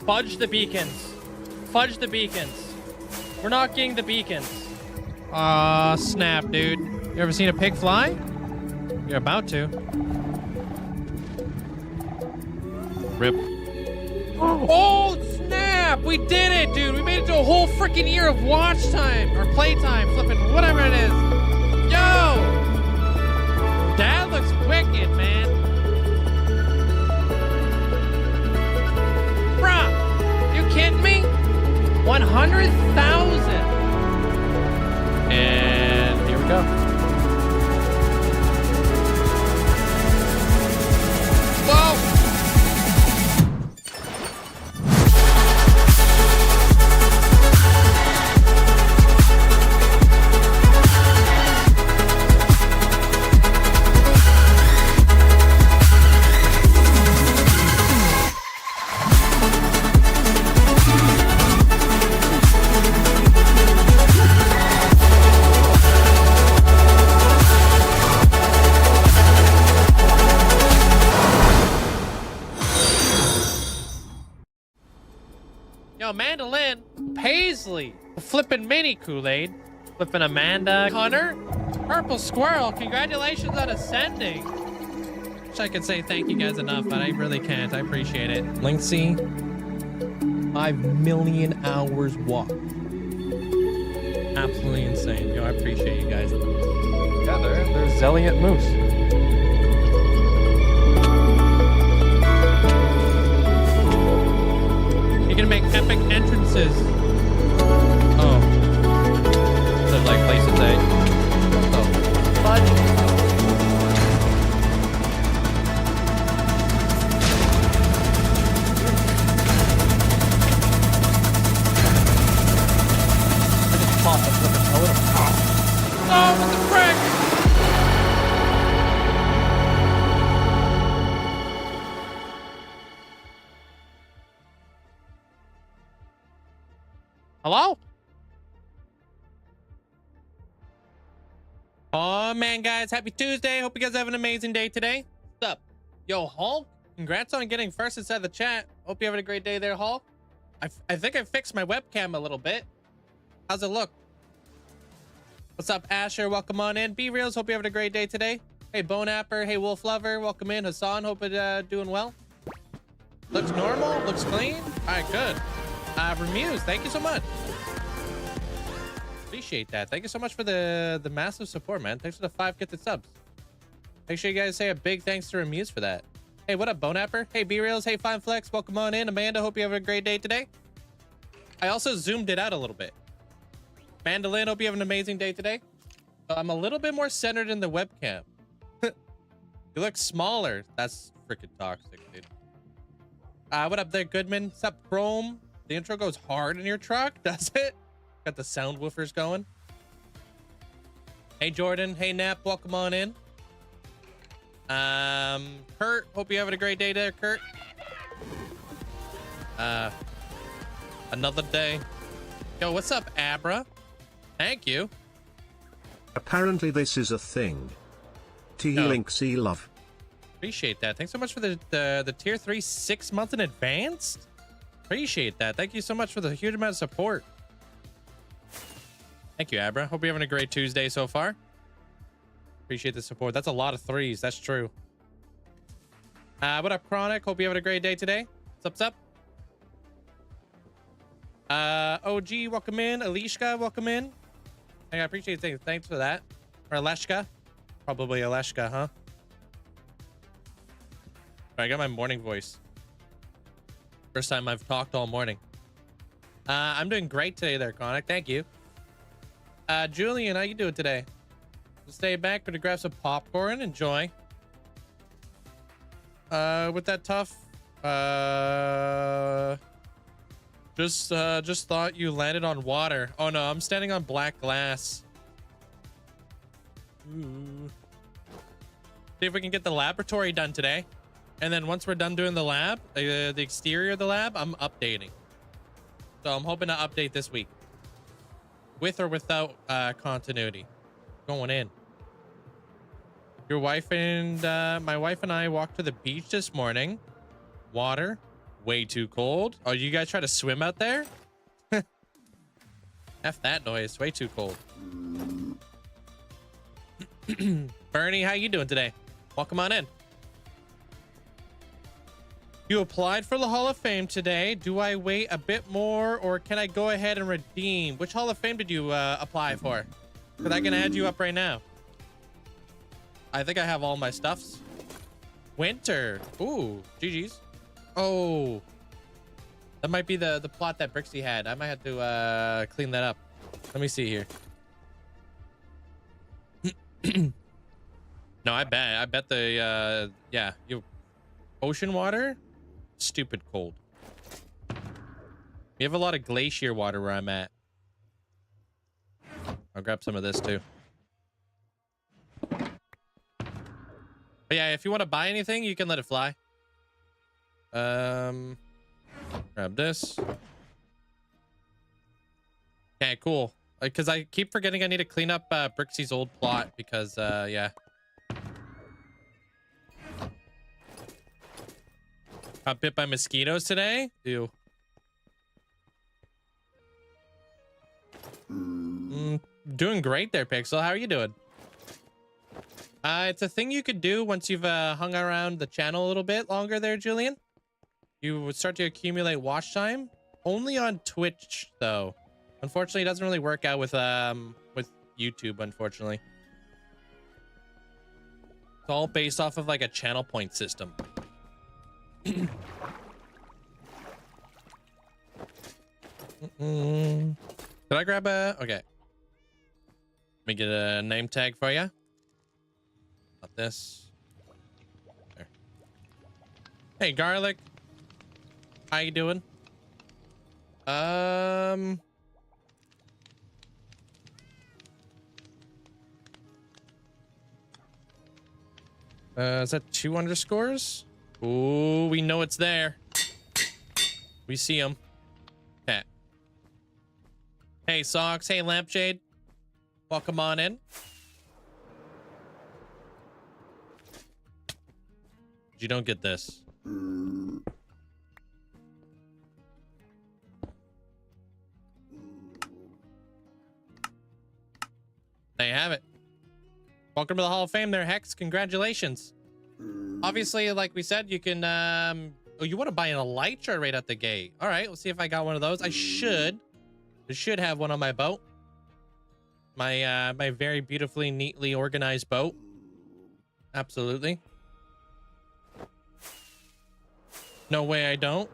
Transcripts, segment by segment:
Fudge the beacons. Fudge the beacons. We're not getting the beacons. Aw, snap, dude. You ever seen a pig fly? You're about to. Rip. Oh, snap! We did it, dude! We made it to a whole freaking year of watch time, or playtime, flipping, whatever it is. Yo! That looks wicked, man. Bruh! You kidding me? 100,000! And here we go. Whoa! Yo, Mandolin, Paisley, flipping mini Kool-Aid, flipping Amanda, Hunter, Purple Squirrel, congratulations on ascending. Wish I could say thank you guys enough, but I really can't. I appreciate it. Linkzzey, 5 million hours watched. Absolutely insane. Yo, I appreciate you guys. Yeah, there's Zelliot Moose. You're gonna make epic entrances. Oh. So like places A. Oh. Fudge. Oh, what the frick? Hello? Oh man, guys, happy Tuesday. Hope you guys have an amazing day today. What's up? Yo, Hulk, congrats on getting first inside the chat. Hope you're having a great day there, Hulk. I think I fixed my webcam a little bit. How's it look? What's up, Asher? Welcome on in. B-Reals, hope you're having a great day today. Hey, Bonapper. Hey, Wolf Lover. Welcome in. Hassan, hope you're doing well. Looks normal. Looks clean. All right, good. Remuse, thank you so much. Appreciate that. Thank you so much for the massive support, man. Thanks for the 5 gifted subs. Make sure you guys say a big thanks to Remuse for that. Hey, what up, Bonapper? Hey, B-Reals. Hey, Fine Flex. Welcome on in. Amanda, hope you have a great day today. I also zoomed it out a little bit. Mandolin, hope you have an amazing day today. I'm a little bit more centered in the webcam. You look smaller. That's freaking toxic, dude. What up there, Goodman? What's up, Chrome? The intro goes hard in your truck, does it? Got the sound woofers going. Hey, Jordan. Hey, Nap. Welcome on in. Kurt, hope you're having a great day there, Kurt. Another day. Yo, what's up, Abra? Thank you. Apparently this is a thing. Linkzzey love. Appreciate that. Thanks so much for the tier 3 6 months in advance. Appreciate that. Thank you so much for the huge amount of support. Thank you, Abra. Hope you're having a great Tuesday so far. Appreciate the support. That's a lot of 3s. That's true. What up, Chronic? Hope you're having a great day today. What's up? OG, welcome in. Alishka, welcome in. I appreciate it. Thanks for that. Or Aleshka. Probably Aleshka, huh? I got my morning voice. First time I've talked all morning. I'm doing great today there, Chronic. Thank you. Julian, how you doing today? Stay back, gonna grab some popcorn. Enjoy. With that tough, just thought you landed on water. Oh no, I'm standing on black glass. Ooh. See if we can get the laboratory done today. And then once we're done doing the lab, the exterior of the lab, I'm updating. So I'm hoping to update this week. With or without continuity. Going in. Your wife and my wife and I walked to the beach this morning. Water, way too cold. Oh, you guys try to swim out there? F that noise, way too cold. Bernie, how you doing today? Welcome on in. You applied for the Hall of Fame today. Do I wait a bit more or can I go ahead and redeem? Which Hall of Fame did you apply for? Because I can add you up right now. I think I have all my stuffs. Winter. Ooh, GG's. Oh, that might be the plot that Brixie had. I might have to clean that up. Let me see here. No, I bet the yeah, you ocean water, stupid cold. We have a lot of glacier water where I'm at. I'll grab some of this too. But yeah, if you want to buy anything, you can let it fly. Grab this. Okay, cool. Because I keep forgetting I need to clean up Brixie's old plot because yeah. Got bit by mosquitoes today? Ew. Doing great there, Pixel. How are you doing? It's a thing you could do once you've hung around the channel a little bit longer there, Julian. You would start to accumulate watch time. Only on Twitch, though. Unfortunately, it doesn't really work out with YouTube, unfortunately. It's all based off of like a channel point system. Did I grab a... Okay. Let me get a name tag for you. Not this. There. Hey, Garlic. How you doing? Is that 2 underscores? Ooh, we know it's there. We see him. Okay. Hey, Socks. Hey, Lampshade. Welcome on in. You don't get this. There you have it. Welcome to the Hall of Fame there, Hex. Congratulations. Obviously, like we said, you can oh, you want to buy an elytra right at the gate. All right, let's see if I got one of those. I should have one on my boat. My my very beautifully, neatly organized boat. Absolutely. No way I don't.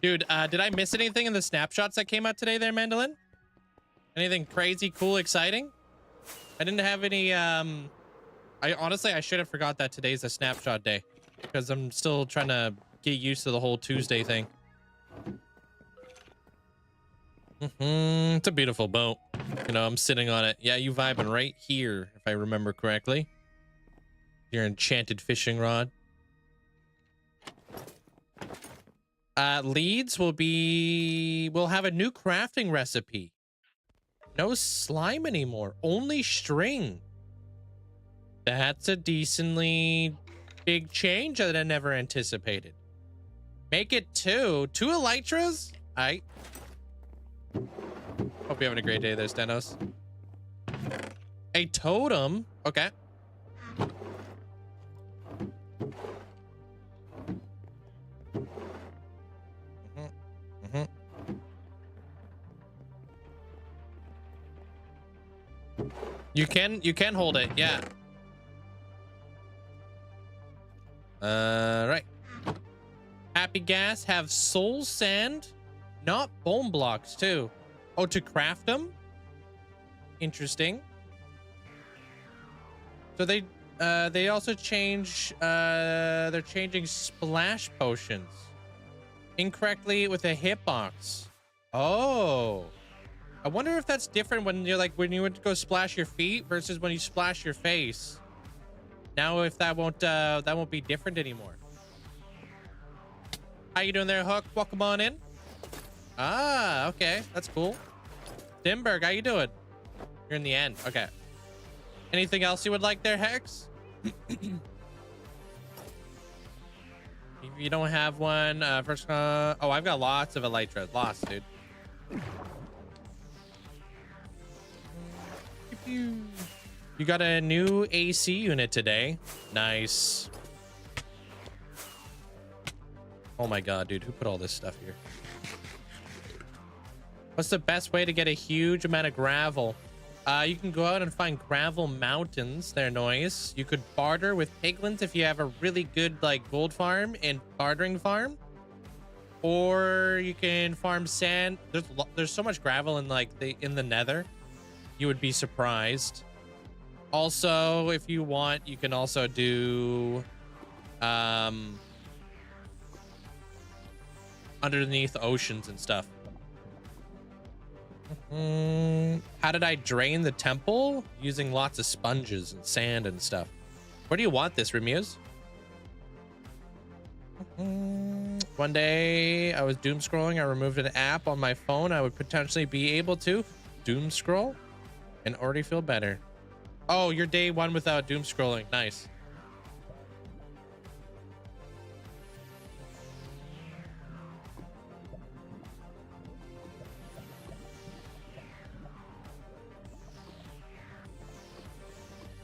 Dude, did I miss anything in the snapshots that came out today there, Mandolin? Anything crazy, cool, exciting? I didn't have any, I honestly, I should have forgot that today's a snapshot day because I'm still trying to get used to the whole Tuesday thing. It's a beautiful boat. You know, I'm sitting on it. Yeah, you vibing right here, if I remember correctly. Your enchanted fishing rod. Leads will be... We'll have a new crafting recipe. No slime anymore. Only string. That's a decently big change that I never anticipated. Make it 2. 2 elytras? Aight. Hope you're having a great day there, Stenos. A totem? Okay. You can hold it, yeah. Right. Happy Gas have soul sand, not bone blocks too. Oh, to craft them? Interesting. So they also change, they're changing splash potions incorrectly with a hitbox. Oh, I wonder if that's different when you're like, when you went to go splash your feet versus when you splash your face. Now, if that won't be different anymore. How you doing there, Hook? Welcome on in. Ah, okay. That's cool. Dimberg, how you doing? You're in the end. Okay. Anything else you would like there, Hex? If you don't have one, first, oh, I've got lots of elytras. Lots, dude. You got a new AC unit today. Nice. Oh my god, dude, who put all this stuff here? What's the best way to get a huge amount of gravel? You can go out and find gravel mountains. They're nice. You could barter with piglins if you have a really good like gold farm and bartering farm. Or you can farm sand. There's so much gravel in like in the Nether. You would be surprised. Also, if you want, you can also do underneath oceans and stuff. How did I drain the temple? Using lots of sponges and sand and stuff. Where do you want this, Remuse? One day I was doom scrolling. I removed an app on my phone. I would potentially be able to doom scroll and already feel better. Oh, you're day one without doom scrolling. Nice.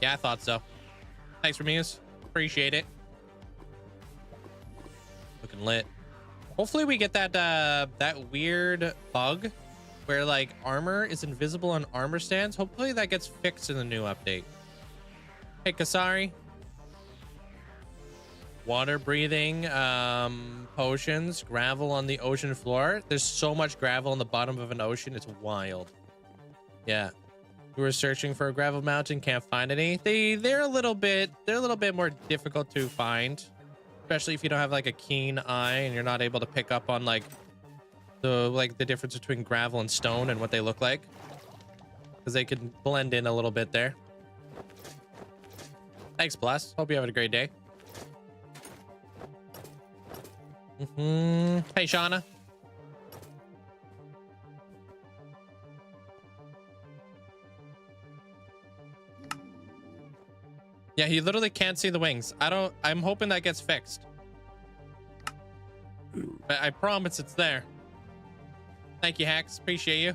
Yeah, I thought so. Thanks, Ramius. Appreciate it. Looking lit. Hopefully we get that that weird bug where like armor is invisible on armor stands. Hopefully that gets fixed in the new update. Hey, Kasari. Water breathing potions, gravel on the ocean floor. There's so much gravel on the bottom of an ocean. It's wild. Yeah. We were searching for a gravel mountain, can't find any. They're a little bit more difficult to find, especially if you don't have like a keen eye and you're not able to pick up on like the difference between gravel and stone and what they look like, because they can blend in a little bit there. Thanks, Bless. Hope you have a great day. Hey, Shauna. Yeah, he literally can't see the wings. I'm hoping that gets fixed. But I promise it's there. Thank you, Hacks. Appreciate you.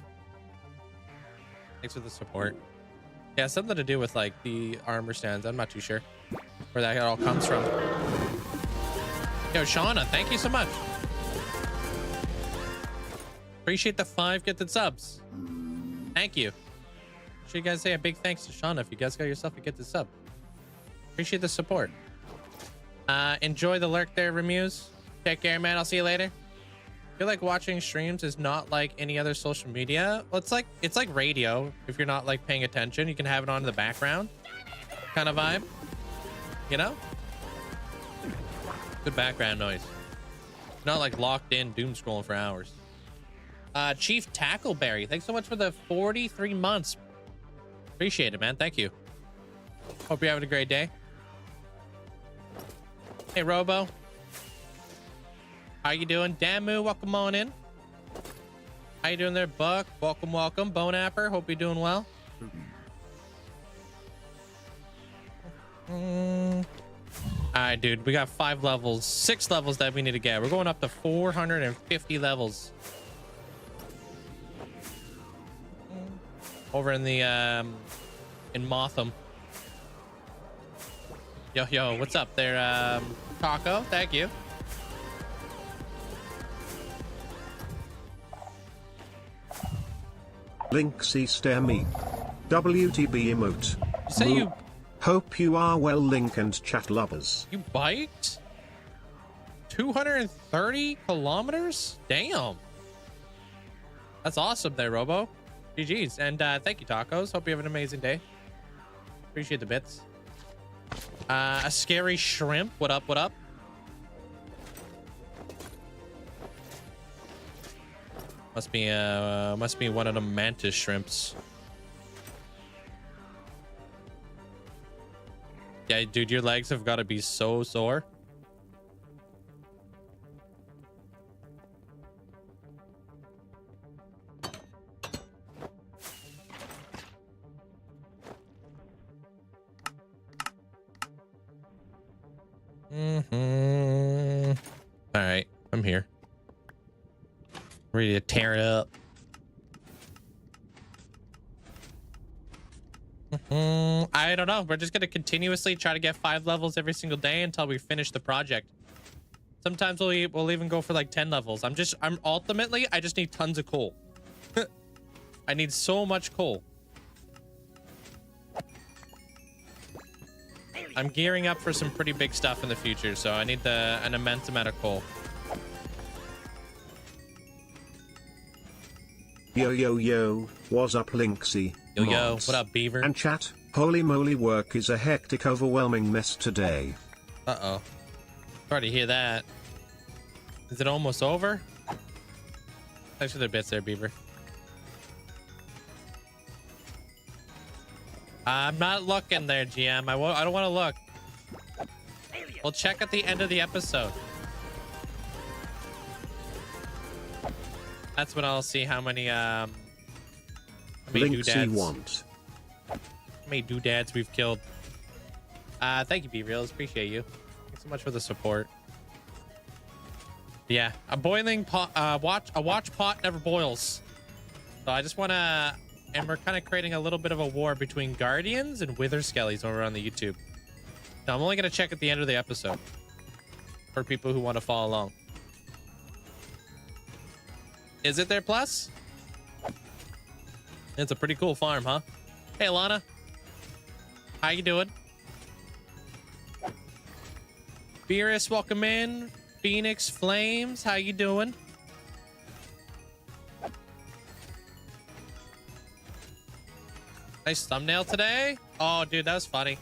Thanks for the support. Yeah, something to do with like the armor stands. I'm not too sure where that all comes from. Yo, Shauna, thank you so much. Appreciate the 5 gifted subs. Thank you. Should you guys say a big thanks to Shauna if you guys got yourself a gifted sub. Appreciate the support. Enjoy the lurk there, Remuse. Take care, man. I'll see you later. I feel like watching streams is not like any other social media. Well, it's like radio. If you're not like paying attention, you can have it on in the background kind of vibe, you know? Good background noise. Not like locked in doom scrolling for hours. Chief Tackleberry, thanks so much for the 43 months. Appreciate it, man. Thank you. Hope you're having a great day. Hey, Robo. How you doing? Damu, welcome on in. How you doing there, Buck? Welcome, welcome. Bonapper, hope you're doing well. All right, dude. We got 5 levels, 6 levels that we need to get. We're going up to 450 levels. Over in the in Motham. Yo, what's up there, Taco? Thank you. Linkzzey stare me. WTB emote. You say you... Hope you are well, Link and chat lovers. You biked 230 kilometers? Damn. That's awesome there, Robo. GG's. And thank you, Tacos. Hope you have an amazing day. Appreciate the bits. A scary shrimp. What up? What up? Must be one of the mantis shrimps. Yeah, dude, your legs have got to be so sore. All right, I'm here. Ready to tear it up. I don't know. We're just gonna continuously try to get 5 levels every single day until we finish the project. Sometimes we'll even go for like 10 levels. I'm ultimately, I just need tons of coal. I need so much coal. I'm gearing up for some pretty big stuff in the future, so I need an immense amount of coal. Yo yo yo, what's up Linkzzey? Yo yo, what up Beaver? And chat, holy moly, work is a hectic overwhelming mess today. Uh-oh. Sorry to hear that. Is it almost over? Thanks for the bits there, Beaver. I'm not looking there, GM. I don't want to look. We'll check at the end of the episode. That's when I'll see how many doodads. How many doodads we've killed. Thank you, B-Reals. Appreciate you. Thanks so much for the support. Yeah, a boiling pot, a watch pot never boils. So I just want to, and we're kind of creating a little bit of a war between Guardians and Wither Skellies over on the YouTube. Now, I'm only going to check at the end of the episode for people who want to follow along. Is it there plus? It's a pretty cool farm, huh? Hey, Alana. How you doing? Beerus, welcome in. Phoenix Flames, how you doing? Nice thumbnail today. Oh, dude, that was funny.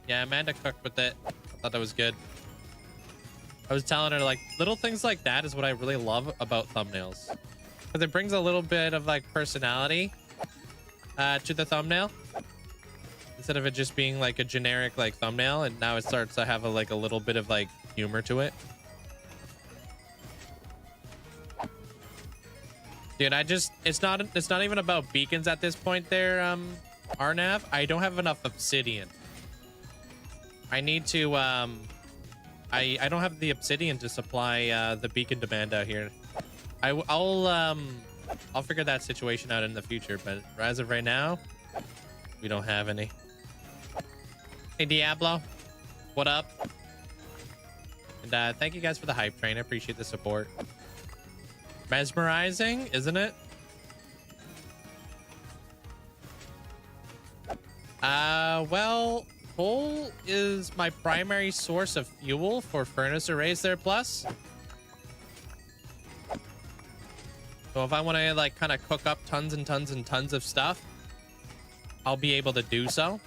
Yeah, Amanda cooked with it. I thought that was good. I was telling her, like, little things like that is what I really love about thumbnails. Because it brings a little bit of, like, personality to the thumbnail. Instead of it just being, like, a generic, like, thumbnail. And now it starts to have, a little bit of, like, humor to it. Dude, it's not even about beacons at this point there, Arnav. I don't have enough obsidian. I need to, I don't have the obsidian to supply the beacon demand out here. I'll figure that situation out in the future, but as of right now, we don't have any. Hey Diablo, what up? And thank you guys for the hype train. I appreciate the support. Mesmerizing, isn't it? Well, coal is my primary source of fuel for furnace arrays there plus. So if I want to like kind of cook up tons and tons and tons of stuff, I'll be able to do so.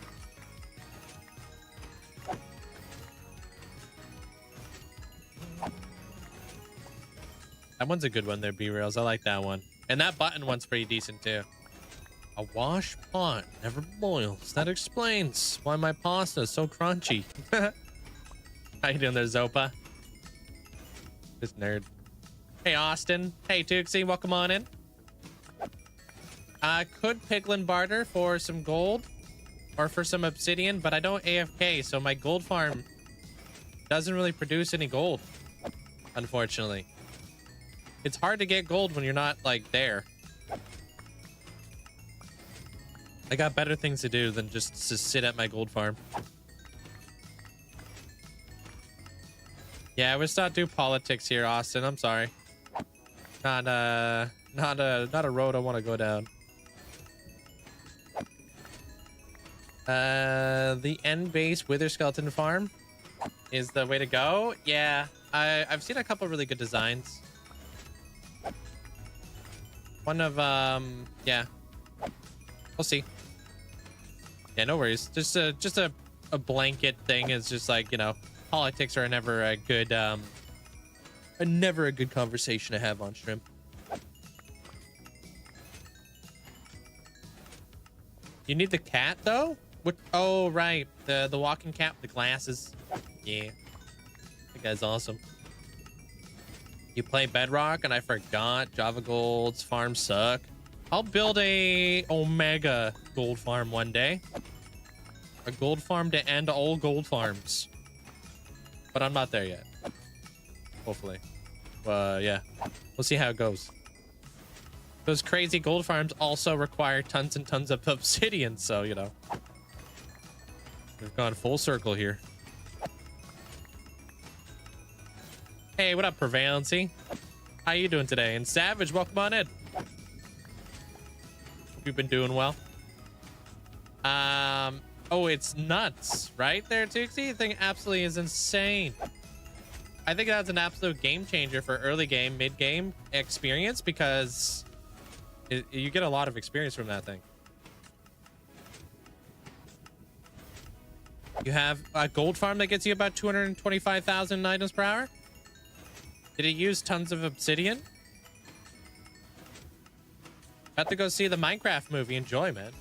That one's a good one there, B-Rails. I like that one. And that button one's pretty decent too. A wash pot never boils. That explains why my pasta is so crunchy. How you doing there, Zopa? This nerd. Hey, Austin. Hey, Tuxie. Welcome on in. Could Piglin barter for some gold or for some obsidian, but I don't AFK, so my gold farm doesn't really produce any gold, unfortunately. It's hard to get gold when you're not, like, there. I got better things to do than just to sit at my gold farm. Yeah, let's not do politics here, Austin. I'm sorry. Not a road I want to go down. The end base wither skeleton farm is the way to go. Yeah, I've seen a couple really good designs. One of yeah, we'll see. Yeah, no worries. Just a a blanket thing. It's just like, you know, politics are never a good conversation to have on stream. You need the cat though? What? Oh right, the walking cat with the glasses. Yeah, that guy's awesome. You play Bedrock and I forgot. Java Gold's farms suck. I'll build a Omega gold farm one day. A gold farm to end all gold farms. But I'm not there yet. Hopefully. Yeah. We'll see how it goes. Those crazy gold farms also require tons and tons of obsidian, so, you know. We've gone full circle here. Hey, what up, Prevalency? How you doing today? And Savage, welcome on in. Hope you've been doing well. Oh, it's nuts, right there, Tuxie? The thing absolutely is insane. I think that's an absolute game changer for early game, mid game experience because you get a lot of experience from that thing. You have a gold farm that gets you about 225,000 items per hour. Did it use tons of obsidian? Have to go see the Minecraft movie. Enjoy, man.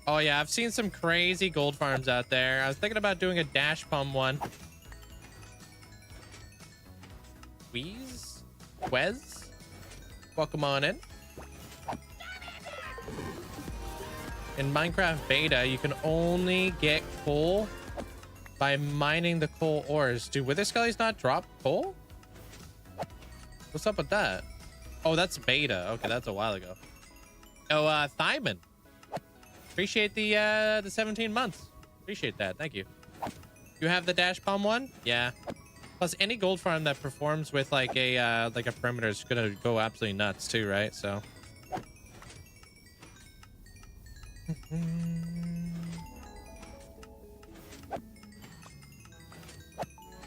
Oh yeah, I've seen some crazy gold farms out there. I was thinking about doing a dash pump one. Quez? Welcome on in. In Minecraft beta, you can only get coal by mining the coal ores. Do Wither Skellies not drop coal? What's up with that? Oh, that's beta. Okay, that's a while ago. Oh, Thyman. Appreciate the 17 months. Appreciate that. Thank you. You have the dash palm one? Yeah. Plus, any gold farm that performs with like a perimeter is gonna go absolutely nuts too, right? So.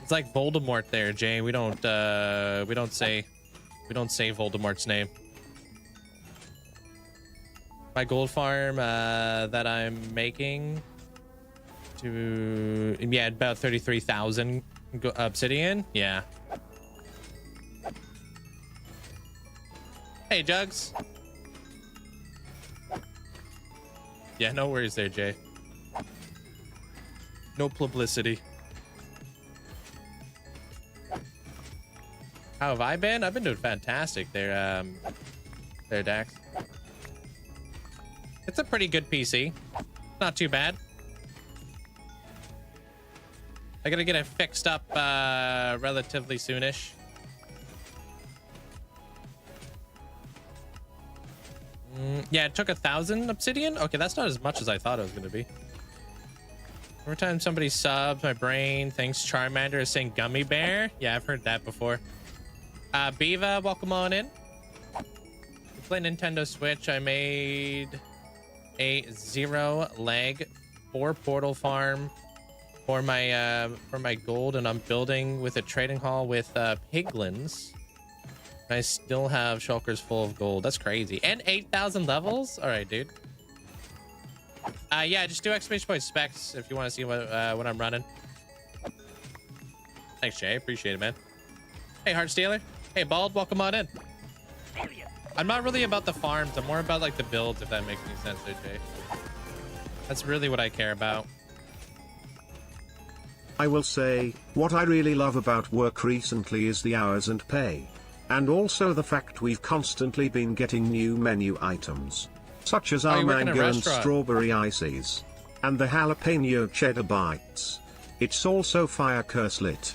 It's like Voldemort there, Jay. We don't say Voldemort's name. My gold farm that I'm making to about 33,000 obsidian. Yeah. Hey, Jugs. Yeah, no worries there, Jay. No publicity. How have I been? I've been doing fantastic there, Dax. It's a pretty good PC. Not too bad. I gotta get it fixed up relatively soonish. Yeah, it took 1,000 obsidian. Okay, that's not as much as I thought it was gonna be. Every time somebody subs, my brain thinks Charmander is saying gummy bear. Yeah, I've heard that before. Biva, welcome on in. To play Nintendo Switch, I made a 0-leg 4-portal farm for my gold, and I'm building with a trading hall with piglins. I still have shulkers full of gold. That's crazy. And 8,000 levels. All right, dude. Yeah, just do exclamation point specs if you want to see what I'm running. Thanks, Jay. Appreciate it, man. Hey, Heartstealer. Hey, Bald. Welcome on in. I'm not really about the farms. I'm more about like the builds, if that makes any sense there, Jay. That's really what I care about. I will say, what I really love about work recently is the hours and pay. And also the fact we've constantly been getting new menu items. Such as our mango and strawberry ices. And the jalapeno cheddar bites. It's also fire curse lit.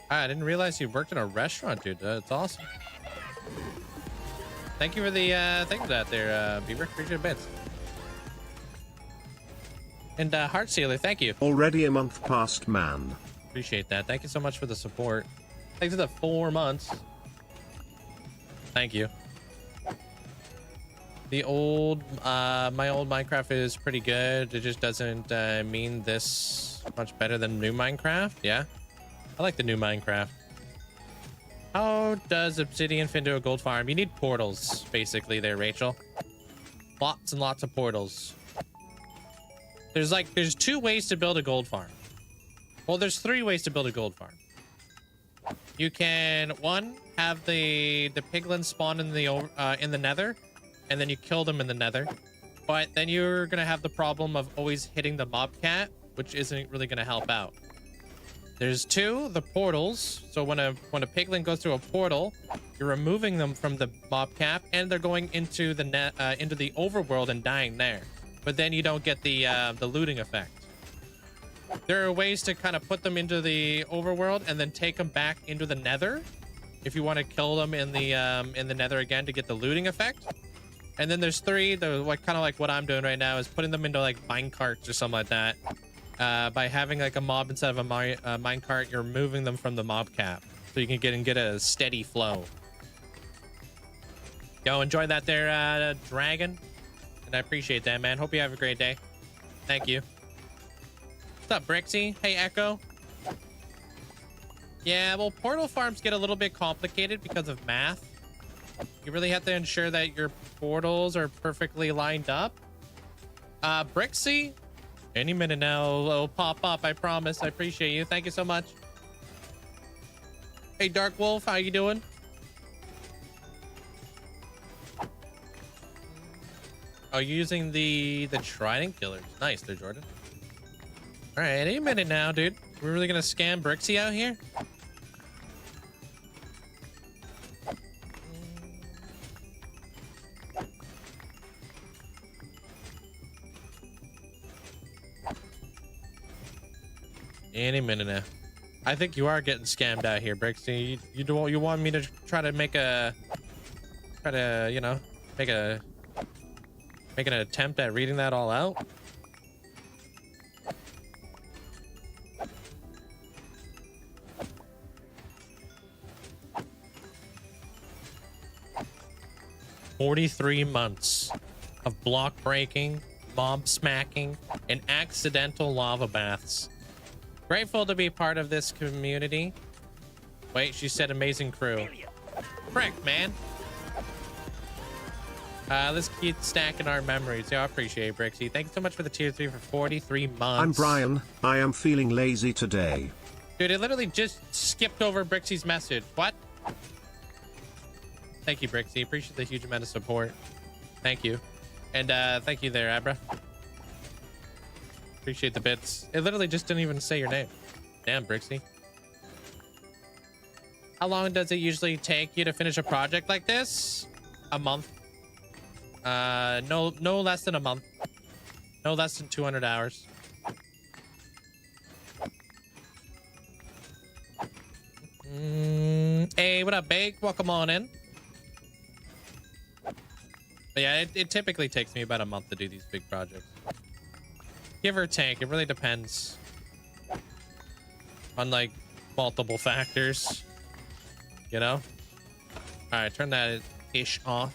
I didn't realize you worked in a restaurant, dude. That's awesome. Thank you for the thing for that there, Beaver. Appreciate it, bits. And Heartsealer, thank you. Already a month past, man. Appreciate that. Thank you so much for the support. Thanks for the 4 months. Thank you. The old, my old Minecraft is pretty good. It just doesn't mean this much better than new Minecraft. Yeah, I like the new Minecraft. How does obsidian fit into a gold farm? You need portals, basically, there, Rachel. Lots and lots of portals. There's 2 ways to build a gold farm. Well, there's 3 ways to build a gold farm. You can, 1, have the piglins spawn in the nether, and then you kill them in the nether. But then you're gonna have the problem of always hitting the mob cat, which isn't really gonna help out. There's 2, the portals. So when a piglin goes through a portal, you're removing them from the mob cap, and they're going into the into the overworld and dying there. But then you don't get the looting effect. There are ways to kind of put them into the overworld and then take them back into the nether, if you want to kill them in the nether again to get the looting effect. And then there's 3, kind of like what I'm doing right now, is putting them into like mine carts or something like that. By having like a mob instead of a mine cart, you're moving them from the mob cap, so you can get a steady flow. Yo, enjoy that there, dragon, and I appreciate that, man. Hope you have a great day. Thank you. What's up, Brixie? Hey, Echo. Yeah, well, portal farms get a little bit complicated because of math. You really have to ensure that your portals are perfectly lined up. Brixie, any minute now it'll pop up, I promise. I appreciate you. Thank you so much. Hey, Dark Wolf, how you doing? Oh, you're using the trident killers. Nice there, Jordan. All right, any minute now, dude. We're really gonna scam Brixie out here? Any minute now. I think you are getting scammed out here, Brixie. You want me to try to make an attempt at reading that all out? "43 months of block breaking, mob smacking, and accidental lava baths. Grateful to be part of this community." Wait, she said amazing crew. Frick, man. Let's keep stacking our memories. Yeah, I appreciate it, Brixie. Thank you so much for the tier 3 for 43 months. I'm Brian. I am feeling lazy today. Dude, it literally just skipped over Brixie's message. What? Thank you, Brixie. Appreciate the huge amount of support. Thank you. And thank you there, Abra. Appreciate the bits. It literally just didn't even say your name. Damn, Brixie. How long does it usually take you to finish a project like this? A month. No less than a month. No less than 200 hours. Hey, what up, Bake? Welcome on in. But yeah, it typically takes me about a month to do these big projects. Give or take, it really depends on like multiple factors, you know? All right, turn that ish off.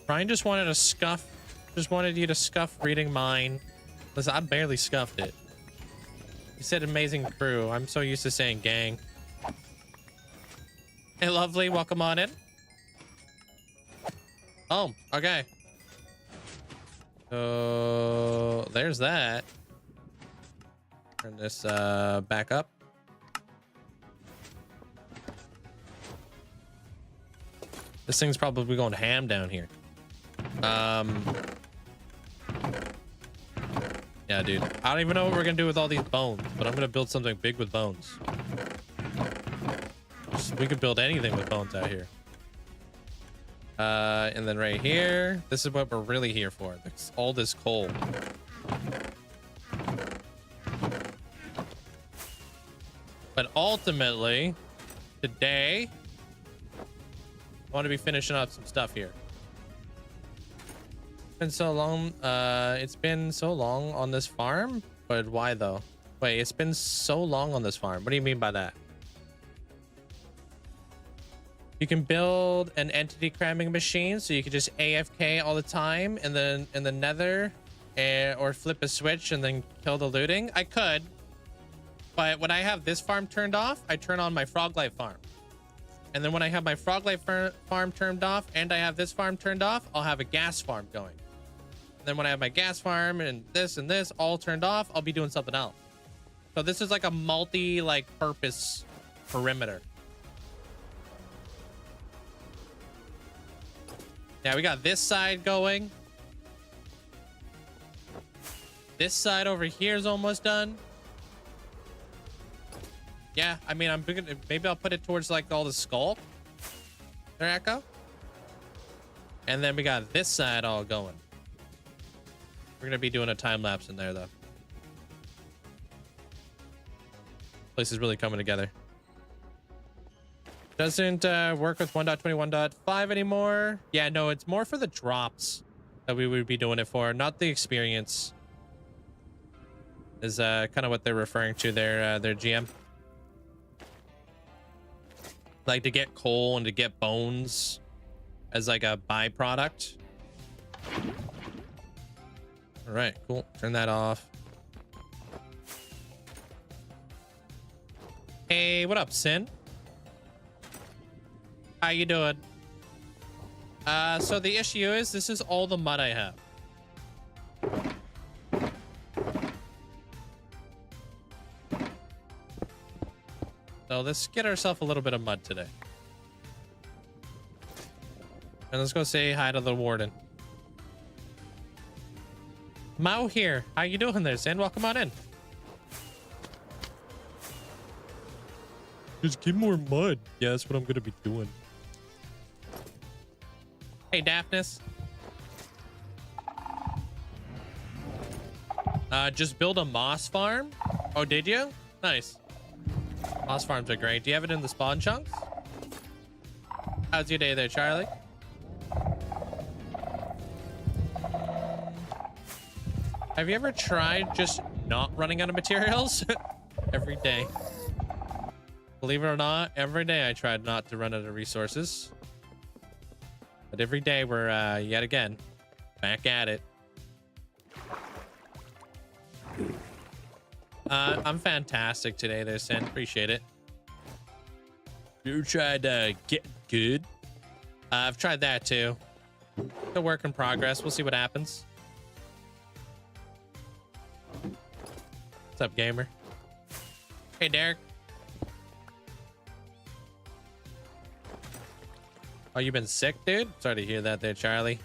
Brian just wanted you to scuff reading mine. Listen, I barely scuffed it. You said amazing crew. I'm so used to saying gang. Hey, lovely, welcome on in. Oh, okay. So there's that. Turn this back up. This thing's probably going ham down here. Yeah, dude. I don't even know what we're gonna do with all these bones, but I'm gonna build something big with bones. We could build anything with bones out here. And then right here, this is what we're really here for. All this coal. But ultimately, today, I want to be finishing up some stuff here. It's been so long. It's been so long on this farm, but why though? Wait, it's been so long on this farm. What do you mean by that? You can build an entity cramming machine, so you can just AFK all the time, and then in the Nether, or flip a switch and then kill the looting. I could, but when I have this farm turned off, I turn on my frog life farm. And then when I have my frog life farm turned off and I have this farm turned off, I'll have a gas farm going. And then when I have my gas farm and this all turned off, I'll be doing something else. So this is like a multi like purpose perimeter. Yeah, we got this side going. This side over here is almost done. Yeah, I mean, maybe I'll put it towards like all the skull. There, Echo. And then we got this side all going. We're gonna be doing a time lapse in there though. Place is really coming together. Doesn't work with 1.21.5 anymore. Yeah, no, it's more for the drops that we would be doing it for, not the experience. Is kind of what they're referring to their GM. Like to get coal and to get bones as like a byproduct. All right, cool. Turn that off. Hey, what up, Sin? How you doing? So the issue is this is all the mud I have. So let's get ourselves a little bit of mud today. And let's go say hi to the warden. Mao here. How you doing there, Sin? Welcome on in. Just get more mud. Yeah, that's what I'm gonna be doing. Hey, Daphnis. Just build a moss farm. Oh, did you? Nice. Moss farms are great. Do you have it in the spawn chunks? How's your day there, Charlie? Have you ever tried just not running out of materials? Every day. Believe it or not, every day I tried not to run out of resources. But every day we're, yet again, back at it. I'm fantastic today there, Sin. Appreciate it. You tried to get good? I've tried that too. It's a work in progress. We'll see what happens. What's up, gamer? Hey, Derek. Oh, you been sick, dude? Sorry to hear that there, Charlie.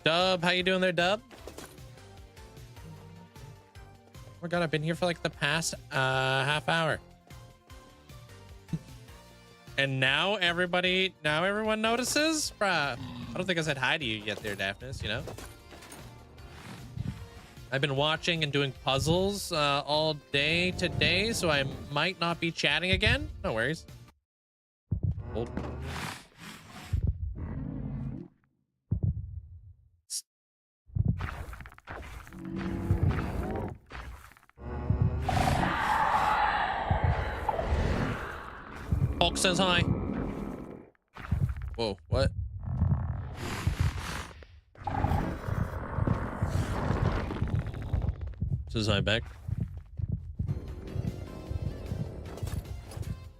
Dub, how you doing there, Dub? Oh my god, I've been here for like the past half hour. And now everyone notices? Bruh, I don't think I said hi to you yet there, Daphnis, you know? I've been watching and doing puzzles all day today, so I might not be chatting again. No worries. Hold. Hulk says hi. Whoa, what? Says hi back.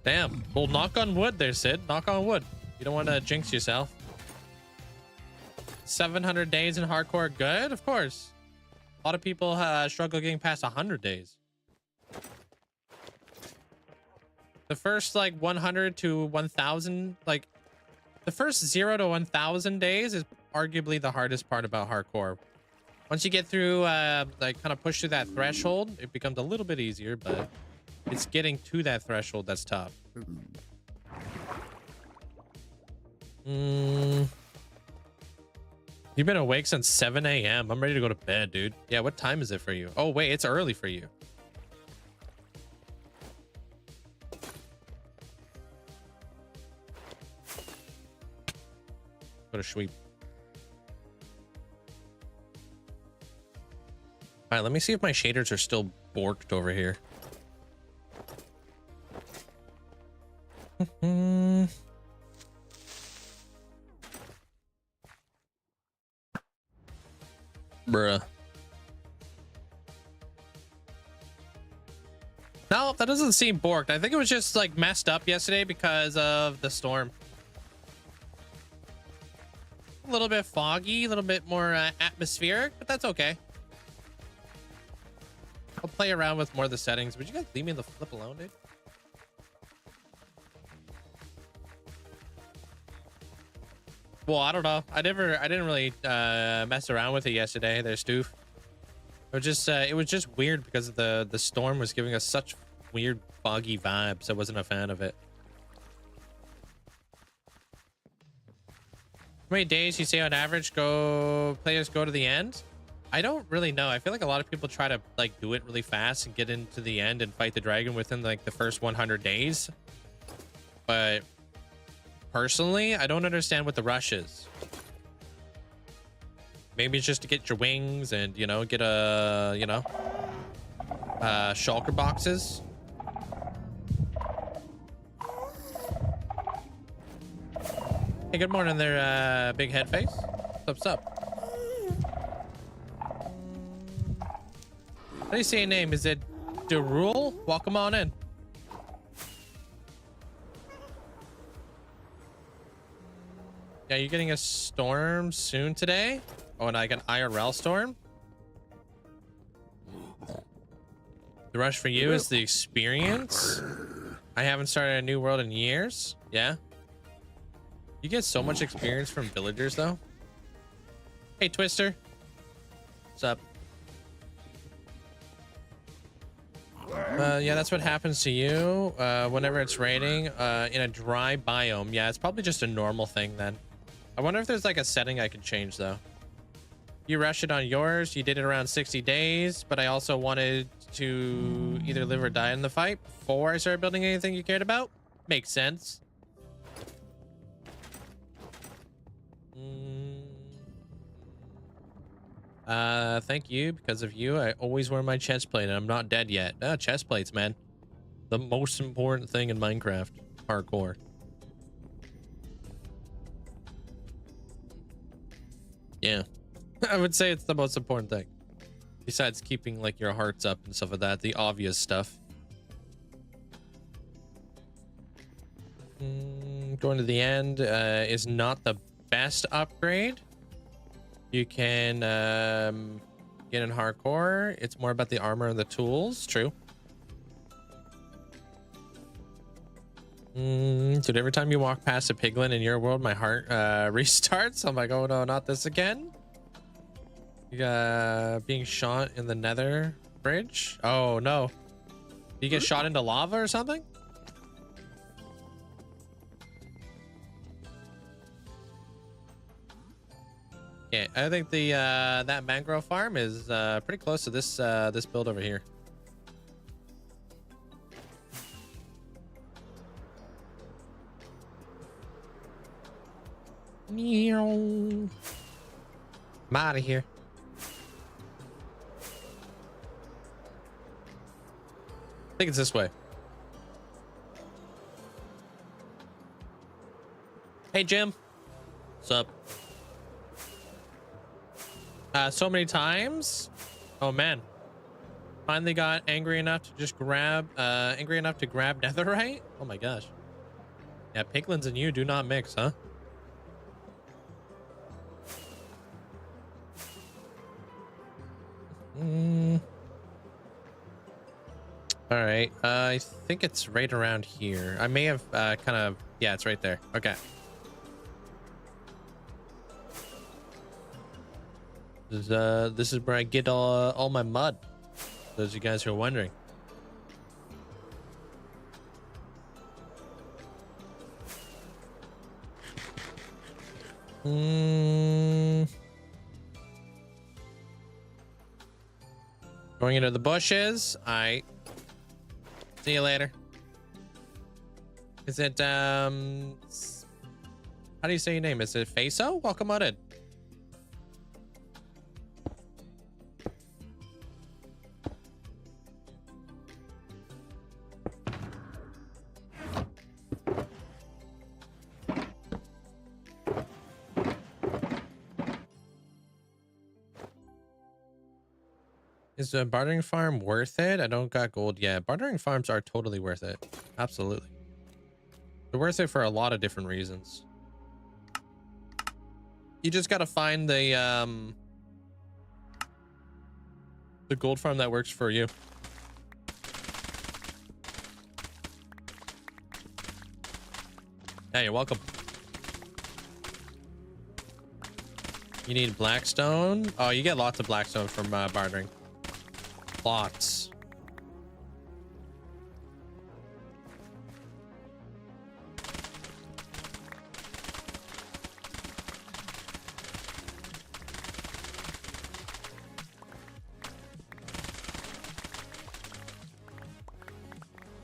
Damn. Well, knock on wood there, Sid. Knock on wood. You don't want to jinx yourself. 700 days in hardcore. Good, of course. A lot of people struggle getting past 100 days. The first like 100 to 1000, like the first 0 to 1000 days is arguably the hardest part about hardcore. Once you get through, like kind of push through that threshold, it becomes a little bit easier, but it's getting to that threshold that's tough. You've been awake since 7 a.m. I'm ready to go to bed, dude. Yeah, what time is it for you? Oh, wait, it's early for you. Go to sweep. All right, let me see if my shaders are still borked over here. Bruh. No, that doesn't seem borked. I think it was just like messed up yesterday because of the storm. A little bit foggy, a little bit more atmospheric, but that's okay. I'll play around with more of the settings. Would you guys leave me the flip alone, dude? Well, I don't know. I didn't really mess around with it yesterday. There's Stoof. It was just weird because of the storm was giving us such weird foggy vibes. I wasn't a fan of it. How many days you say on average players go to the end? I don't really know. I feel like a lot of people try to like do it really fast and get into the end and fight the dragon within like the first 100 days. But personally, I don't understand what the rush is. Maybe it's just to get your wings and, you know, get a, you know, shulker boxes. Hey, good morning there, big head face. What's up? How do you say your name? Is it Derul? Welcome on in. Yeah, you're getting a storm soon today? Oh, and like an IRL storm? The rush for you is the experience. I haven't started a new world in years. Yeah. You get so much experience from villagers, though. Hey, Twister. What's up? Yeah, that's what happens to you whenever it's raining in a dry biome. Yeah, it's probably just a normal thing then. I wonder if there's like a setting I could change, though. You rushed it on yours. You did it around 60 days, but I also wanted to either live or die in the fight before I started building anything you cared about. Makes sense. Thank you. Because of you, I always wear my chest plate and I'm not dead yet. Chest plates, man. The most important thing in Minecraft. Hardcore. Yeah. I would say it's the most important thing. Besides keeping like your hearts up and stuff like that. The obvious stuff. Going to the end is not the best upgrade. You can get in hardcore. It's more about the armor and the tools. True. Dude, every time you walk past a piglin in your world, my heart restarts. I'm like, oh no, not this again. You being shot in the Nether bridge. Oh no. You get shot into lava or something? Yeah, I think the that mangrove farm is pretty close to this this build over here. I'm out of here. I think it's this way. Hey, Jim. What's up? So many times. Oh man. Finally got angry enough to just grab netherite. Oh my gosh. Yeah, piglins and you do not mix, huh? All right. I think it's right around here. I may have kind of, yeah, it's right there. Okay. This is where I get all my mud. Those of you guys who are wondering. Going into the bushes. I see you later. Is it how do you say your name? Is it Faso? Welcome on in. Is a bartering farm worth it? I don't got gold yet. Bartering farms are totally worth it. Absolutely. They're worth it for a lot of different reasons. You just gotta find the gold farm that works for you. Yeah, you're welcome. You need blackstone. Oh, you get lots of blackstone from bartering. Lots.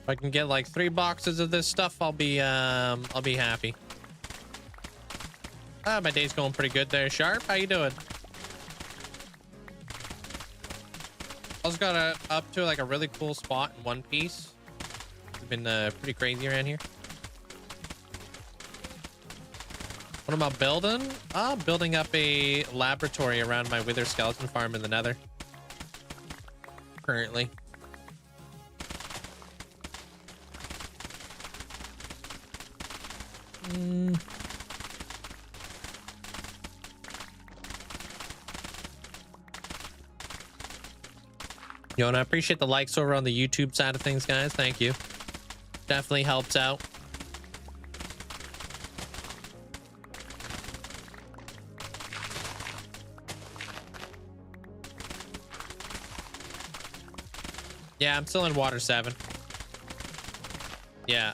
If I can get like 3 boxes of this stuff, I'll be happy. Ah, my day's going pretty good there, Sharp. How you doing? I also got up to like a really cool spot in One Piece. It's been pretty crazy around here. What am I building? I'm building up a laboratory around my wither skeleton farm in the Nether. Currently. Yo, and I appreciate the likes over on the YouTube side of things, guys. Thank you. Definitely helps out. Yeah, I'm still in water 7. Yeah.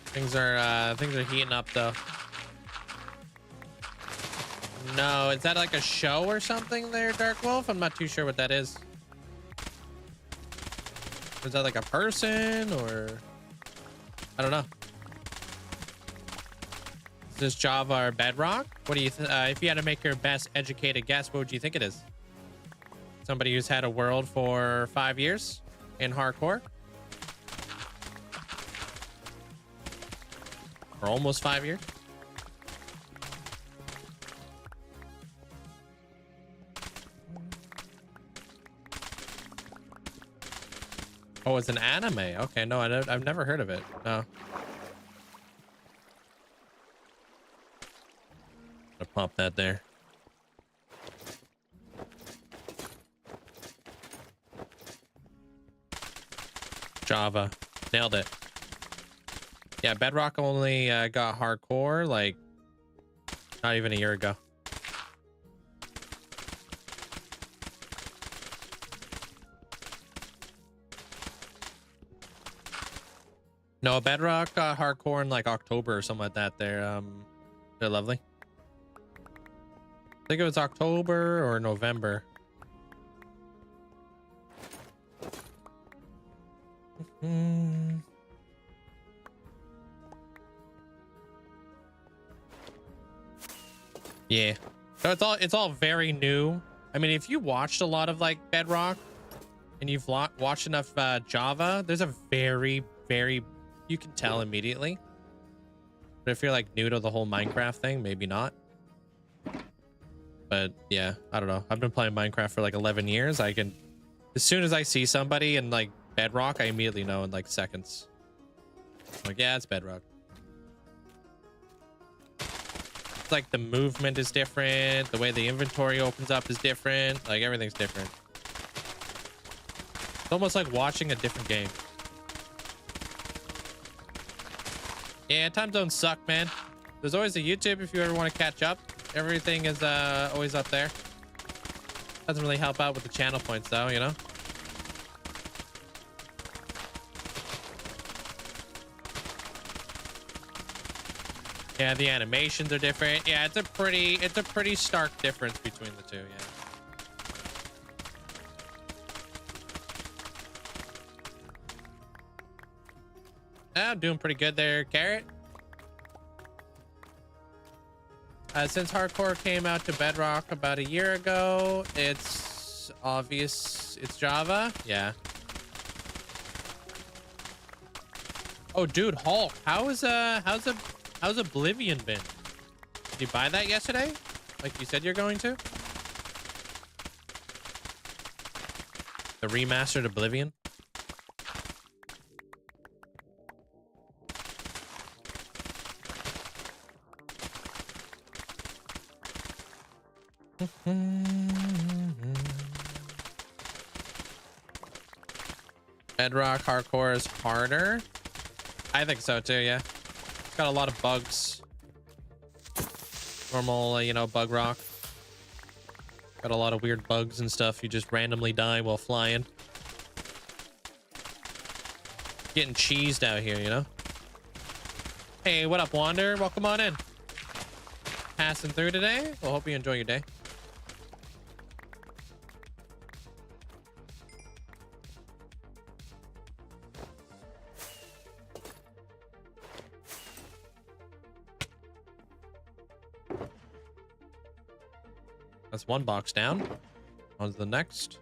Things are heating up though. No, is that like a show or something there, Dark Wolf? I'm not too sure what that is. Is that like a person or I don't know. Is this Java or Bedrock? What do you if you had to make your best educated guess, what would you think it is? Somebody who's had a world for 5 years in hardcore? Or almost 5 years? Oh, it's an anime. Okay, no, I've never heard of it. No. I'll pop that there. Java. Nailed it. Yeah, Bedrock only got hardcore like not even a year ago. No, Bedrock got hardcore in like October or something like that. They're lovely. I think it was October or November. Yeah. So it's all very new. I mean, if you watched a lot of like Bedrock and you've watched enough Java, there's a very you can tell immediately. But if you're like new to the whole Minecraft thing, maybe not. But yeah, I don't know. I've been playing Minecraft for like 11 years. I can, as soon as I see somebody in like Bedrock, I immediately know in like seconds. I'm like, yeah, it's Bedrock. It's like the movement is different. The way the inventory opens up is different. Like everything's different. It's almost like watching a different game. Yeah, time zones suck, man. There's always a YouTube if you ever want to catch up. Everything is always up there. Doesn't really help out with the channel points though, you know? Yeah, the animations are different. Yeah, it's a pretty stark difference between the two, yeah. I'm doing pretty good there, Carrot. Since hardcore came out to Bedrock about a year ago, it's obvious it's Java. Yeah. Oh, dude, Hulk. How's Oblivion been? Did you buy that yesterday? like you said you're going to? The remastered Oblivion? Bedrock hardcore is harder. I think so too, yeah. It's got a lot of bugs. Normal, you know, bug rock. Got a lot of weird bugs and stuff. You just randomly die while flying. Getting cheesed out here, you know? Hey, what up, Wander? Welcome on in. Passing through today. Well, hope you enjoy your day. That's one box down. On to the next.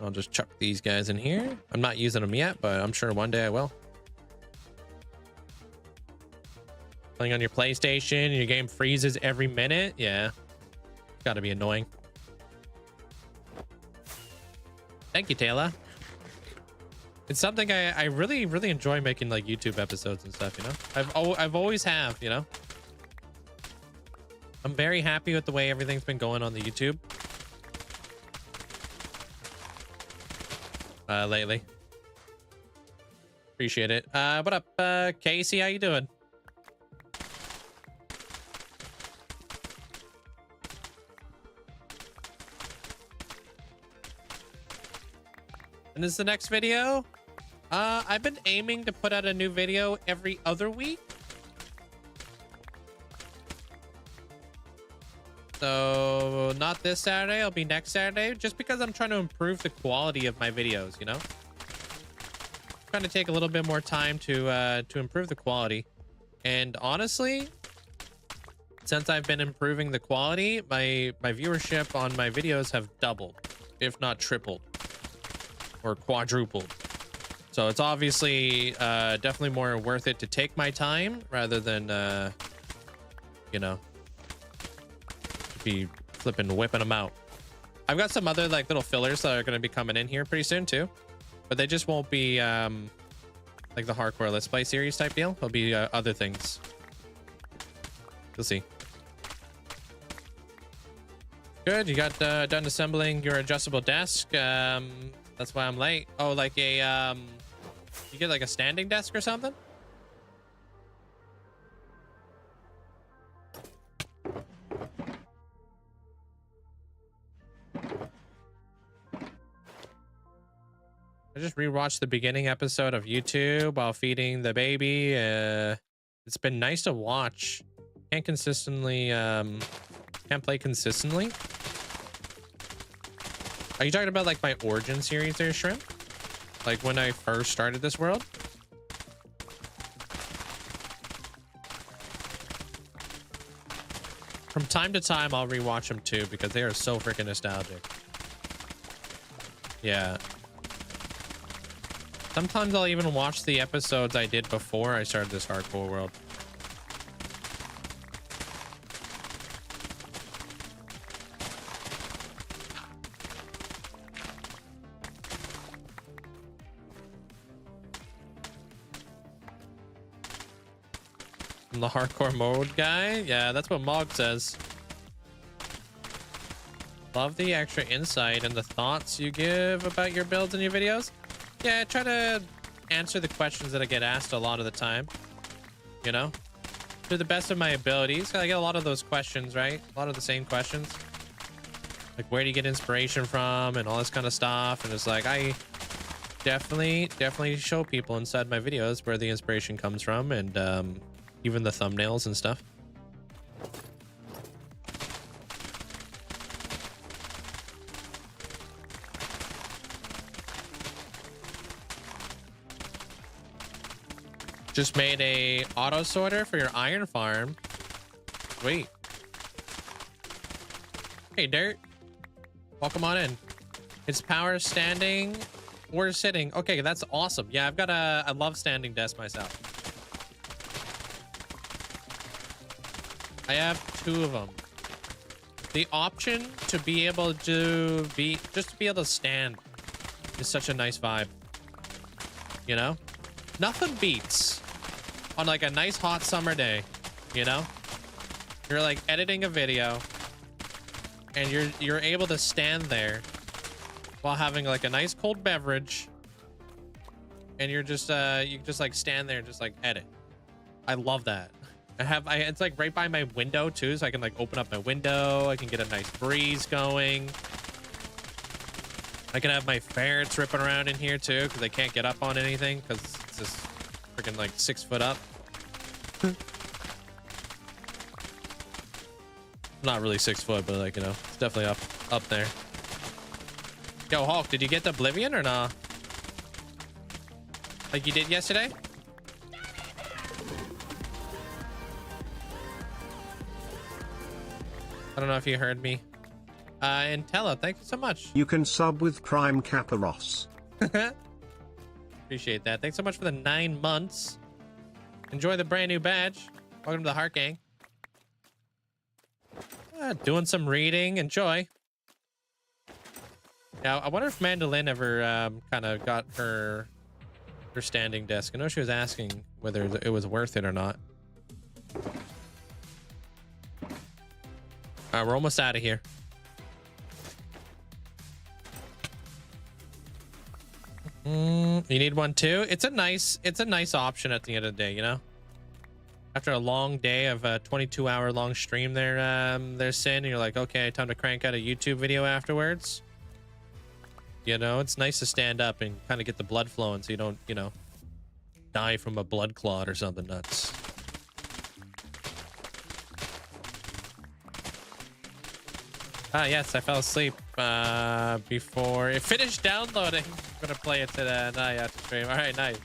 I'll just chuck these guys in here. I'm not using them yet, but I'm sure one day I will. Playing on your PlayStation and your game freezes every minute. Yeah. It's gotta be annoying. Thank you, Taylor. It's something I really enjoy making, like YouTube episodes and stuff, you know? I've always have, you know? I'm very happy with the way everything's been going on the YouTube lately. Appreciate it. What up, Casey? How you doing? And this is the next video. I've been aiming to put out a new video every other week. So not this Saturday, it'll be next Saturday, just because I'm trying to improve the quality of my videos, you know? Trying to take a little bit more time to improve the quality. And honestly, since I've been improving the quality, my viewership on my videos have doubled, if not tripled or quadrupled. So it's obviously definitely more worth it to take my time rather than you know, be flipping whipping them out. I've got some other like little fillers that are going to be coming in here pretty soon too, but they just won't be like the hardcore let's play series type deal. It'll be other things. You'll see. Good, you got done assembling your adjustable desk. That's why I'm late. Oh, like a you get like a standing desk or something? I just rewatched the beginning episode of YouTube while feeding the baby. It's been nice to watch. Can't consistently, can't play consistently. Are you talking about like my origin series there, Shrimp? Like when I first started this world? From time to time, I'll rewatch them too because they are so freaking nostalgic. Yeah. Sometimes I'll even watch the episodes I did before I started this hardcore world. I'm the hardcore mode guy? Yeah, that's what Mog says. Love the extra insight and the thoughts you give about your builds and your videos. Yeah, I try to answer the questions that I get asked a lot of the time, you know, to the best of my abilities. I get a lot of those questions, right? A lot of the same questions. Like, where do you get inspiration from and all this kind of stuff? And it's like, I definitely show people inside my videos where the inspiration comes from and even the thumbnails and stuff. Just made a auto sorter for your iron farm. Wait. Hey, Dirt. Welcome on in. It's power standing or sitting. Okay, that's awesome. Yeah, I've got I love standing desk myself. I have 2 of them. the option to be able to just to be able to stand is such a nice vibe. You know, nothing beats on like a nice hot summer day. You know, you're like editing a video and you're able to stand there while having like a nice cold beverage, and you're just you just like stand there and just like edit. I love that. It's like right by my window too, so I can like open up my window. I can get a nice breeze going. I can have my ferrets ripping around in here too, because they can't get up on anything because it's just freaking like 6 foot up. Not really 6 foot, but like, you know, it's definitely up there. Yo, Hulk, did you get the Oblivion or nah? Like you did yesterday? I don't know if you heard me. Intella, thank you so much. You can sub with Prime Caparos. Appreciate that. Thanks so much for the 9 months. Enjoy the brand new badge. Welcome to the Heart Gang. Doing some reading. Enjoy. Now, I wonder if Mandolin ever kind of got her standing desk. I know she was asking whether it was worth it or not. All right, we're almost out of here. You need one too? It's a nice option at the end of the day, you know? After a long day of a 22-hour long stream there, Sin, and you're like, okay, time to crank out a YouTube video afterwards. You know, it's nice to stand up and kind of get the blood flowing so you don't, you know, die from a blood clot or something nuts. Yes, I fell asleep before it finished downloading. I'm gonna play it today after stream. All right, nice.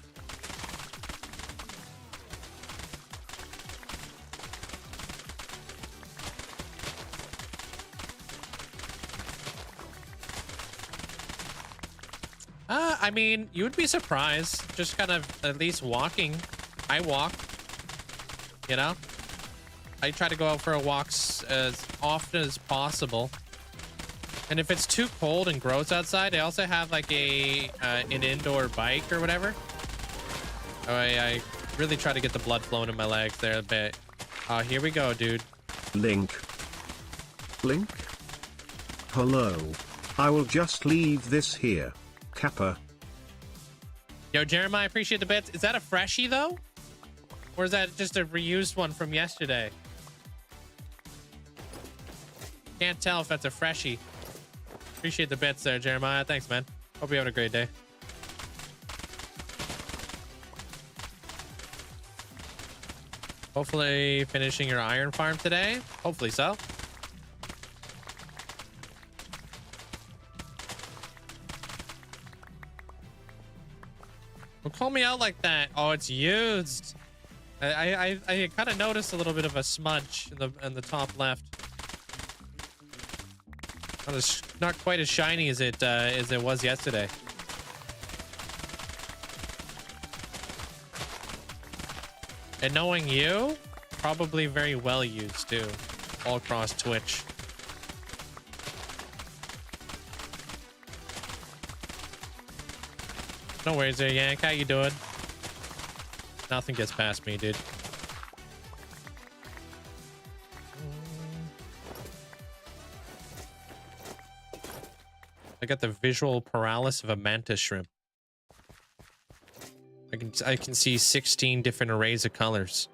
I mean, you would be surprised. Just kind of at least walking. I walk, you know? I try to go out for walks as often as possible. And if it's too cold and gross outside, I also have like an indoor bike or whatever. I really try to get the blood flowing in my legs there a bit. Here we go, dude. Link. Hello. I will just leave this here. Kappa. Yo, Jeremiah, appreciate the bits. Is that a freshie though? Or is that just a reused one from yesterday? Can't tell if that's a freshie. Appreciate the bits there, Jeremiah. Thanks, man. Hope you have a great day. Hopefully finishing your iron farm today. Hopefully so. Don't call me out like that. Oh, it's used. I kind of noticed a little bit of a smudge in the top left. Not quite as shiny as it was yesterday. And knowing you, probably very well used too, all across Twitch. No worries there, Yank. How you doing? Nothing gets past me, dude. I got the visual paralysis of a mantis shrimp. I can see 16 different arrays of colors.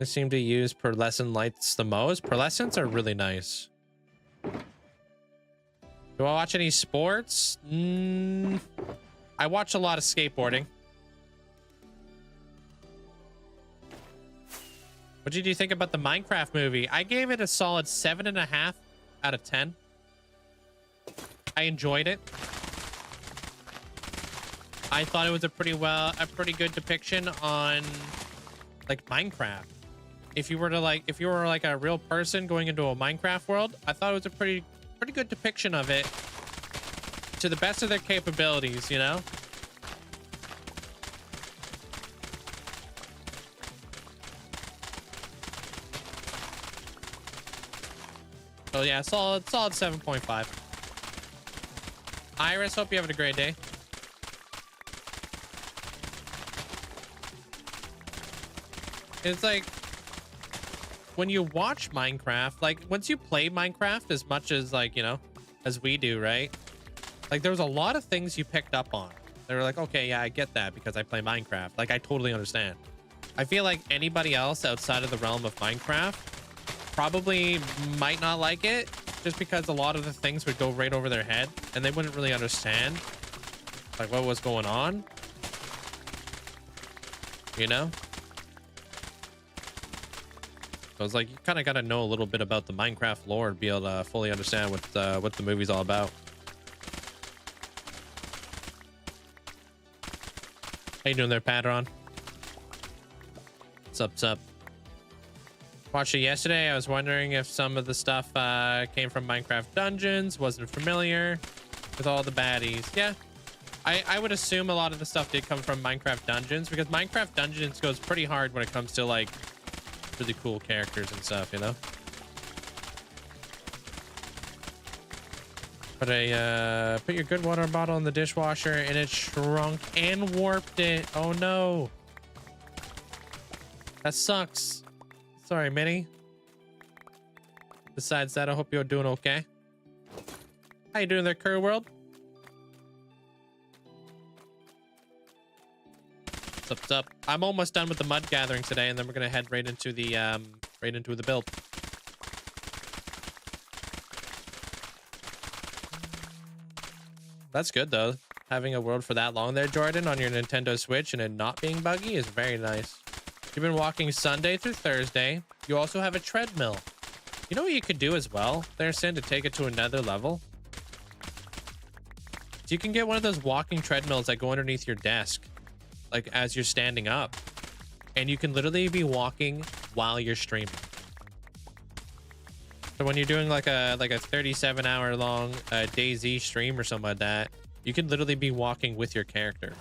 I seem to use pearlescent lights the most. Pearlescents are really nice. Do I watch any sports? I watch a lot of skateboarding. What did you think about the Minecraft movie? I gave it a solid 7.5 out of 10. I enjoyed it. I thought it was a pretty good depiction on like Minecraft. If you were like a real person going into a Minecraft world, I thought it was a pretty good depiction of it to the best of their capabilities, you know? So yeah, solid 7.5. Iris, hope you having a great day. It's like when you watch Minecraft, like once you play Minecraft as much as like, you know, as we do, right? Like there was a lot of things you picked up on. They were like, okay, yeah, I get that because I play Minecraft. Like I totally understand. I feel like anybody else outside of the realm of Minecraft probably might not like it just because a lot of the things would go right over their head and they wouldn't really understand like what was going on, you know? So it's like you kind of got to know a little bit about the Minecraft lore to be able to fully understand what the movie's all about. How you doing there, Patron? What's up? Watched it yesterday. I was wondering if some of the stuff came from Minecraft Dungeons. Wasn't familiar with all the baddies. Yeah, I would assume a lot of the stuff did come from Minecraft Dungeons because Minecraft Dungeons goes pretty hard when it comes to like really cool characters and stuff, you know? But I put your good water bottle in the dishwasher and it shrunk and warped it. Oh no. That sucks. Sorry, Minnie. Besides that, I hope you're doing okay. How you doing there, Curry World? What's up? I'm almost done with the mud gathering today, and then we're gonna head right into the build. That's good though. Having a world for that long there, Jordan, on your Nintendo Switch and it not being buggy is very nice. You've been walking Sunday through Thursday. You also have a treadmill. You know what you could do as well there, Sin, to take it to another level? So you can get one of those walking treadmills that go underneath your desk, like as you're standing up, and you can literally be walking while you're streaming. So when you're doing like a 37-hour long DayZ stream or something like that, you can literally be walking with your character.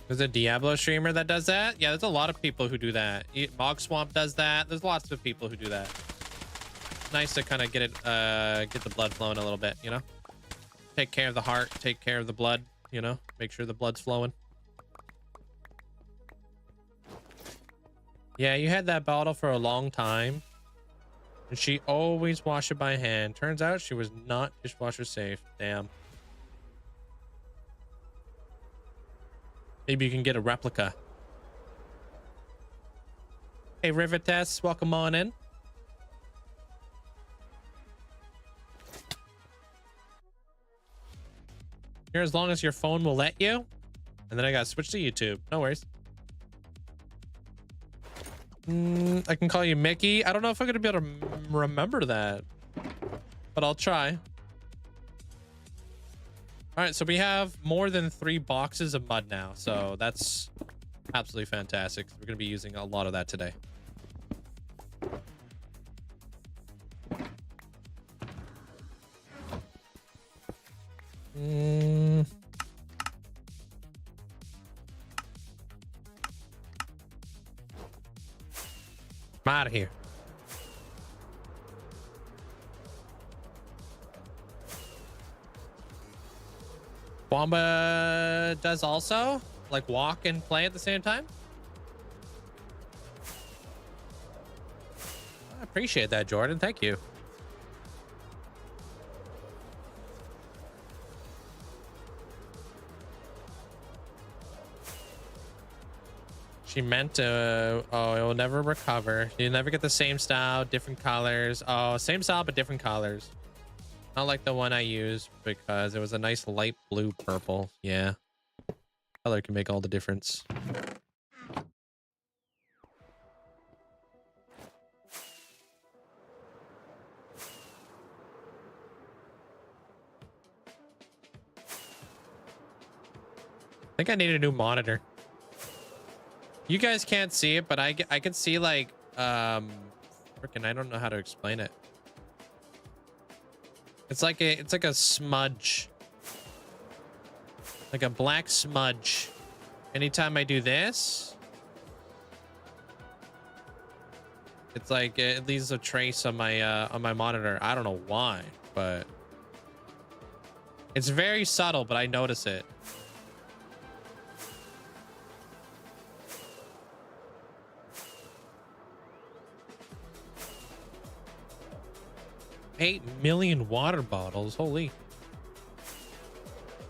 There's a Diablo streamer that does that. Yeah, there's a lot of people who do that. Mog Swamp does that. There's lots of people who do that. Nice to kind of get the blood flowing a little bit, you know? Take care of the heart, take care of the blood, you know? Make sure the blood's flowing. Yeah, you had that bottle for a long time. And she always washed it by hand. Turns out she was not dishwasher safe. Damn. Maybe you can get a replica. Hey, Rivetess, welcome on in. Here, as long as your phone will let you. And then I gotta switch to YouTube. No worries. I can call you Mickey. I don't know if I'm gonna be able to remember that, but I'll try. All right, so we have more than 3 boxes of mud now, so that's absolutely fantastic. We're going to be using a lot of that today. I'm out of here. Wamba does also like walk and play at the same time. I appreciate that, Jordan. Thank you. She meant to, oh, it will never recover. You never get the same style, different colors. Oh, same style, but different colors. Not like the one I used because it was a nice light blue purple. Yeah. Color can make all the difference. I think I need a new monitor. You guys can't see it, but I can see like, freaking, I don't know how to explain it. It's like a smudge Like a black smudge. Anytime I do this, it's like it leaves a trace on my monitor. I don't know why, but it's very subtle, but I notice it. $8 million water bottles. Holy.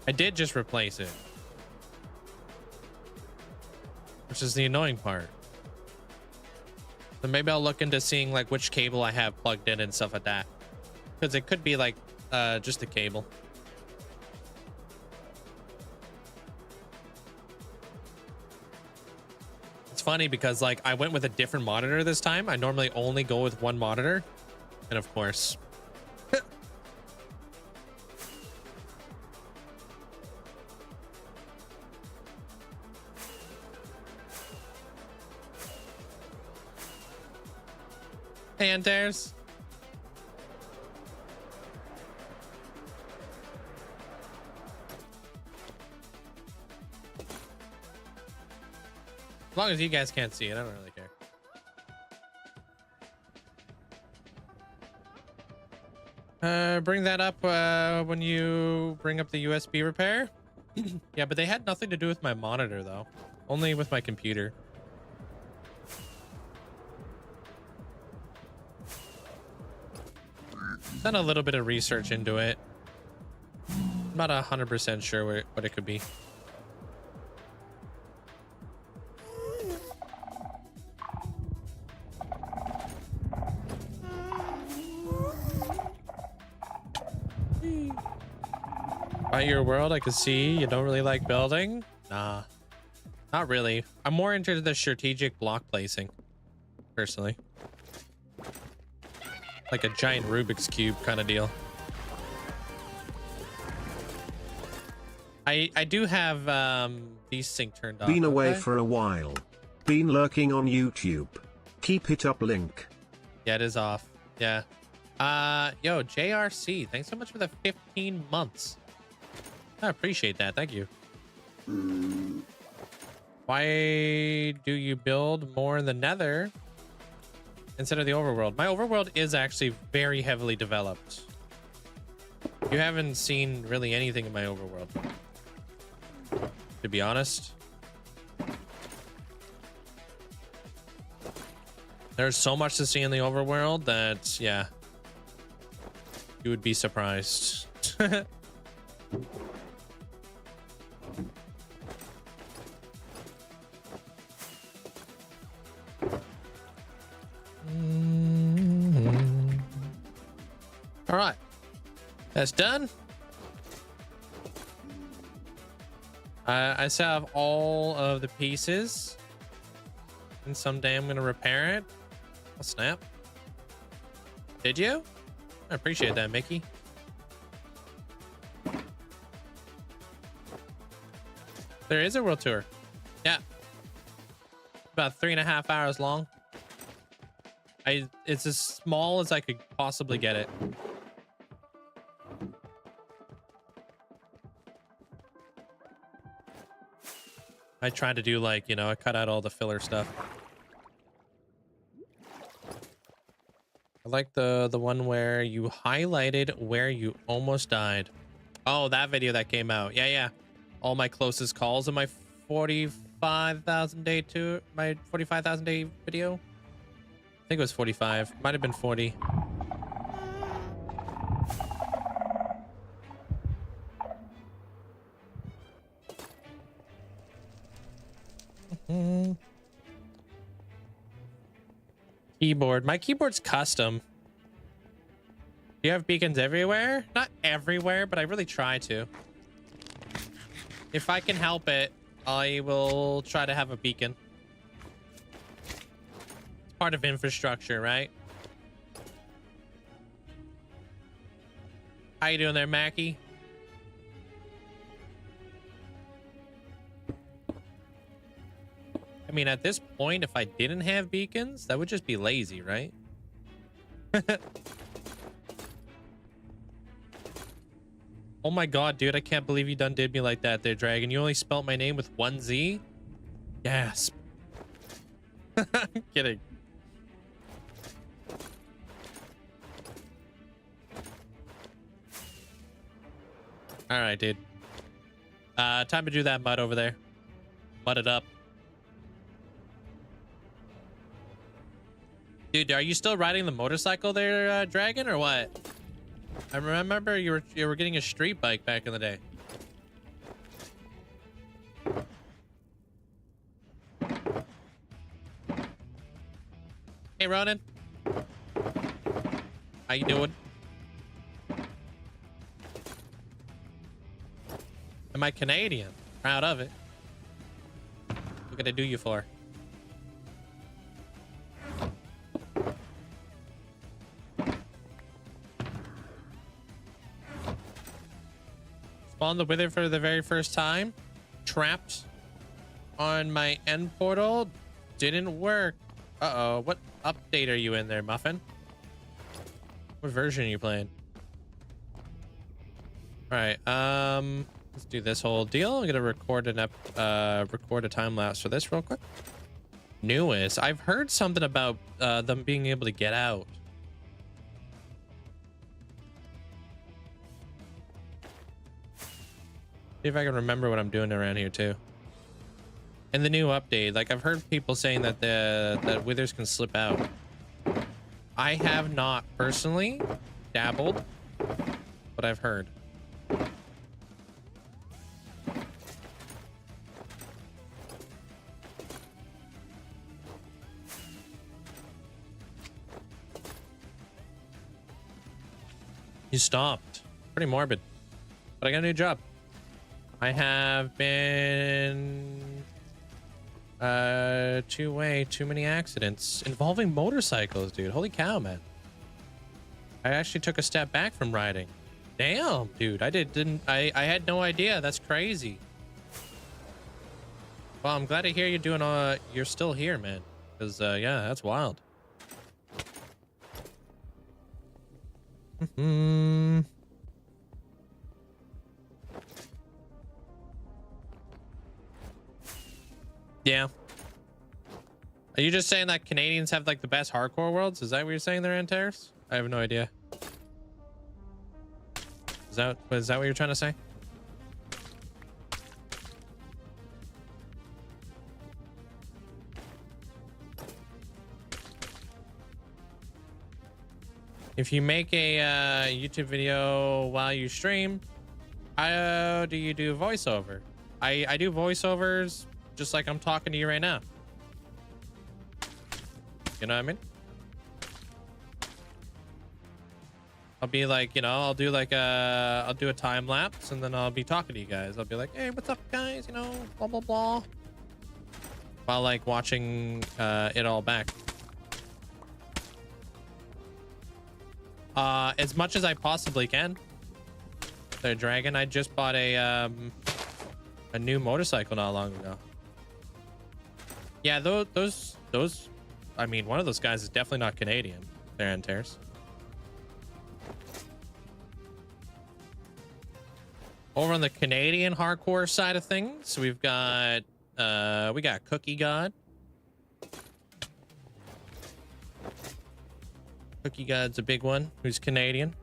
I did just replace it, which is the annoying part. So maybe I'll look into seeing like which cable I have plugged in and stuff like that, because it could be like just a cable. It's funny because like I went with a different monitor this time. I normally only go with one monitor, and of course and there's as long as you guys can't see it, I don't really care. Bring that up when you bring up the USB repair. Yeah, but they had nothing to do with my monitor though, only with my computer. Done a little bit of research into it. I'm not 100% sure what it could be. By your world, I can see you don't really like building. Nah, not really. I'm more into the strategic block placing, personally. Like a giant Rubik's Cube kind of deal. I do have desync turned off. Been away okay? for a while. Been lurking on YouTube. Keep it up, Link. Yeah, it is off. Yeah. Yo, JRC, thanks so much for the 15 months. I appreciate that. Thank you. Why do you build more in the Nether instead of the overworld? My overworld is actually very heavily developed. You haven't seen really anything in my overworld, to be honest. There's so much to see in the overworld that, yeah, you would be surprised. All right, that's done. I still have all of the pieces, and someday I'm gonna repair it. Oh, snap. Did you? I appreciate that, Mickey. There is a world tour. Yeah. About 3.5 hours long. It's as small as I could possibly get it. I tried to do like, you know, I cut out all the filler stuff. I like the one where you highlighted where you almost died. Oh, that video that came out. Yeah, yeah. All my closest calls in my 45,000 day tour, my 45,000 day video. I think it was 45. Might have been 40. Keyboard. My keyboard's custom. Do you have beacons everywhere? Not everywhere, but I really try to. If I can help it, I will try to have a beacon. It's part of infrastructure, right? How you doing there, Mackie? I mean, at this point, if I didn't have beacons, that would just be lazy, right? Oh my god, dude, I can't believe you done did me like that there, Dragon. You only spelt my name with one Z? Gasp. I'm kidding. All right, dude. Time to do that mud over there. Mud it up. Dude, are you still riding the motorcycle there, Dragon, or what? I remember you were getting a street bike back in the day. Hey, Ronan. How you doing? Am I Canadian? Proud of it. What can I do you for? Spawned the Wither for the very first time. Trapped on my end portal. Didn't work. Uh-oh. What update are you in there, Muffin? What version are you playing? All right. Let's do this whole deal. I'm gonna record a time lapse for this real quick. Newest. I've heard something about them being able to get out. See if I can remember what I'm doing around here too. And the new update, like I've heard people saying that that withers can slip out. I have not personally dabbled, but I've heard. You stopped. Pretty morbid. But I got a new job. I have been too many accidents involving motorcycles, dude. Holy cow, man. I actually took a step back from riding. Damn, dude. I had no idea. That's crazy. Well, I'm glad to hear you're doing you're still here, man. Because yeah, that's wild. Yeah. Are you just saying that Canadians have like the best hardcore worlds? Is that what you're saying there, Antares? I have no idea. Is that what you're trying to say? If you make a YouTube video while you stream, how do you do voiceover? I do voiceovers just like I'm talking to you right now. You know what I mean? I'll be like, you know, I'll do a time lapse and then I'll be talking to you guys. I'll be like, hey, what's up, guys? You know, blah, blah, blah. While like watching it all back. As much as I possibly can. There, Dragon. I just bought a new motorcycle not long ago. Yeah, those. I mean, one of those guys is definitely not Canadian. There, Antares. Over on the Canadian hardcore side of things, we've got Cookie God. Cookie God's a big one, who's Canadian.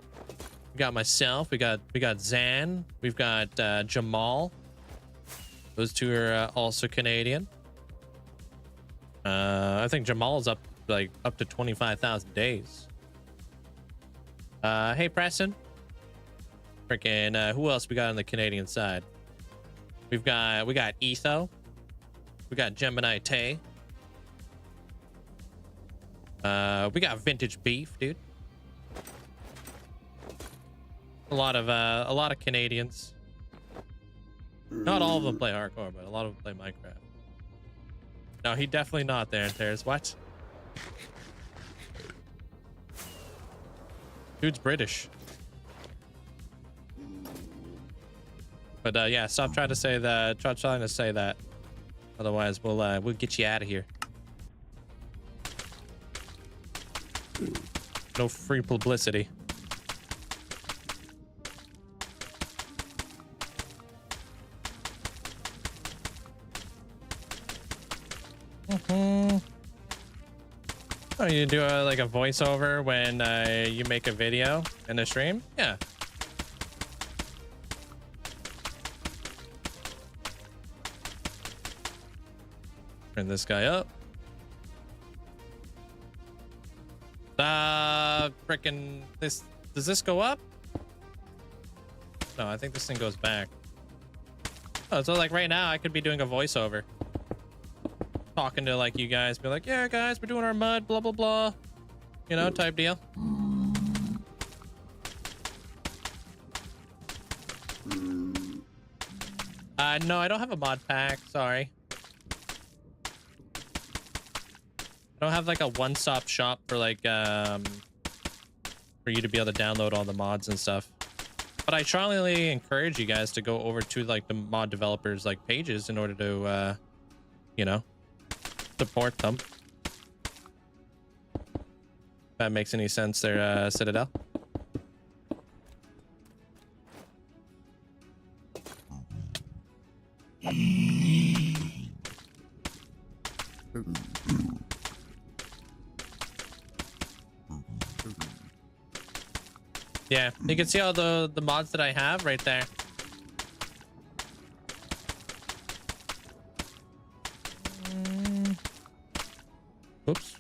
We got myself, we got Zan, we've got Jamal. Those two are also Canadian. I think Jamal's up to 25,000 days. Hey Preston. Freaking who else we got on the Canadian side? We got Etho. We got Gemini Tay. We got Vintage Beef, dude. A lot of Canadians. Not all of them play hardcore, but a lot of them play Minecraft. No, he definitely not there, Antares. What? Dude's British. But yeah, stop trying to say that. Stop trying to say that. Otherwise, we'll get you out of here. No free publicity. Mm-hmm. Oh, you do like a voiceover when you make a video in a stream? Yeah. Turn this guy up. Frickin' this. Does this go up? No, I think this thing goes back. Oh, so like right now I could be doing a voiceover. Talking to like you guys, be like, yeah, guys, we're doing our mud, blah, blah, blah. You know, type deal. No, I don't have a mod pack. Sorry. I don't have like a one-stop shop for like, for you to be able to download all the mods and stuff. But I strongly encourage you guys to go over to like the mod developers like pages in order to, you know, support them. If that makes any sense there, Citadel. Yeah, you can see all the mods that I have right there. Oops.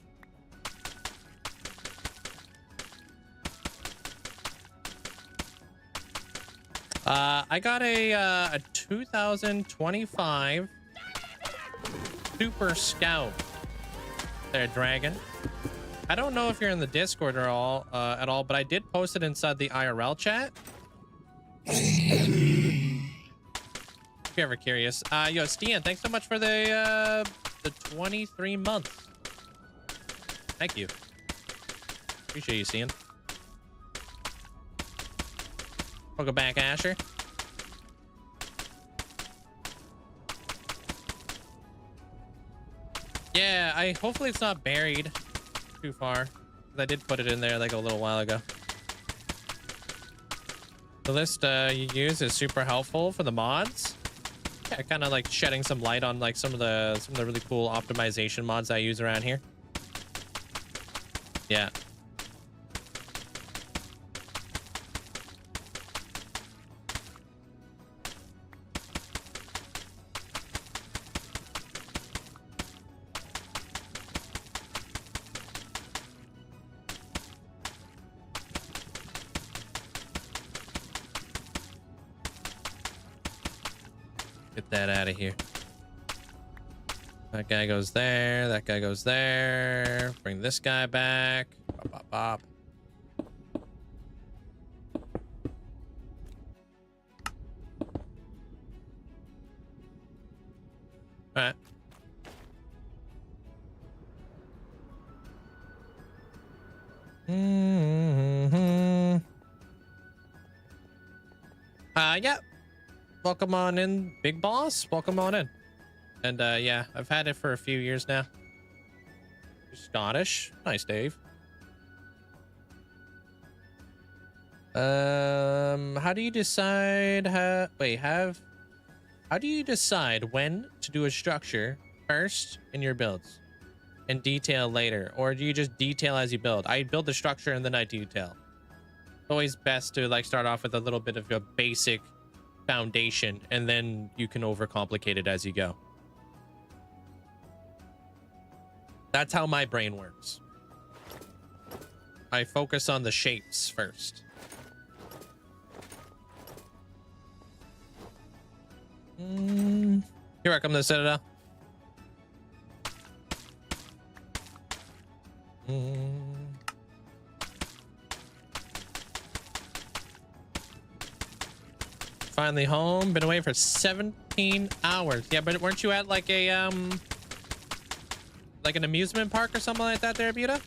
I got a 2025 Super Scout. There, Dragon. I don't know if you're in the Discord or all at all, but I did post it inside the IRL chat. If you're ever curious. Yo, Stian, thanks so much for the 23 months. Thank you. Appreciate you, Stian. Welcome back, Asher. Yeah, hopefully it's not buried too far. I did put it in there like a little while ago. The list you use is super helpful for the mods. Yeah, kind of like shedding some light on like some of the really cool optimization mods I use around here. Yeah. Get that out of here. That guy goes there. That guy goes there. Bring this guy back. Bop, bop, bop. All right. Yeah. Welcome on in, big boss. Welcome on in. And yeah, I've had it for a few years now. You're Scottish. Nice, Dave. How do you decide how do you decide when to do a structure first in your builds and detail later, or do you just detail as you build? I build the structure and then I detail. It's always best to like start off with a little bit of a basic foundation and then you can overcomplicate it as you go. That's how my brain works. I focus on the shapes first. Here I come to the Citadel. Finally home. Been away for 17 hours. Yeah, but weren't you at like a like an amusement park or something like that there, Buta?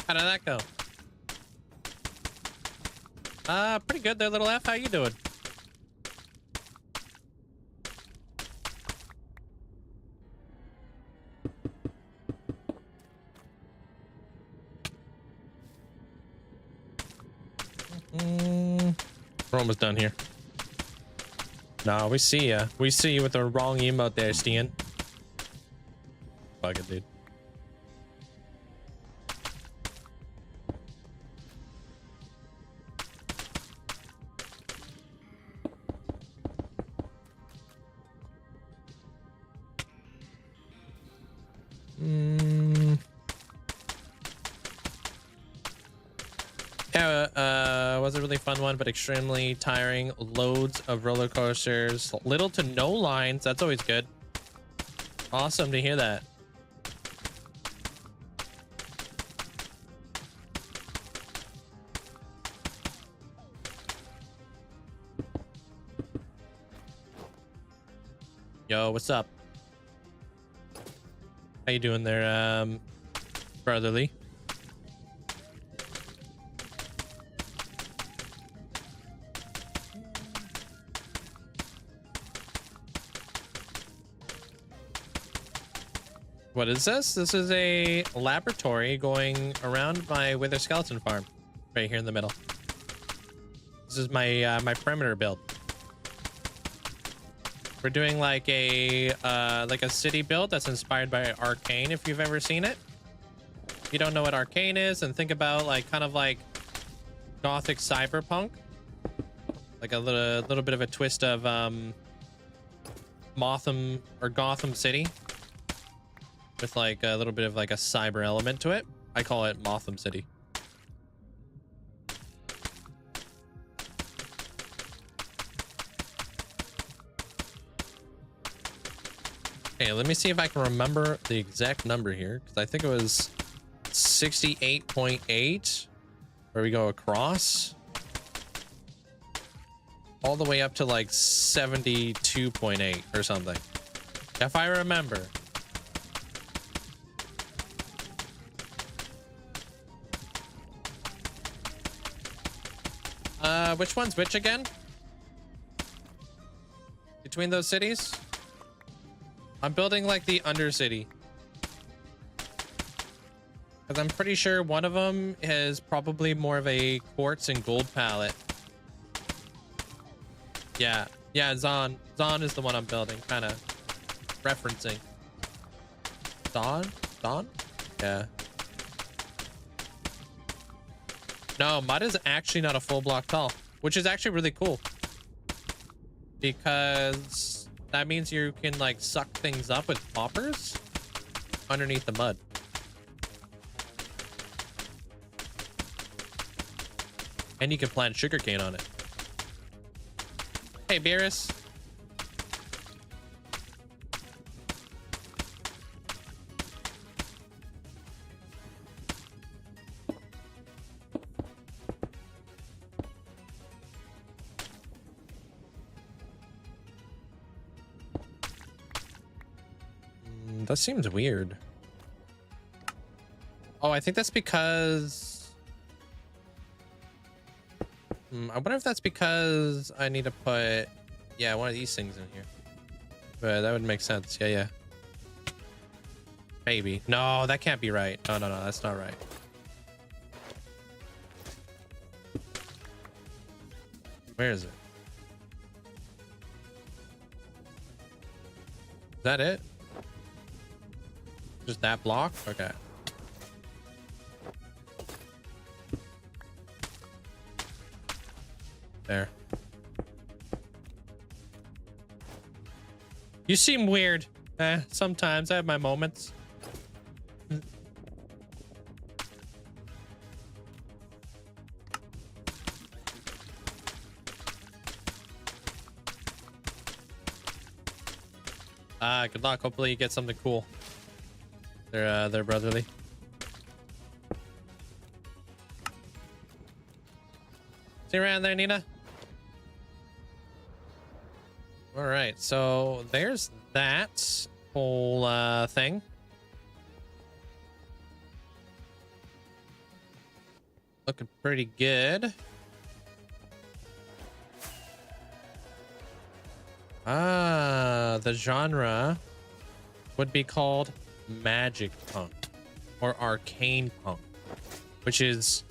How did that go? Pretty good there, little F. How you doing? We're almost done here. No, we see ya. We see you with the wrong emote there, Stian. Fuck it, dude. Yeah, was a really fun one, but extremely tiring. Loads of roller coasters, little to no lines. That's always good. Awesome to hear that. Yo, what's up? How you doing there, brotherly? What is this? This is a laboratory going around my wither skeleton farm, right here in the middle. This is my my perimeter build. We're doing like a city build that's inspired by Arcane, if you've ever seen it. If you don't know what Arcane is, and think about like kind of like Gothic Cyberpunk, like a little bit of a twist of Motham or Gotham City, with like a little bit of like a cyber element to it. I call it Motham City. Okay, let me see if I can remember the exact number here, because I think it was 68.8 where we go across all the way up to like 72.8 or something, if I remember. Which one's which again? Between those cities? I'm building like the undercity, because I'm pretty sure one of them is probably more of a quartz and gold palette. Yeah, Zon is the one I'm building, kind of referencing. Zon? Yeah. No, mud is actually not a full block tall, which is actually really cool, because that means you can like suck things up with poppers underneath the mud. And you can plant sugarcane on it. Hey, Beerus. That seems weird. Oh, I think that's because... I wonder if that's because I need to put... yeah, one of these things in here. But that would make sense. Yeah. Maybe. No, that can't be right. No, that's not right. Where is it? Is that it? Just that block? Okay. There. You seem weird. Sometimes I have my moments. Good luck. Hopefully you get something cool. They're brotherly. See you around there, Nina. All right, so there's that whole thing. Looking pretty good. The genre would be called magic punk or arcane punk, which is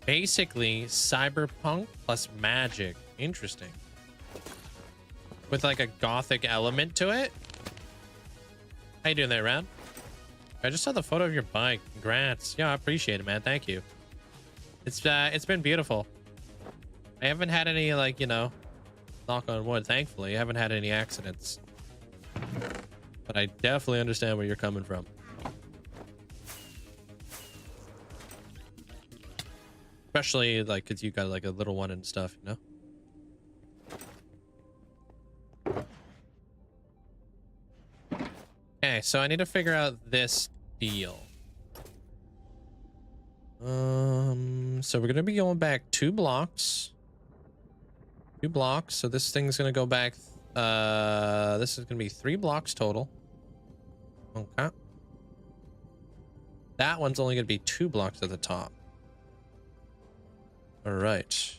basically cyberpunk plus magic. Interesting. With like a gothic element to it. How you doing there, Round? I just saw the photo of your bike. Congrats. Yeah, I appreciate it, man. Thank you. It's been beautiful. I haven't had any, like, you know, knock on wood, thankfully. I haven't had any accidents. But I definitely understand where you're coming from. Especially, like, because you got, like, a little one and stuff, you know? Okay, so I need to figure out this deal. So we're gonna be going back 2 blocks. 2 blocks. So this thing's gonna go back. This is gonna be 3 blocks total. Okay. That one's only gonna be 2 blocks at the top. All right.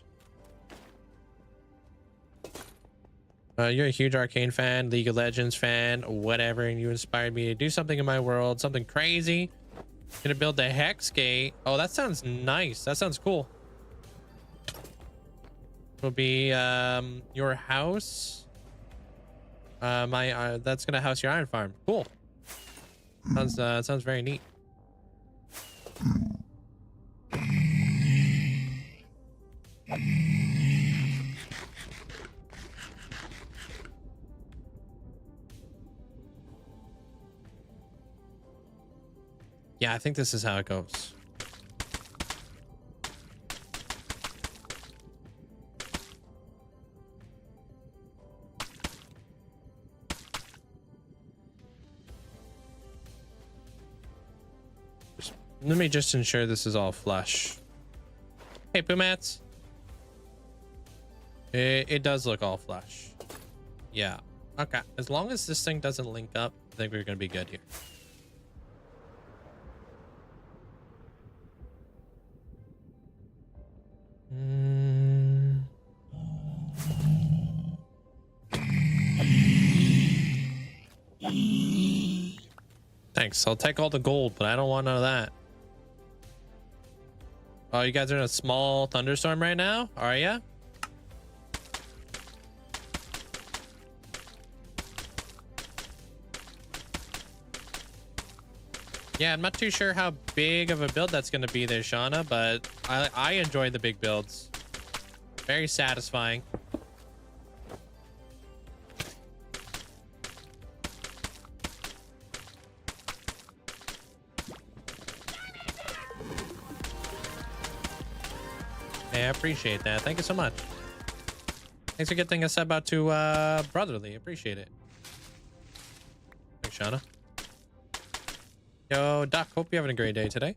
You're a huge Arcane fan, League of Legends fan, whatever, and you inspired me to do something in my world, something crazy. Gonna build the Hex Gate. Oh, that sounds nice. That sounds cool. Will be your house. That's gonna house your iron farm. Cool. Sounds very neat. Yeah, I think this is how it goes. Let me just ensure this is all flush. Hey, Pumats. It does look all flush. Yeah. Okay. As long as this thing doesn't link up, I think we're going to be good here. Thanks. I'll take all the gold, but I don't want none of that. Oh, you guys are in a small thunderstorm right now? Are ya? Yeah, I'm not too sure how big of a build that's going to be there, Shauna, but I enjoy the big builds. Very satisfying. Hey, I appreciate that. Thank you so much. Thanks for getting a sub out to Brotherly. Appreciate it. Thanks, Shauna. Yo, Doc, hope you're having a great day today.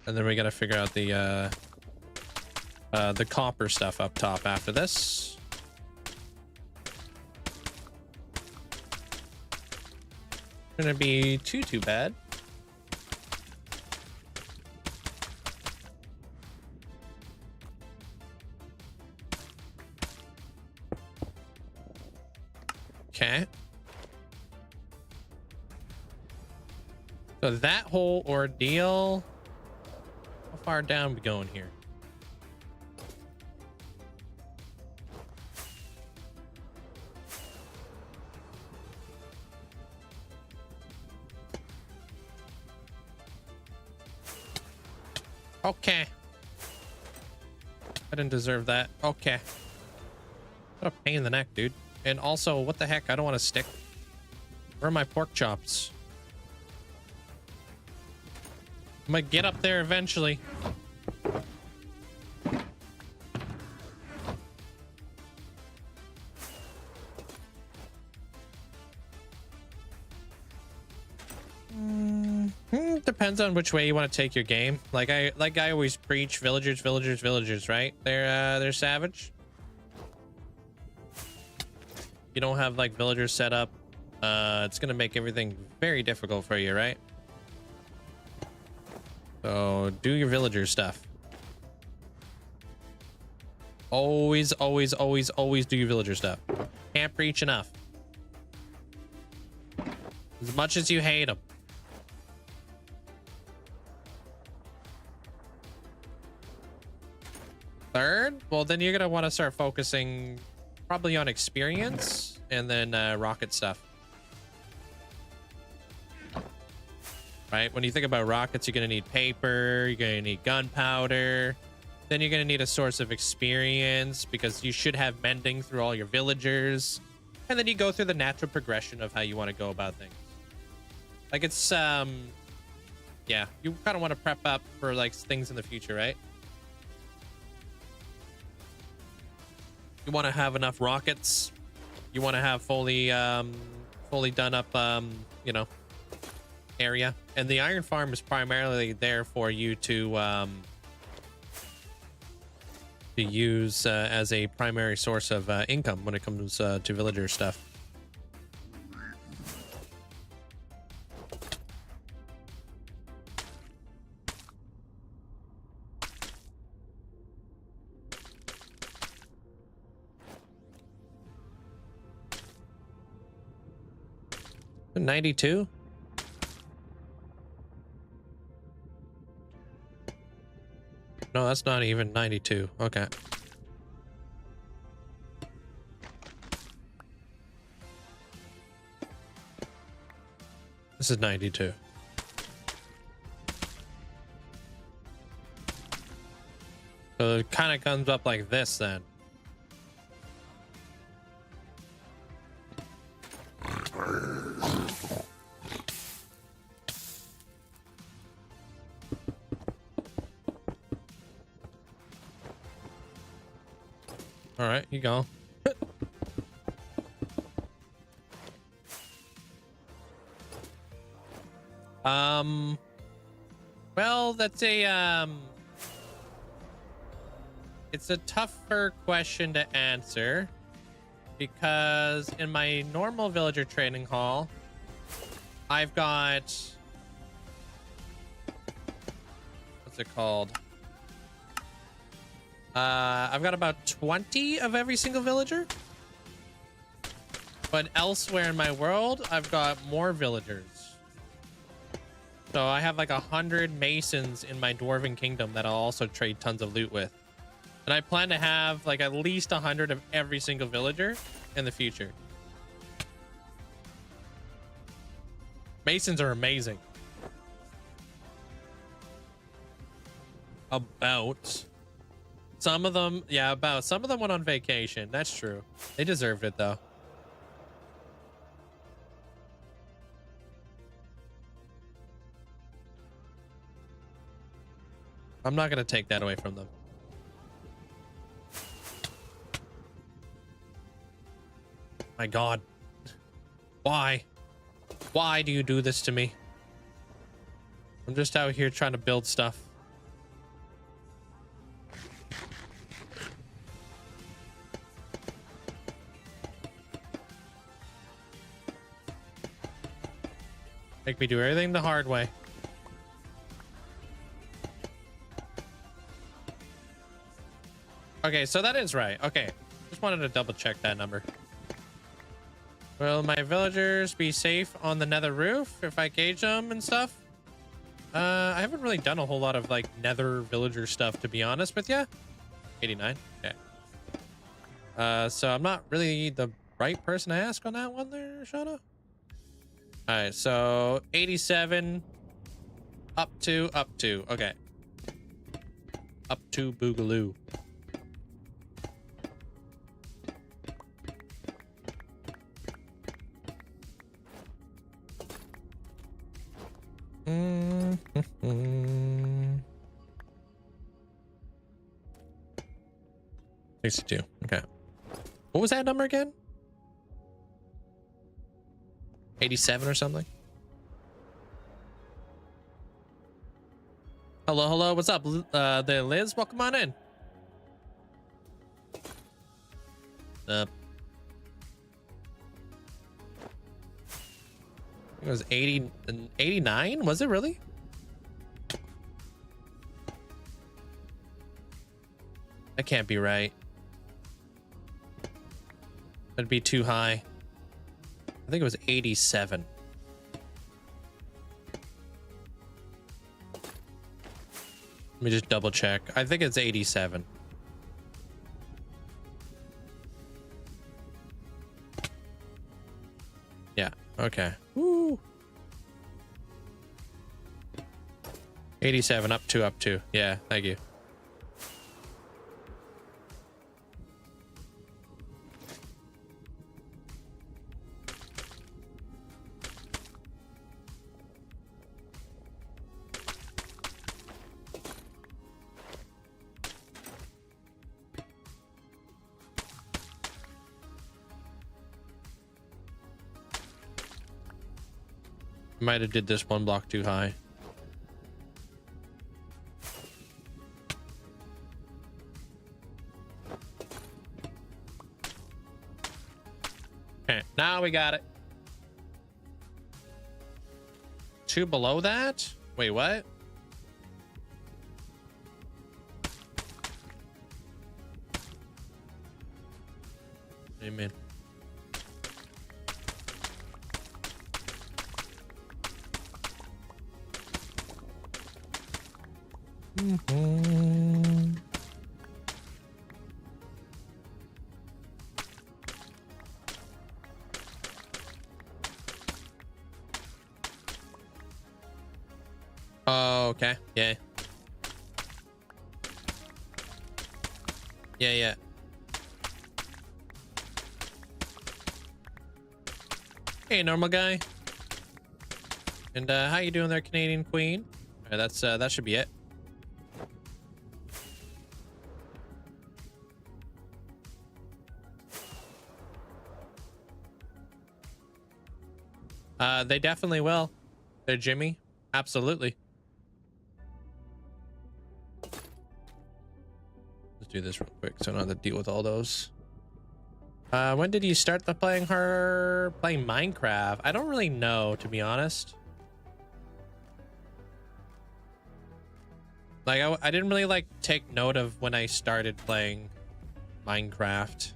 And then we gotta figure out the copper stuff up top after this. Gonna be too bad. Okay. So that whole ordeal, how far down we going here? Okay. I didn't deserve that. Okay. What a pain in the neck, dude. And also, what the heck? I don't want to stick. Where are my pork chops? I'm gonna get up there eventually. Depends on which way you want to take your game. Like I always preach, villagers, right? They're savage. You don't have like villagers set up, it's gonna make everything very difficult for you, right? So do your villager stuff. Always do your villager stuff. Can't preach enough. As much as you hate them. Third? Well, then you're gonna want to start focusing probably on experience and then rocket stuff. Right? When you think about rockets, you're gonna need paper, you're gonna need gunpowder, then you're gonna need a source of experience because you should have mending through all your villagers. And then you go through the natural progression of how you want to go about things. Like it's yeah, you kind of want to prep up for like things in the future, right? You want to have enough rockets. You want to have fully done up you know, area. And the iron farm is primarily there for you to use as a primary source of income when it comes to villager stuff. $92. No, that's not even 92. Okay. This is 92. So it kind of comes up like this then. All right, you go. Well, that's a it's a tougher question to answer because in my normal villager training hall, I've got, what's it called? I've got about 20 of every single villager. But elsewhere in my world, I've got more villagers. So I have like 100 masons in my dwarven kingdom that I'll also trade tons of loot with. And I plan to have like at least 100 of every single villager in the future. Masons are amazing. About some of them, yeah, about some of them went on vacation. That's true. They deserved it though. I'm not gonna take that away from them. My God. Why? Why do you do this to me? I'm just out here trying to build stuff. Make me do everything the hard way. Okay, so that is right. Okay, just wanted to double check that number. Will my villagers be safe on the nether roof if I cage them and stuff? I haven't really done a whole lot of like nether villager stuff, to be honest with you. 89. Okay. So I'm not really the right person to ask on that one there, Shauna. All right, so 87 up to. Okay. Up to Boogaloo. Mm-hmm. 62. Okay. What was that number again? 87 or something? Hello, hello. What's up? There, Liz. Welcome on in. It was 80 and 89. Was it really? That can't be right. That'd be too high. I think it was 87. Let me just double check. I think it's 87. Okay. Woo. 87, up two. Yeah, thank you. Might have did this one block too high. Okay, now we got it. 2 below that? Wait, what? Amen. Oh, okay. Yeah. Yeah. Hey, normal guy. And how you doing there, Canadian Queen? All right, that's that should be it. They definitely will. They're Jimmy. Absolutely. Let's do this real quick so I don't have to deal with all those. When did you start playing Minecraft? I don't really know, to be honest. Like, I didn't really like take note of when I started playing Minecraft.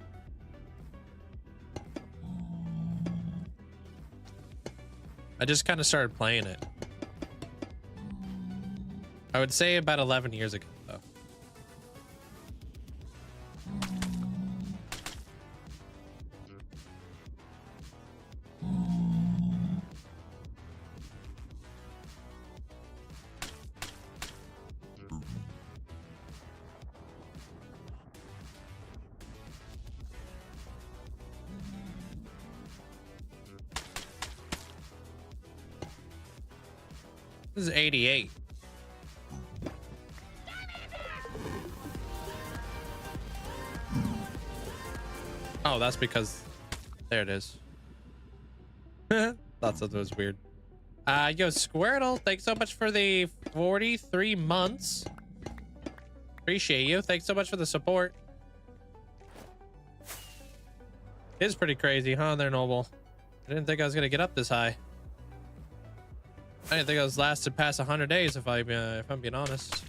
I just kind of started playing it. I would say about 11 years ago, though. This is 88. Oh, that's because there it is. Thought something was weird. Yo, Squirtle, thanks so much for the 43 months. Appreciate you. Thanks so much for the support. It is pretty crazy, huh? They're noble. I didn't think I was gonna get up this high. I didn't think I was lasted past 100 days, if I'm being honest.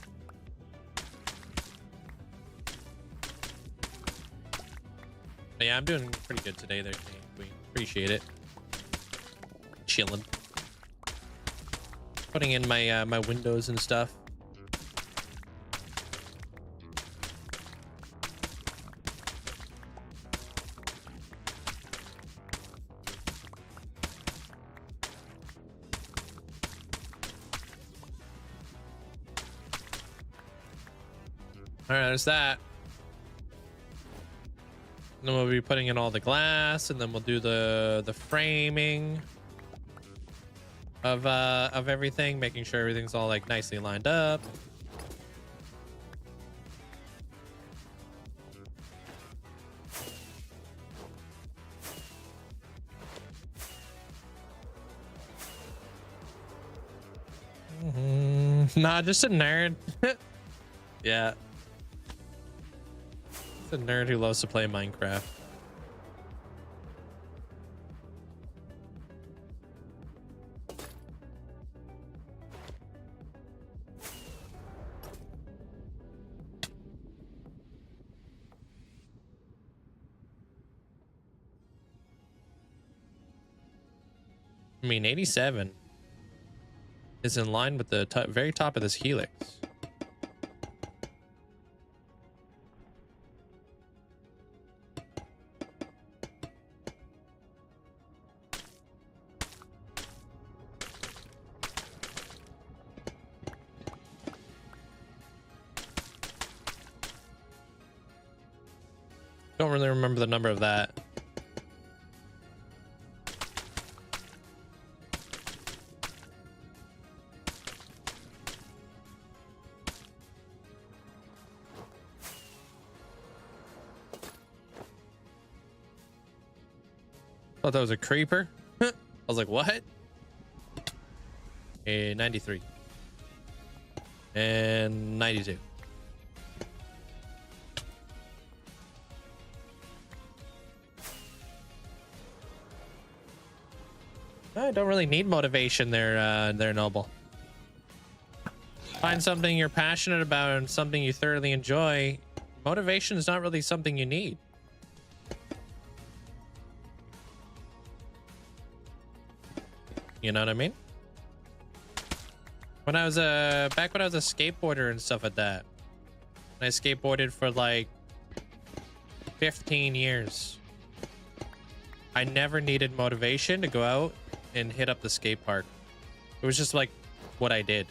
But yeah, I'm doing pretty good today there, Queen. Appreciate it. Chilling. Putting in my my windows and stuff. All right, there's that. And then we'll be putting in all the glass, and then we'll do the framing of everything, making sure everything's all like nicely lined up. Nah, just a nerd. Yeah. It's a nerd who loves to play Minecraft. I mean, 87 is in line with the very top of this helix. Don't really remember the number of that. Thought that was a creeper. I was like, what? 93 and 92. I don't really need motivation there, Noble. Find something you're passionate about and something you thoroughly enjoy. Motivation is not really something you need. You know what I mean? When I was back when I was a skateboarder and stuff like that, I skateboarded for like 15 years. I never needed motivation to go out and hit up the skate park. It was just like what I did.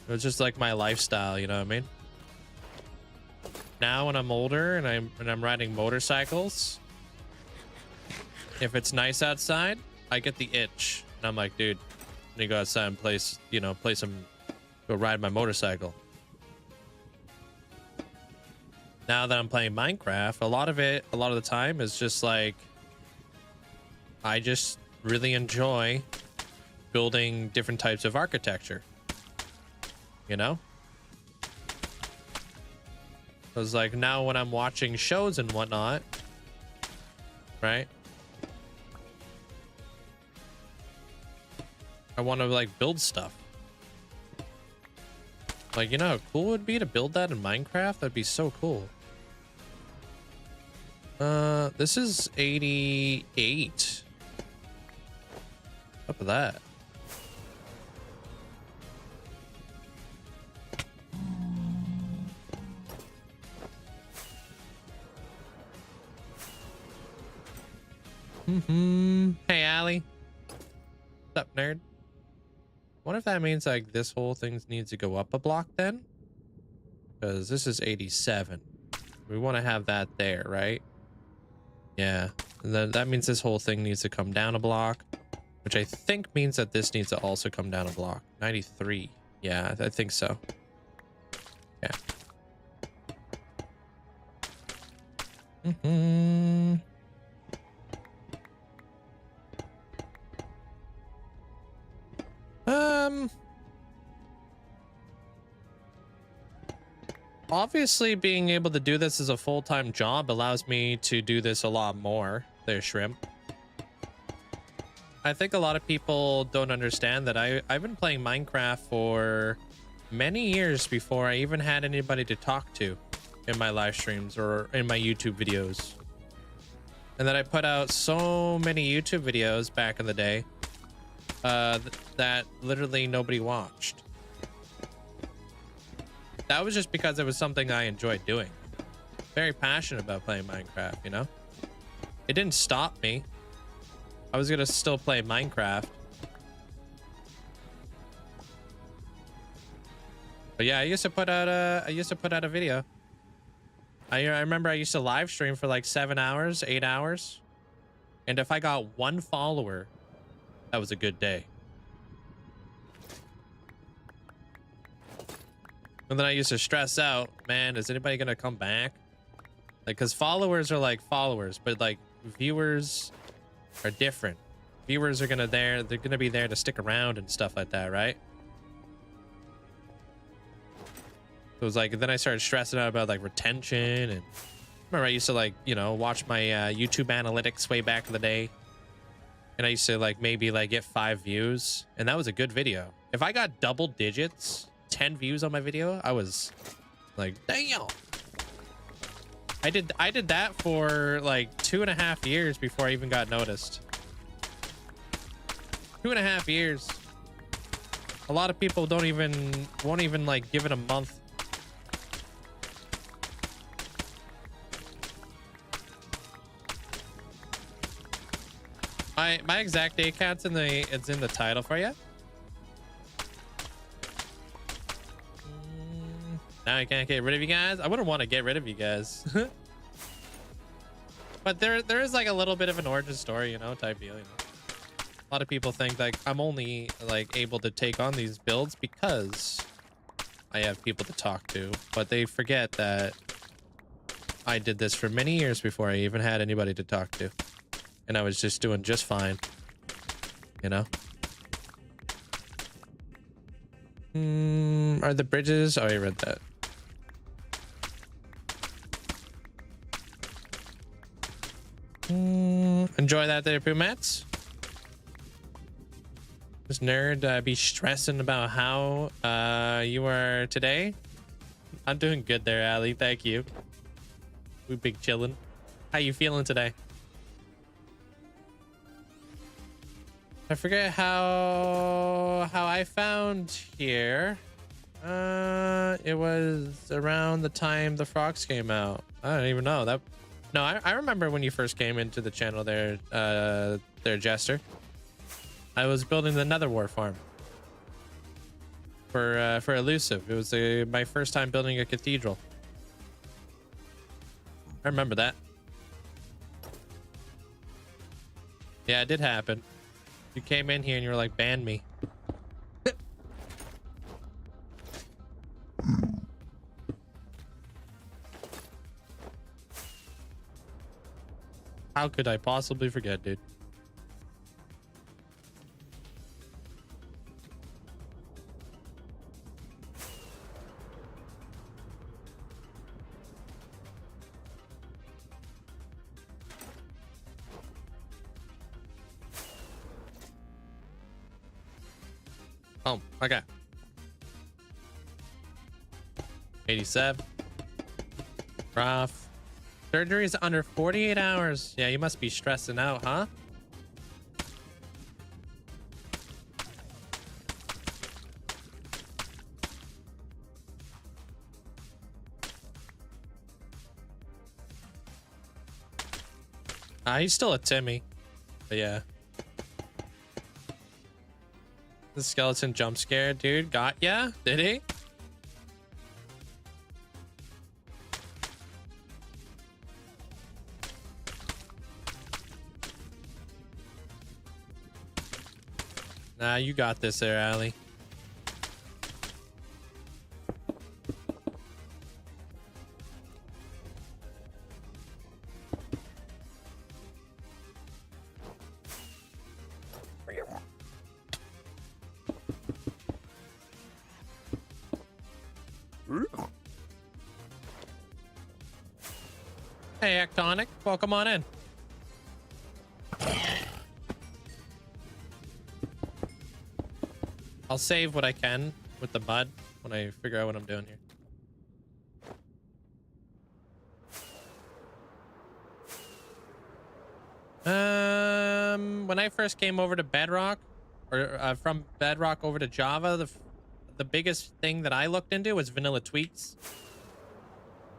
It was just like my lifestyle, you know what I mean? Now when I'm older and I'm riding motorcycles, if it's nice outside, I get the itch. And I'm like, dude, I need to go outside and go ride my motorcycle. Now that I'm playing Minecraft, a lot of the time is just like, I just really enjoy building different types of architecture. You know? Because like now when I'm watching shows and whatnot, right? I want to like build stuff. Like, you know how cool it would be to build that in Minecraft? That'd be so cool. This is 88. Up with that. Hey, Allie. What's up, nerd? What if that means like this whole thing needs to go up a block then? Because this is 87. We want to have that there, right? Yeah. And then that means this whole thing needs to come down a block, which I think means that this needs to also come down a block. 93. Yeah, I think so. Yeah. Obviously being able to do this as a full-time job allows me to do this a lot more. There, Shrimp. I think a lot of people don't understand that I've been playing Minecraft for many years before I even had anybody to talk to in my live streams or in my YouTube videos. And then I put out so many YouTube videos back in the day that literally nobody watched. That was just because it was something I enjoyed doing. Very passionate about playing Minecraft, you know? It didn't stop me. I was gonna still play Minecraft. But yeah, I used to put out a video. I remember I used to live stream for like 7 hours, 8 hours. And if I got 1 follower, that was a good day. And then I used to stress out, man, is anybody gonna come back? Like, cause followers are like followers, but like viewers are different. Viewers are they're gonna be there to stick around and stuff like that, right? So it was like, then I started stressing out about like retention, and remember I used to like, you know, watch my YouTube analytics way back in the day. And I used to like maybe like get 5 views, and that was a good video. If I got double digits, 10 views on my video, I was like, damn. I did that for like 2.5 years before I even got noticed. 2.5 years. A lot of people won't even like give it a month. My exact day count's in the title for you. Now I can't get rid of you guys. I wouldn't want to get rid of you guys. But there is like a little bit of an origin story, you know, type deal. You know? A lot of people think like I'm only like able to take on these builds because I have people to talk to, but they forget that I did this for many years before I even had anybody to talk to, and I was just doing just fine, you know. Are the bridges? Oh, I read that. Enjoy that there, Poo Mats. This nerd be stressing about how you are today. I'm doing good there, Ali. Thank you. We big chillin'. How you feeling today? I forget how I found here. It was around the time the frogs came out. I don't even know that. No, I remember when you first came into the channel there, Jester. I was building the Nether War farm for Elusive. It was my first time building a cathedral. I remember that. Yeah, it did happen. You came in here and you were like, ban me. How could I possibly forget, dude? Oh, okay. 87. Rough. Surgery is under 48 hours. Yeah, you must be stressing out, huh? He's still a Timmy. But yeah. The skeleton jump scare, dude. Got ya? Did he? Nah, you got this there, Ali. Hey, Ectonic, welcome on in. I'll save what I can with the mud when I figure out what I'm doing here. When I first came over to Bedrock, or from Bedrock over to Java, the biggest thing that I looked into was vanilla tweaks.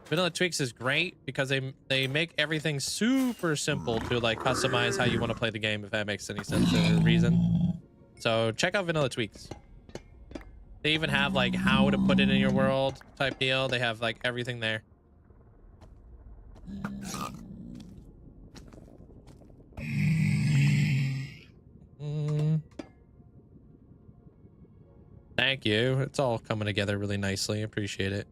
Vanilla tweaks is great because they make everything super simple to like customize how you want to play the game, if that makes any sense or reason. So check out vanilla tweaks. They even have like how to put it in your world type deal. They have like everything there. Thank you. It's all coming together really nicely. Appreciate it.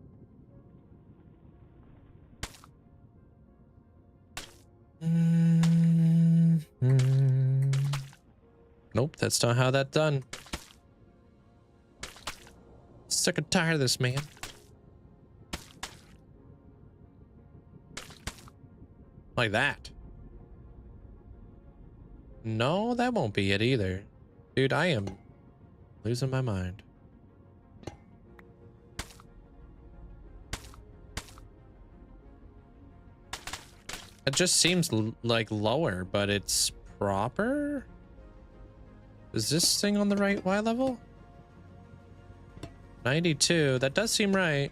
Nope, that's not how that's done. Sick and tired of this, man. Like that. No, that won't be it either. Dude, I am losing my mind. It just seems like lower, but it's proper. Is this thing on the right Y level? 92. That does seem right.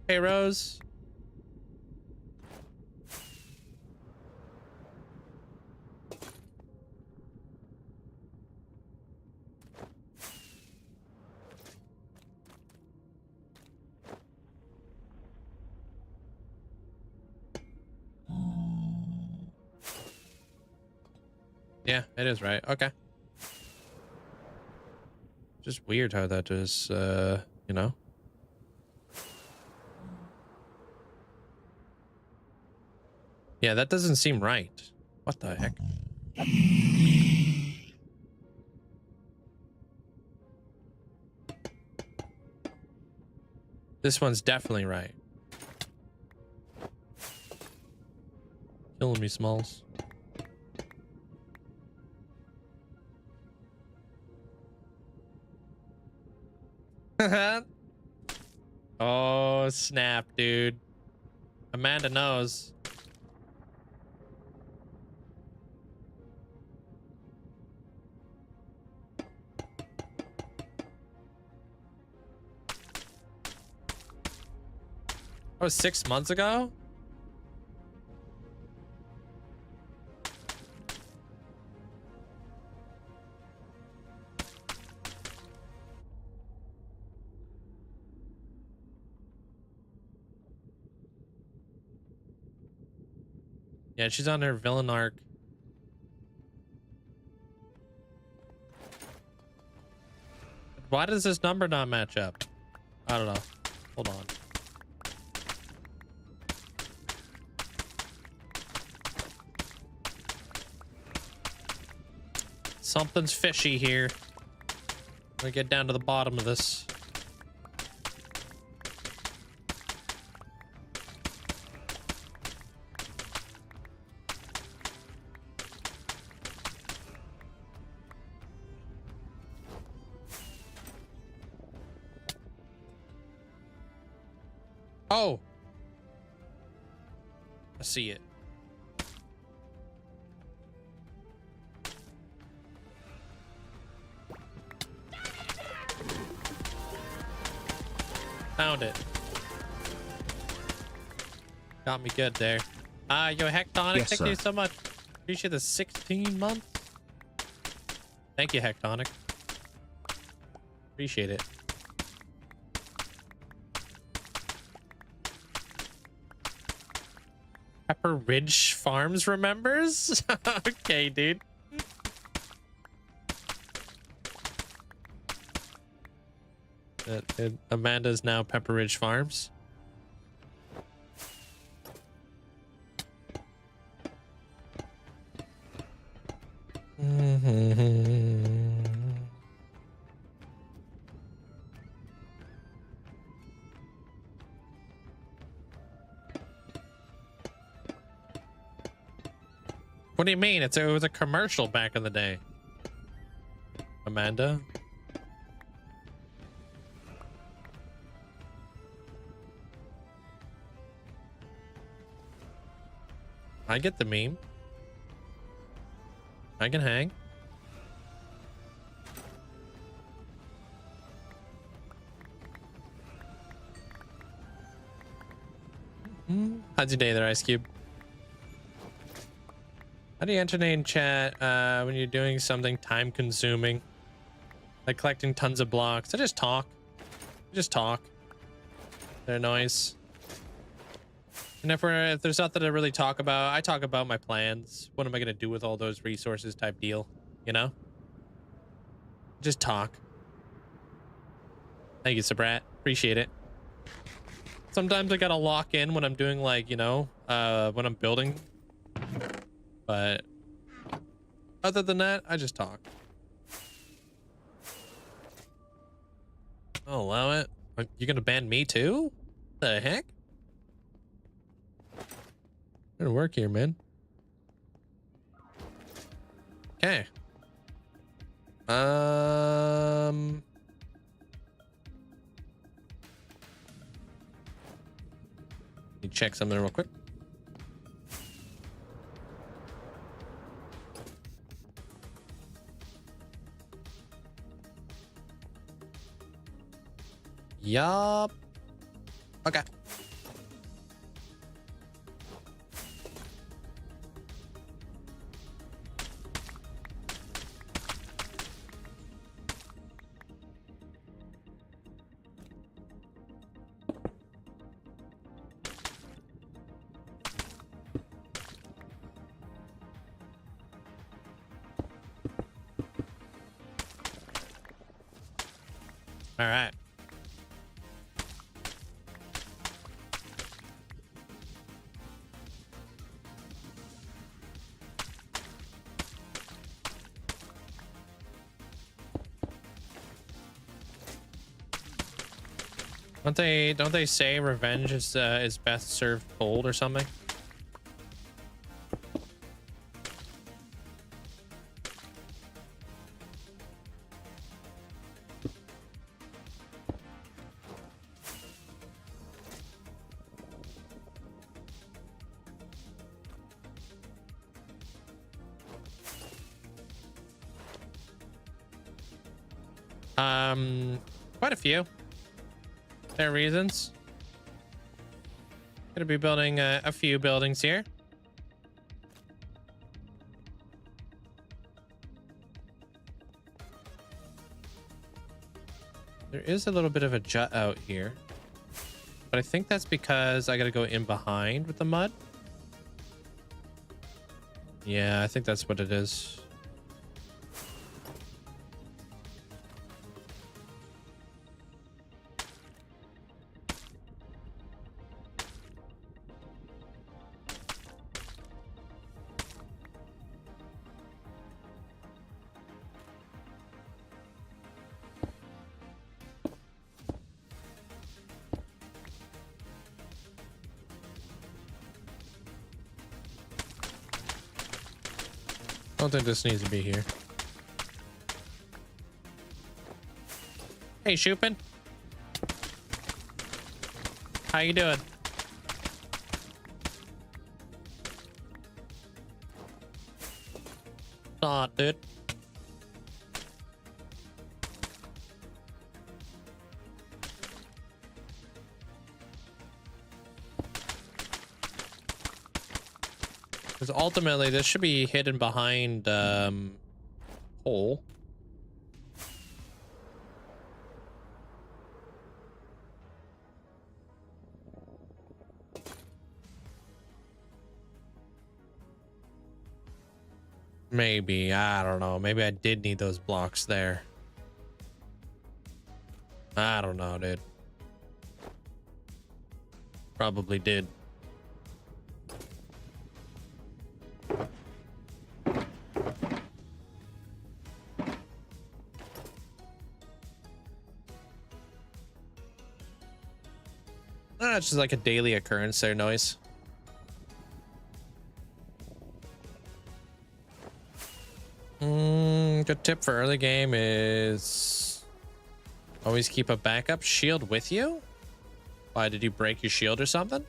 Hey, Rose. Yeah, it is right. Okay. Just weird how that is, you know? Yeah, that doesn't seem right. What the heck? This one's definitely right. Killing me, Smalls. Oh, snap, dude. Amanda knows. That was 6 months ago? Yeah, she's on her villain arc. Why does this number not match up? I don't know. Hold on. Something's fishy here. I'm gonna get down to the bottom of this. Oh, I see it. Found it. Got me good there. Yo, Hectonic, Yes, thank you so much. Appreciate the 16 months. Thank you, Hectonic. Appreciate it. Pepper Ridge Farms remembers? Okay, dude. Amanda's now Pepper Ridge Farms. What do you mean? It was a commercial back in the day. Amanda? I get the meme. I can hang. How's your day there, Ice Cube? How do you entertain chat when you're doing something time consuming? Like collecting tons of blocks. I just talk. They're noise. And if there's nothing to really talk about, I talk about my plans. What am I gonna do with all those resources type deal, you know? Just talk. Thank you, Sabrat. Appreciate it. Sometimes I gotta lock in when I'm doing, like, you know, when I'm building. But other than that, I just talk. I'll allow it. You're gonna ban me too? The heck? Gonna work here, man. Okay. Let me check something real quick. Yup. Okay. All right. Don't they say revenge is best served cold or something? Quite a few. There are reasons. Gonna be building a few buildings here. There is a little bit of a jut out here, but I think that's because I gotta go in behind with the mud. Yeah, I think that's what it is. I don't think this needs to be here. Hey, Shupin. How you doing? Aw, dude. Because ultimately, this should be hidden behind hole. Maybe, I don't know. Maybe I did need those blocks there. I don't know, dude. Probably did. It's just like a daily occurrence there, noise. Good tip for early game is always keep a backup shield with you. Why, did you break your shield or something?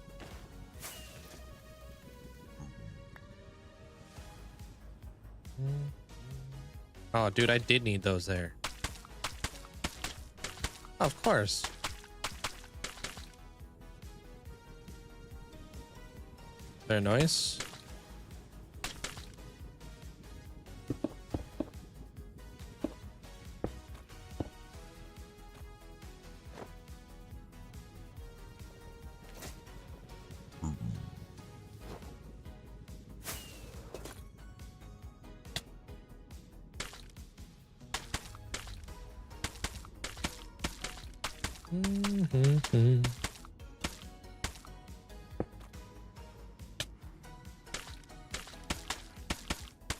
Oh, dude, I did need those there. Of course. They're nice.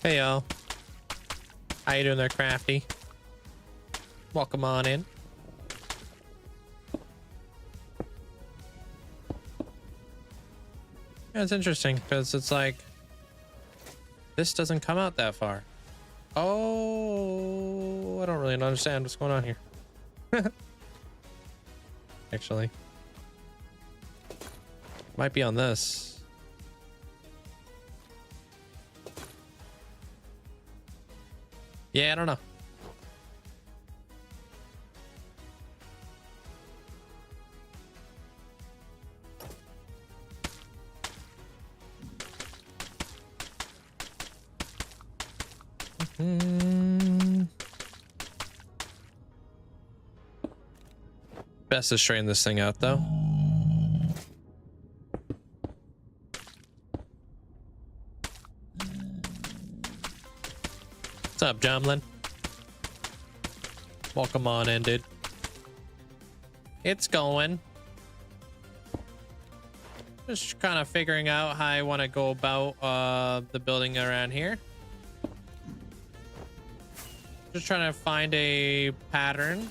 Hey y'all, how you doing there, Crafty? Welcome on in. Yeah, it's interesting because it's like this doesn't come out that far. Oh, I don't really understand what's going on here. Actually, might be on this. Yeah, I don't know. Best to straighten this thing out, though. What's up, Jomlin? Welcome on in, dude. It's going. Just kind of figuring out how I want to go about the building around here. Just trying to find a pattern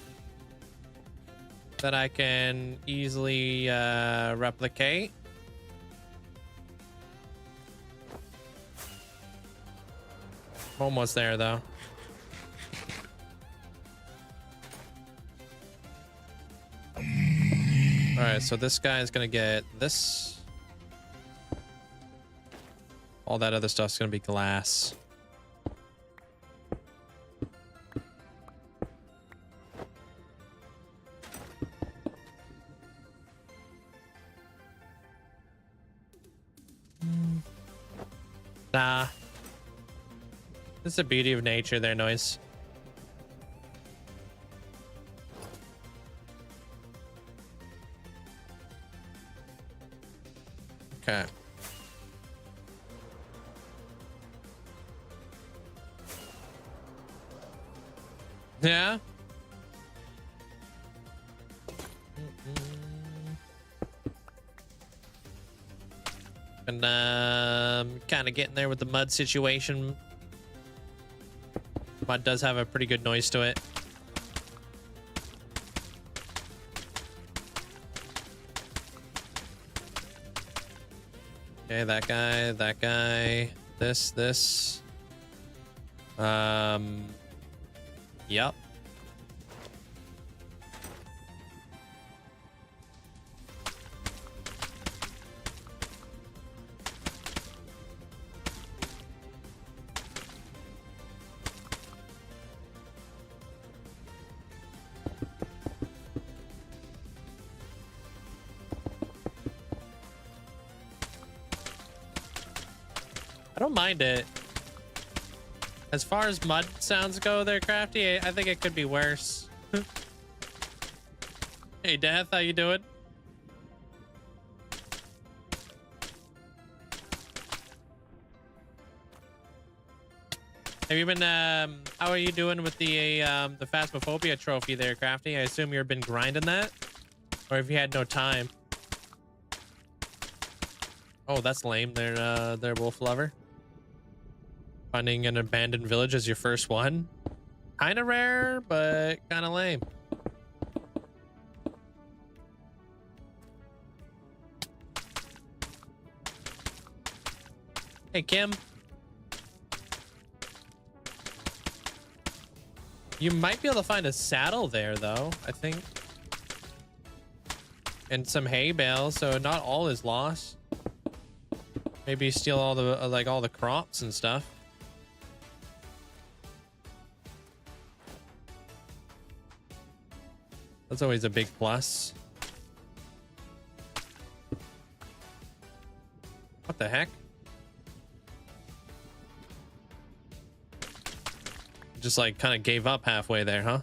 that I can easily replicate. Almost there though. All right, so this guy is gonna get this. All that other stuff's gonna be glass. Nah. This is the beauty of nature there, Noise. Okay. Yeah. And kind of getting there with the mud situation. Mud does have a pretty good noise to it. Okay, that guy, this. Yep. I don't mind it. As far as mud sounds go there, Crafty, I think it could be worse. Hey, Death, how you doing? Have you been, how are you doing with the Phasmophobia trophy there, Crafty? I assume you've been grinding that? Or have you had no time? Oh, that's lame. They're wolf lover. Finding an abandoned village as your first one. Kind of rare, but kind of lame. Hey, Kim. You might be able to find a saddle there, though, I think. And some hay bales, so not all is lost. Maybe steal all the, like, all the crops and stuff. That's always a big plus. What the heck? Just like kind of gave up halfway there, huh?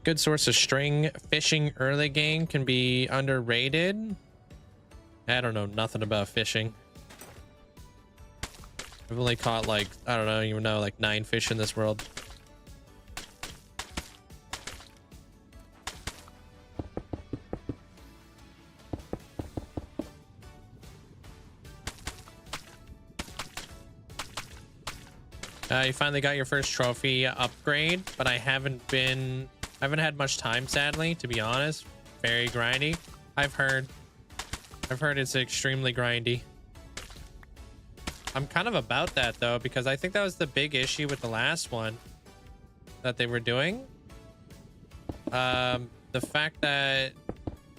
Good source of string fishing early game can be underrated. I don't know nothing about fishing. I've only caught like, I don't know, you know, like 9 fish in this world. You finally got your first trophy upgrade, but I haven't had much time, sadly, to be honest. Very grindy. I've heard it's extremely grindy. I'm kind of about that though, because I think that was the big issue with the last one that they were doing. The fact that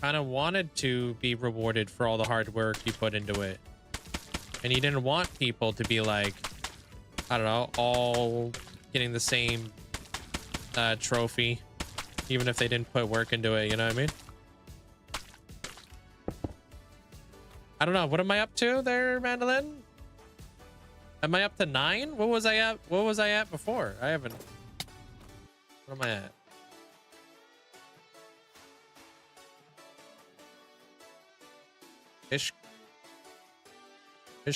kind of wanted to be rewarded for all the hard work you put into it. And you didn't want people to be like, I don't know, all getting the same trophy, even if they didn't put work into it, you know what I mean? I don't know. What am I up to there, Mandolin? Am I up to 9? What was I at? What was I at before? I haven't. What am I at? Fish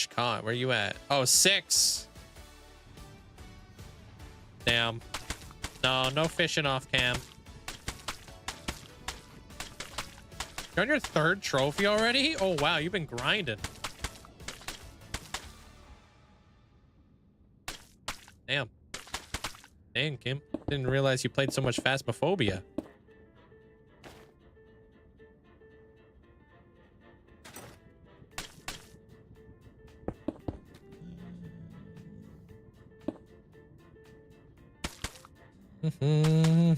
caught. Where you at? Oh, 6. Damn. No fishing off cam. You're on your 3rd trophy already? Oh, wow. You've been grinding. Damn. Dang, Kim. Didn't realize you played so much Phasmophobia.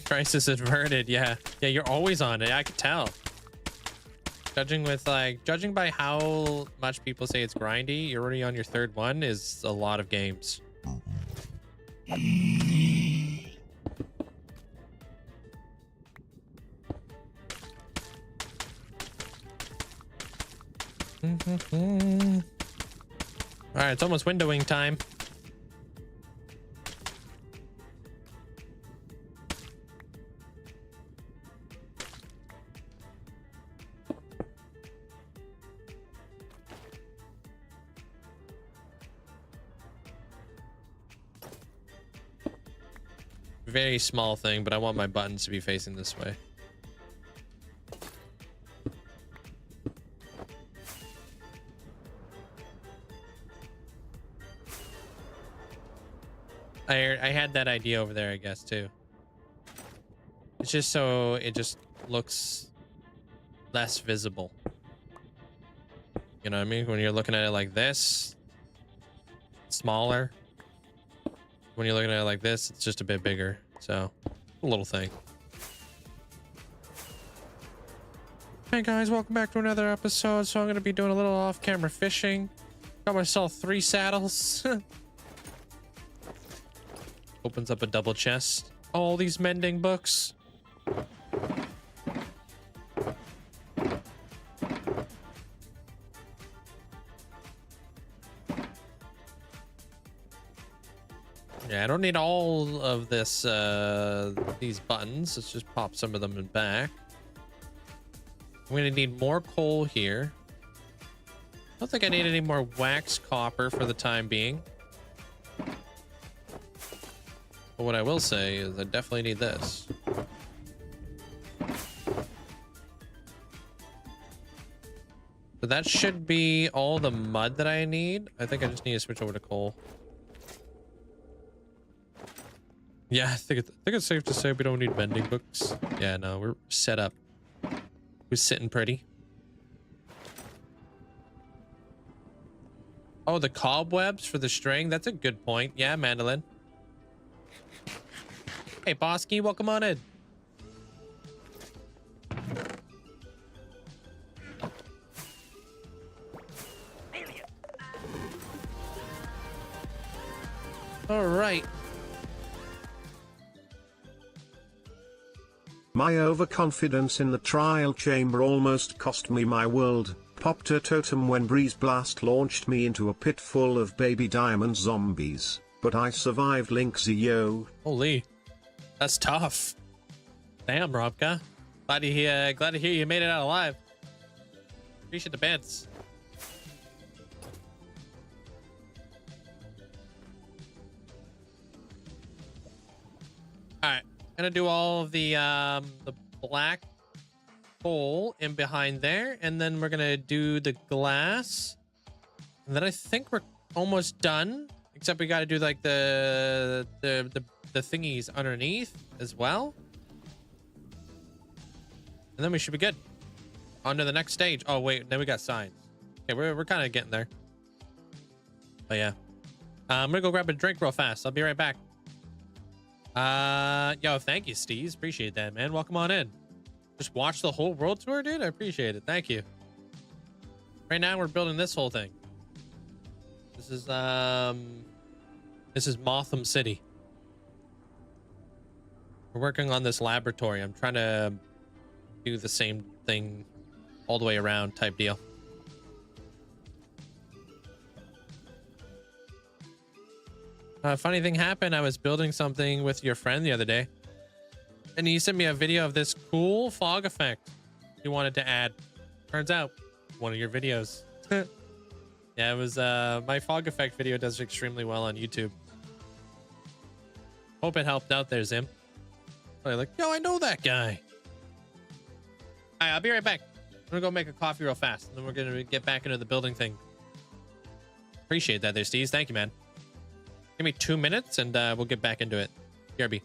Crisis averted. Yeah, you're always on it. I could tell. Judging by how much people say it's grindy, you're already on your 3rd one is a lot of games. All right, it's almost windowing time. Very small thing, but I want my buttons to be facing this way. I had that idea over there, I guess, too. It's just so it just looks less visible. You know what I mean? When you're looking at it like this, smaller. When you're looking at it like this, it's just a bit bigger. So, a little thing. Hey guys, welcome back to another episode. So I'm going to be doing a little off-camera fishing. Got myself 3 saddles. Opens up a double chest. All these mending books. Yeah, I don't need all of this, these buttons. Let's just pop some of them in back. I'm gonna need more coal here. I don't think I need any more wax copper for the time being. But what I will say is I definitely need this. So that should be all the mud that I need. I think I just need to switch over to coal. Yeah, I think it's safe to say we don't need mending books. Yeah, no, we're set up. We're sitting pretty. Oh, the cobwebs for the string. That's a good point. Yeah, Mandolin. Hey, Bosky, welcome on in. All right. My overconfidence in the trial chamber almost cost me my world. Popped a totem when Breeze Blast launched me into a pit full of baby diamond zombies, but I survived. Linkzzey, yo. Holy, that's tough. Damn, Robka. Glad to hear you made it out alive. Appreciate the bits. All right, gonna do all of the black hole in behind there, and then we're gonna do the glass, and then I think we're almost done, except we got to do like the thingies underneath as well, and then we should be good. On to the next stage. Oh wait, then we got signs. Okay, we're kind of getting there. But yeah, I'm gonna go grab a drink real fast. I'll be right back. Yo, thank you, Steez. Appreciate that, man. Welcome on in. Just watch the whole world tour, dude. I appreciate it. Thank you. Right now, we're building this whole thing. This is Motham City. We're working on this laboratory. I'm trying to do the same thing all the way around type deal. Funny thing happened. I was building something with your friend the other day, and he sent me a video of this cool fog effect he wanted to add. Turns out, one of your videos. Yeah, it was my fog effect video does extremely well on YouTube. Hope it helped out there, Zim. Probably like, yo, I know that guy. All right, I'll be right back. I'm gonna go make a coffee real fast, and then we're gonna get back into the building thing. Appreciate that there, Steez. Thank you, man. Give me 2 minutes, and we'll get back into it. BRB.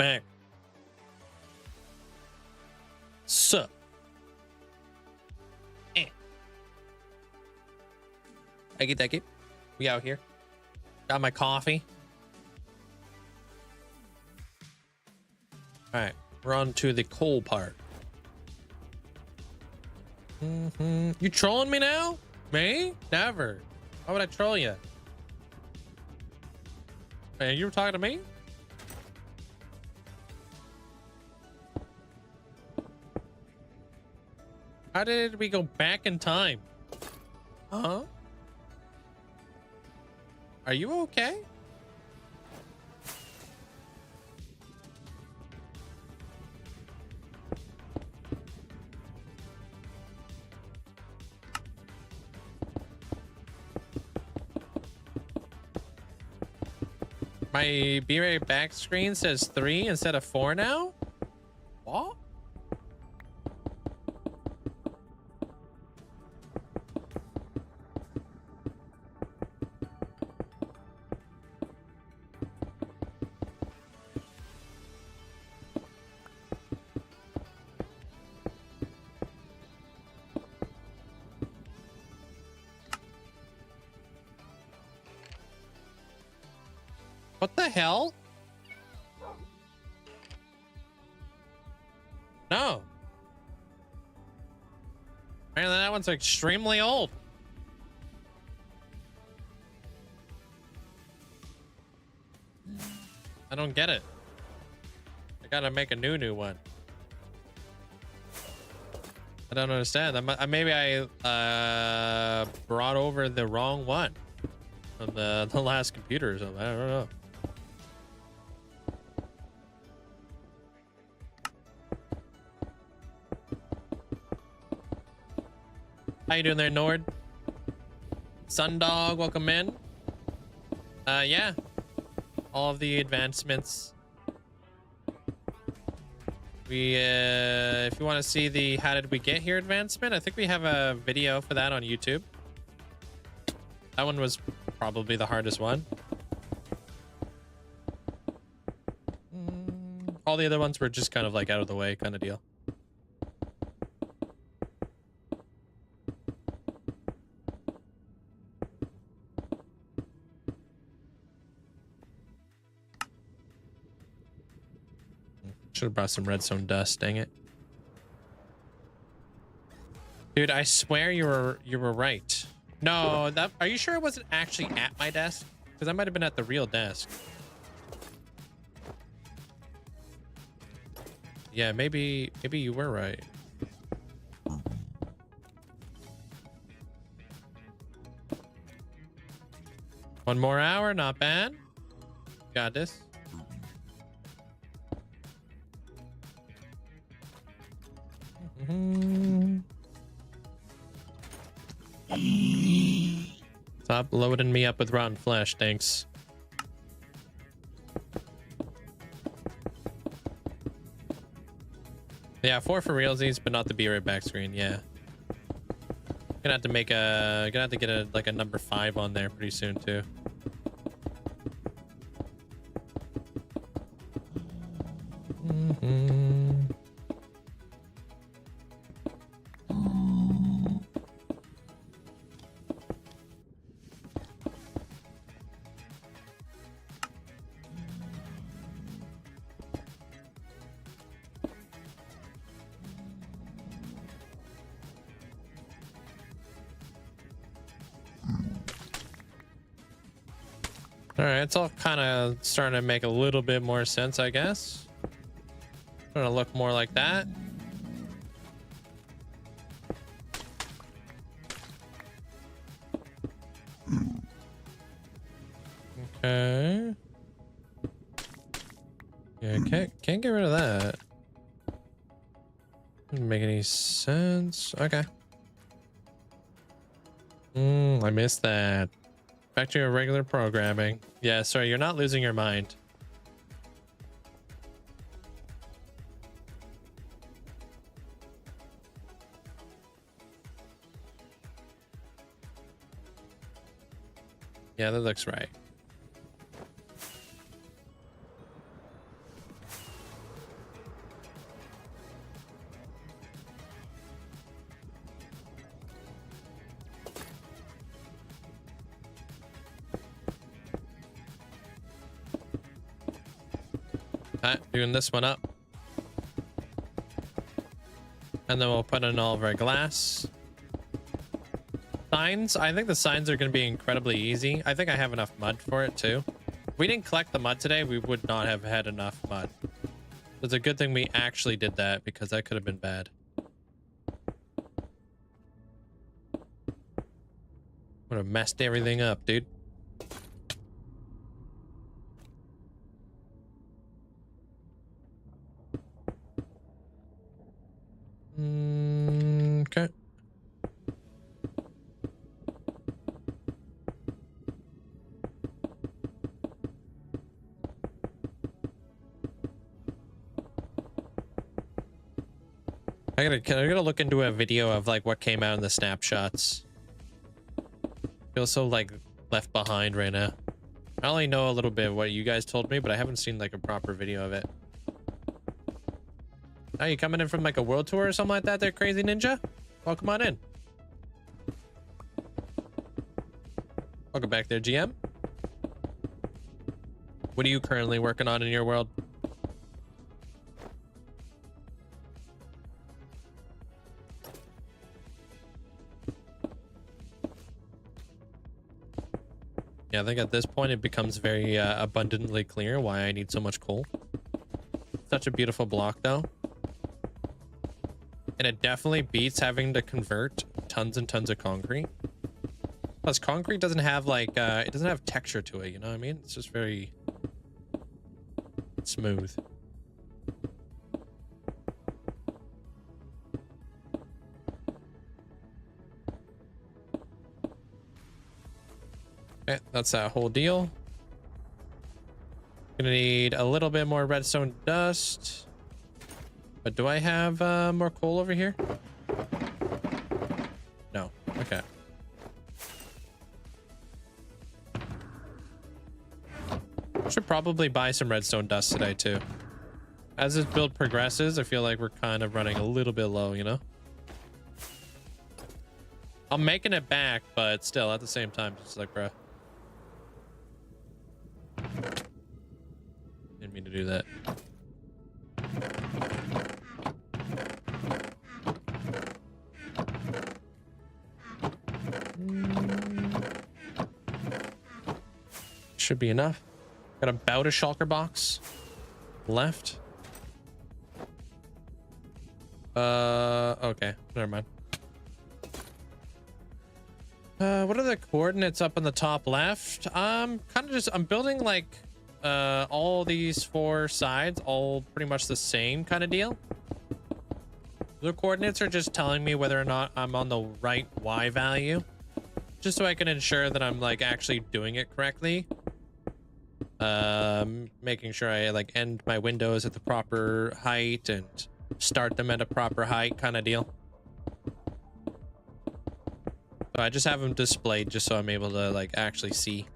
back. Sup? Thank you. We out here. Got my coffee. All right, we're on to the coal part. You trolling me now? Me? Never. Why would I troll you? Man, you were talking to me? How did we go back in time? Huh? Are you okay? My B-Ray back screen says 3 instead of 4 now? What? What the hell? No. Apparently that one's extremely old. I don't get it. I gotta make a new one. I don't understand. Maybe I brought over the wrong one from the last computer or something. I don't know. How you doing there, Nord? Sundog, welcome in. Yeah. All of the advancements. We, if you want to see the how did we get here advancement, I think we have a video for that on YouTube. That one was probably the hardest one. All the other ones were just kind of like out of the way kind of deal. Should have brought some redstone dust, dang it. Dude, I swear you were right. No, are you sure it wasn't actually at my desk? Because I might have been at the real desk. Yeah, maybe you were right. One more hour, not bad. Got this. Stop loading me up with rotten flesh, thanks. Yeah, 4 for realsies, but not the B right back screen. Yeah, gonna have to make gonna have to get a number 5 on there pretty soon too. All right, it's all kind of starting to make a little bit more sense, I guess. Gonna look more like that. Okay. Yeah, can't get rid of that. Doesn't make any sense. Okay. I missed that. Back to your regular programming. Yeah, sorry, you're not losing your mind. Yeah, that looks right. Doing this one up. And then we'll put in all of our glass. Signs. I think the signs are going to be incredibly easy. I think I have enough mud for it too. If we didn't collect the mud today, we would not have had enough mud. It's a good thing we actually did that, because that could have been bad. Would have messed everything up, dude. Okay. I gotta look into a video of like what came out in the snapshots. Feel so like left behind right now. I only know a little bit of what you guys told me, but I haven't seen like a proper video of it. Oh, you coming in from like a world tour or something like that there, Crazy Ninja? Welcome on in. Welcome back there, GM. What are you currently working on in your world? Yeah, I think at this point it becomes very abundantly clear why I need so much coal. Such a beautiful block though. And it definitely beats having to convert tons and tons of concrete. Plus concrete doesn't have like, it doesn't have texture to it, you know what I mean? It's just very smooth. Okay, that's that whole deal. Gonna need a little bit more redstone dust. But do I have more coal over here? No. Okay. Should probably buy some redstone dust today too. As this build progresses, I feel like we're kind of running a little bit low, you know? I'm making it back, but still at the same time, just like, bruh. Didn't mean to do that. Should be enough. Got about a shulker box left. Okay, never mind. What are the coordinates up on the top left? I'm building like all these 4 sides all pretty much the same kind of deal. The coordinates are just telling me whether or not I'm on the right Y value, just so I can ensure that I'm like actually doing it correctly. Making sure I like end my windows at the proper height and start them at a proper height kind of deal. So I just have them displayed just so I'm able to like actually see.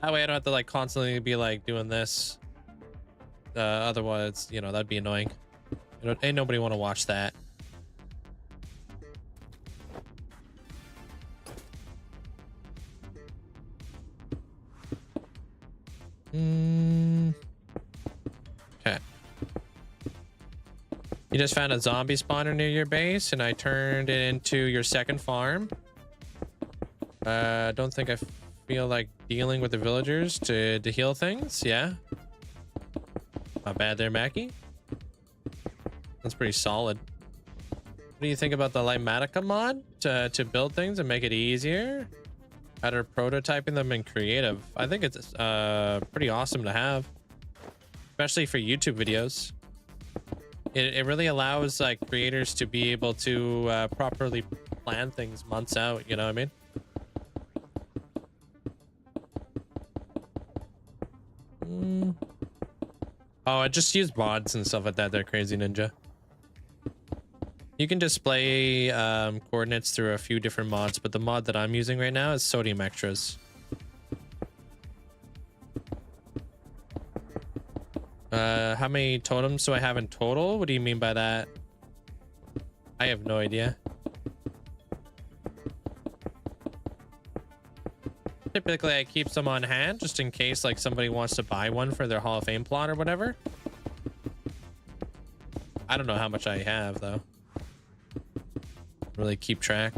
That way I don't have to like constantly be like doing this. Otherwise, you know, that'd be annoying. You know, ain't nobody want to watch that. Okay. You just found a zombie spawner near your base and I turned it into your second farm. Don't think I feel like dealing with the villagers to heal things. Yeah. Not bad there, Mackie. That's pretty solid. What do you think about the Limatica mod to build things and make it easier? Better prototyping them in creative. I think it's pretty awesome to have, especially for YouTube videos. It really allows like creators to be able to properly plan things months out, you know what I mean? Oh, I just use mods and stuff like that there, Crazy Ninja. You can display coordinates through a few different mods, but the mod that I'm using right now is Sodium Extras. How many totems do I have in total? What do you mean by that? I have no idea. Typically, I keep some on hand just in case like somebody wants to buy one for their Hall of Fame plot or whatever. I don't know how much I have though. Really keep track.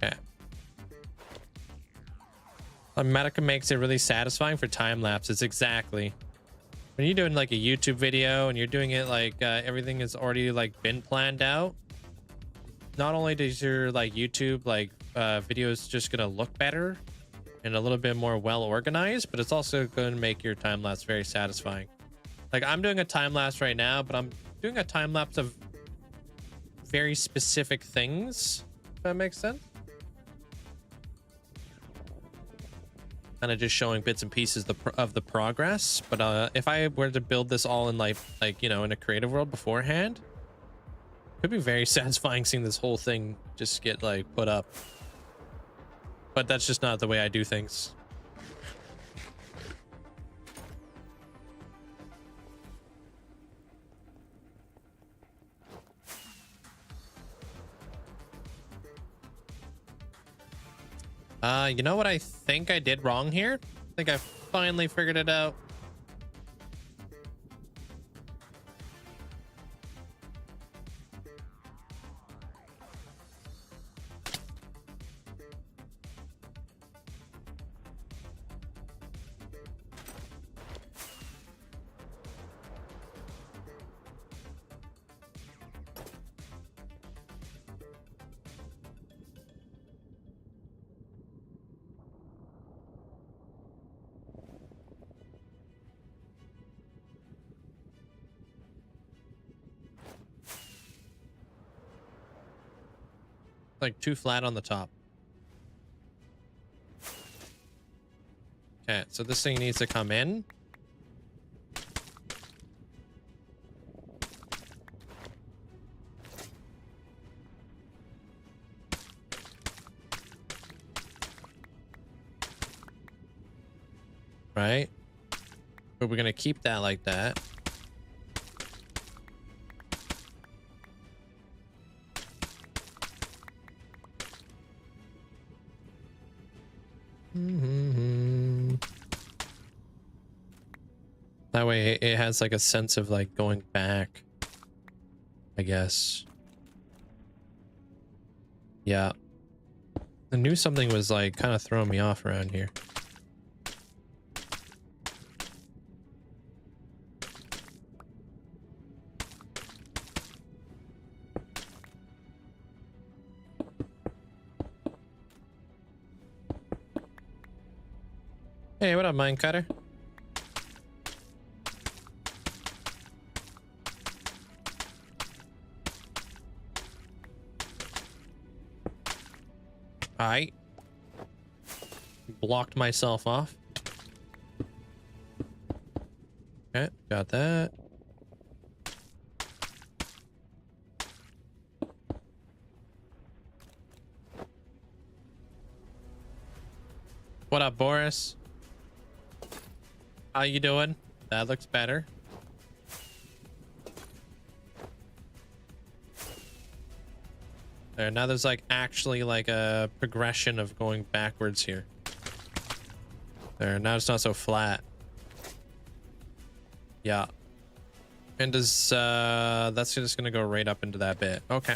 Okay. Medica makes it really satisfying for time lapses. Exactly. When you're doing like a YouTube video and you're doing it like everything is already like been planned out. Not only does your like YouTube like videos just gonna look better and a little bit more well organized, but it's also going to make your time lapse very satisfying. Like I'm doing a time lapse right now, but I'm doing a time lapse of very specific things, if that makes sense. Kind of just showing bits and pieces of the progress. But if I were to build this all in like you know, in a creative world beforehand, it could be very satisfying seeing this whole thing just get like put up. But that's just not the way I do things. You know what I think I did wrong here? I think I finally figured it out. Like too flat on the top. Okay, so this thing needs to come in. Right? But we're gonna keep that like that. That way it has like a sense of like going back, I guess. Yeah. I knew something was like kind of throwing me off around here. Hey, what up, mine cutter? I blocked myself off. Okay, got that. What up, Boris? How you doing? That looks better. There, now there's like actually like a progression of going backwards here. There, now it's not so flat. Yeah. And does that's just gonna go right up into that bit. Okay.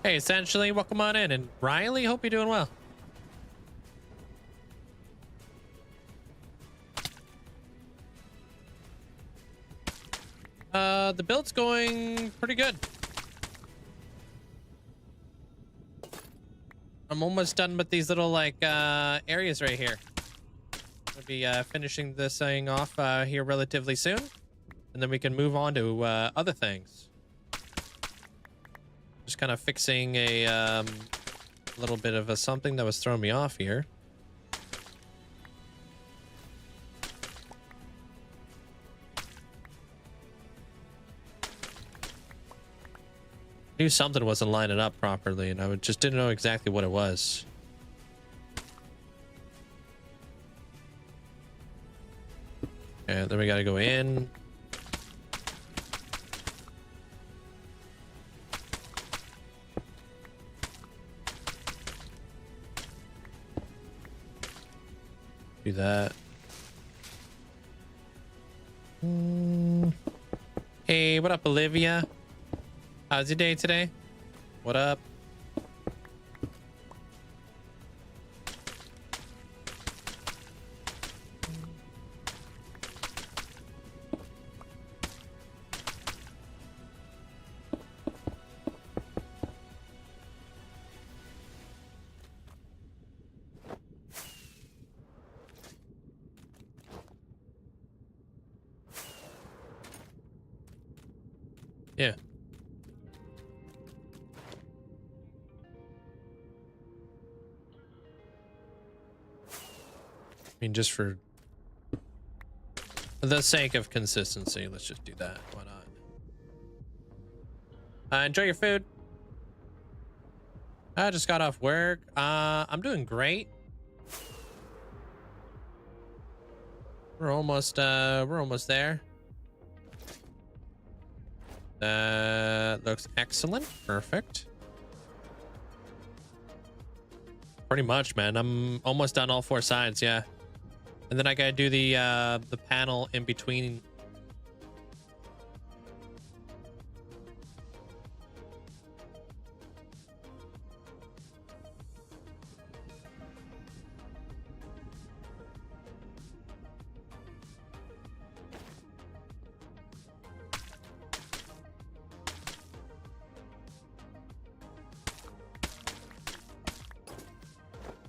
Hey, essentially, welcome on in. And Riley, hope you're doing well. The build's going pretty good. I'm almost done with these little like areas right here. I'll be finishing this thing off here relatively soon, and then we can move on to other things. Just kind of fixing a little bit of something that was throwing me off here. Knew something wasn't lining up properly, and I just didn't know exactly what it was. And then we got to go in. Do that. Hey, what up, Olivia? How's your day today? What up? Yeah. I mean, just for the sake of consistency, let's just do that. Why not? Enjoy your food. I just got off work. I'm doing great. We're almost there. Looks excellent. Perfect. Pretty much, man. I'm almost done all 4 sides, yeah. And then I gotta do the panel in between.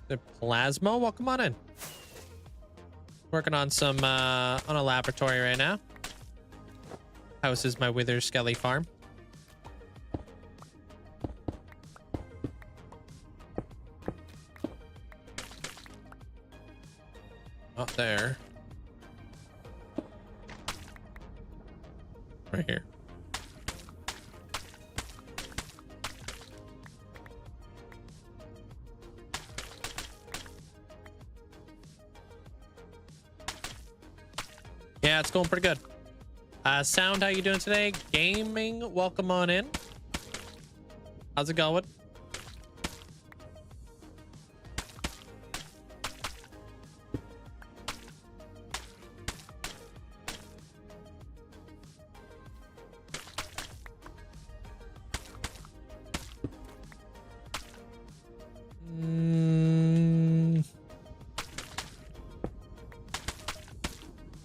The plasma, welcome on in. Working on some on a laboratory right now. House is my wither skelly farm. Not there. Right here. Yeah, it's going pretty good. Sound, how you doing today? Gaming, welcome on in. How's it going?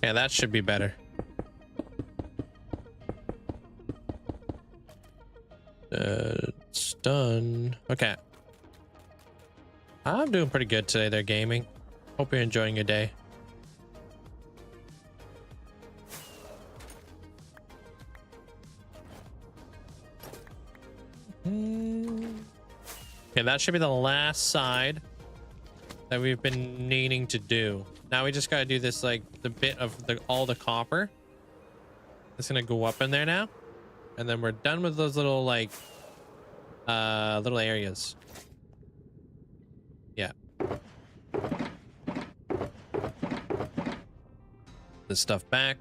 Yeah, that should be better. It's done. Okay. I'm doing pretty good today there, gaming. Hope you're enjoying your day. Okay, that should be the last side that we've been needing to do. Now we just gotta do this, like the bit of all the copper. It's gonna go up in there now, and then we're done with those little like little areas. Yeah. This stuff back.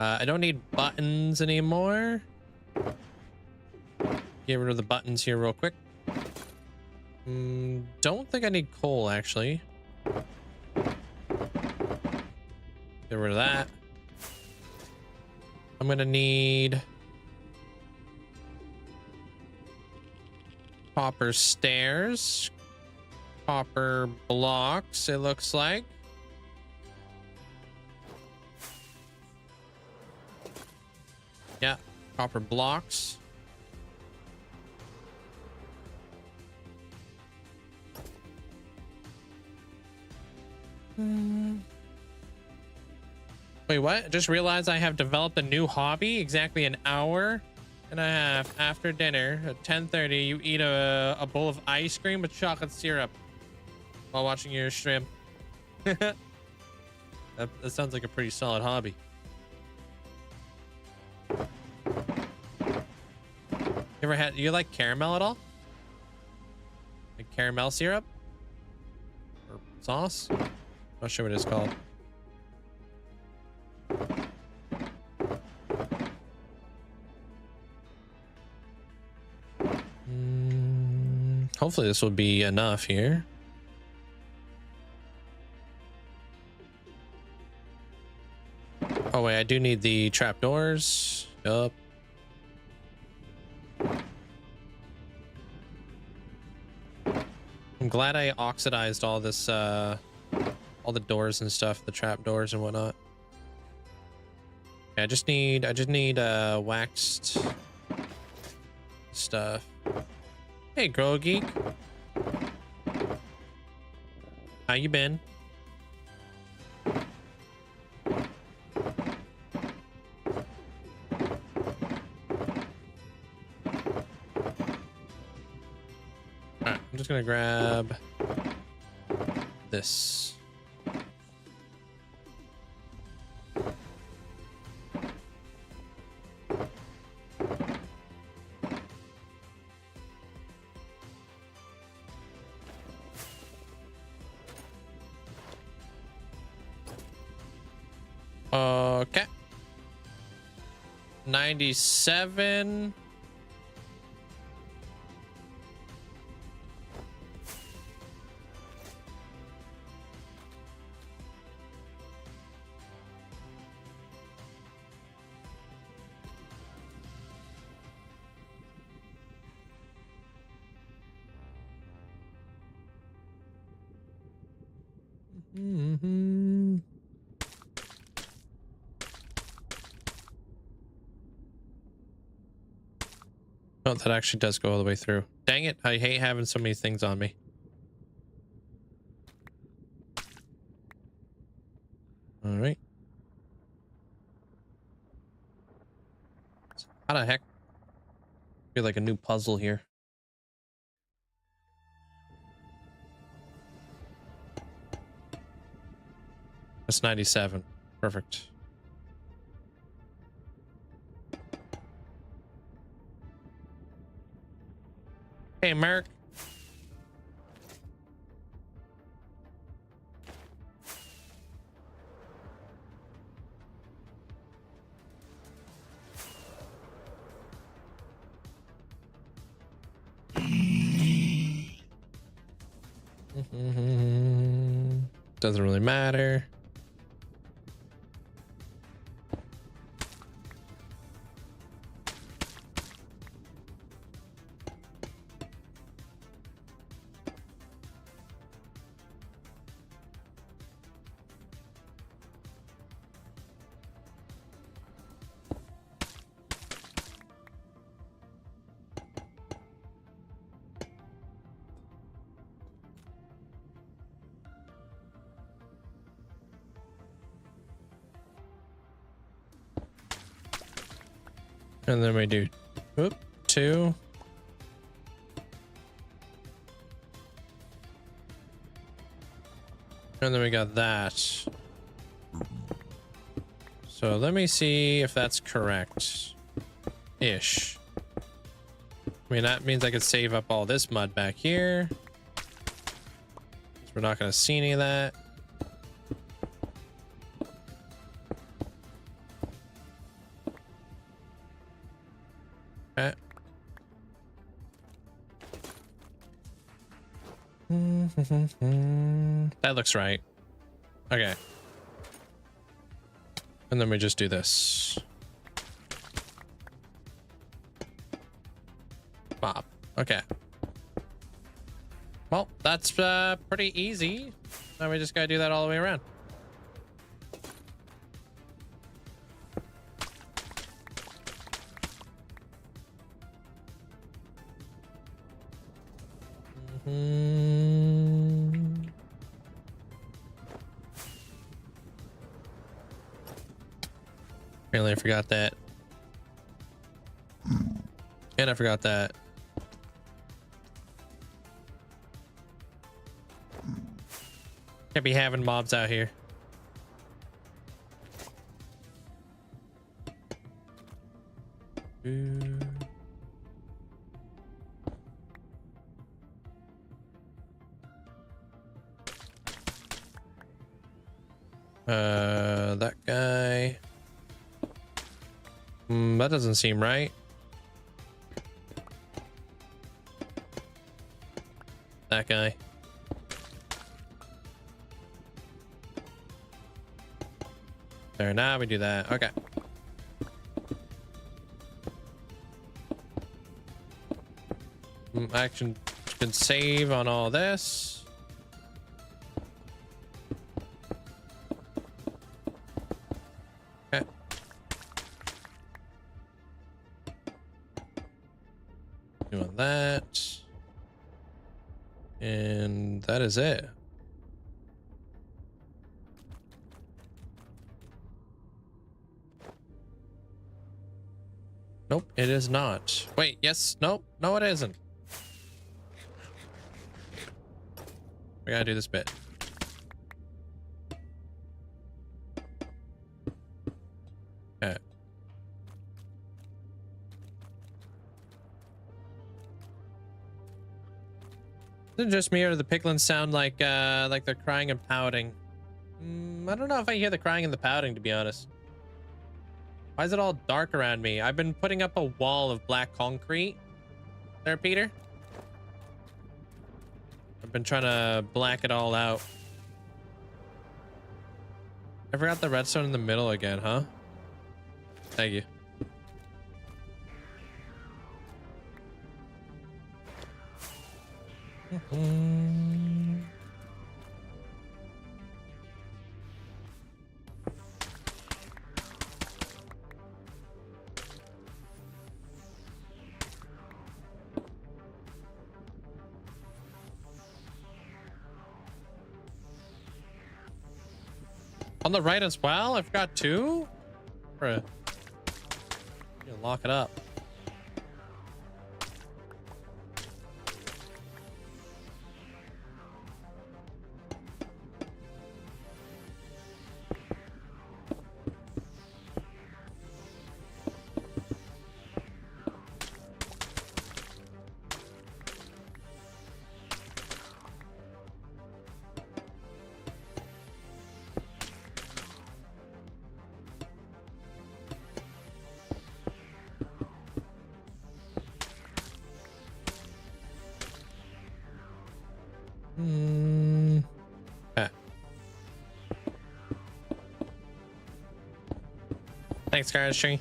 I don't need buttons anymore. Get rid of the buttons here real quick. Don't think I need coal actually. Get rid of that. I'm gonna need copper stairs, copper blocks, it looks like. Yeah, copper blocks. Wait, what? Just realized I have developed a new hobby. Exactly an hour and a half after dinner at 10:30, you eat a bowl of ice cream with chocolate syrup while watching your stream. that sounds like a pretty solid hobby. You like caramel at all? Like caramel syrup? Or sauce? Not sure what it's called. Hopefully this will be enough here. Oh wait, I do need the trapdoors. Yup. I'm glad I oxidized all this, all the doors and stuff, the trapdoors and whatnot. Yeah, I just need waxed stuff. Hey, Grow Geek. How you been? Alright, I'm just gonna grab this. Okay. 97. Mm-hmm. Oh, that actually does go all the way through. Dang it, I hate having so many things on me. All right. How the heck? I feel like a new puzzle here. That's 97. Perfect. Hey, Merc. Doesn't really matter. And then we do, whoop, 2. And then we got that. So let me see if that's correct. Ish. I mean, that means I could save up all this mud back here. We're not going to see any of that. Okay. That looks right. Okay. And then we just do this. Bob. Okay. Well, that's pretty easy. Now we just gotta do that all the way around. Apparently I forgot that. And I forgot that. Can't be having mobs out here. That guy. That doesn't seem right. That guy. There, now we do that. Okay. Action can save on all this. Okay. Doing that. And that is it. Nope, it is not. Wait, yes, nope, no, it isn't. We gotta do this bit. Okay. Is it just me or do the piglins sound like they're crying and pouting? I don't know if I hear the crying and the pouting, to be honest. Why is it all dark around me? I've been putting up a wall of black concrete. There, Peter? I've been trying to black it all out. I forgot the redstone in the middle again, huh? Thank you. On the right as well? I've got two? Bruh. Lock it up. Okay. Thanks, Garage Tree.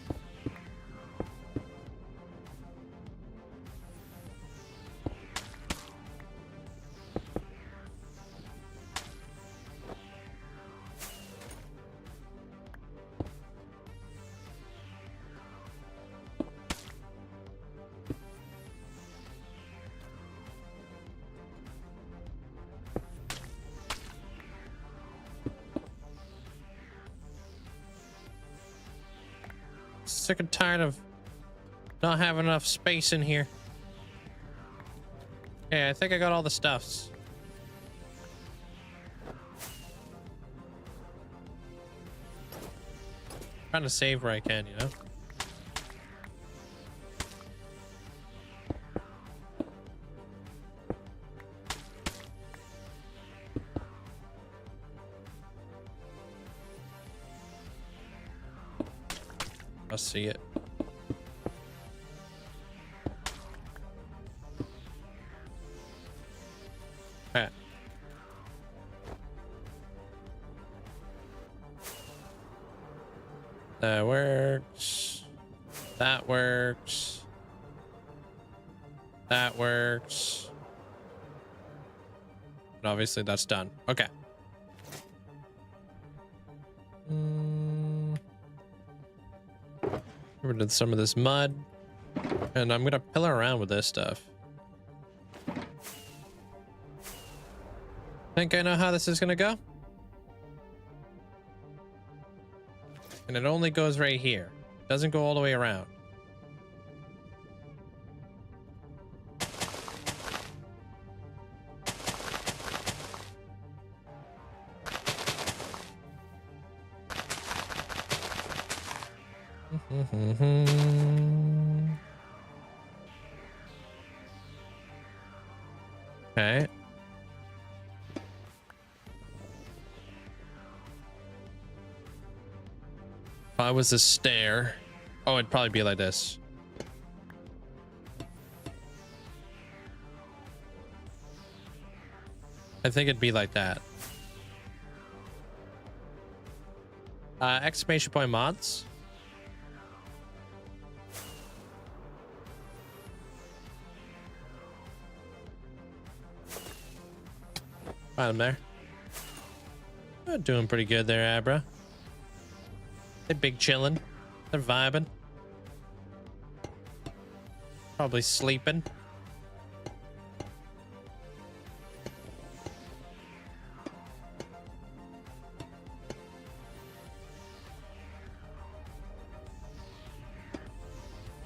Sick and tired of not having enough space in here. Okay, I think I got all the stuffs. Trying to save where I can, you know? I see it. Okay. That works. That works. That works. And obviously that's done. Okay. Did some of this mud, and I'm gonna pillar around with this stuff. Think I know how this is gonna go, and it only goes right here. Doesn't go all the way around. Okay. If I was a stair, oh, it'd probably be like this. I think it'd be like that. Exclamation point mods. Find them there. They're doing pretty good there, Abra. They're big chilling. They're vibing. Probably sleeping.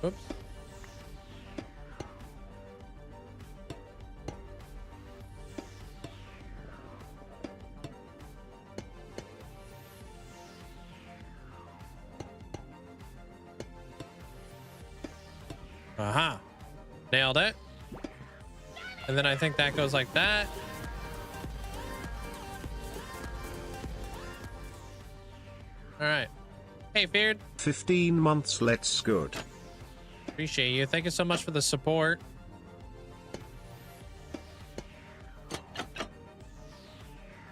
Oops. Aha. Nailed it. And then I think that goes like that. All right. Hey, Feared. 15 months, let's good. Appreciate you. Thank you so much for the support.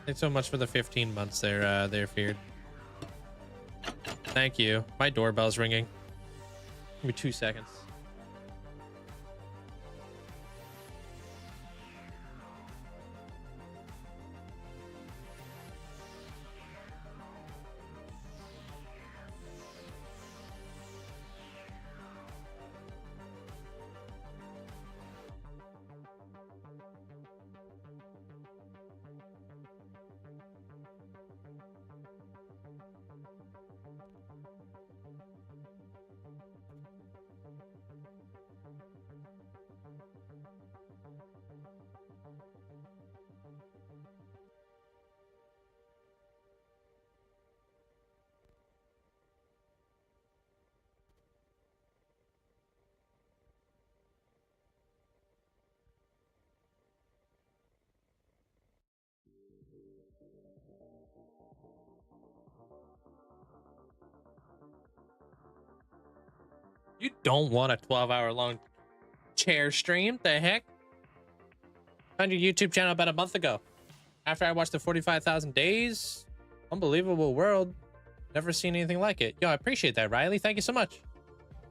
Thanks so much for the 15 months there, Feared. Thank you. My doorbell's ringing. Give me 2 seconds. You don't want a 12-hour long chair stream? The heck? Found your YouTube channel about a month ago. After I watched the 45,000 days. Unbelievable world. Never seen anything like it. Yo, I appreciate that, Riley. Thank you so much.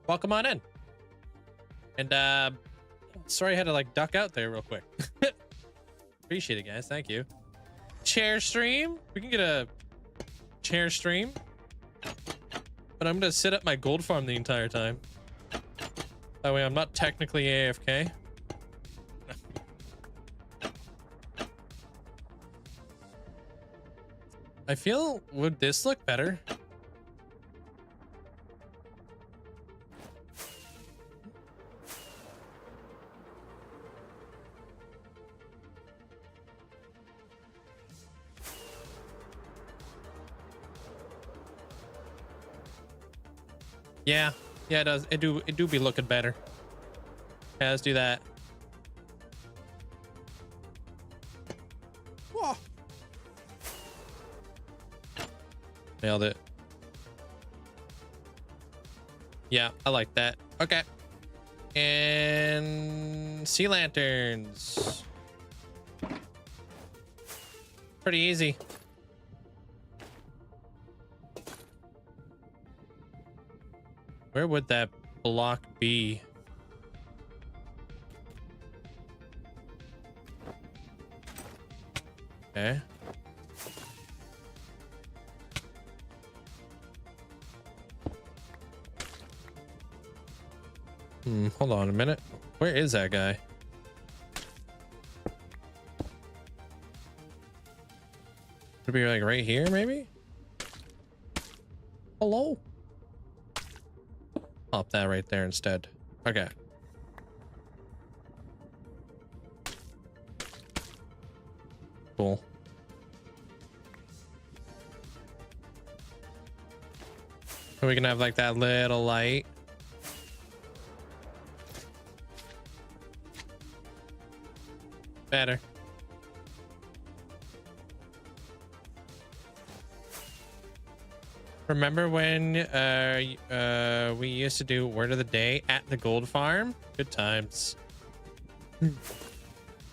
Welcome on in. And sorry I had to like duck out there real quick. Appreciate it, guys. Thank you. Chair stream. We can get a chair stream. But I'm gonna sit at my gold farm the entire time. That way I'm not technically AFK. I feel, would this look better? Yeah, it does. It do be looking better. Yeah, let's do that. Whoa. Nailed it. Yeah, I like that. Okay. And sea lanterns. Pretty easy. Where would that block be? Okay. Hold on a minute. Where is that guy? Could be like right here, maybe? Hello? Pop that right there instead. Okay. Cool. So we can have like that little light. Better. Remember when we used to do word of the day at the gold farm? Good times.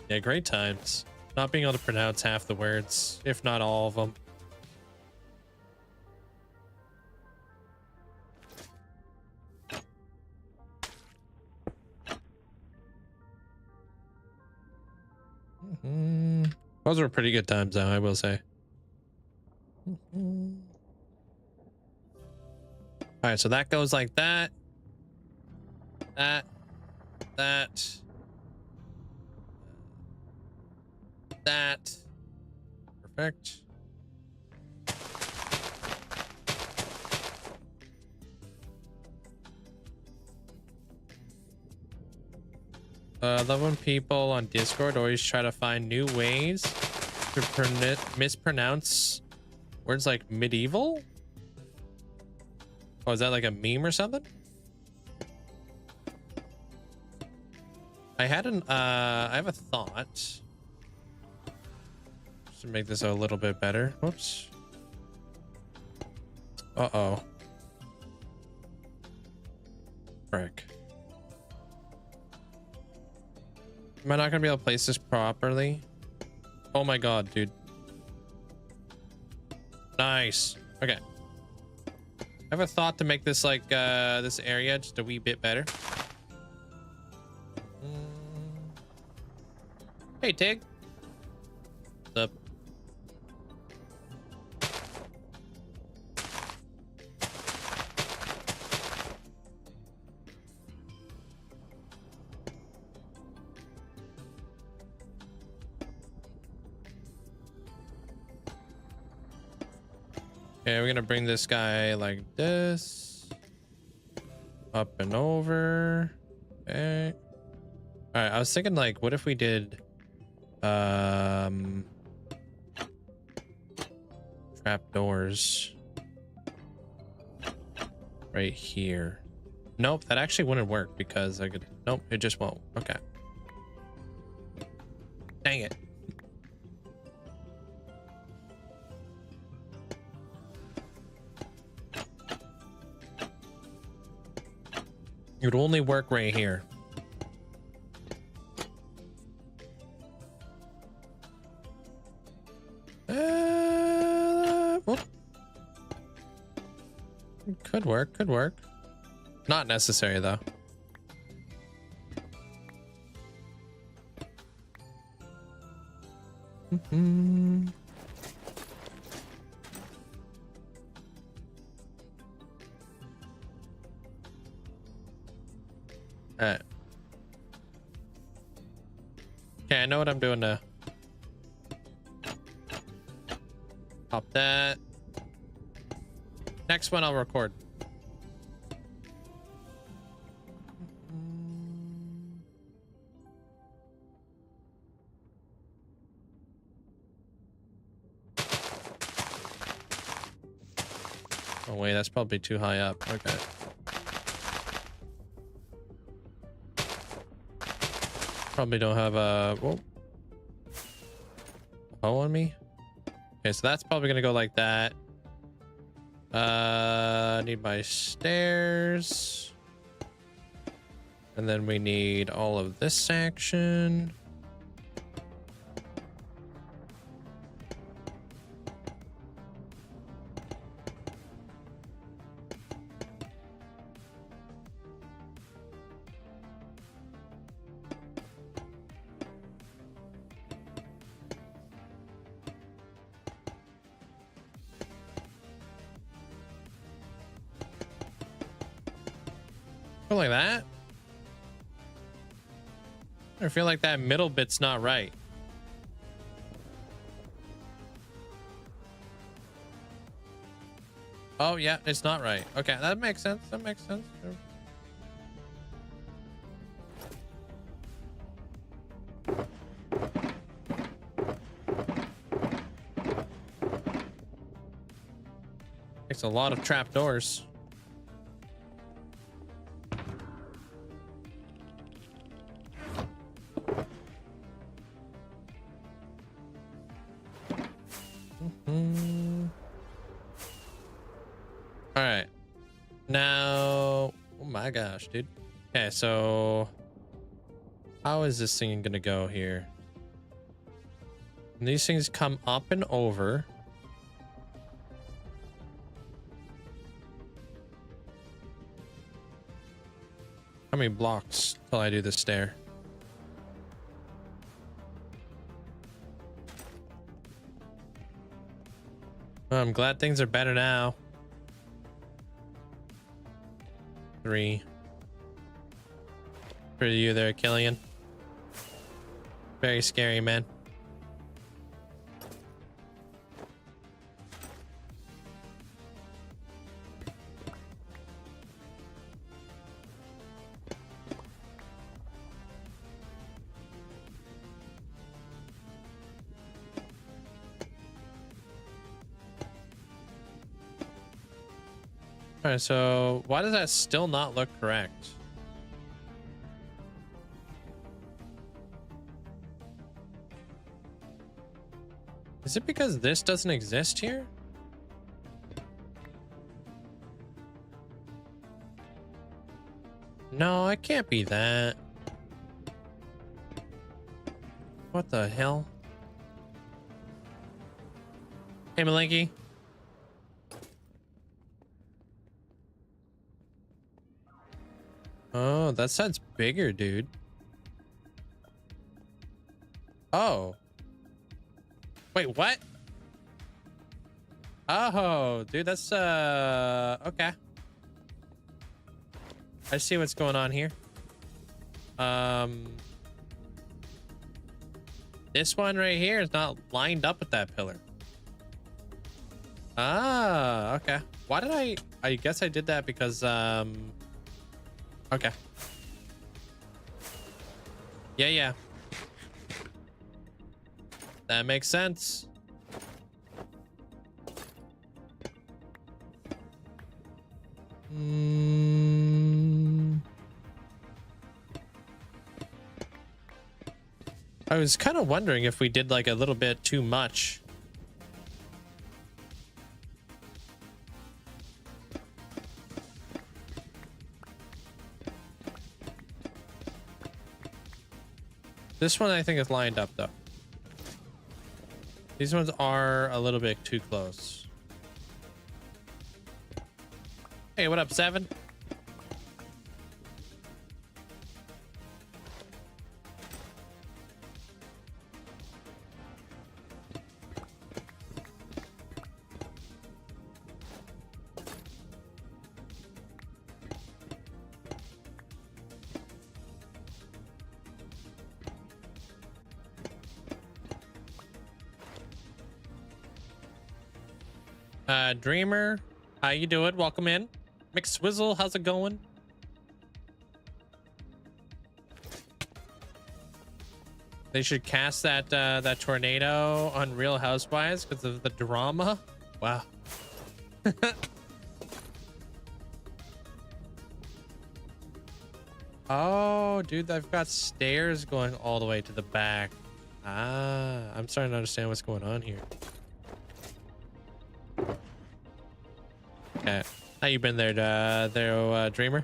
Yeah, great times. Not being able to pronounce half the words, if not all of them. Those were pretty good times, though, I will say. All right, so that goes like that. That. Perfect. Love when people on Discord always try to find new ways to mispronounce words like medieval. Oh, is that like a meme or something? I had I have a thought. Just to make this a little bit better. Whoops. Uh-oh. Frick. Am I not gonna be able to place this properly? Oh my god, dude. Nice. Okay. I have a thought to make this like this area just a wee bit better. Hey, Tig. What's up? Okay, we're gonna bring this guy like this. Up and over. Okay. All right, I was thinking like, what if we did trap doors right here? Nope, that actually wouldn't work because I could, nope, it just won't. Okay. Dang it. It would only work right here. Well, could work, could work. Not necessary though. Alright. Okay, I know what I'm doing now. Pop that. Next one I'll record. Oh wait, that's probably too high up. Okay. Probably don't have a whoa on me. Okay, so that's probably gonna go like that. I need my stairs, and then we need all of this section. Like that. I feel like that middle bit's not right. Oh yeah, it's not right. Okay, that makes sense. That makes sense. Takes a lot of trapdoors. All right, now, oh my gosh, dude. Okay, so how is this thing gonna go here? And these things come up and over. How many blocks till I do the stair? Well, I'm glad things are better now. 3. For you there, Killian. Very scary, man. All right, so why does that still not look correct? Is it because this doesn't exist here? No, it can't be that. What the hell? Hey, Linkzzey. Oh, that side's bigger, dude. Oh. Wait, what? Oh, dude, that's okay. I see what's going on here. This one right here is not lined up with that pillar. Ah, okay. Why did I guess I did that because okay. Yeah. That makes sense. I was kind of wondering if we did like a little bit too much. This one I think is lined up though. These ones are a little bit too close. Hey, what up, 7? Dreamer, how you doing? Welcome in. McSwizzle, how's it going? They should cast that that tornado on Real Housewives because of the drama. Wow. Oh, dude, I've got stairs going all the way to the back. Ah, I'm starting to understand what's going on here. Okay, how you been there, Dreamer?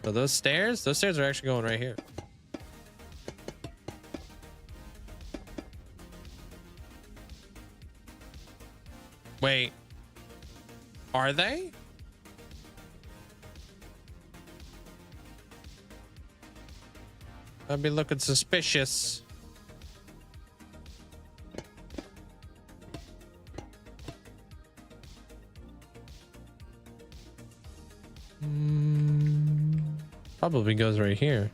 So those stairs are actually going right here. Wait, are they? I'd be looking suspicious. Probably goes right here.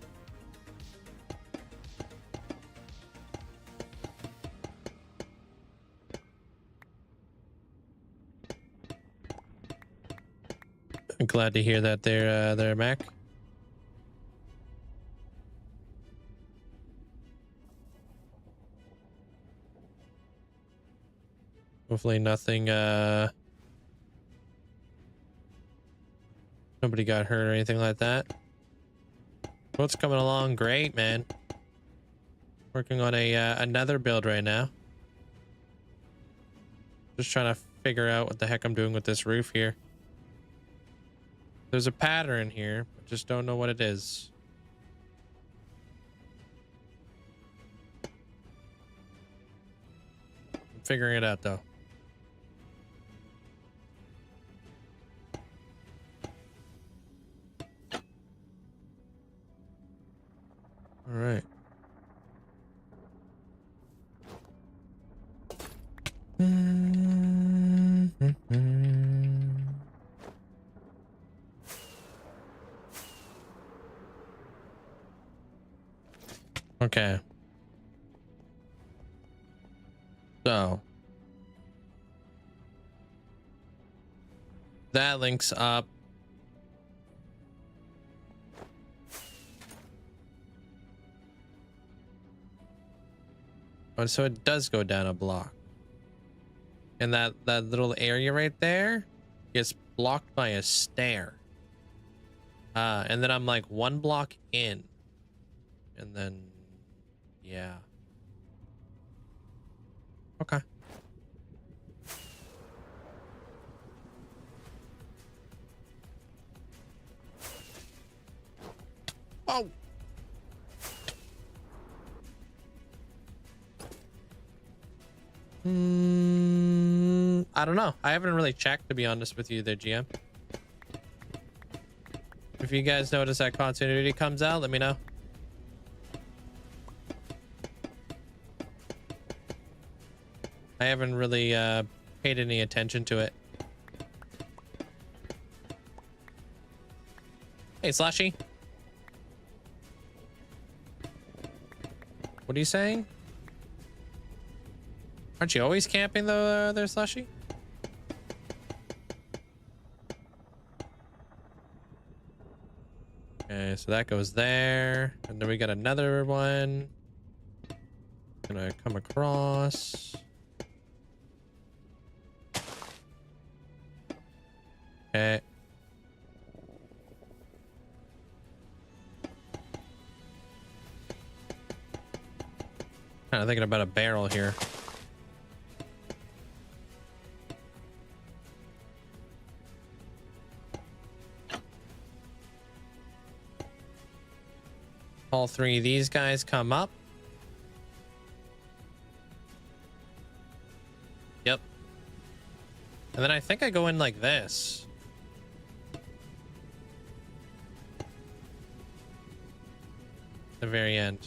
I'm glad to hear that there, Mac. Hopefully nothing, nobody got hurt or anything like that. Boat's coming along great, man. Working on a Nether build right now. Just trying to figure out what the heck I'm doing with this roof here. There's a pattern here, but just don't know what it is. I'm figuring it out though. All right. Okay. So that links up. Oh, so it does go down a block. And that little area right there gets blocked by a stair. And then I'm like 1 block in. And then, yeah. Okay. Oh. I don't know. I haven't really checked, to be honest with you there, GM. If you guys notice that continuity comes out, let me know. I haven't really paid any attention to it. Hey, Slushy. What are you saying? Aren't you always camping though, there, Slushy? Okay, so that goes there. And then we got another one. Gonna come across. Okay. Kind of thinking about a barrel here. All 3 of these guys come up. Yep. And then I think I go in like this. The very end.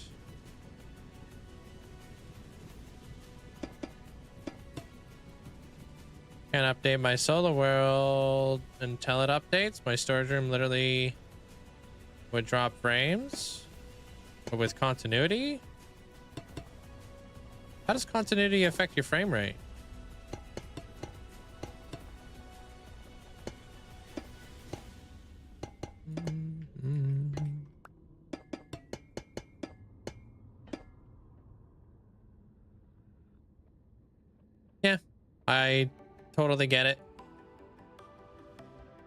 Can't update my solo world until it updates. My storage room literally would drop frames. But with continuity? How does continuity affect your frame rate? Yeah, I totally get it.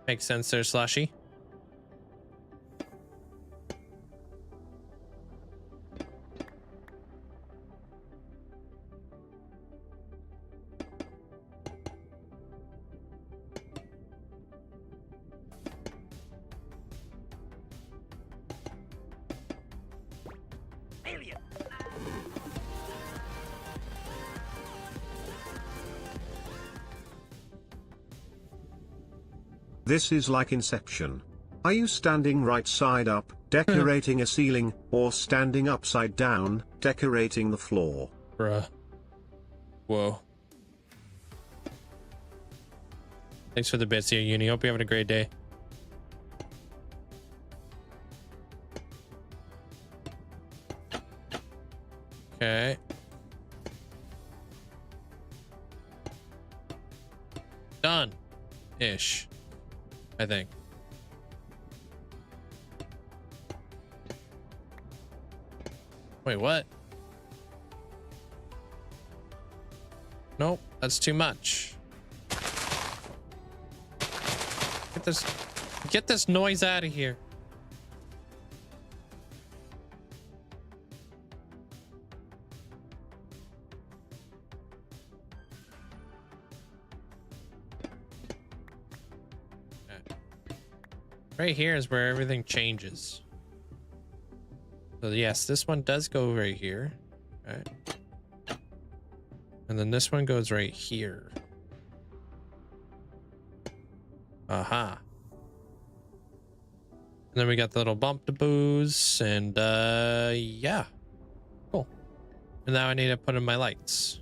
Makes sense there, Slushy. This is like Inception. Are you standing right side up, decorating a ceiling, or standing upside down, decorating the floor? Bruh. Whoa. Thanks for the bits here, Uni. Hope you're having a great day. Okay. Done. Ish. I think. Wait, what? Nope, that's too much. Get this noise out of here. Right here is where everything changes. So yes, this one does go right here. Okay. And then this one goes right here. Aha. And then we got the little bump to booze and yeah. Cool. And now I need to put in my lights.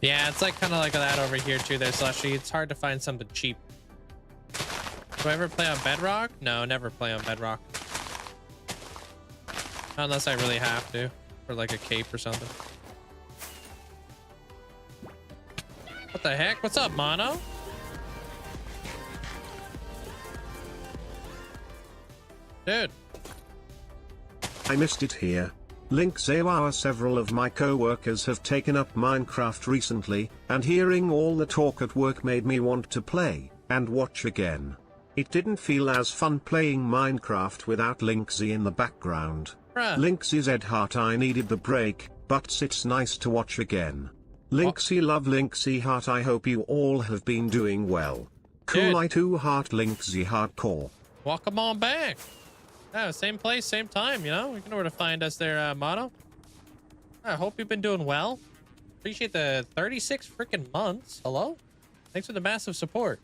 Yeah, it's like kind of like that over here too. There's Slushy. It's hard to find something cheap. Do I ever play on Bedrock? No, never play on Bedrock. Unless I really have to, for like a cape or something. What the heck? What's up, Mono? Dude. I missed it here. Linkzzey. Several of my co-workers have taken up Minecraft recently, and hearing all the talk at work made me want to play and watch again. It didn't feel as fun playing Minecraft without Linkzzey in the background. Linkzzey Zed Heart. I needed the break, but it's nice to watch again. Linkzzey love Linkzzey Heart. I hope you all have been doing well. Cool. I too heart Linkzzey Hardcore. Welcome on back. Yeah, same place, same time, you know? You know where to find us there, Mono. I hope you've been doing well. Appreciate the 36 freaking months. Hello? Thanks for the massive support.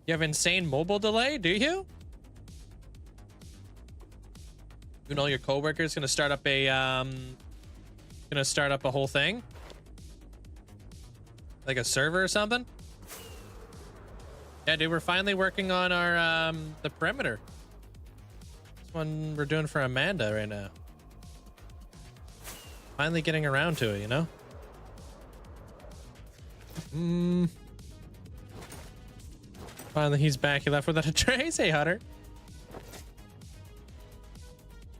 You have insane mobile delay, do you? You know your coworker's gonna start up a whole thing? Like a server or something? Yeah, dude, we're finally working on our the perimeter. This one we're doing for Amanda right now. Finally getting around to it, you know? Finally, he's back. He left without a trace. Hey, Hutter.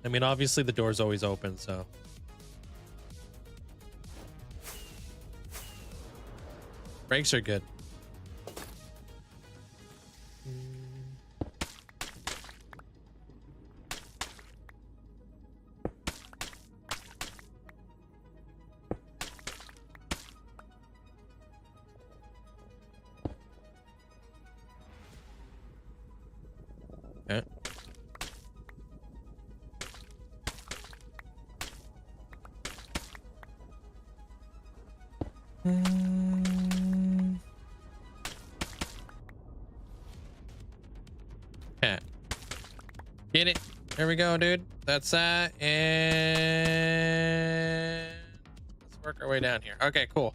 I mean, obviously the door's always open, so. Brakes are good. Okay. Okay. Get it. There we go, dude. That's that. And let's work our way down here. Okay, cool.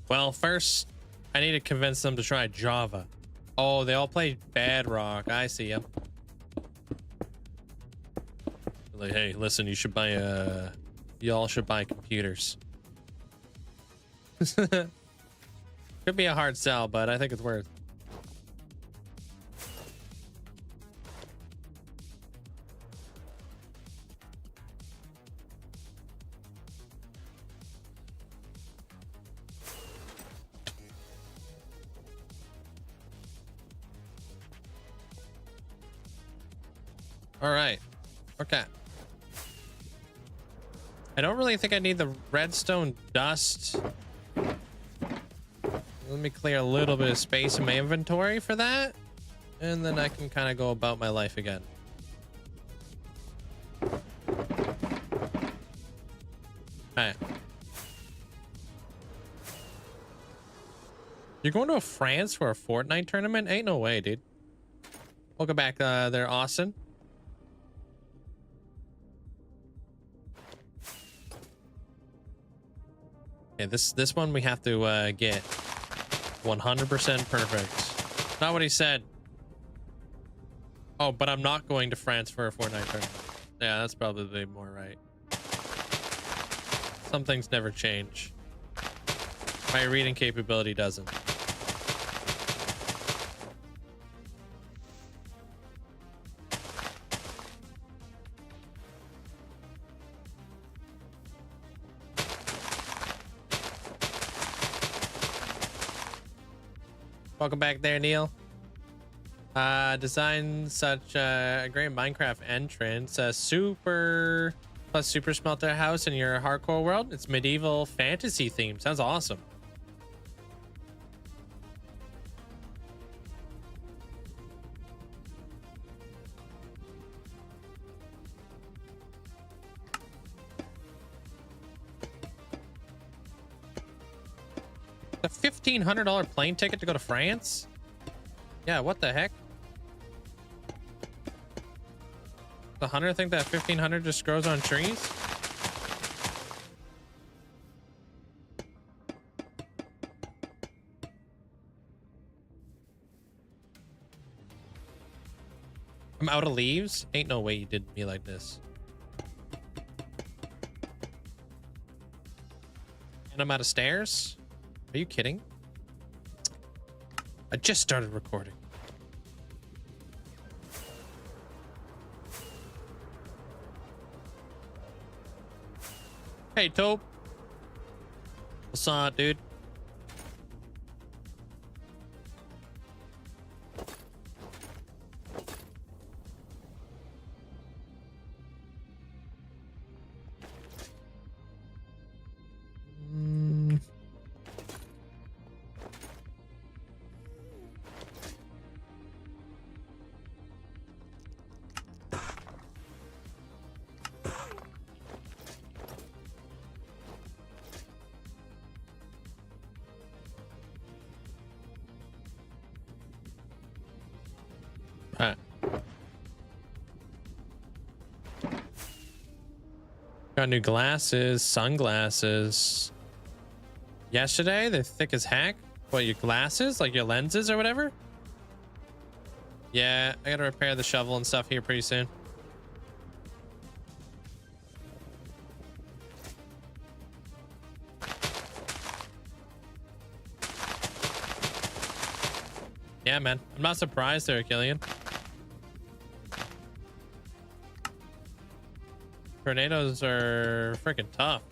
Well, first, I need to convince them to try Java. Oh, they all play Bedrock. I see them. Like, hey, listen, you should buy y'all should buy computers. Could be a hard sell, but I think it's worth. All right. Okay. I don't really think I need the redstone dust. Let me clear a little bit of space in my inventory for that, and then I can kind of go about my life again. Alright. You're going to France for a Fortnite tournament? Ain't no way, dude. Welcome back there, Austin. Okay, this one we have to get 100% perfect. Not what he said. Oh, but I'm not going to France for a Fortnite tournament. Yeah, that's probably more right. Some things never change. My reading capability doesn't. Welcome back there, Neil. Design such a great Minecraft entrance. Super plus super smelter house in your hardcore world. It's medieval fantasy theme. Sounds awesome. A $1,500 plane ticket to go to France? Yeah, what the heck? The hunter think that 1500 just grows on trees? I'm out of leaves? Ain't no way you did me like this. And I'm out of stairs? Are you kidding? I just started recording. Hey, Taupe. What's up, dude? Got new glasses, sunglasses. Yesterday, they're thick as heck. What, your glasses? Like your lenses or whatever? Yeah, I gotta repair the shovel and stuff here pretty soon. Yeah, man. I'm not surprised there, Killian. Tornadoes are freaking tough.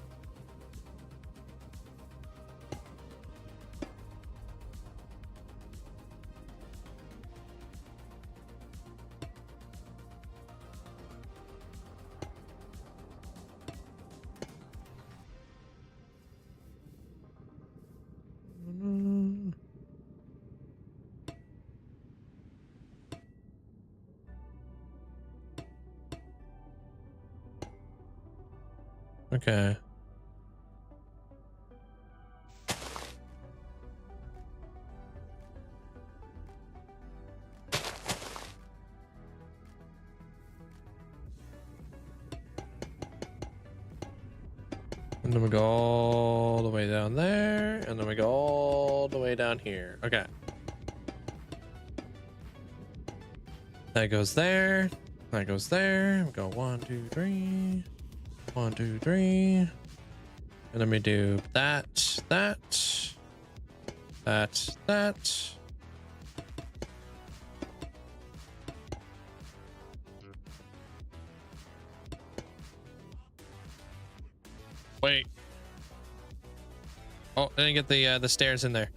Okay. And then we go all the way down there, and then we go all the way down here. Okay. That goes there. That goes there. We go 1, 2, 3. 1, 2, 3. And then we do that, that, that. Wait. Oh, I didn't get the stairs in there.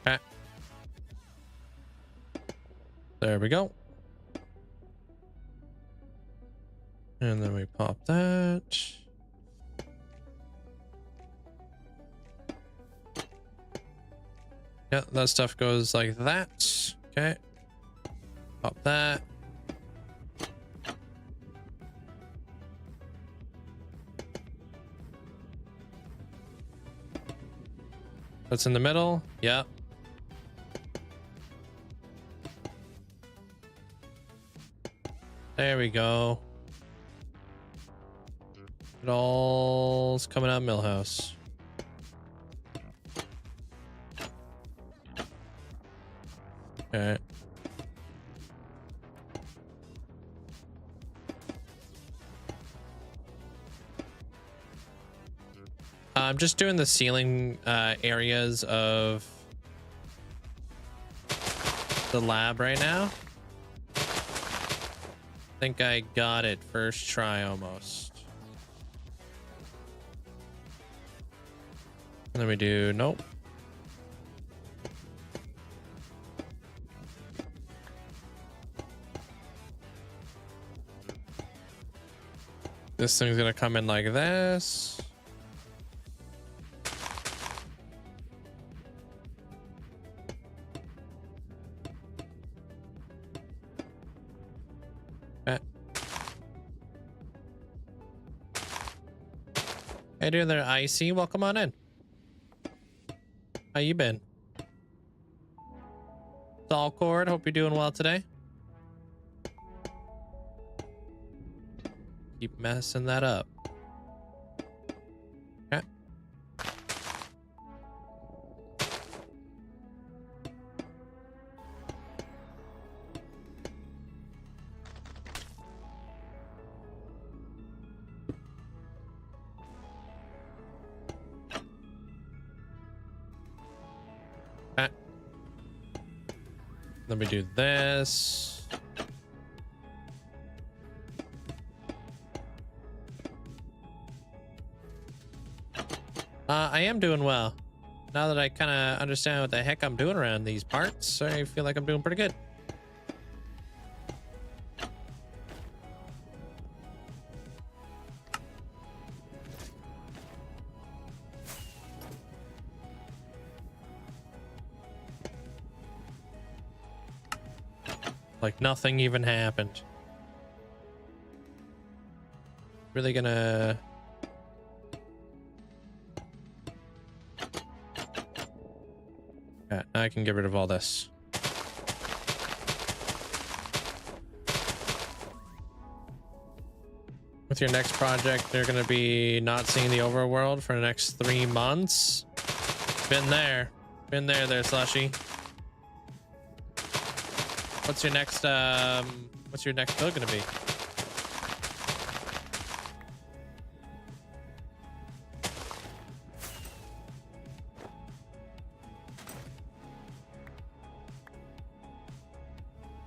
Okay. There we go. And then we pop that. Yeah, that stuff goes like that. Okay. Pop that. That's in the middle. Yep. There we go. It all's coming out Millhouse. Okay. I'm just doing the ceiling areas of the lab right now. I think I got it first try almost. And then we do nope. This thing's gonna come in like this. Hey there, there, Icy. Welcome on in. How you been? Salcord, hope you're doing well today. Keep messing that up. Okay. Okay. Let me do this. I am doing well. Now that I kind of understand what the heck I'm doing around these parts, I feel like I'm doing pretty good. Like nothing even happened. Really gonna... Yeah, now I can get rid of all this. With your next project, you're gonna be not seeing the overworld for the next 3 months. Been there. Been there, Slushy. What's your next build gonna be?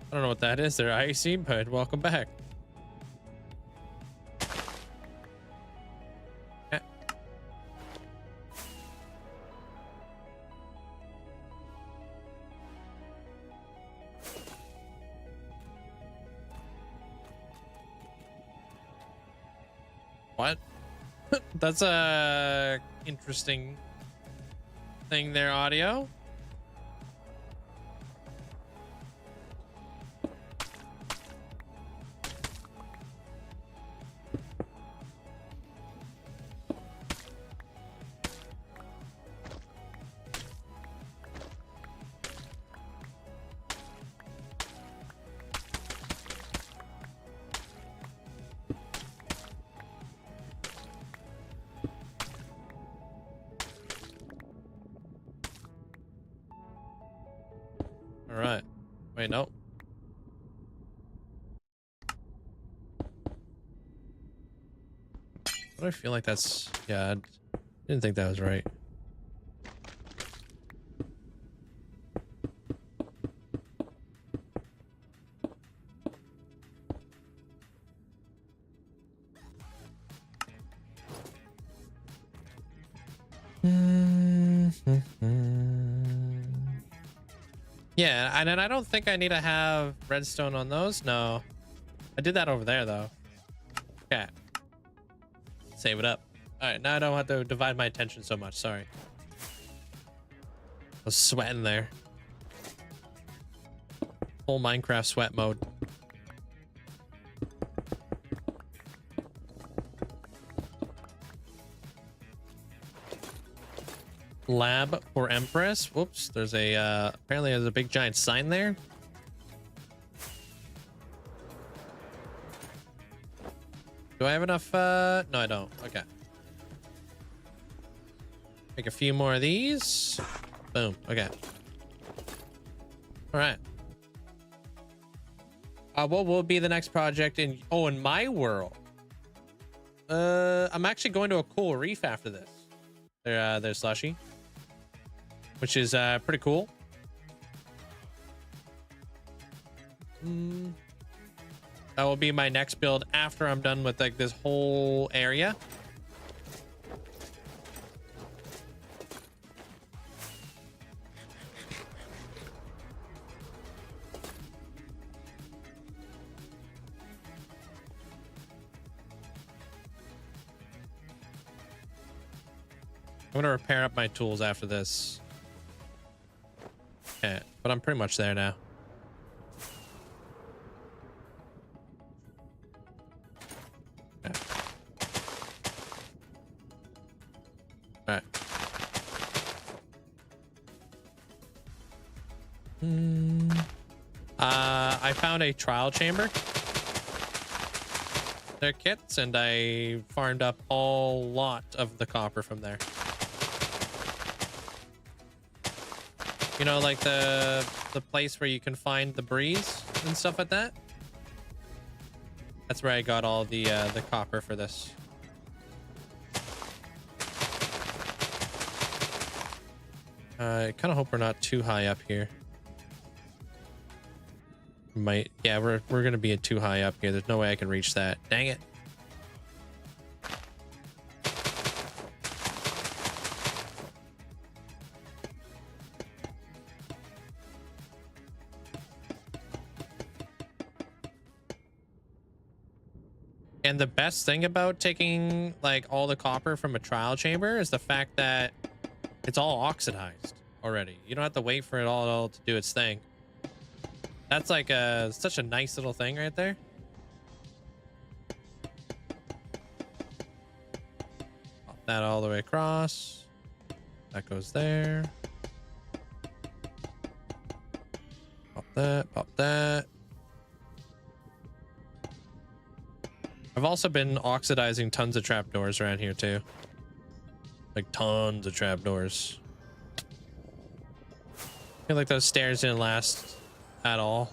I don't know what that is there, Icy, but welcome back. Yeah. What? That's a interesting thing there, audio. All right. Wait, no. What do I feel like that's... Yeah, I didn't think that was right. Yeah, and then I don't think I need to have redstone on those. No. I did that over there, though. Okay. Save it up. All right, now I don't have to divide my attention so much. Sorry. I was sweating there. Full Minecraft sweat mode. Lab for Empress. Whoops, there's a apparently there's a big giant sign there. Do I have enough? No, I don't. Okay. Make a few more of these. Boom. Okay. All right. What will be the next project in my world? I'm actually going to a cool reef after this. There's Slushy, which is pretty cool. That will be my next build after I'm done with like this whole area. I'm gonna repair up my tools after this. Okay, but I'm pretty much there now. Okay. I found a trial chamber. Their kits, and I farmed up a lot of the copper from there. You know, like the place where you can find the breeze and stuff like that. That's where I got all the copper for this. I kind of hope we're not too high up here. Might, yeah, we're gonna be too high up here. There's no way I can reach that. Dang it. And the best thing about taking like all the copper from a trial chamber is the fact that it's all oxidized already. You don't have to wait for it all to do its thing. That's like such a nice little thing right there. Pop that all the way across. That goes there. Pop that, pop that. I've also been oxidizing tons of trapdoors around here too. Like tons of trapdoors. I feel like those stairs didn't last at all.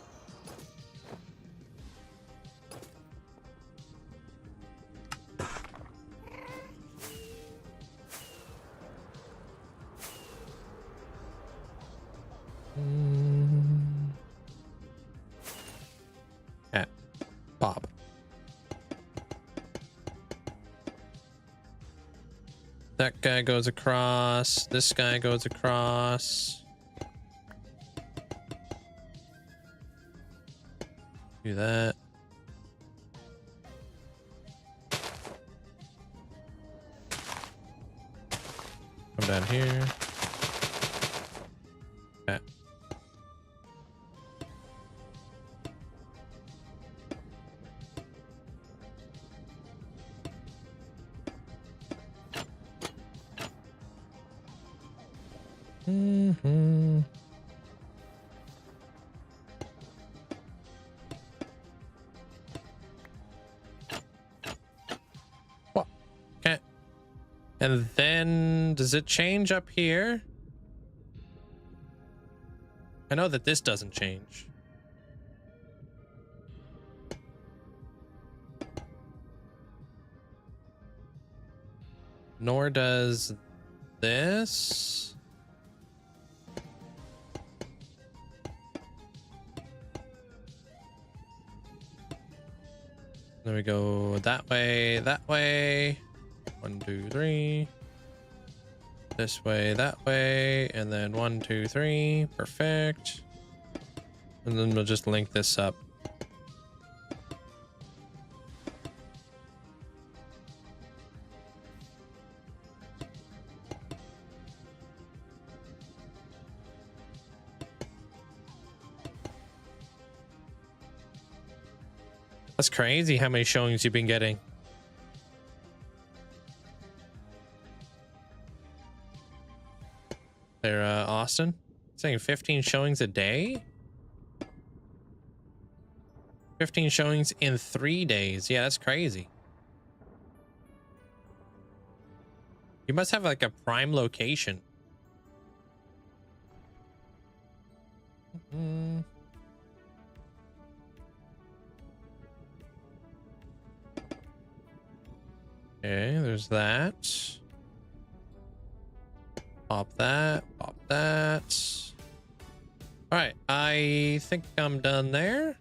Yeah. Bob. That guy goes across. This guy goes across. Do that. Come down here. Okay. What? Okay. And then does it change up here? I know that this doesn't change. Nor does this. Then we go that way, that way. 1, 2, 3. This way, that way, and then 1, 2, 3. Perfect. And then we'll just link this up. That's crazy how many showings you've been getting. There, Austin saying 15 showings a day. 15 showings in 3 days. Yeah, that's crazy. You must have like a prime location. Okay, there's that. Pop that, pop that. All right, I think I'm done there.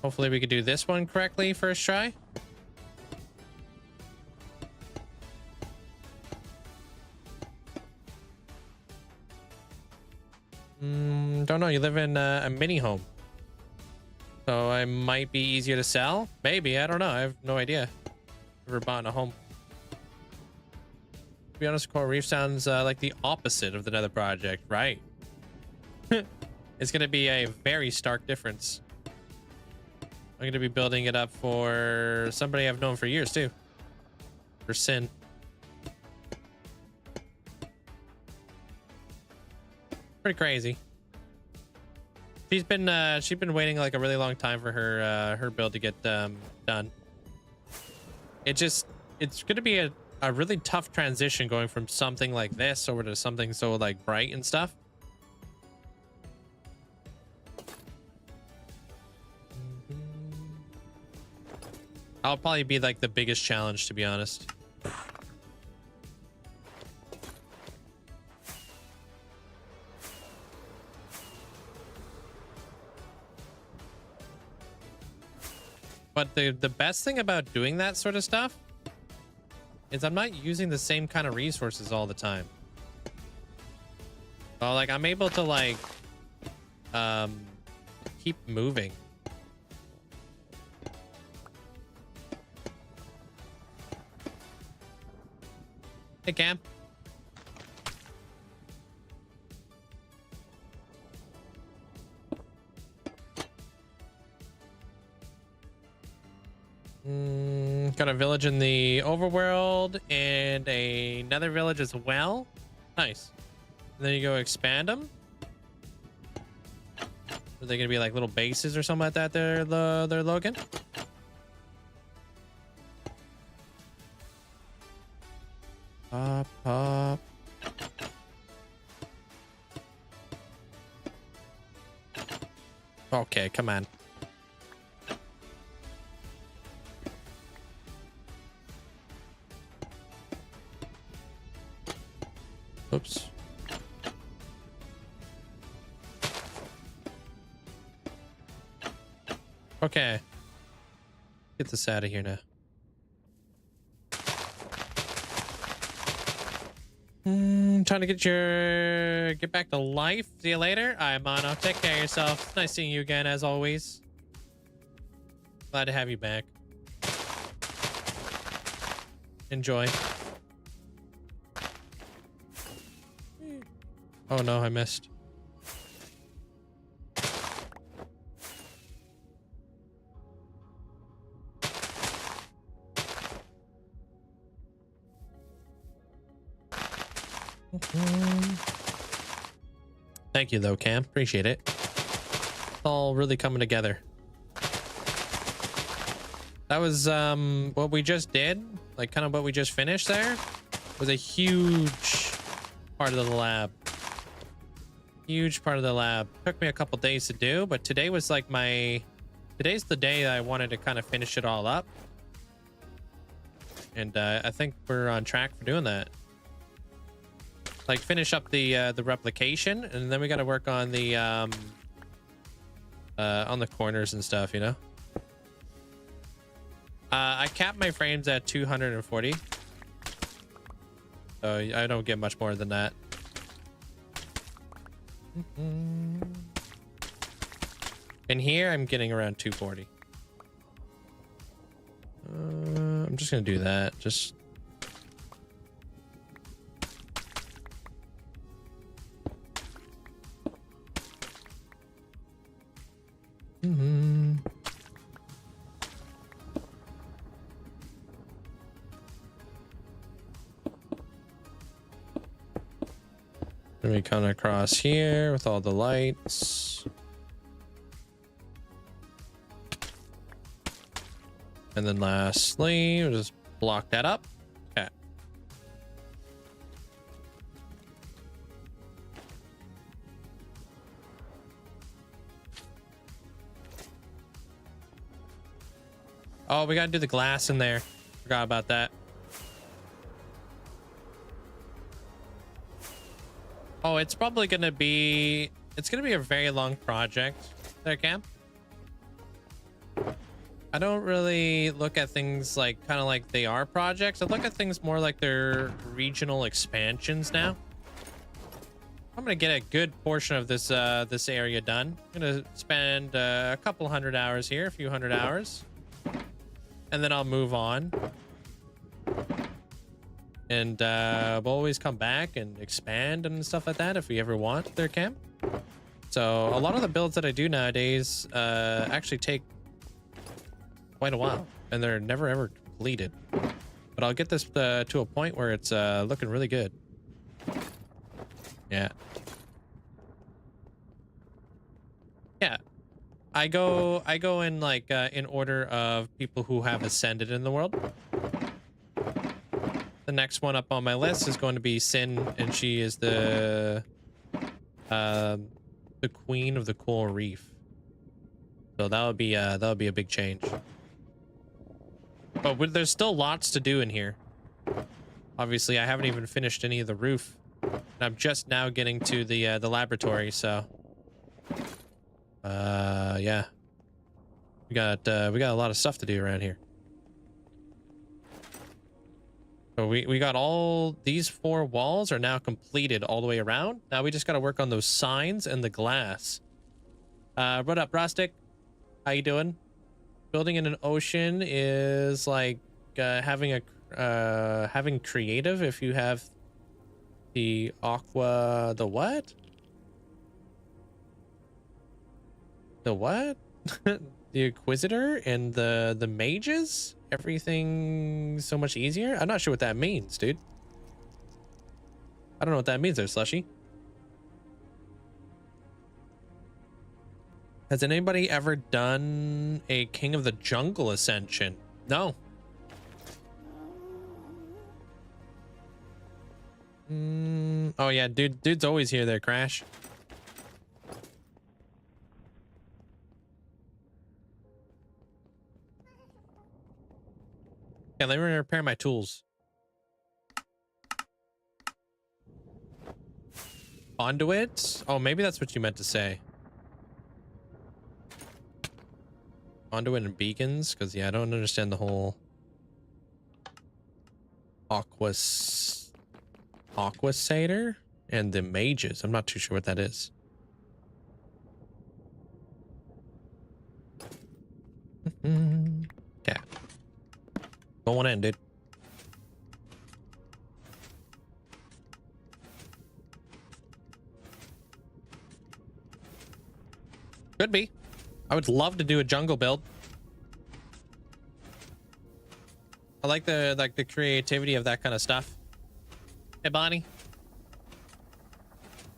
Hopefully we could do this one correctly first try. Don't know, you live in a mini home. So it might be easier to sell. Maybe, I don't know. I have no idea. Never bought a home. To be honest, Coral Reef sounds like the opposite of the Nether project, right? It's going to be a very stark difference. I'm going to be building it up for somebody I've known for years too. For Sin. Pretty crazy. She's been waiting like a really long time for her build to get done. It's gonna be a really tough transition going from something like this over to something so like bright and stuff. I'll probably be like the biggest challenge, to be honest. But the best thing about doing that sort of stuff is I'm not using the same kind of resources all the time. So like I'm able to like keep moving. Hey, Cam. Got a village in the overworld and a nether village as well. Nice. And then you go expand them. Are they gonna be like little bases or something like that there, Logan? Pop, pop. Okay, come on. Oops. Okay. Get this out of here now. Trying to get back to life. See you later. All right, Mono. Take care of yourself. Nice seeing you again, as always. Glad to have you back. Enjoy. Oh no, I missed. Thank you though, Cam. Appreciate it. It's all really coming together. That was what we just did, like kind of what we just finished there, was a huge part of the lab. Huge part of the lab. Took me a couple days to do, but today was like today's the day I wanted to kind of finish it all up. And I think we're on track for doing that. Like finish up the replication, and then we got to work on the corners and stuff, you know. I capped my frames at 240, so I don't get much more than that. And here I'm getting around 240. I'm just gonna do that. Just Let me come across here with all the lights. And then lastly, we'll just block that up. Okay. Oh, we gotta do the glass in there. Forgot about that. Oh, it's probably gonna be a very long project there, Cam. I don't really look at things like kind of like they are projects. I look at things more like they're regional expansions now. I'm gonna get a good portion of this this area done. I'm gonna spend a couple hundred hours here, a few hundred hours, and then I'll move on. And we'll always come back and expand and stuff like that if we ever want there, Cam. So a lot of the builds that I do nowadays actually take quite a while, and they're never ever completed. But I'll get this to a point where it's looking really good. Yeah. I go in like in order of people who have ascended in the world. The next one up on my list is going to be Sin, and she is the queen of the coral reef. So that would be a big change. But there's still lots to do in here. Obviously, I haven't even finished any of the roof. And I'm just now getting to the laboratory, so yeah. We got a lot of stuff to do around here. So we got all these 4 walls are now completed all the way around. Now we just got to work on those signs and the glass. What up, Rustic? How you doing? Building in an ocean is like having creative if you have the aqua, the what? The what? The Inquisitor and the mages? Everything so much easier? I'm not sure what that means, dude. I don't know what that means there, Slushy. Has anybody ever done a King of the Jungle Ascension? No. Oh yeah, dude's always here there, Crash. Yeah, let me repair my tools. Conduit? Oh, maybe that's what you meant to say. Conduit and beacons? Because, yeah, I don't understand the whole Aquasator and the mages. I'm not too sure what that is. Yeah. Going in, dude. Could be. I would love to do a jungle build. I like the creativity of that kind of stuff. Hey, Bonnie.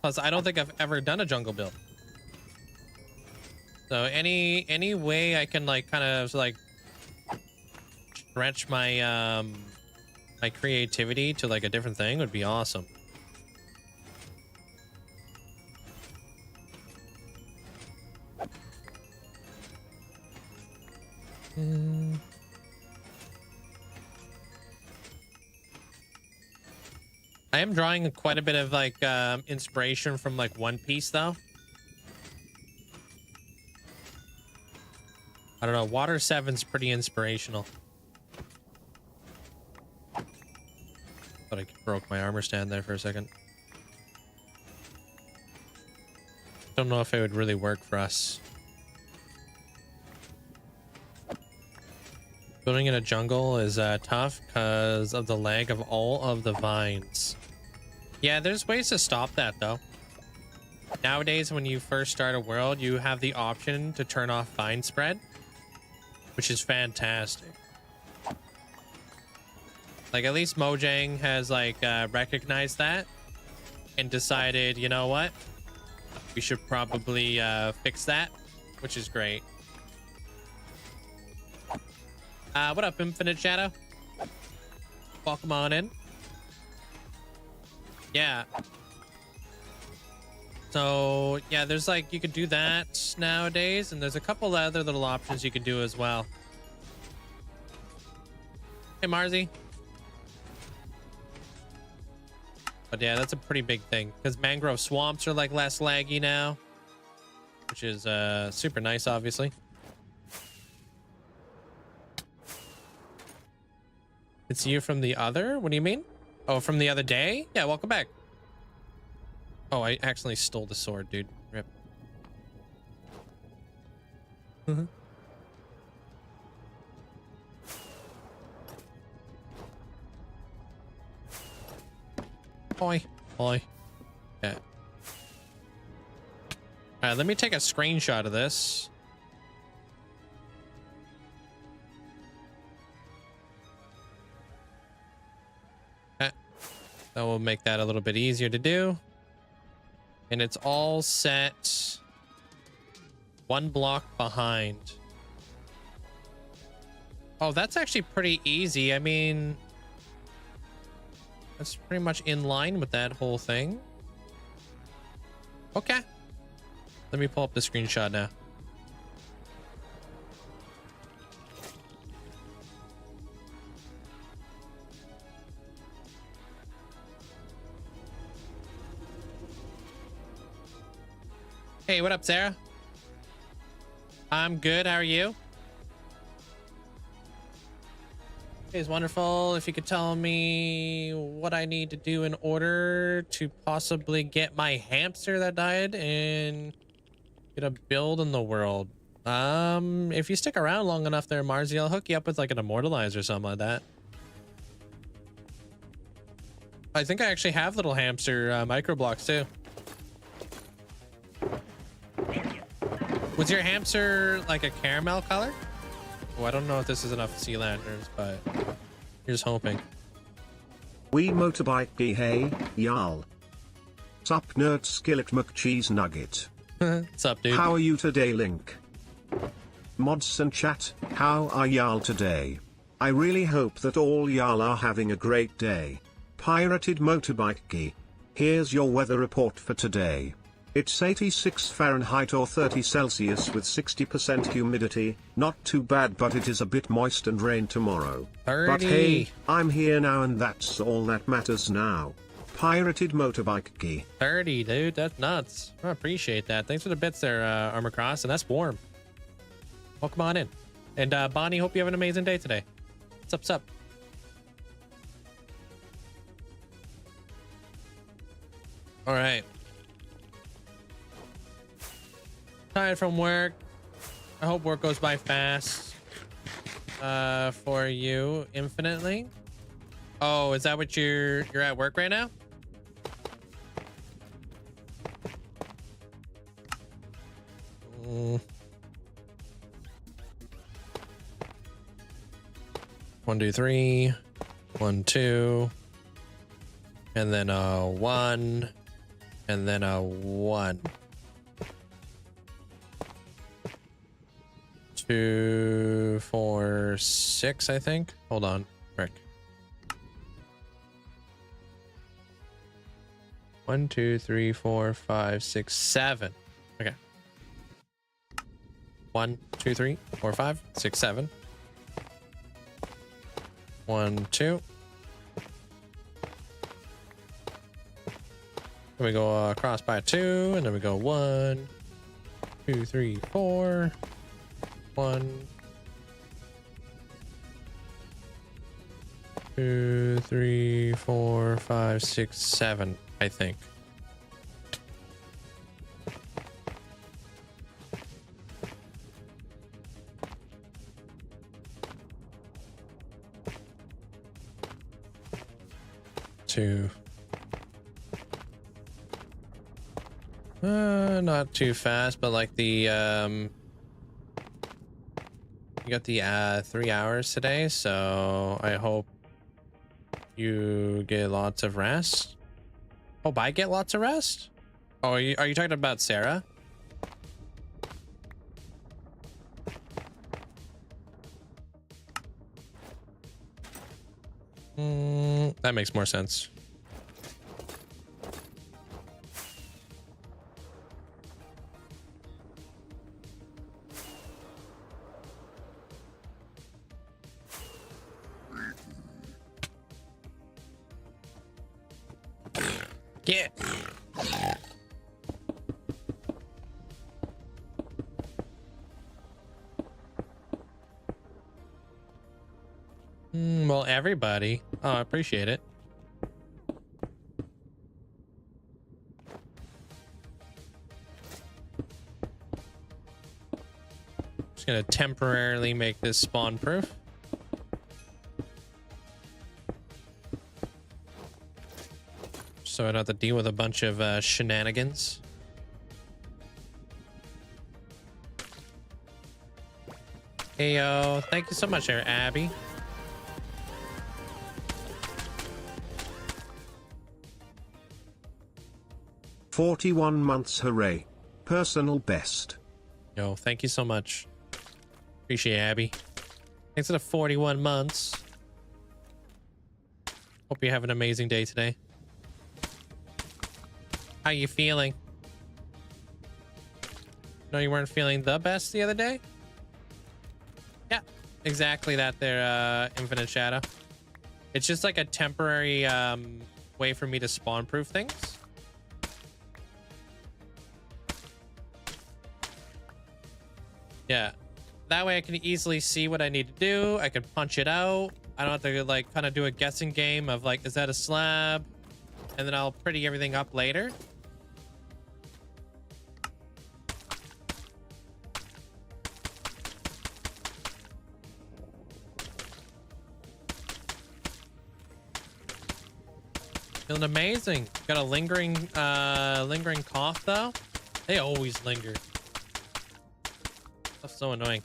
Plus, I don't think I've ever done a jungle build. So any way I can like kind of like stretch my my creativity to like a different thing would be awesome. I am drawing quite a bit of like inspiration from like One Piece though. I don't know, Water 7's pretty inspirational. Thought I broke my armor stand there for a second. Don't know if it would really work for us. Building in a jungle is tough because of the lag of all of the vines. Yeah, there's ways to stop that though. Nowadays, when you first start a world, you have the option to turn off vine spread, which is fantastic. Like, at least Mojang has like recognized that and decided, you know what, we should probably fix that, which is great. What up, Infinite Shadow? Welcome on in. Yeah. So, yeah, there's like, you could do that nowadays, and there's a couple other little options you could do as well. Hey, Marzi. But yeah, that's a pretty big thing, because mangrove swamps are like less laggy now, which is super nice, obviously. It's you from the other? What do you mean? Oh, from the other day? Yeah, welcome back. Oh, I accidentally stole the sword, dude. Rip. Oi. Oi. Yeah. Alright, let me take a screenshot of this. That will make that a little bit easier to do. And it's all set 1 block behind. Oh, that's actually pretty easy. I mean, that's pretty much in line with that whole thing. Okay. Let me pull up the screenshot now. Hey, what up, Sarah? I'm good. How are you? It's wonderful. If you could tell me what I need to do in order to possibly get my hamster that died and get a build in the world. If you stick around long enough there, Marzi, I'll hook you up with like an immortalizer or something like that. I think I actually have little hamster micro blocks too. Was your hamster like a caramel color? Oh, I don't know if this is enough sea lanterns, but here's hoping. We motorbike hey, y'all. Sup nerd skillet McCheese nugget. What's up, dude? How are you today, Link? Mods and chat, how are y'all today? I really hope that all y'all are having a great day. Pirated motorbike. Here's your weather report for today. It's 86 Fahrenheit or 30 Celsius with 60% humidity, not too bad, but it is a bit moist and rain tomorrow. 30. But hey, I'm here now and that's all that matters now. Pirated motorbike. 30, dude, that's nuts. I appreciate that. Thanks for the bits there, Armor Cross, and that's warm. Welcome on in. And Bonnie, hope you have an amazing day today. What's up? All right. Tired from work. I hope work goes by fast for you infinitely. Oh, is that what you're at work right now? One, two, three. 1, 2. And then a 1. And then a 1. 2, 4, 6, I think. Hold on, Rick. 1, 2, 3, 4, 5, 6, 7. Okay. 1, 2, 3, 4, 5, 6, 7. 1, 2. Then we go across by 2, and then we go 1, 2, 3, 4. 1, 2, 3, 4, 5, 6, 7, I think. Two. Not too fast, but like the you got the 3 hours today, so I hope you get lots of rest. Hope I get lots of rest. Oh, are you talking about Sarah? That makes more sense. Yeah. Well, everybody. Oh, I appreciate it. Just gonna temporarily make this spawn proof. So I don't have to deal with a bunch of shenanigans. Heyo, thank you so much there, Abby. "41 months, hooray. Personal best. Yo, thank you so much. Appreciate it, Abby. Thanks for the 41 months. Hope you have an amazing day today. How you feeling? No, you weren't feeling the best the other day? Yeah, exactly that there, Infinite Shadow. It's just like a temporary way for me to spawn proof things. Yeah, that way I can easily see what I need to do. I can punch it out. I don't have to like kind of do a guessing game of like, is that a slab? And then I'll pretty everything up later. Feeling amazing. Got a lingering cough though. They always linger. That's so annoying.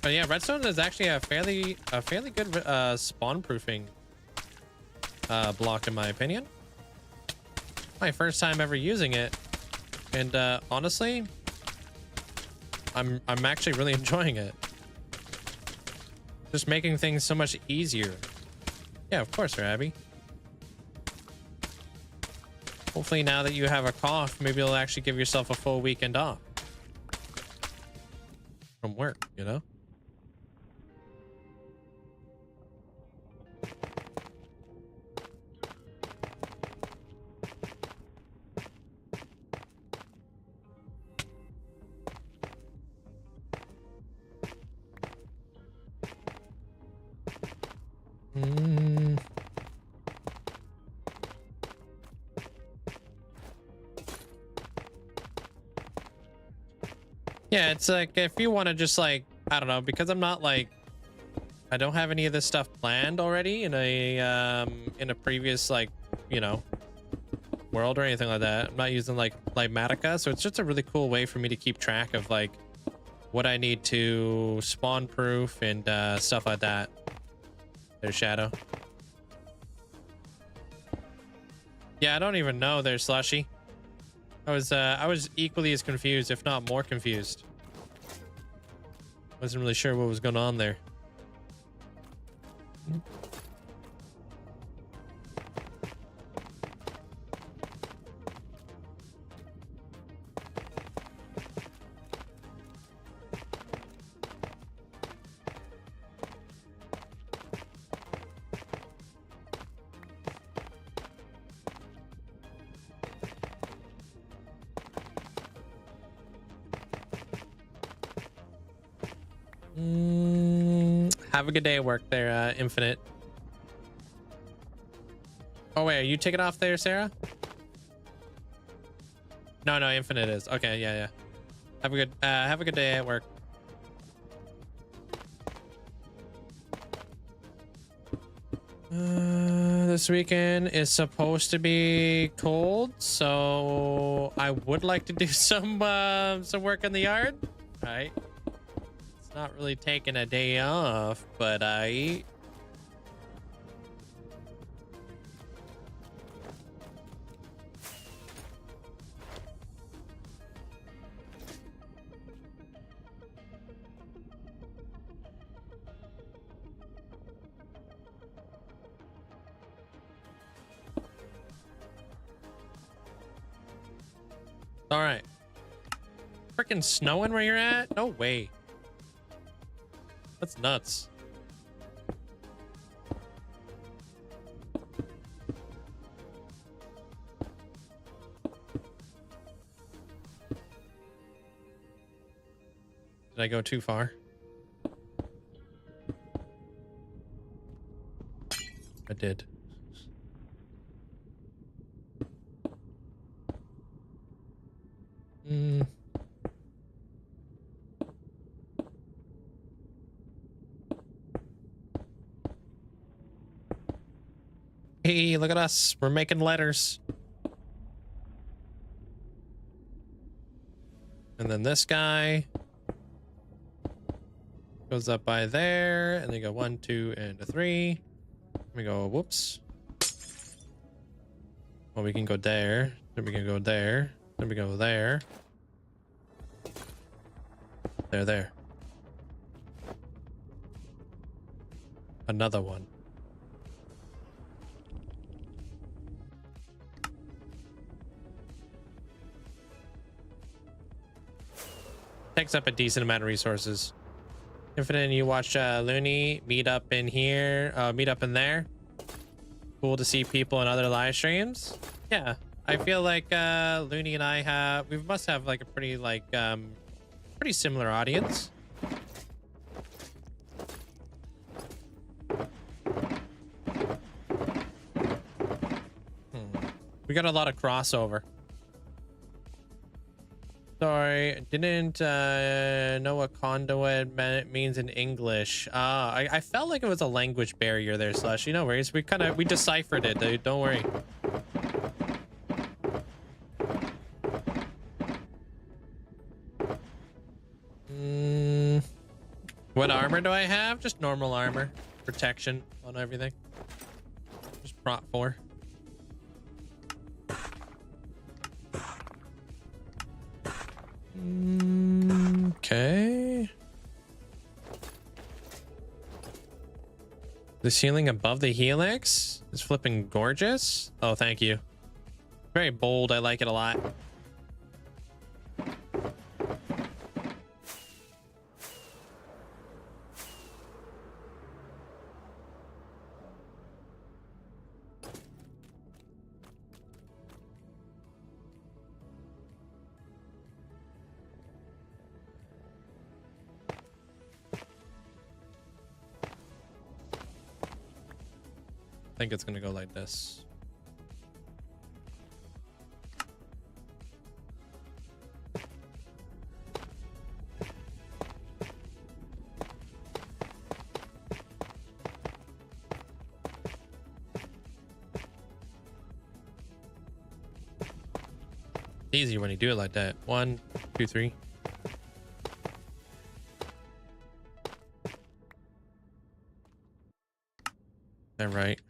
But yeah, redstone is actually a fairly good spawn proofing block in my opinion. My first time ever using it, and honestly, I'm actually really enjoying it. Just making things so much easier. Yeah, of course, Abby. Hopefully now that you have a cough, maybe you'll actually give yourself a full weekend off from work, you know? Yeah, it's like if you want to just like, I don't know, because I'm not like, I don't have any of this stuff planned already in a previous like, you know, world or anything like that. I'm not using like Matica, so it's just a really cool way for me to keep track of like what I need to spawn proof and stuff like that. There's Shadow. Yeah, I don't even know there's Slushy. I was equally as confused, if not more confused. Wasn't really sure what was going on there. Have a good day at work there, Infinite. Oh wait, are you taking off there, Sarah? No, Infinite is. Okay, yeah. Have a good day at work. This weekend is supposed to be cold, so I would like to do some work in the yard. All right. Not really taking a day off, but I... All right. Freaking snowing where you're at? No way. That's nuts. Did I go too far? I did. Hey, look at us. We're making letters. And then this guy goes up by there, and they go 1, 2, and a 3. Let me go, whoops. Well, we can go there. Then we can go there. Let me go there. There. Another one. Takes up a decent amount of resources. Infinite, you watch Looney meet up in here, meet up in there. Cool to see people in other live streams. Yeah, I feel like Looney and we must have like a pretty like pretty similar audience. We got a lot of crossover. Sorry, didn't know what conduit means in English. I felt like it was a language barrier there, Slush. No worries. We deciphered it, dude. Don't worry. What armor do I have? Just normal armor. Protection on everything. Just prot 4. Okay. The ceiling above the helix is flipping gorgeous. Oh, thank you. Very bold. I like it a lot. I think it's gonna go like this. Easy when you do it like that. 1, 2, 3. All right.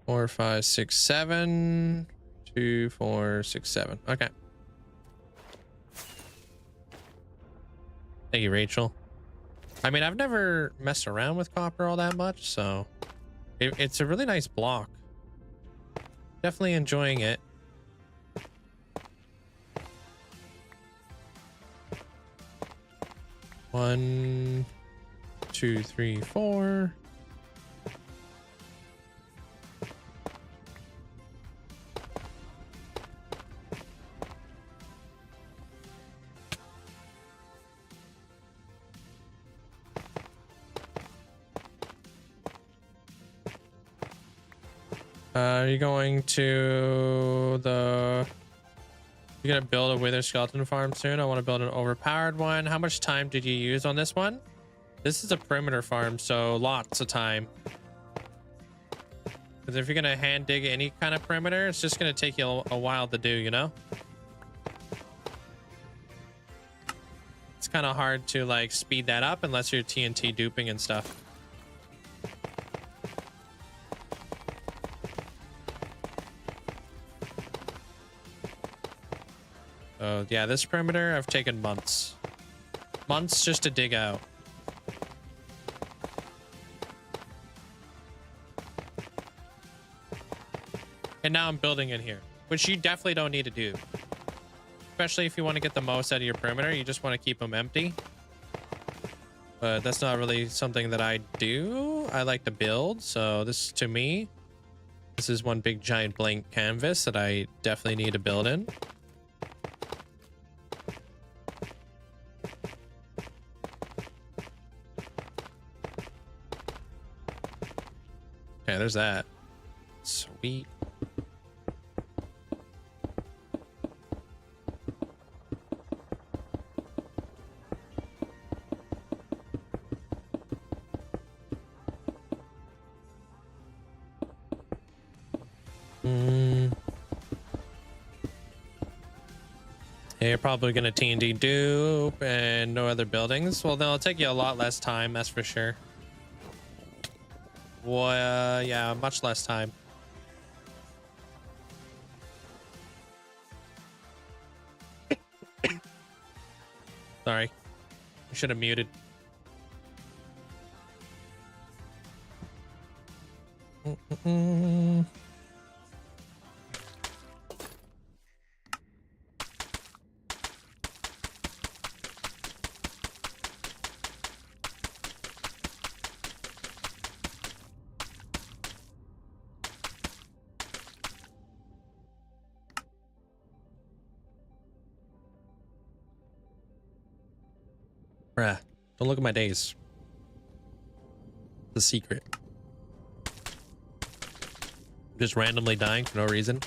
4, 5, 6, 7. 2, 4, 6, 7. Okay. Thank you, Rachel. I mean, I've never messed around with copper all that much, so it's a really nice block. Definitely enjoying it. One, 2, 3, 4. Are you going to you're gonna build a wither skeleton farm soon? I want to build an overpowered one. How much time did you use on this one? This is a perimeter farm, so lots of time. Because if you're gonna hand dig any kind of perimeter, it's just gonna take you a while to do, you know? It's kind of hard to like speed that up unless you're TNT duping and stuff. So yeah, this perimeter I've taken months just to dig out. And now I'm building in here, which you definitely don't need to do, especially if you want to get the most out of your perimeter. You just want to keep them empty, but that's not really something that I do. I like to build, so this, to me, this is one big giant blank canvas that I definitely need to build in. Okay, there's that. Sweet. Yeah, you're probably gonna TNT dupe and no other buildings. Well, then it'll take you a lot less time, that's for sure. Well, yeah, much less time. Sorry. I should have muted. Bruh, don't look at my days. It's a secret. Just randomly dying for no reason.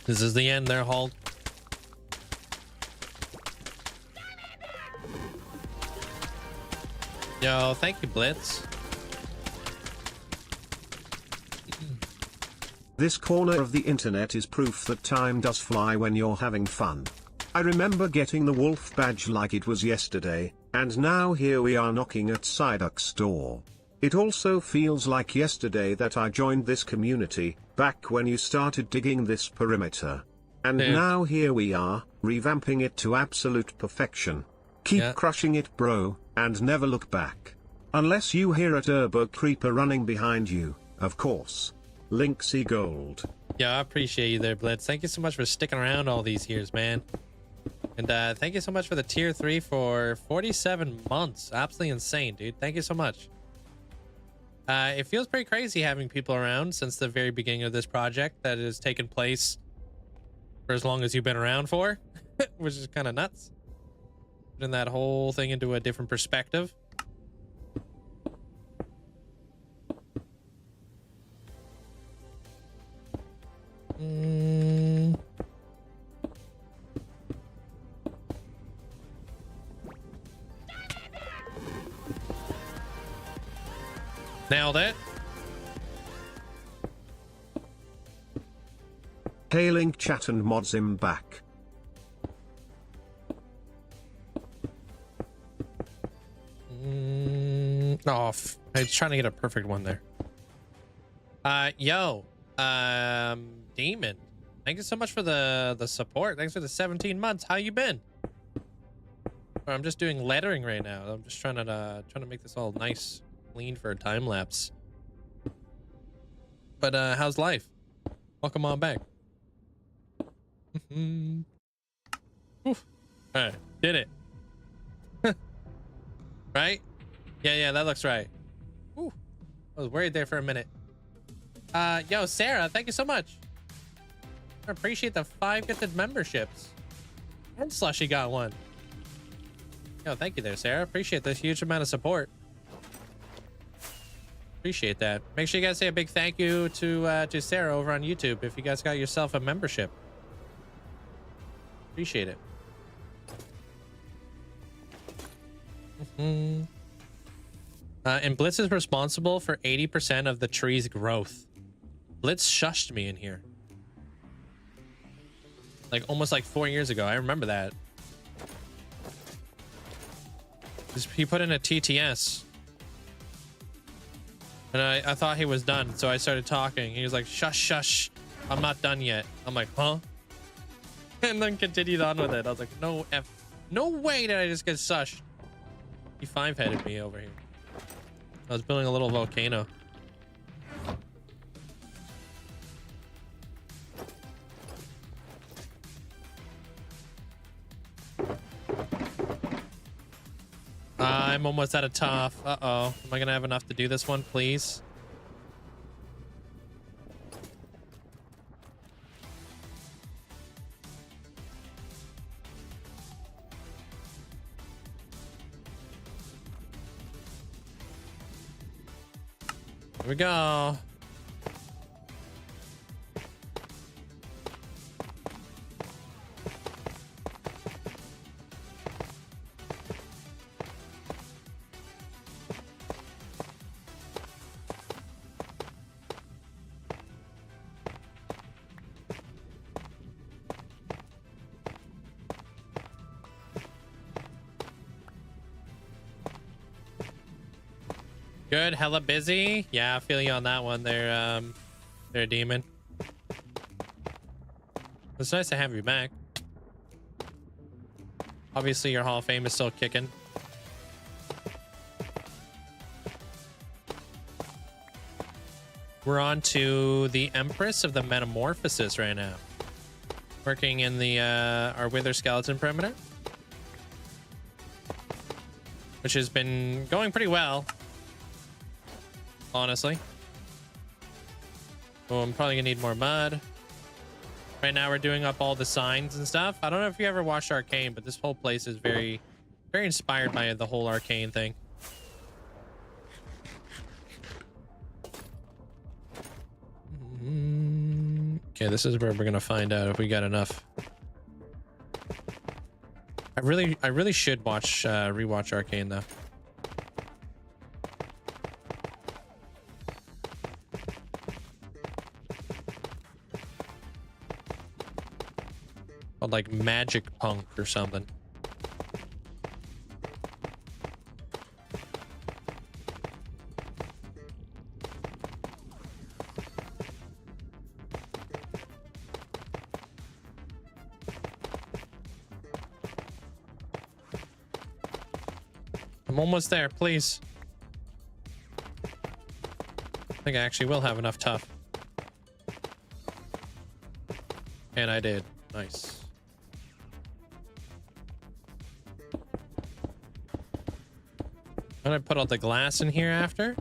This is the end there, Hulk. Yo, thank you, Blitz. This corner of the internet is proof that time does fly when you're having fun. I remember getting the wolf badge like it was yesterday, and now here we are knocking at Psyduck's door. It also feels like yesterday that I joined this community, back when you started digging this perimeter. And now here we are, revamping it to absolute perfection. Keep crushing it, bro, and never look back. Unless you hear a turbo creeper running behind you, of course. Linkzzey Gold. Yeah, I appreciate you there, Blitz. Thank you so much for sticking around all these years, man. And thank you so much for the tier 3 for 47 months. Absolutely insane, dude. Thank you so much. It feels pretty crazy having people around since the very beginning of this project that has taken place for as long as you've been around for, which is kind of nuts. Putting that whole thing into a different perspective. Nailed it. Hailing chat and mods him back. Oh, I was trying to get a perfect one there. Yo, Demon, thank you so much for the support. Thanks for the 17 months. How you been? I'm just doing lettering right now. I'm just trying to make this all nice, clean for a time lapse. But how's life? Welcome on back. Oof. All right, did it. Right? Yeah, that looks right. Ooh, I was worried there for a minute. Yo, Sarah, thank you so much. I appreciate the 5 gifted memberships. And Slushy got one. Yo, thank you there, Sarah. Appreciate this huge amount of support. Appreciate that. Make sure you guys say a big thank you to Sarah over on YouTube if you guys got yourself a membership. Appreciate it. And Blitz is responsible for 80% of the tree's growth. Blitz shushed me in here. Like almost like 4 years ago. I remember that. He put in a TTS. And I thought he was done. So I started talking. He was like, shush, shush. I'm not done yet. I'm like, huh? And then continued on with it. I was like, no way did I just get sushed. He 5-headed me over here. I was building a little volcano. I'm almost out of tough. Uh-oh. Am I gonna have enough to do this one, please? Here we go. Good, hella busy. Yeah, I feel you on that one. They're a demon. It's nice to have you back. Obviously, your Hall of Fame is still kicking. We're on to the Empress of the Metamorphosis right now. Working in the our Wither Skeleton perimeter, which has been going pretty well, honestly. Oh, I'm probably gonna need more mud. Right now we're doing up all the signs and stuff. I don't know if you ever watched Arcane, but this whole place is very, very inspired by the whole Arcane thing. Okay, this is where we're gonna find out if we got enough. I really should watch rewatch Arcane though. Called like Magic Punk or something. I'm almost there, please. I think I actually will have enough tough. And I did. Nice. I'm gonna put all the glass in here after.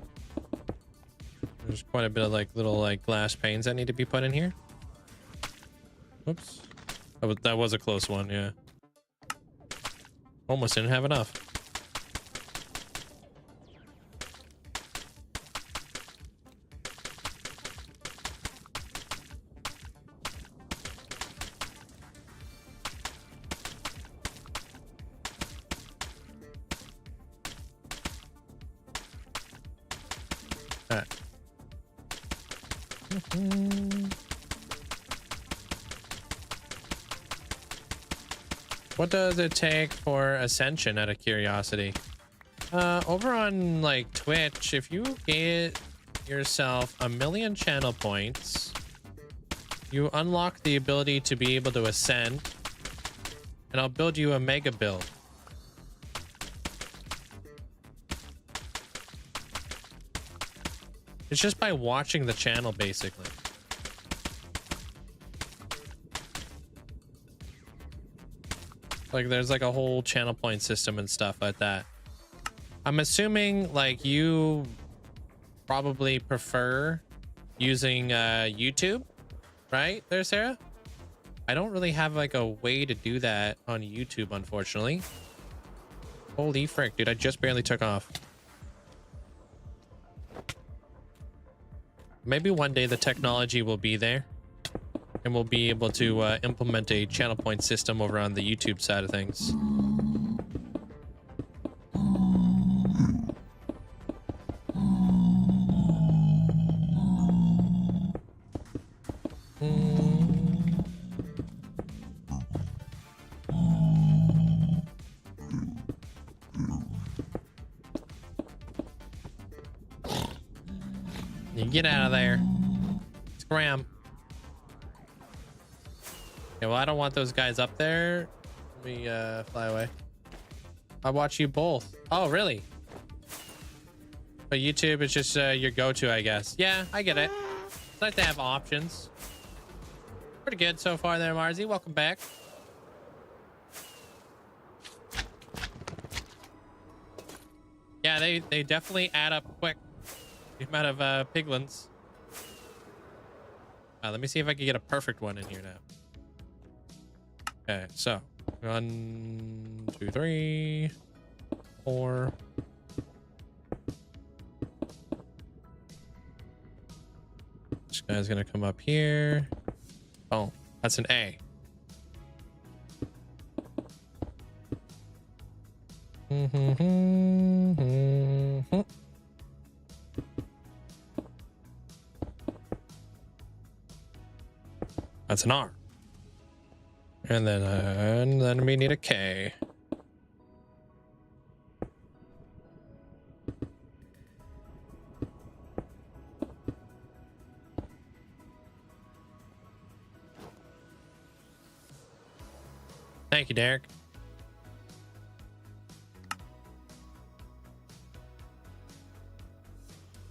There's quite a bit of like little like glass panes that need to be put in here. Oops. That was a close one, yeah. Almost didn't have enough. What does it take for Ascension, out of curiosity? Over on like Twitch, if you get yourself 1,000,000 channel points, you unlock the ability to be able to ascend, and I'll build you a mega build. It's just by watching the channel, basically. Like, there's like a whole channel point system and stuff like that. I'm assuming like you probably prefer using YouTube, right there, Sarah? I don't really have like a way to do that on YouTube, unfortunately. Holy frick, dude, I just barely took off. Maybe one day the technology will be there and we'll be able to implement a channel point system over on the YouTube side of things. You get out of there. Scram. Okay, well, I don't want those guys up there. Let me fly away. I'll watch you both. Oh, really? But YouTube is just your go-to, I guess. Yeah, I get it. It's nice to have options. Pretty good so far there, Marzi. Welcome back. Yeah, they definitely add up quick. The amount of piglins. Let me see if I can get a perfect one in here now. Okay, so 1, 2, 3, 4. This guy's gonna come up here. Oh, that's an A. That's an R. And then we need a K. Thank you, Derek.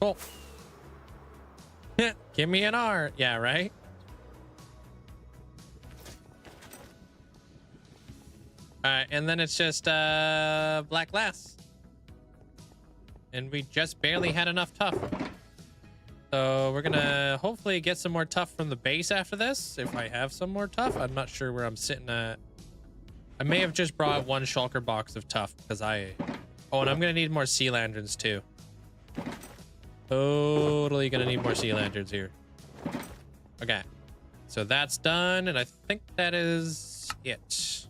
Cool. Give me an R. Yeah, right? Alright, and then it's just black glass. And we just barely had enough tough. So we're gonna hopefully get some more tough from the base after this. If I have some more tough. I'm not sure where I'm sitting at. I may have just brought one shulker box of tough because oh, and I'm gonna need more sea lanterns too. Totally gonna need more sea lanterns here. Okay, so that's done, and I think that is it.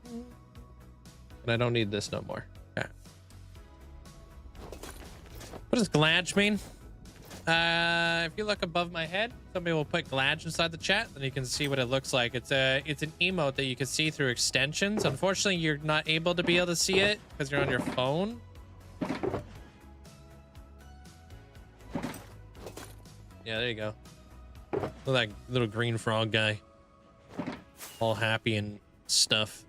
And I don't need this no more. Okay. What does glad mean? If you look above my head, somebody will put glad inside the chat, then you can see what it looks like. It's an emote that you can see through extensions. Unfortunately, you're not able to see it because you're on your phone. Yeah, there you go. Look at that little green frog guy. All happy and stuff.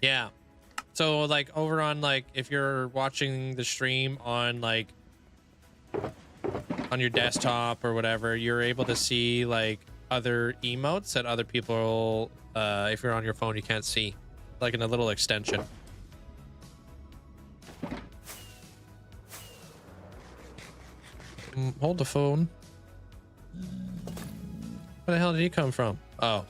Yeah. So like over on like if you're watching the stream on like on your desktop or whatever, you're able to see like other emotes that other people if you're on your phone you can't see, like in a little extension. Hold the phone. Where the hell did he come from? Oh.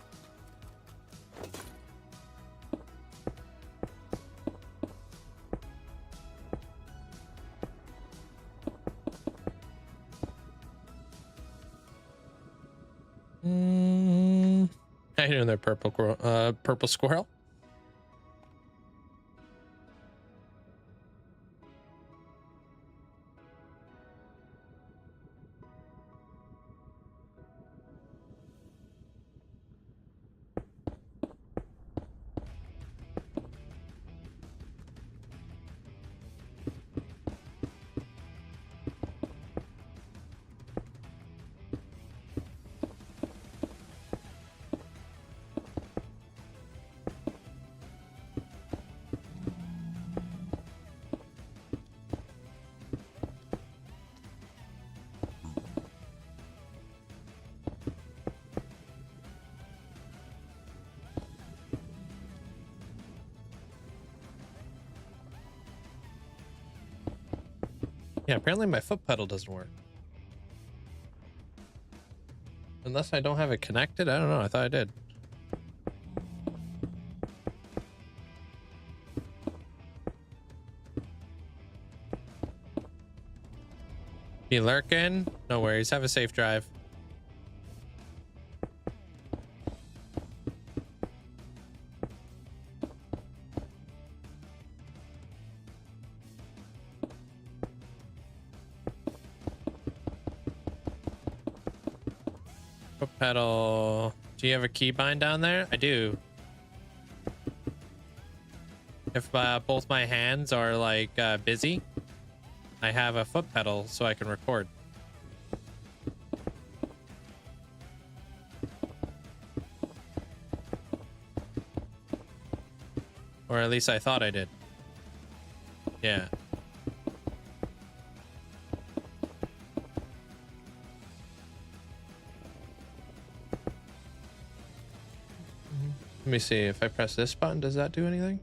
How you doing there, purple squirrel? Yeah, apparently my foot pedal doesn't work. Unless I don't have it connected. I don't know. I thought I did. You lurking? No worries. Have a safe drive. Pedal. Do you have a keybind down there? I do. If both my hands are like busy, I have a foot pedal so I can record. Or at least I thought I did. Yeah. Let me see if I press this button, does that do anything?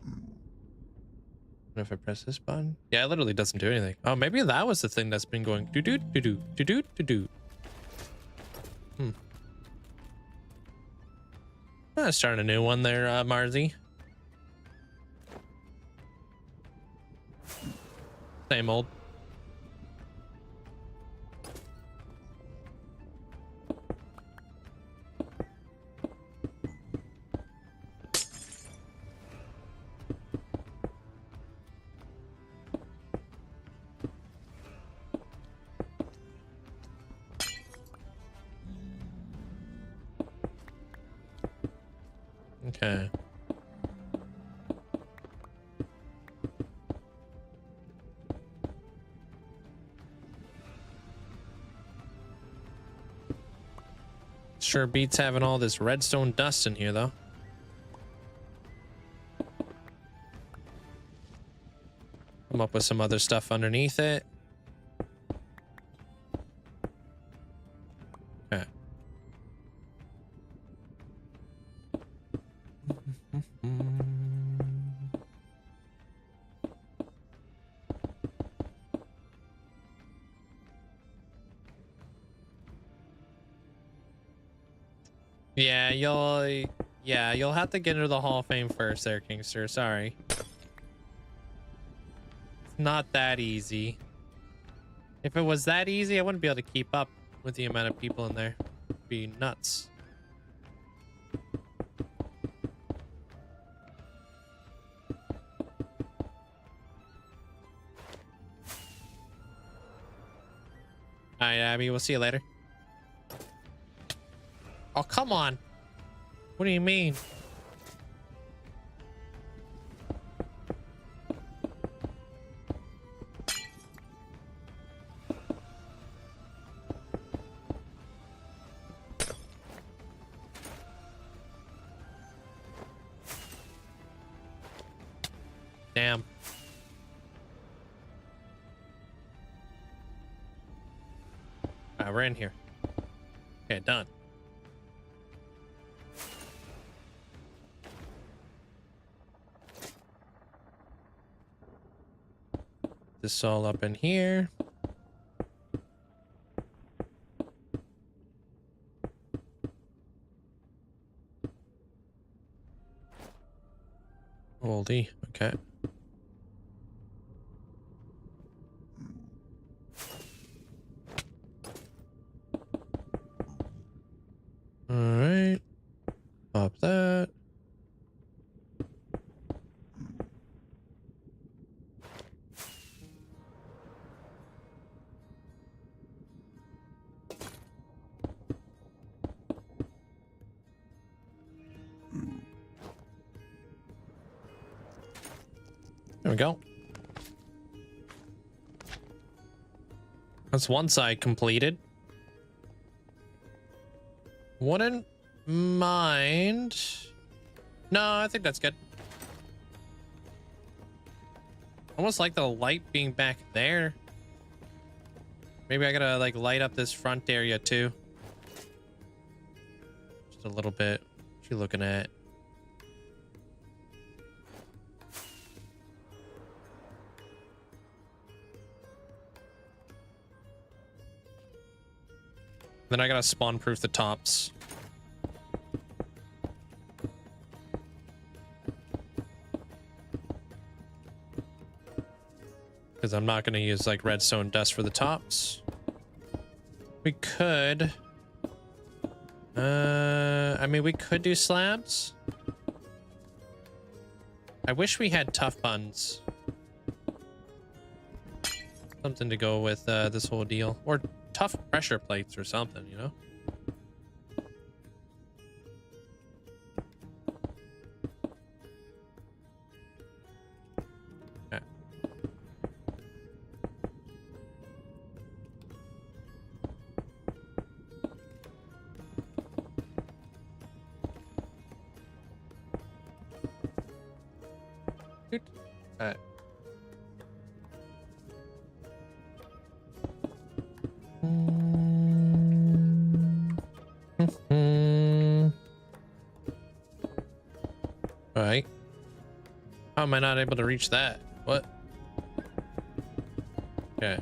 And if I press this button, yeah, it literally doesn't do anything. Oh, maybe that was the thing that's been going do do do do do do do do. Let's start a new one there, Marzi. Same old. Okay. Sure beats having all this redstone dust in here, though. Come up with some other stuff underneath it. Okay. Yeah, you'll have to get into the Hall of Fame first there, Kingster. Sorry. It's not that easy. If it was that easy, I wouldn't be able to keep up with the amount of people in there. It'd be nuts. All right, Abby, we'll see you later. Oh, come on. What do you mean? Damn. All right, we're in here. Okay, done. This all up in here. Holy, okay. All right. Pop that. There we go. That's one side completed. Wouldn't mind. No, I think that's good. Almost like the light being back there. Maybe I gotta like light up this front area too. Just a little bit. What you looking at? Then I gotta spawn proof the tops. Because I'm not gonna use like redstone dust for the tops. We could. I mean, we could do slabs. I wish we had tough buns. Something to go with this whole deal. Or tough pressure plates or something, you know? Okay. All right. All right. How am I not able to reach that? What? Okay.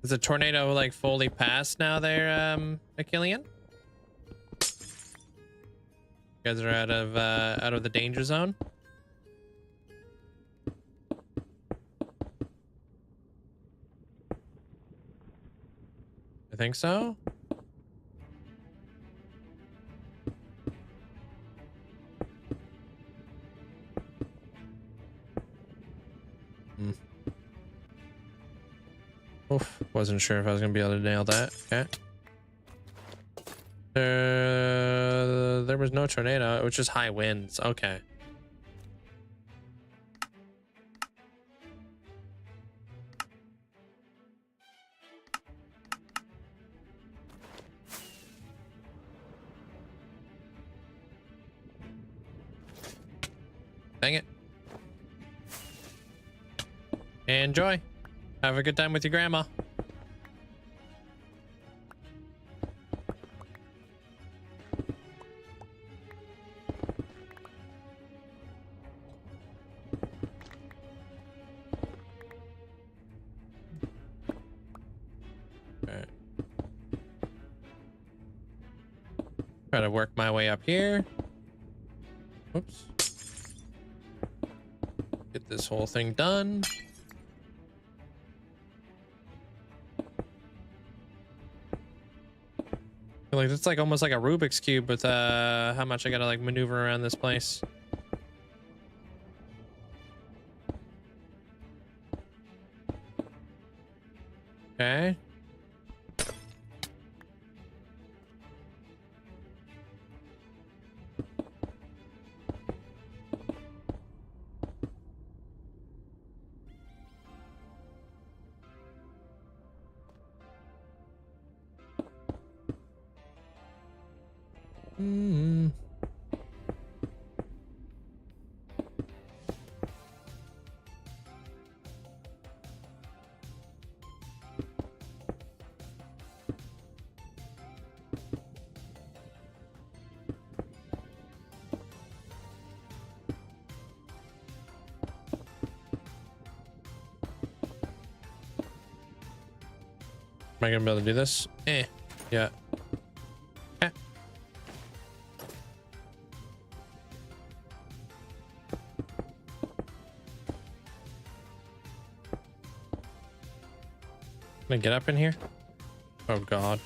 Is the tornado like fully passed now there, Achillean? You guys are out of the danger zone? I think so. Oof, wasn't sure if I was gonna be able to nail that. Okay. There was no tornado, it was just high winds. Okay. Dang it. Enjoy. Have a good time with your grandma. Alright. Try to work my way up here. Whoops. Get this whole thing done. Like it's like almost like a Rubik's cube with how much I gotta like maneuver around this place. Okay. Mm. Am I gonna be able to do this? Yeah. Can I get up in here? Oh god.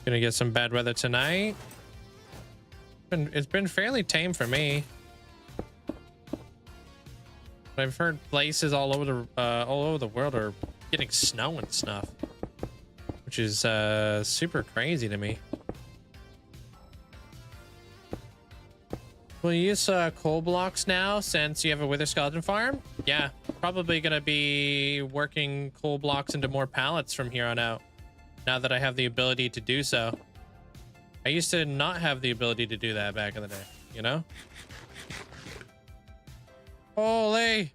Gonna get some bad weather tonight. It's been fairly tame for me. But I've heard places all over the world are getting snow and stuff, which is super crazy to me. Will you use coal blocks now since you have a wither skeleton farm? Yeah, probably gonna be working coal blocks into more pallets from here on out, now that I have the ability to do so. I used to not have the ability to do that back in the day, you know? Holy!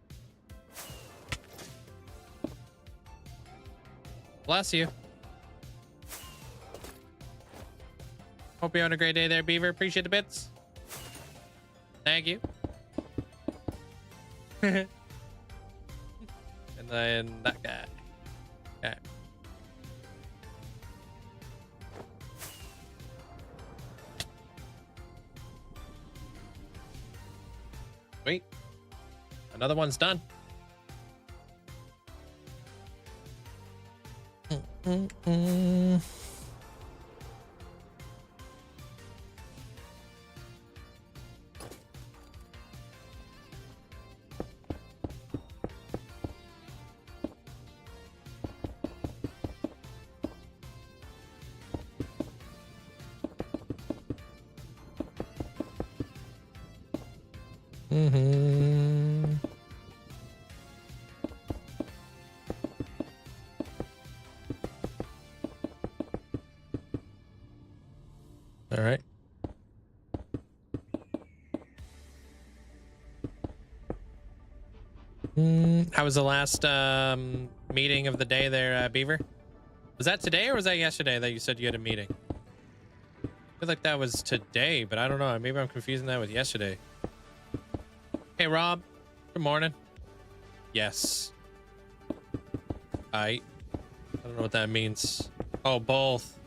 Bless you. Hope you're having a great day there, Beaver. Appreciate the bits. Thank you. And then that guy. Okay. Sweet. Another one's done. All right. How was the last meeting of the day there, Beaver? Was that today or was that yesterday that you said you had a meeting? I feel like that was today, but I don't know. Maybe I'm confusing that with yesterday. Hey, Rob. Good morning. Yes. I don't know what that means. Oh, both.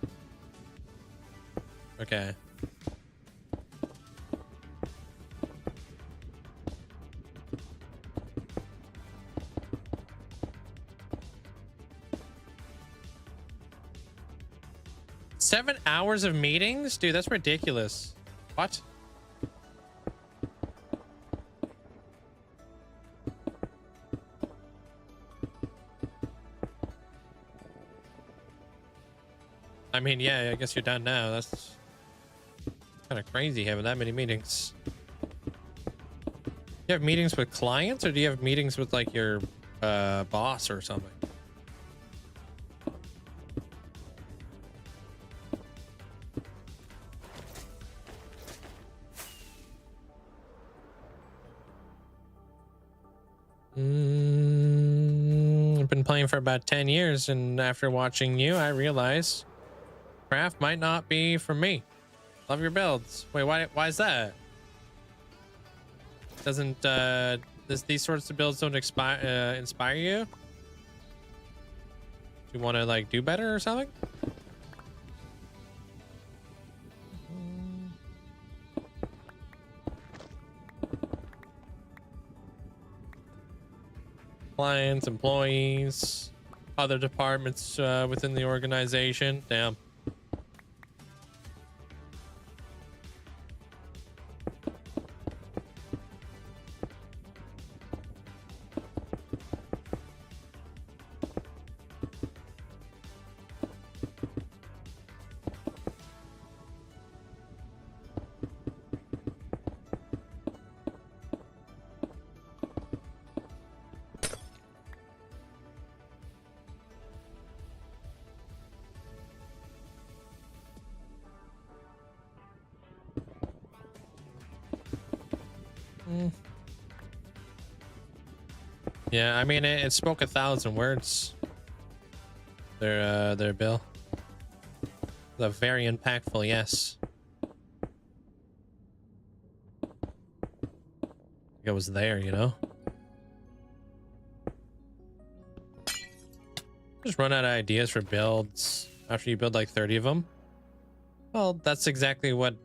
Okay. Seven hours of meetings? Dude, that's ridiculous. What? I mean, yeah, I guess you're done now. That's kind of crazy having that many meetings. You have meetings with clients or do you have meetings with like your boss or something? I've been playing for about 10 years, and after watching you, I realize craft might not be for me. Love your builds. Wait, why is that? Doesn't these sorts of builds don't inspire you? Do you want to like do better or something? Clients, employees, other departments within the organization. Damn. Yeah, I mean it spoke 1,000 words. Their bill. The very impactful, yes. It was there, you know. Just run out of ideas for builds after you build like 30 of them. Well, that's exactly what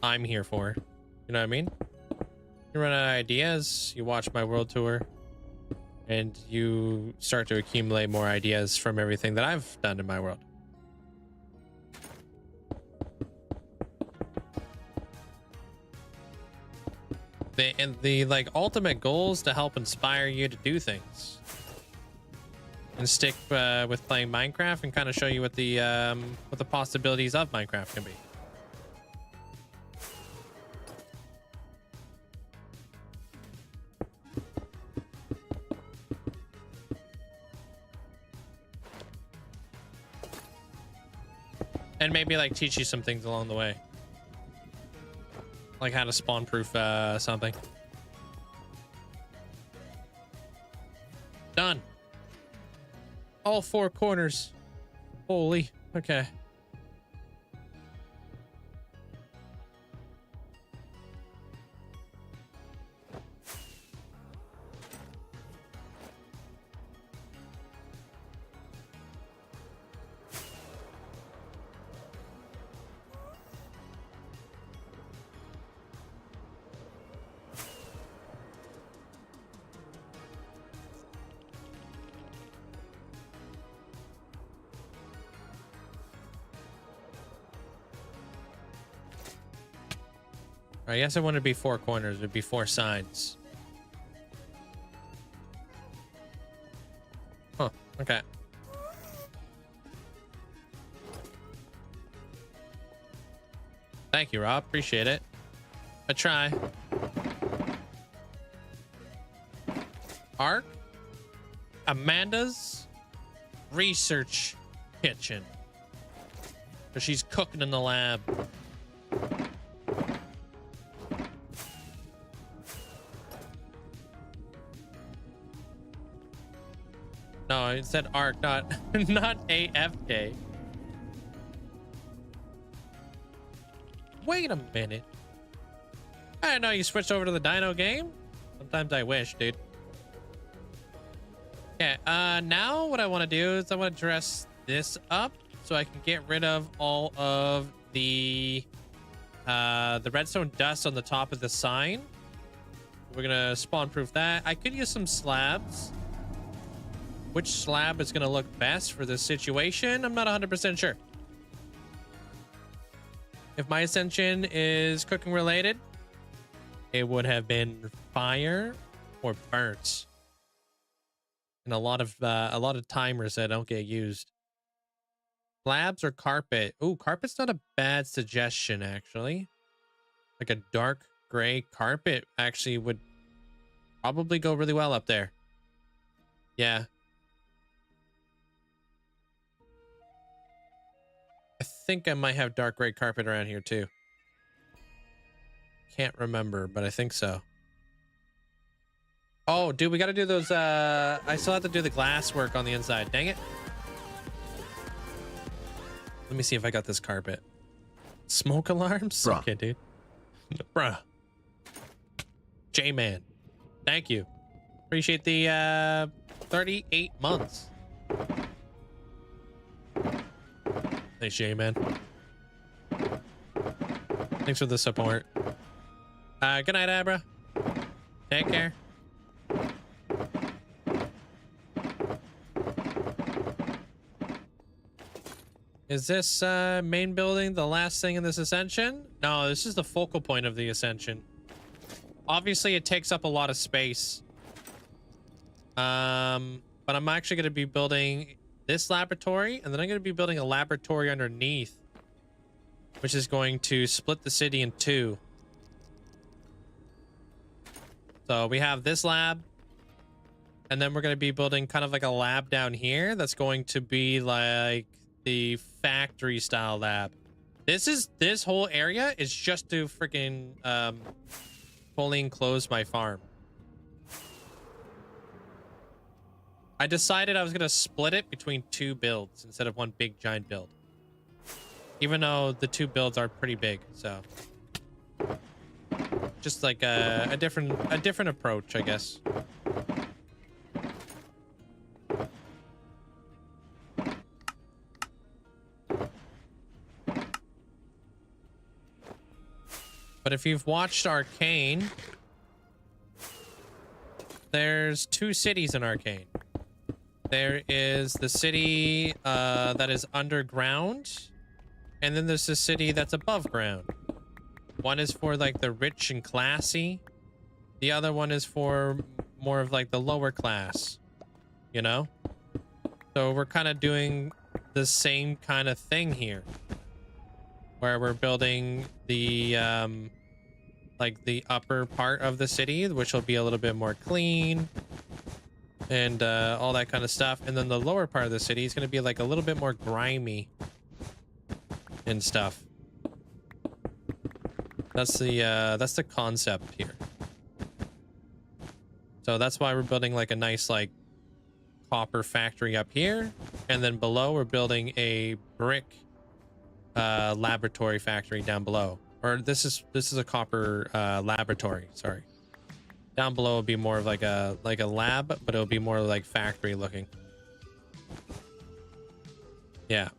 I'm here for. You know what I mean? You run out of ideas, you watch my world tour, and you start to accumulate more ideas from everything that I've done in my world. The like ultimate goal is to help inspire you to do things and stick with playing Minecraft and kind of show you what the possibilities of Minecraft can be. And maybe like teach you some things along the way. Like how to spawn proof something. Done. All 4 corners. Holy. Okay. I guess it wouldn't be 4 corners, it'd be 4 sides. Huh, okay. Thank you, Rob. Appreciate it. I try. Ark? Amanda's research kitchen. So she's cooking in the lab. No, it said Ark, not AFK. Wait a minute. I didn't know you switched over to the Dino game. Sometimes I wish, dude. Okay, now what I want to do is I want to dress this up so I can get rid of all of the redstone dust on the top of the sign. We're gonna spawn proof that. I could use some slabs. Which slab is gonna look best for this situation? I'm not 100% sure. If my ascension is cooking related, it would have been fire or burnt. And a lot of timers that don't get used. Slabs or carpet? Ooh, carpet's not a bad suggestion, actually. Like a dark gray carpet actually would probably go really well up there. Yeah. I think I might have dark gray carpet around here too. Can't remember, but I think so. Oh, dude, we got to do those. I still have to do the glass work on the inside. Dang it. Let me see if I got this carpet. Smoke alarms? Bruh. Okay, dude. Bruh. J-Man. Thank you. Appreciate the 38 months. Thanks, J-Man. Thanks for the support. Good night, Abra. Take care. Is this main building the last thing in this ascension? No, this is the focal point of the ascension. Obviously, it takes up a lot of space. But I'm actually going to be building this laboratory, and then I'm going to be building a laboratory underneath, which is going to split the city in two. So we have this lab, and then we're going to be building kind of like a lab down here that's going to be like the factory style lab. This whole area is just to freaking fully enclose my farm. I decided I was gonna split it between two builds instead of one big giant build, even though the two builds are pretty big. So just like a different approach, I guess. But if you've watched Arcane, there's two cities in Arcane. There is the city that is underground, and then there's the city that's above ground. One is for like the rich and classy. The other one is for more of like the lower class, you know? So we're kind of doing the same kind of thing here, where we're building the like the upper part of the city, which will be a little bit more clean and all that kind of stuff, and then the lower part of the city is going to be like a little bit more grimy and stuff. That's the concept here. So that's why we're building like a nice like copper factory up here, and then below we're building a brick laboratory factory down below. Or this is a copper laboratory, sorry. Down below will be more of like a lab, but it'll be more like factory looking. Yeah.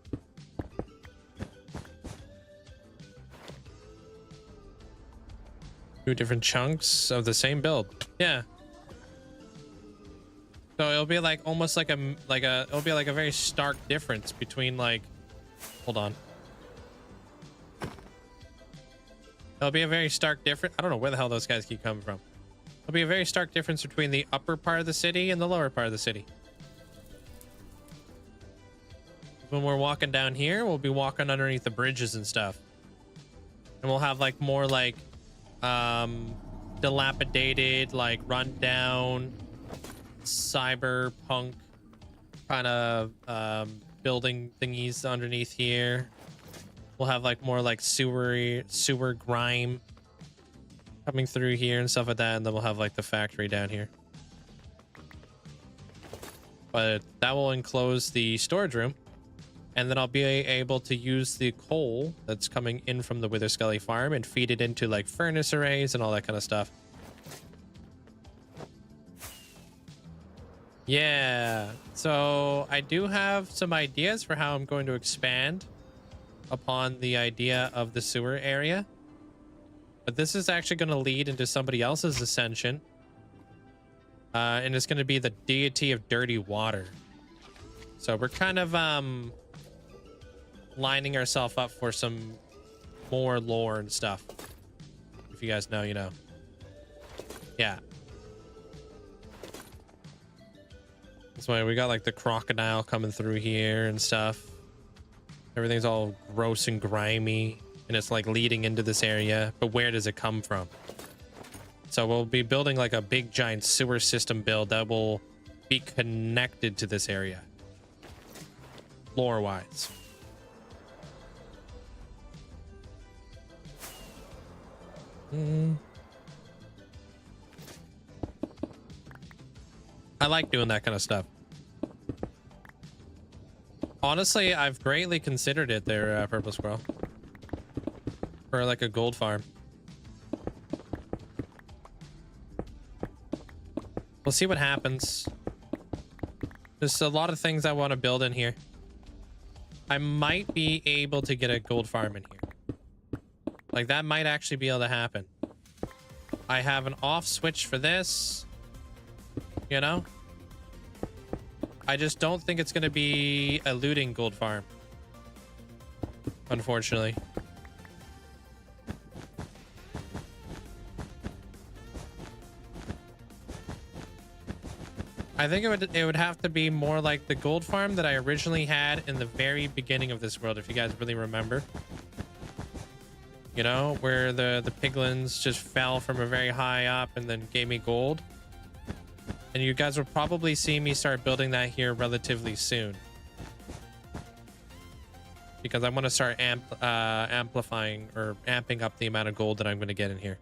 Two different chunks of the same build. Yeah. So it'll be like almost like it'll be like a very stark difference between like, hold on. It'll be a very stark difference. I don't know where the hell those guys keep coming from. It'll be a very stark difference between the upper part of the city and the lower part of the city. When we're walking down here, we'll be walking underneath the bridges and stuff. And we'll have like more like dilapidated, like rundown, cyberpunk kind of building thingies underneath here. We'll have like more like sewer grime coming through here and stuff like that, and then we'll have like the factory down here. But that will enclose the storage room, and then I'll be able to use the coal that's coming in from the Wither Skelly farm and feed it into like furnace arrays and all that kind of stuff. Yeah, so I do have some ideas for how I'm going to expand upon the idea of the sewer area, but this is actually going to lead into somebody else's ascension, and it's going to be the deity of dirty water. So we're kind of lining ourselves up for some more lore and stuff. If you guys know, you know. Yeah, that's why we got like the crocodile coming through here and stuff. Everything's all gross and grimy, and it's like leading into this area, but where does it come from? So we'll be building like a big giant sewer system build that will be connected to this area, lore wise. I like doing that kind of stuff. Honestly, I've greatly considered it there, Purple Squirrel. For like a gold farm. We'll see what happens. There's a lot of things I want to build in here. I might be able to get a gold farm in here. Like that might actually be able to happen. I have an off switch for this. You know? I just don't think it's going to be a looting gold farm. Unfortunately. I think it would have to be more like the gold farm that I originally had in the very beginning of this world, if you guys really remember. You know, where the piglins just fell from a very high up and then gave me gold. And you guys will probably see me start building that here relatively soon. Because I want to start amplifying or amping up the amount of gold that I'm going to get in here.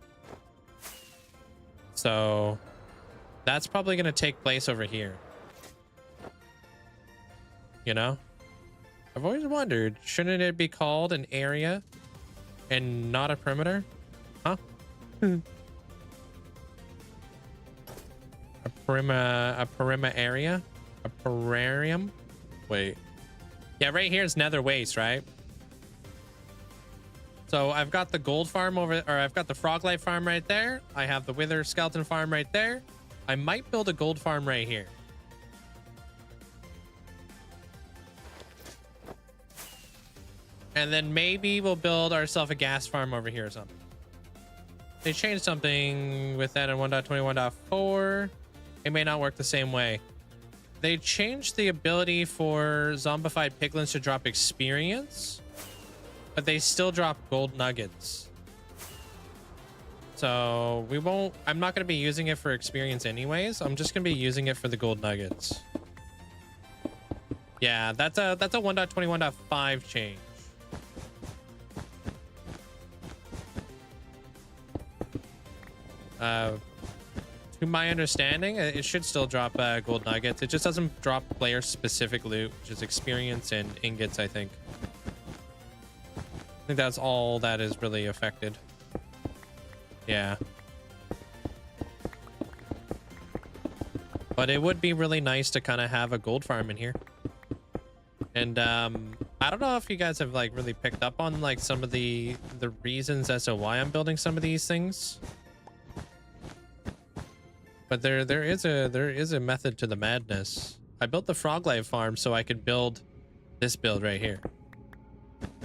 So that's probably going to take place over here. You know? I've always wondered, shouldn't it be called an area and not a perimeter? Huh? A perimeter area? A perarium? Wait. Yeah, right here is Nether Waste, right? So I've got the gold farm over, or I've got the frog-life farm right there. I have the wither skeleton farm right there. I might build a gold farm right here. And then maybe we'll build ourselves a gas farm over here or something. They changed something with that in 1.21.4. It may not work the same way. They changed the ability for zombified piglins to drop experience, but they still drop gold nuggets. So we won't, I'm not going to be using it for experience anyways. I'm just going to be using it for the gold nuggets. Yeah, that's a 1.21.5 change. To my understanding, it should still drop gold nuggets. It just doesn't drop player specific loot, which is experience and ingots, I think. I think that's all that is really affected. Yeah. But it would be really nice to kind of have a gold farm in here. And I don't know if you guys have like really picked up on like some of the reasons as to why I'm building some of these things. But there is a method to the madness. I built the frog life farm so I could build this build right here.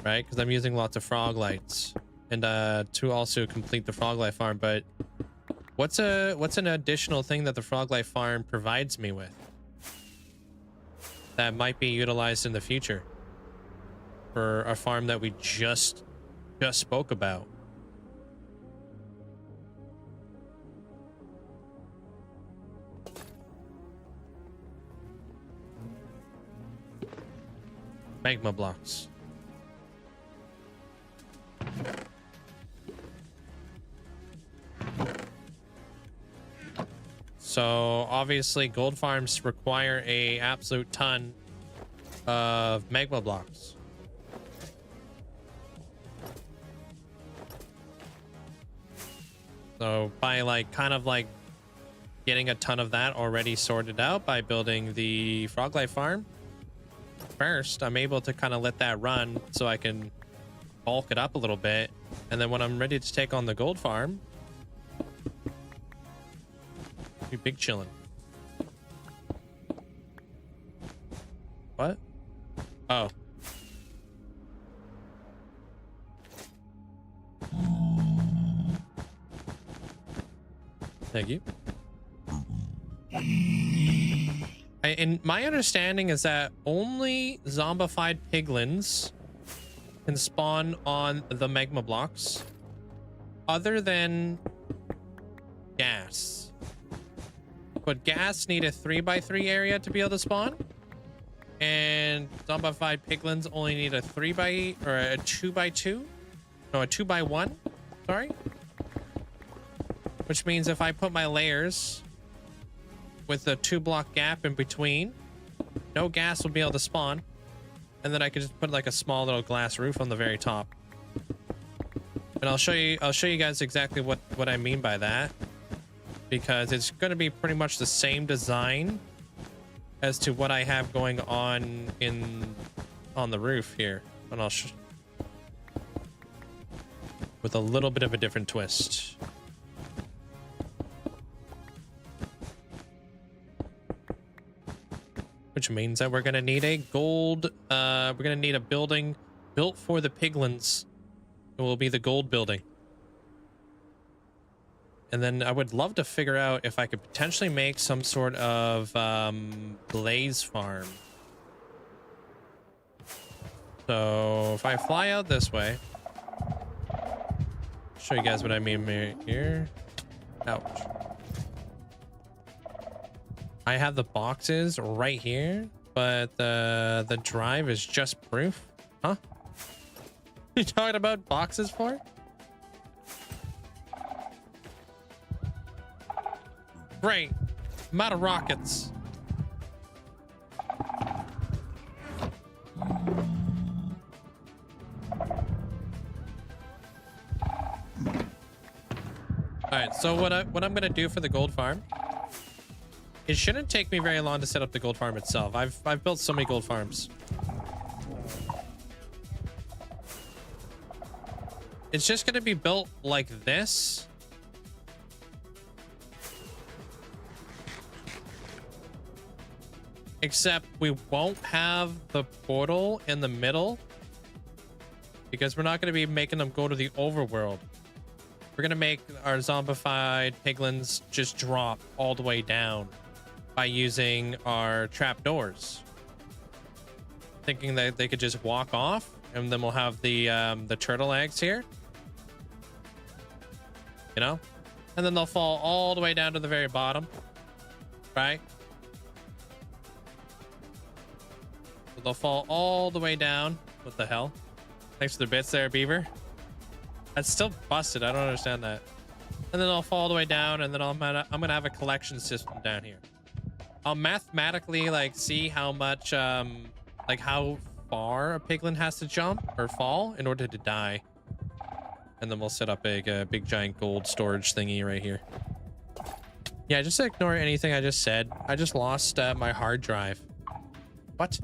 Right? Because I'm using lots of frog lights. And to also complete the frog life farm. But what's an additional thing that the frog life farm provides me with that might be utilized in the future for a farm that we just spoke about? Magma blocks. So obviously gold farms require a absolute ton of magma blocks. So by like kind of like getting a ton of that already sorted out by building the frog life farm, first I'm able to kind of let that run so I can bulk it up a little bit, and then when I'm ready to take on the gold farm, be big chillin'. What? Oh. Thank you. And my understanding is that only zombified piglins can spawn on the magma blocks other than gas. But gas need a 3x3 area to be able to spawn, and zombified piglins only need a 3x or a 2x2, no, a 2x1, sorry. Which means if I put my layers with a 2-block gap in between. No gas will be able to spawn. And then I could just put like a small little glass roof on the very top. And I'll show you guys exactly what I mean by that. Because it's going to be pretty much the same design as to what I have going on on the roof here. And I'll with a little bit of a different twist. Which means that we're going to need a gold, we're going to need a building built for the piglins. It will be the gold building. And then I would love to figure out if I could potentially make some sort of blaze farm. So if I fly out this way, show you guys what I mean here. Ouch. I have the boxes right here, but the drive is just proof. Huh? You talking about boxes for? Great. I'm out of rockets. Alright, so what I'm gonna do for the gold farm, it shouldn't take me very long to set up the gold farm itself. I've built so many gold farms. It's just gonna be built like this. Except we won't have the portal in the middle because we're not going to be making them go to the overworld. We're going to make our zombified piglins just drop all the way down by using our trapdoors. Thinking that they could just walk off, and then we'll have the turtle eggs here. You know? And then they'll fall all the way down to the very bottom. Right? They'll fall all the way down. What the hell? Thanks for the bits there, Beaver. That's still busted. I don't understand that. And then I'll fall all the way down, and then I'm gonna have a collection system down here. I'll mathematically like see how much like how far a piglin has to jump or fall in order to die. And then we'll set up a big giant gold storage thingy right here. Yeah, just ignore anything I just said. I just lost my hard drive. What?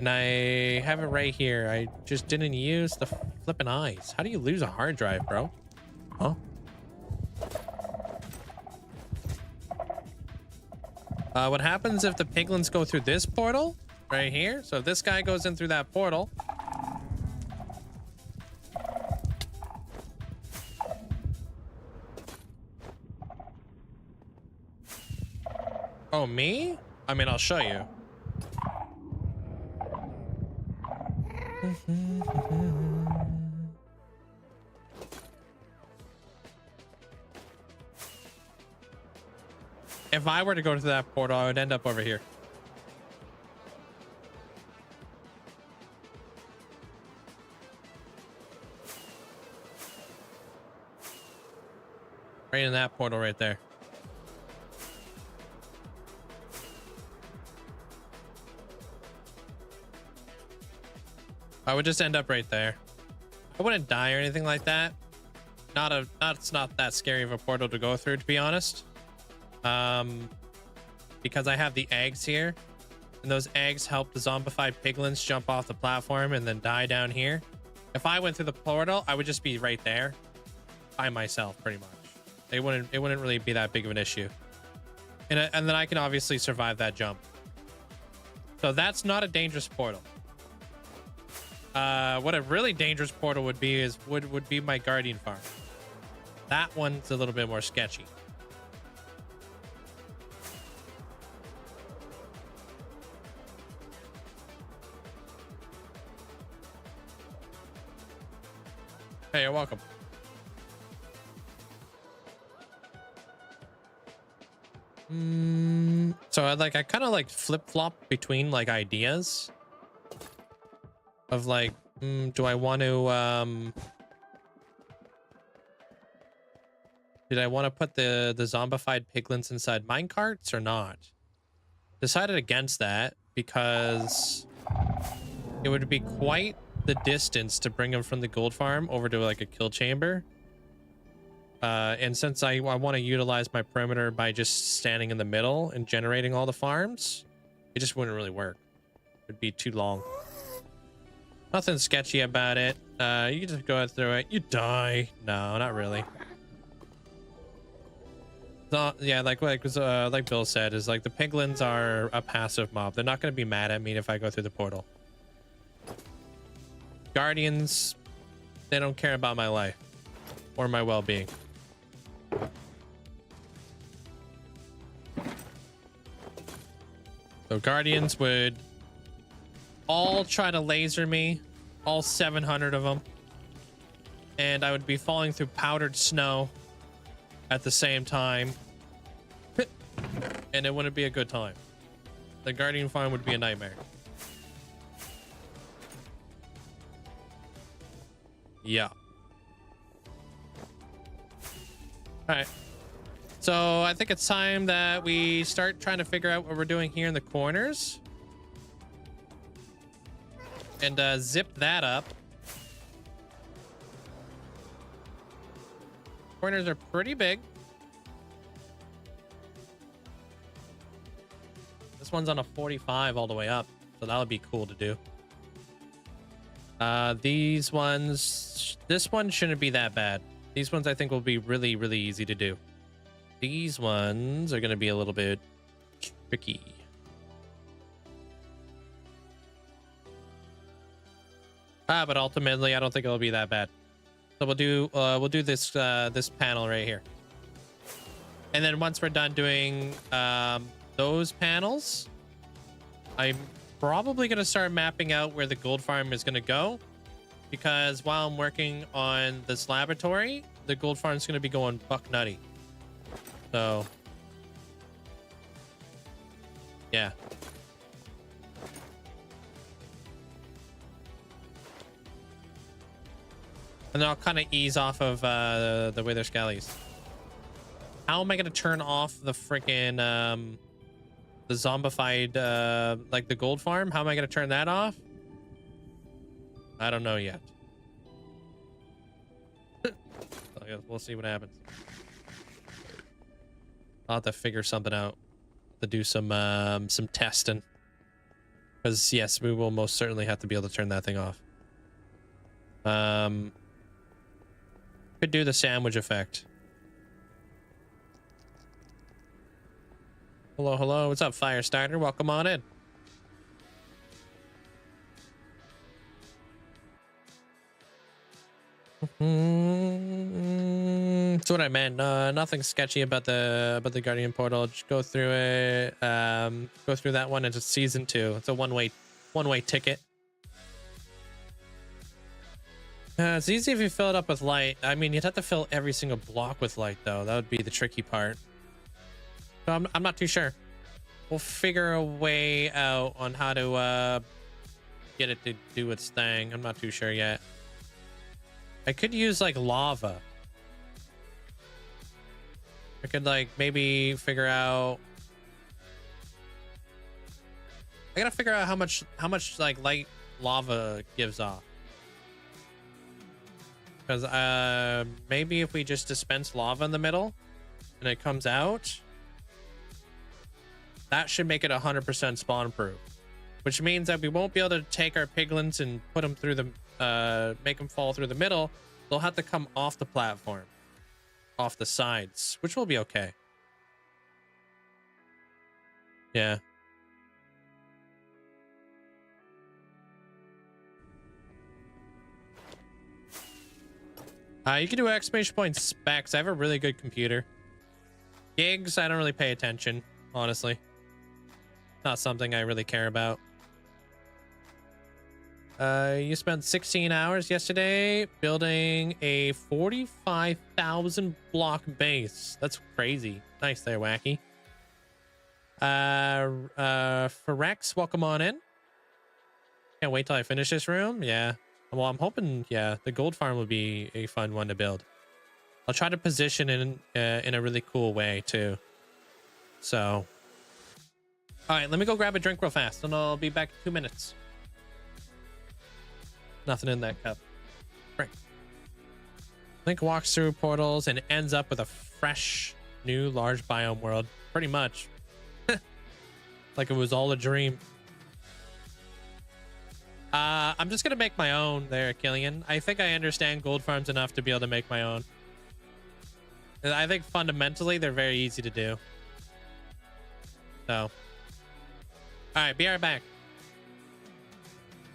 And I have it right here. I just didn't use the flipping eyes. How do you lose a hard drive, bro? Huh? What happens if the piglins go through this portal right here? So if this guy goes in through that portal. Oh, me? I mean, I'll show you. If I were to go to that portal, I would end up over here. Right in that portal right there. I would just end up right there. I wouldn't die or anything like that. It's not that scary of a portal to go through, to be honest. Because I have the eggs here, and those eggs help the zombified piglins jump off the platform and then die down here. If I went through the portal, I would just be right there by myself, pretty much. It wouldn't really be that big of an issue. And then I can obviously survive that jump. So that's not a dangerous portal. What a really dangerous portal would be is would be my guardian farm. That one's a little bit more sketchy. Hey, you're welcome. So I kind of like flip-flop between like ideas of like, do I want to Did I want to put the zombified piglins inside minecarts or not? Decided against that because it would be quite the distance to bring them from the gold farm over to like a kill chamber. And since I want to utilize my perimeter by just standing in the middle and generating all the farms, it just wouldn't really work. It'd be too long. Nothing sketchy about it. You can just go through it. You die. No, not really. Yeah, like Bill said, is like the piglins are a passive mob. They're not going to be mad at me if I go through the portal. Guardians, they don't care about my life or my well-being. So Guardians would all try to laser me, all 700 of them, and I would be falling through powdered snow at the same time, and it wouldn't be a good time. The Guardian farm would be a nightmare. Yeah. All right. So I think it's time that we start trying to figure out what we're doing here in the corners. And zip that up. Corners are pretty big. This one's on a 45 all the way up, so that would be cool to do. These ones, this one shouldn't be that bad. These ones I think will be really, really easy to do. These ones are going to be a little bit tricky. But ultimately, I don't think it'll be that bad. So we'll do this this panel right here, and then once we're done doing those panels, I'm probably gonna start mapping out where the gold farm is gonna go, because while I'm working on this laboratory, the gold farm is gonna be going buck nutty. So yeah. And then I'll kind of ease off of the wither skellies. How am I gonna turn off the freaking the zombified like the gold farm? How am I gonna turn that off? I don't know yet. We'll see what happens. I'll have to figure something out to do some testing, because yes, we will most certainly have to be able to turn that thing off. Could do the sandwich effect. Hello, hello. What's up, Firestarter? Welcome on in. That's what I meant. Nothing sketchy about the Guardian portal. Just go through it. Go through that one. It's season 2. It's a one-way ticket. It's easy if you fill it up with light. I mean, you'd have to fill every single block with light, though. That would be the tricky part. So I'm not too sure. We'll figure a way out on how to get it to do its thing. I'm not too sure yet. I could use like lava. I could like maybe figure out. I gotta figure out how much like light lava gives off. Because maybe if we just dispense lava in the middle and it comes out, that should make it 100% spawn proof, which means that we won't be able to take our piglins and put them through the make them fall through the middle. They'll have to come off the platform, off the sides, which will be okay. Yeah. You can do exclamation point specs. I have a really good computer. Gigs, I don't really pay attention, honestly. Not something I really care about. You spent 16 hours yesterday building a 45,000 block base. That's crazy. Nice there, Wacky. For Rex, welcome on in. Can't wait till I finish this room. Yeah. Well, I'm hoping, yeah, the gold farm would be a fun one to build. I'll try to position in a really cool way too. So, all right, let me go grab a drink real fast, and I'll be back in 2 minutes. Nothing in that cup. Right. Link walks through portals and ends up with a fresh, new, large biome world. Pretty much. Like it was all a dream. I'm just gonna make my own there, Killian. I think I understand gold farms enough to be able to make my own. I think fundamentally they're very easy to do. So, all right, be right back.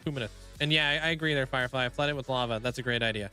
2 minutes. And yeah, I agree there, Firefly. Flood it with lava. That's a great idea.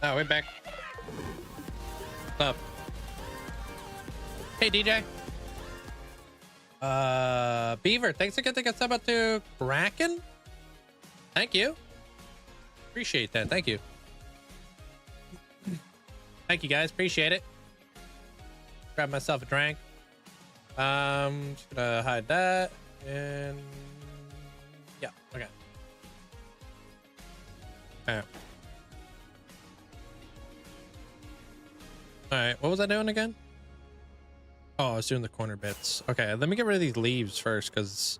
Oh, we're back. What's up? Hey, DJ. Beaver, thanks again. Think it's about to Kraken. Thank you. Appreciate that. Thank you. Thank you, guys. Appreciate it. Grab myself a drink. Just gonna hide that. And yeah, okay. All right, what was I doing again? Oh, I was doing the corner bits. Okay, let me get rid of these leaves first, because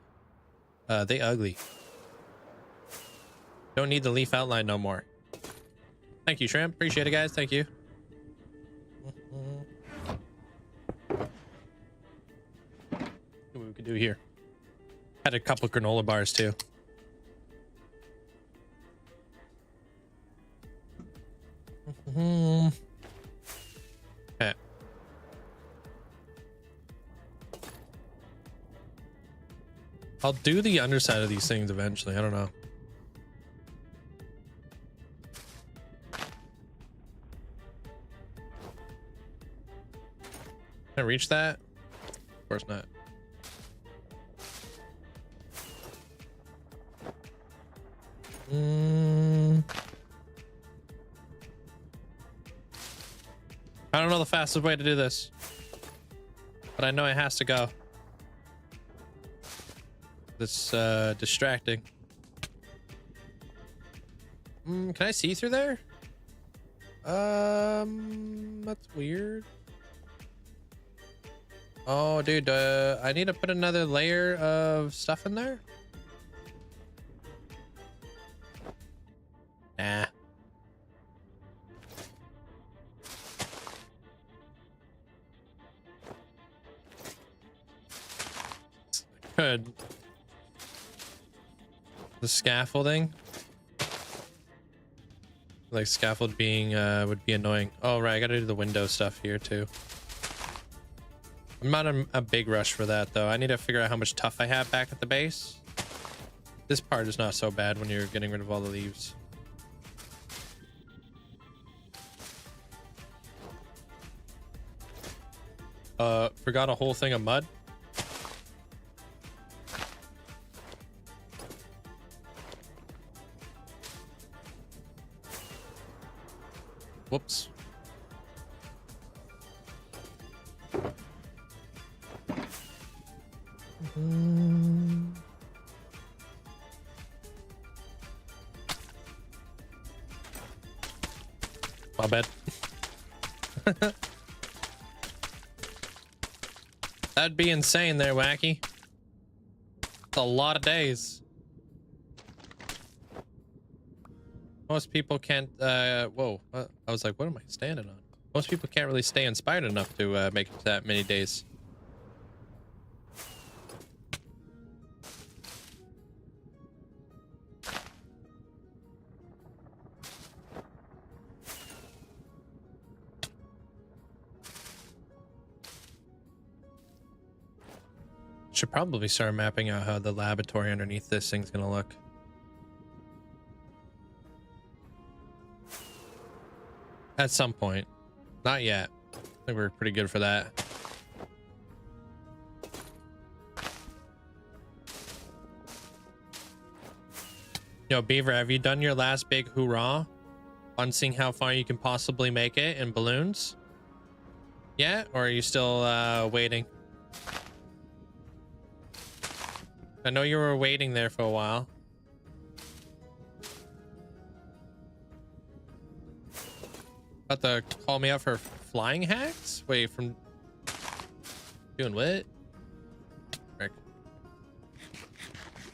they ugly. Don't need the leaf outline no more. Thank you, Shrimp. Appreciate it, guys. Thank you. See what we could do here. Had a couple granola bars too. Okay. I'll do the underside of these things eventually. I don't know. Can I reach that? Of course not. I don't know the fastest way to do this, but I know it has to go. This distracting. Can I see through there? That's weird. Oh, dude, I need to put another layer of stuff in there. Nah. Good. The scaffolding. Like scaffold being would be annoying. Oh right, I gotta do the window stuff here too. I'm not in a big rush for that though. I need to figure out how much tuff I have back at the base. This part is not so bad when you're getting rid of all the leaves. Forgot a whole thing of mud. Whoops. My bad. That'd be insane there, Wacky. It's a lot of days. Most people can't, whoa. I was like, what am I standing on? Most people can't really stay inspired enough to make it that many days. Should probably start mapping out how the laboratory underneath this thing's gonna look. At some point. Not yet. I think we're pretty good for that. Yo, Beaver, have you done your last big hoorah on seeing how far you can possibly make it in balloons? Yeah? Or are you still waiting? I know you were waiting there for a while. About to call me out for flying hacks? Wait, from doing what? Frick.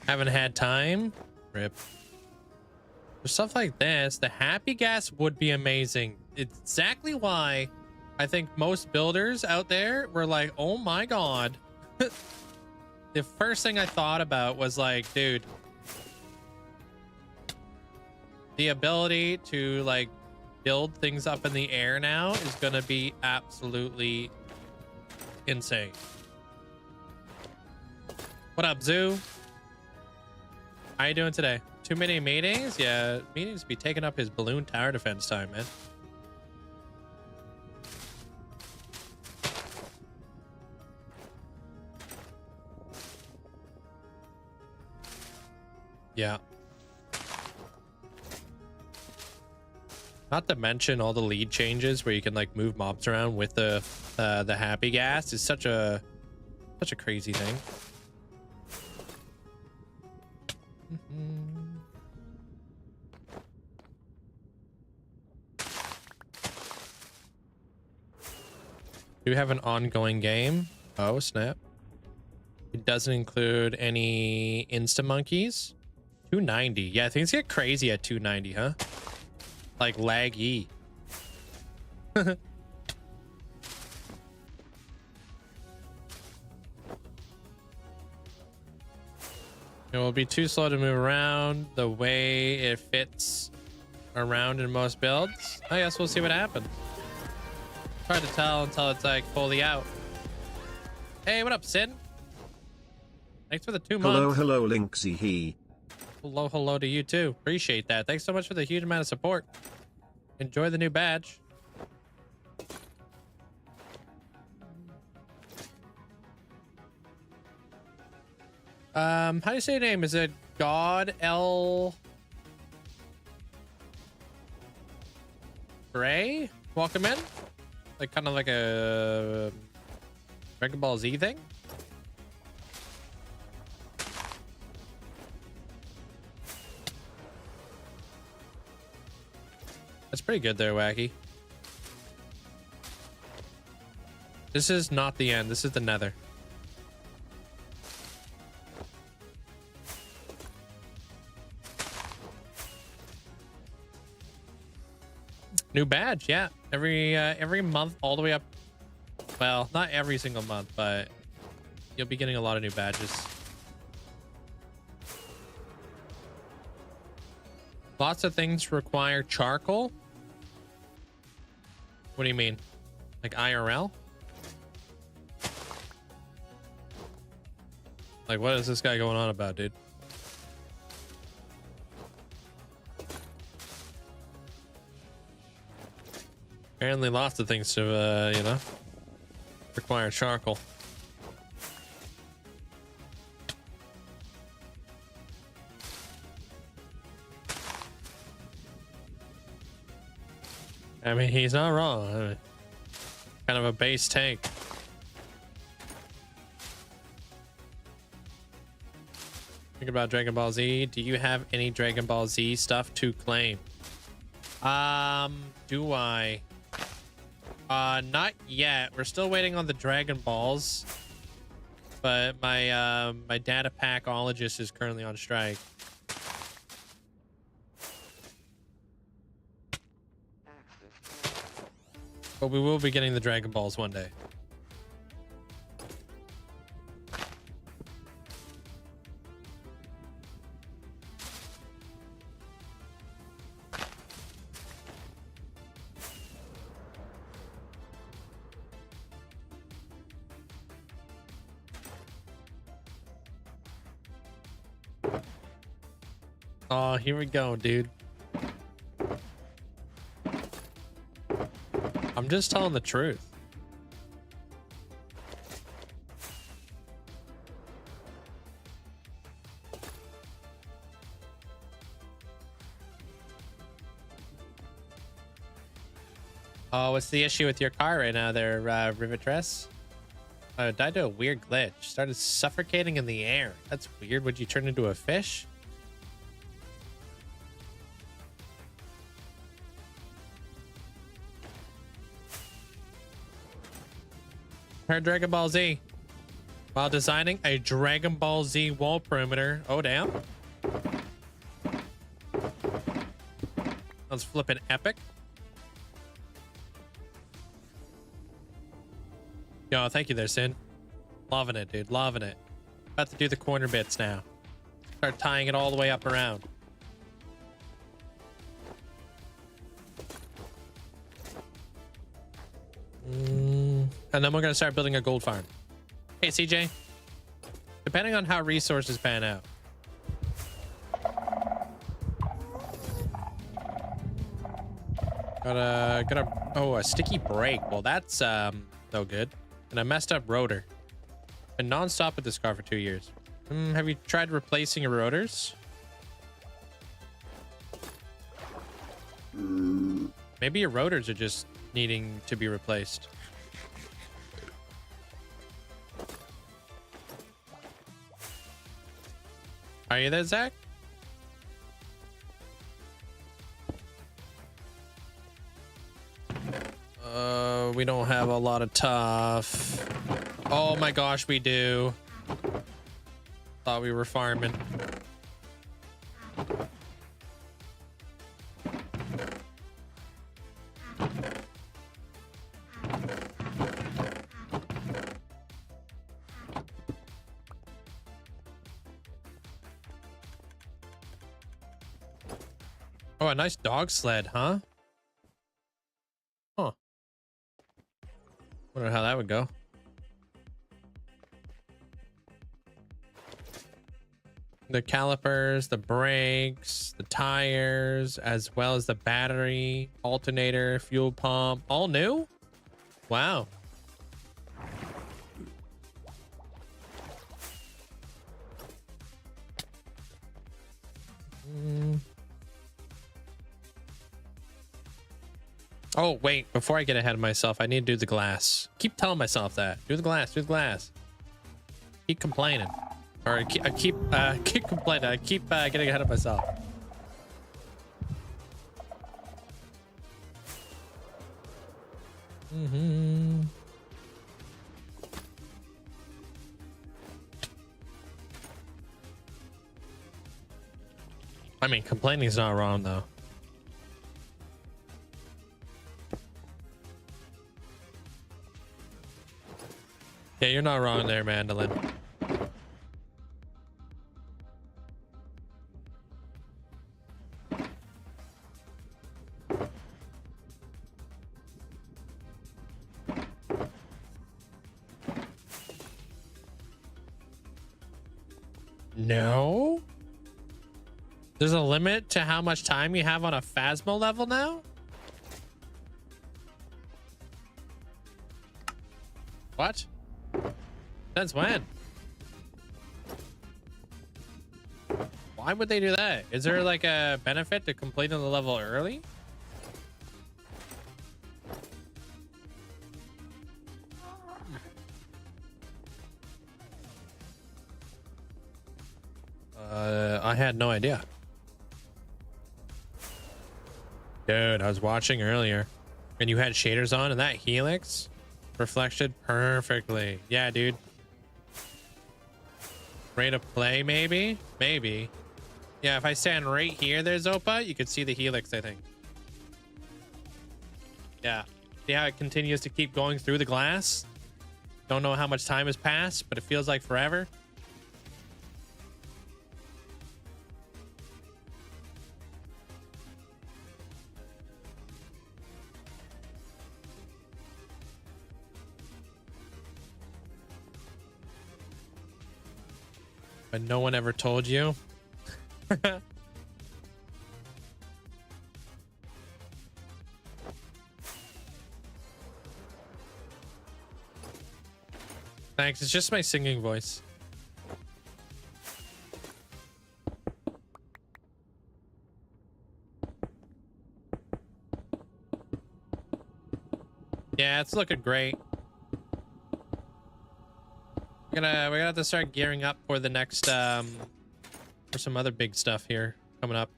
Haven't had time. Rip. For stuff like this, the happy gas would be amazing. It's exactly why I think most builders out there were like, oh my god. The first thing I thought about was like, dude, the ability to like build things up in the air now is gonna be absolutely insane. What up, Zoo? How you doing today? Too many meetings? Yeah, meetings be taking up his balloon tower defense time, man. Yeah. Not to mention all the lead changes where you can like move mobs around with the happy gas is such a crazy thing. Do you have an ongoing game? Oh, snap. It doesn't include any insta monkeys. 290. Yeah, things get crazy at 290, huh? Like laggy. It will be too slow to move around the way it fits around in most builds. I guess we'll see what happens. Hard to tell until it's like fully out. Hey, what up, Sin? Thanks for the 2 months. Hello, Linkzzey. Hello to you too. Appreciate that. Thanks so much for the huge amount of support. Enjoy the new badge. How do you say your name? Is it God L Gray? Welcome in. Like kind of like a Dragon Ball Z thing. That's pretty good there, Wacky. This is not the end. This is the Nether. New badge, yeah. Every month all the way up. Well, not every single month, but you'll be getting a lot of new badges. Lots of things require charcoal. What do you mean? Like IRL? Like, what is this guy going on about, dude? Apparently lots of things to, you know, require charcoal. I mean, he's not wrong. I mean, kind of a base tank. Think about Dragon Ball Z. Do you have any Dragon Ball Z stuff to claim? Do I? Not yet. We're still waiting on the Dragon Balls. But my my data packologist is currently on strike. But we will be getting the Dragon Balls one day. Oh, here we go, dude. I'm just telling the truth. Oh, what's the issue with your car right now there, Rivetress? Died to a weird glitch. Started suffocating in the air. That's weird. Would you turn into a fish? Heard Dragon Ball Z while designing a Dragon Ball Z wall perimeter. Oh, damn. Let's flip an epic. Yo, thank you there, Sin. Loving it, dude. Loving it. About to do the corner bits now. Start tying it all the way up around. And then we're going to start building a gold farm. Hey, CJ. Depending on how resources pan out. Oh, a sticky brake. Well, that's no good. And a messed up rotor. Been non-stop with this car for 2 years. Have you tried replacing your rotors? Maybe your rotors are just needing to be replaced. Are you there, Zach? We don't have a lot of tough. Oh my gosh, we do. Thought we were farming. Oh, a nice dog sled, huh? Huh. Wonder how that would go. The calipers, the brakes, the tires, as well as the battery, alternator, fuel pump, all new? Wow. Oh, wait, before I get ahead of myself, I need to do the glass. Keep telling myself that. Do the glass, do the glass. Keep complaining. Or I keep complaining. I keep getting ahead of myself. I mean, complaining is not wrong, though. Yeah, you're not wrong there, Mandolin. No? There's a limit to how much time you have on a Phasmo level now? What? Since when? Why would they do that? Is there like a benefit to completing the level early? I had no idea. Dude, I was watching earlier and you had shaders on and that helix reflected perfectly. Yeah, dude. Rate of play, maybe? Maybe. Yeah, if I stand right here there, Zopa, you could see the helix, I think. Yeah. See how it continues to keep going through the glass? Don't know how much time has passed, but it feels like forever. But no one ever told you. Thanks. It's just my singing voice. Yeah, it's looking great. We're gonna have to start gearing up for the next for some other big stuff here coming up.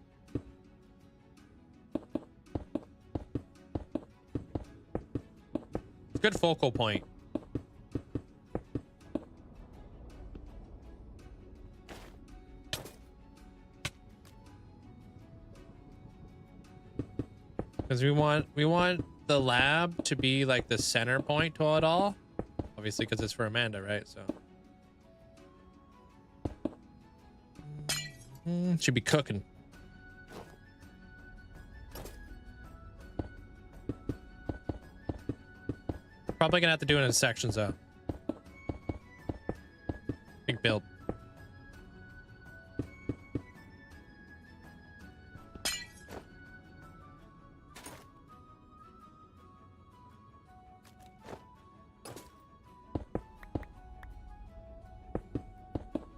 Good focal point. Because we want the lab to be like the center point to it all. Obviously, because it's for Amanda, right? So should be cooking. Probably gonna have to do it in sections though. Big build.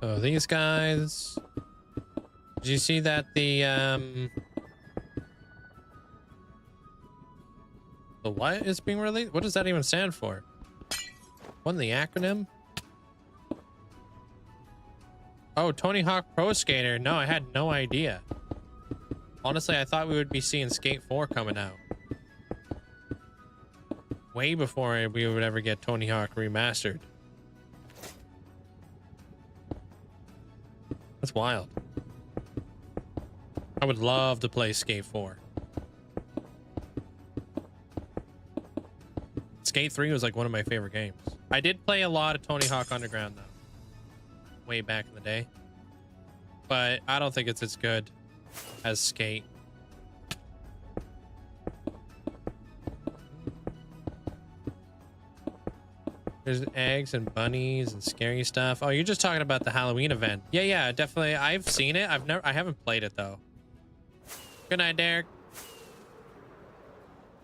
So these guys. Did you see that the The what is being released? What does that even stand for? What, the acronym? Oh, Tony Hawk Pro Skater. No, I had no idea. Honestly, I thought we would be seeing Skate 4 coming out way before we would ever get Tony Hawk Remastered. That's wild. I would love to play Skate 4. Skate 3 was like one of my favorite games. I did play a lot of Tony Hawk Underground though, way back in the day, but I don't think it's as good as Skate. There's eggs and bunnies and scary stuff. Oh, you're just talking about the Halloween event. Yeah, definitely. I've seen it. I haven't played it though. Good night, Derek.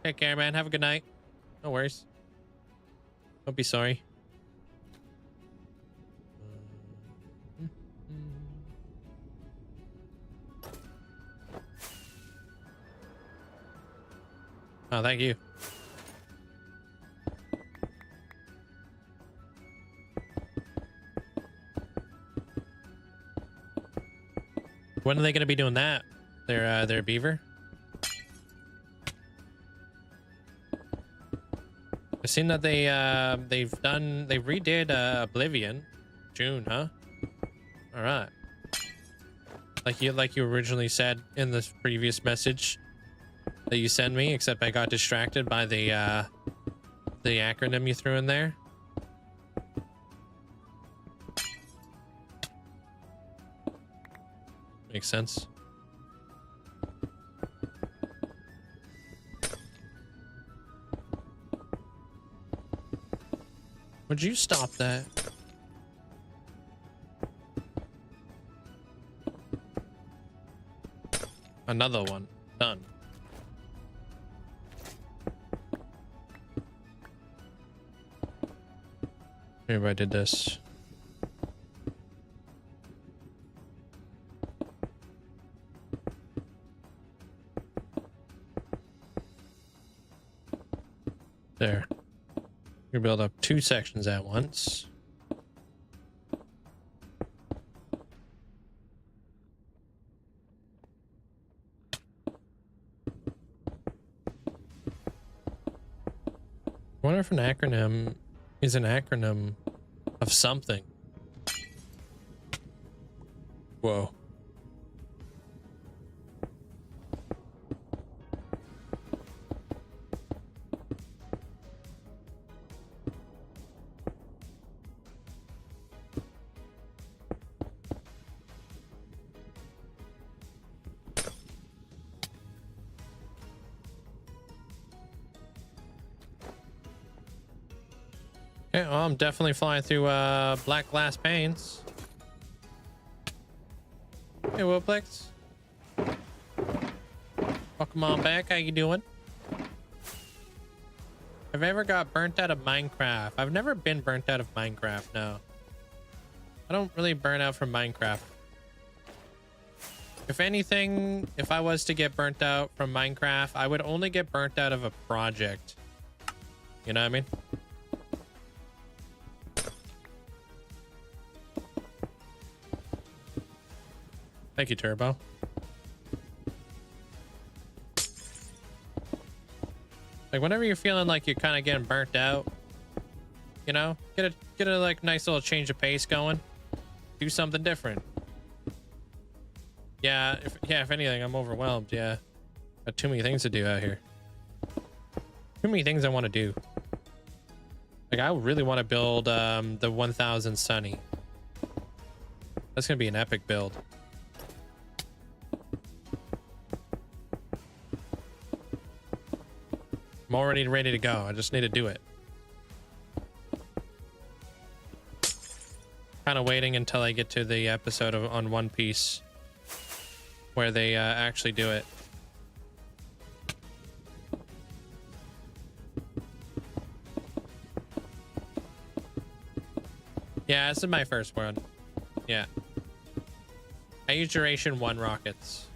Take care, man. Have a good night. No worries. Don't be sorry. Oh, thank you. When are they going to be doing that? Their beaver? I've seen that they redid Oblivion, June, huh? All right. Like you originally said in this previous message that you sent me, except I got distracted by the acronym you threw in there. Makes sense. Would you stop that? Another one. Done. Maybe I did this. There. You build up 2 sections at once. I wonder if an acronym is an acronym of something. Whoa. Okay, well, I'm definitely flying through black glass panes. Hey, Wilplex. Welcome on back. How you doing? Have I ever got burnt out of Minecraft? I've never been burnt out of Minecraft, no. I don't really burn out from Minecraft. If anything, if I was to get burnt out from Minecraft, I would only get burnt out of a project. You know what I mean? Thank you, Turbo. Like whenever you're feeling like you're kind of getting burnt out, you know, get a like nice little change of pace going. Do something different. Yeah, if anything, I'm overwhelmed. Yeah, got too many things to do out here. Too many things I want to do. Like I really want to build the 1000 Sunny. That's gonna be an epic build. I'm already ready to go. I just need to do it. Kind of waiting until I get to the episode on One Piece where they actually do it. Yeah, this is my first one. Yeah. I use Duration 1 rockets.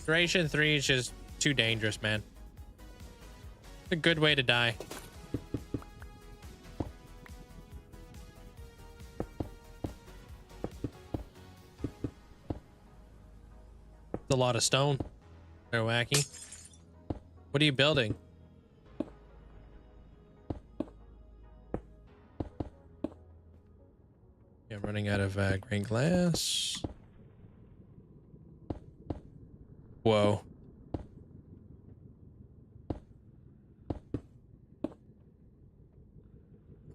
Duration 3 is just too dangerous, man. A good way to die. It's a lot of stone. They're wacky. What are you building? Yeah, I'm running out of grain glass. Whoa.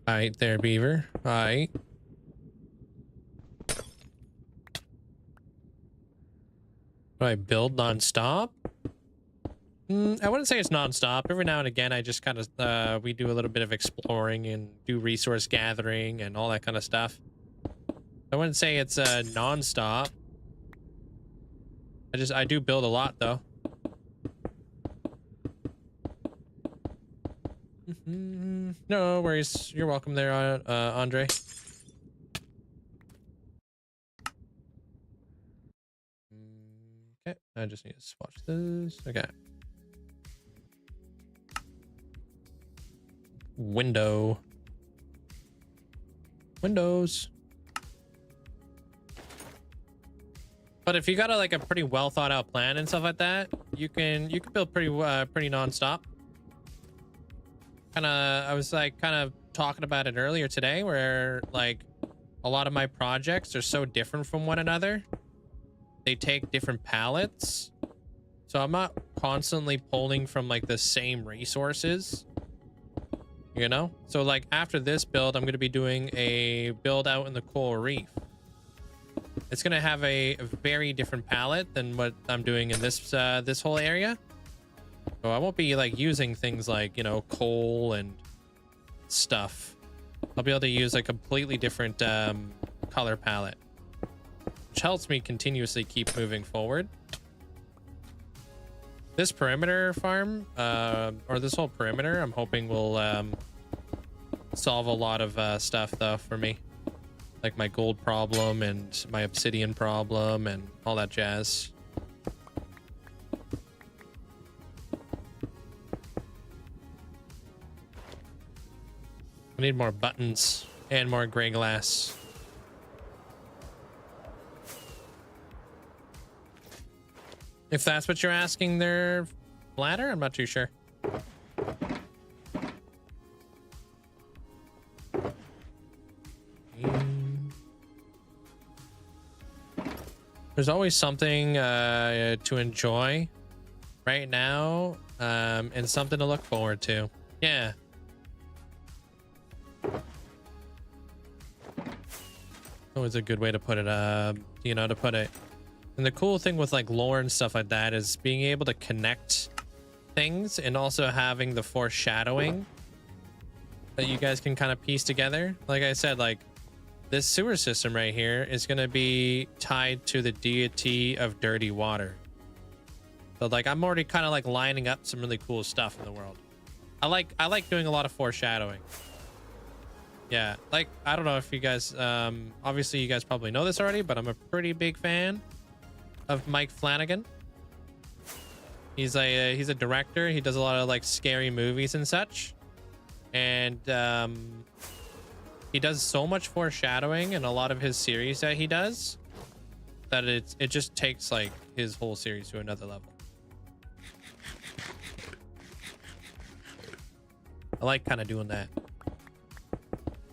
Alright there, beaver. Alright. Do I build non-stop? I wouldn't say it's non-stop. Every now and again, I just kind of, we do a little bit of exploring and do resource gathering and all that kind of stuff. I wouldn't say it's non-stop. I do build a lot, though. No worries. You're welcome there, Andre. Okay, I just need to swatch this. Okay. Windows. But if you got a pretty well thought out plan and stuff like that, you can build pretty non-stop. I was kind of talking about it earlier today, where a lot of my projects are so different from one another. They take different palettes, so I'm not constantly pulling from the same resources, you know. So after this build, I'm going to be doing a build out in the coral reef. It's going to have a very different palette than what I'm doing in this this whole area. So I won't be using things coal and stuff. I'll be able to use a completely different color palette, which helps me continuously keep moving forward. This perimeter farm, or this whole perimeter, I'm hoping will solve a lot of stuff though for me. Like my gold problem and my obsidian problem and all that jazz. I need more buttons and more gray glass. If that's what you're asking there, Ladder, I'm not too sure. There's always something to enjoy right now, and something to look forward to. Yeah. Always a good way to put it, you know, to put it. And the cool thing with lore and stuff like that is being able to connect things and also having the foreshadowing that you guys can kind of piece together. Like I said, this sewer system right here is going to be tied to the deity of dirty water. So I'm already kind of lining up some really cool stuff in the world. I like doing a lot of foreshadowing. Yeah, I don't know if you guys, obviously you guys probably know this already, but I'm a pretty big fan of Mike Flanagan. He's a director. He does a lot of scary movies and such. And he does so much foreshadowing in a lot of his series that he does that it just takes his whole series to another level. I like kind of doing that.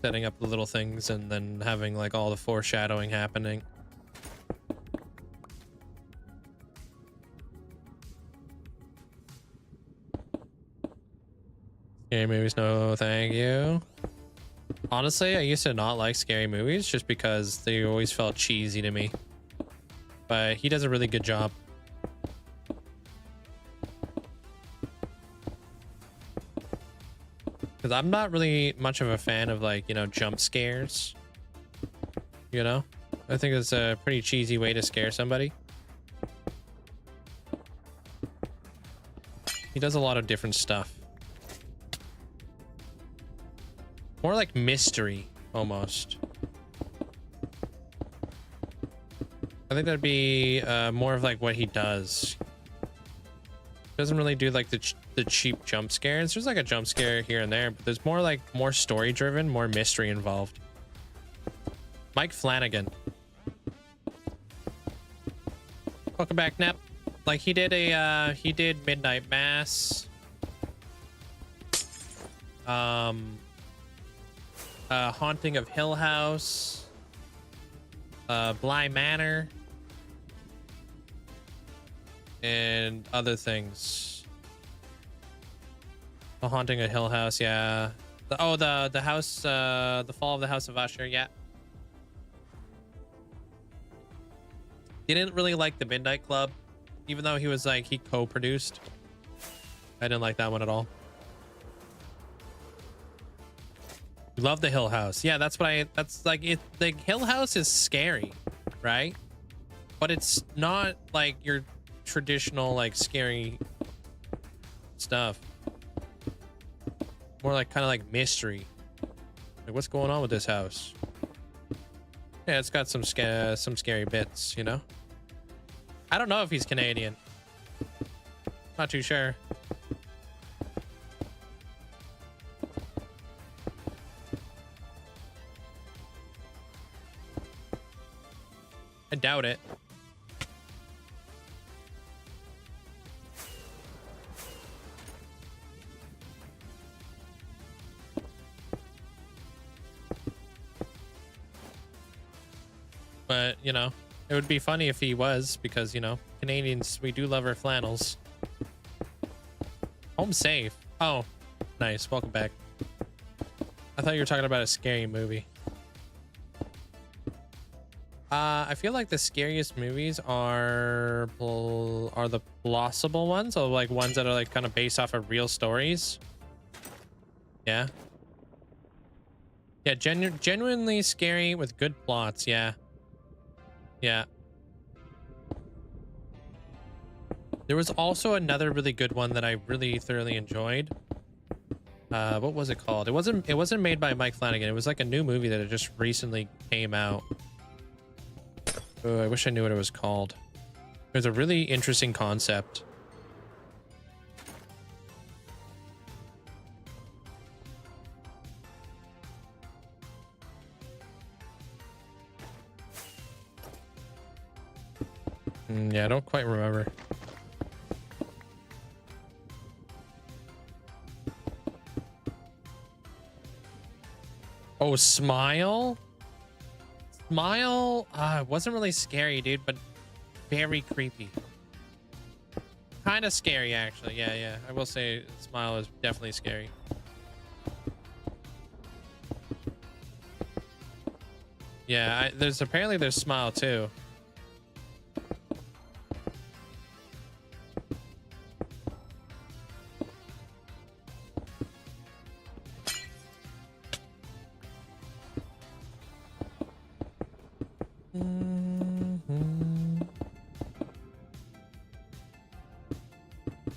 Setting up the little things and then having all the foreshadowing happening. Scary movies, no thank you. Honestly, I used to not like scary movies just because they always felt cheesy to me. But he does a really good job. Because I'm not really much of a fan of jump scares. You know? I think it's a pretty cheesy way to scare somebody. He does a lot of different stuff. More mystery, almost. I think that'd be more of what he does. Doesn't really do like the cheap jump scares. There's like a jump scare here and there, but there's more like more story driven, more mystery involved. Mike Flanagan. Welcome back, Nep. Like he did Midnight Mass. Haunting of Hill House. Bly Manor. And other things. The Haunting of Hill House, yeah. The house, the Fall of the House of Usher, yeah. He didn't really like the Midnight Club, even though he was like, he co-produced. I didn't like that one at all. Love the Hill House. Yeah, that's like it. The Hill House is scary, right? But it's not like your traditional like scary stuff. More like kind of like mystery. Like what's going on with this house? Yeah, it's got some scary bits, you know. I don't know if he's Canadian. Not too sure. I doubt it. But, you know, it would be funny if he was, because, you know, Canadians, we do love our flannels. Home safe. Oh, nice. Welcome back. I thought you were talking about a scary movie. I feel like the scariest movies are the plausible ones, or like ones that are like kind of based off of real stories. Yeah. Yeah, genuinely scary with good plots. Yeah. Yeah. There was also another really good one that I really thoroughly enjoyed. What was it called? It wasn't made by Mike Flanagan. It was like a new movie that just recently came out. Oh, I wish I knew what it was called. It was a really interesting concept. Yeah, I don't quite remember. Oh, Smile? Smile? It wasn't really scary, dude, but very creepy. Kind of scary, actually. Yeah, yeah. I will say Smile is definitely scary. Yeah, there's Smile too.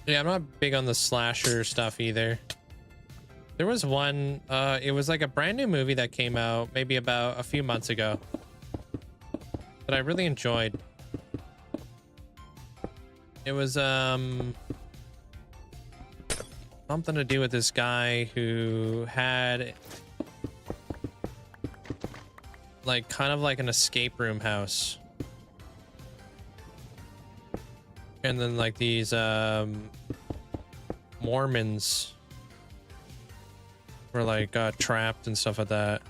Yeah, I'm not big on the slasher stuff either. There was one, it was like a brand new movie that came out maybe about a few months ago that I really enjoyed. It was something to do with this guy who had like kind of like an escape room house. And then like these Mormons were like trapped and stuff like that.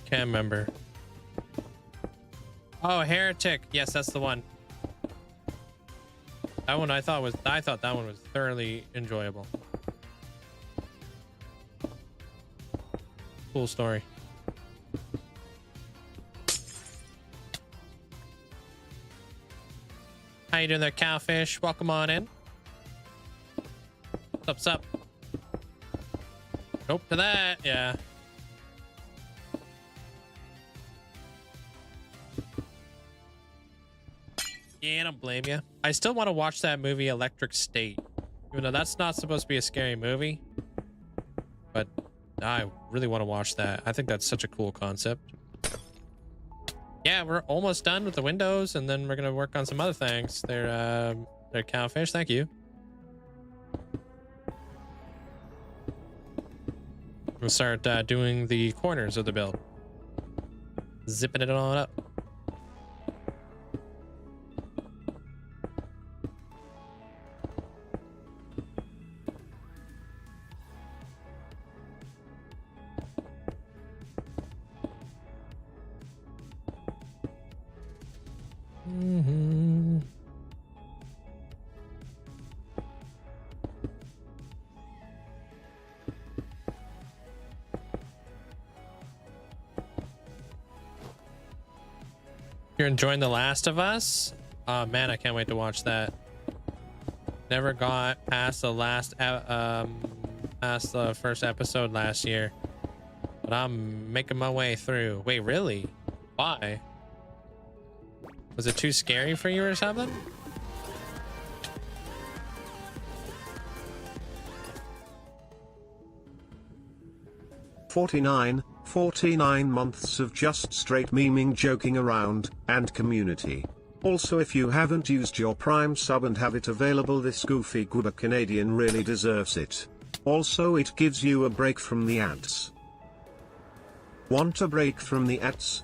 Can't remember. Oh, Heretic. Yes, that's the one. That one I thought that one was thoroughly enjoyable. Cool story. How you doing there, Cowfish? Welcome on in. What's up? Nope to that, yeah. Yeah, I don't blame you. I still want to watch that movie Electric State, even though that's not supposed to be a scary movie. But I really want to watch that. I think that's such a cool concept. Yeah, we're almost done with the windows, and then we're gonna work on some other things. They're They're cowfish. Thank you. We'll start doing the corners of the build. Zipping it on up. You're enjoying The Last of Us? Oh man, I can't wait to watch that. Never got past the past the first episode last year, but I'm making my way through. Wait, really? Why? Was it too scary for you or something? "49 months of just straight memeing, joking around, and community. Also, if you haven't used your Prime sub and have it available, this goofy goober Canadian really deserves it. Also, it gives you a break from the ads. Want a break from the ads?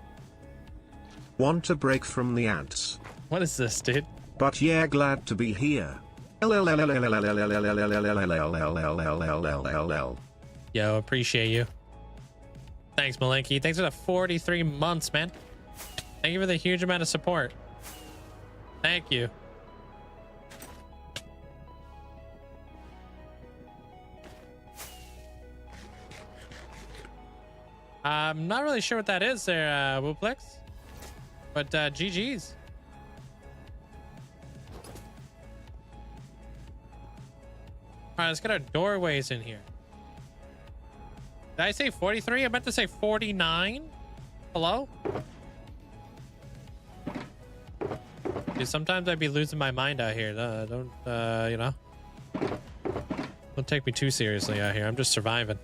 Want a break from the ads? What is this, dude? But yeah, glad to be here. Yo, appreciate you. Thanks, Malinky. Thanks for the 43 months, man. Thank you for the huge amount of support. Thank you. I'm not really sure what that is there, Wooplex. But GG's. Alright, let's get our doorways in here. Did I say 43? I meant to say 49. Hello? Dude, sometimes I'd be losing my mind out here. Don't, you know? Don't take me too seriously out here. I'm just surviving.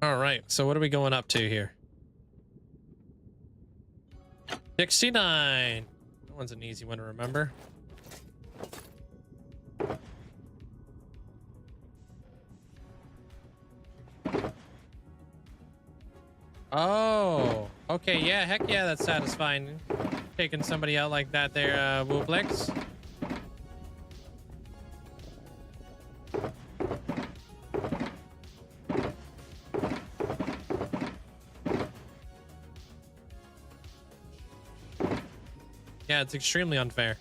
All right, so what are we going up to here? 69. That one's an easy one to remember. Oh, okay, yeah, heck yeah, that's satisfying. Taking somebody out like that there, Wooplex. Yeah, it's extremely unfair.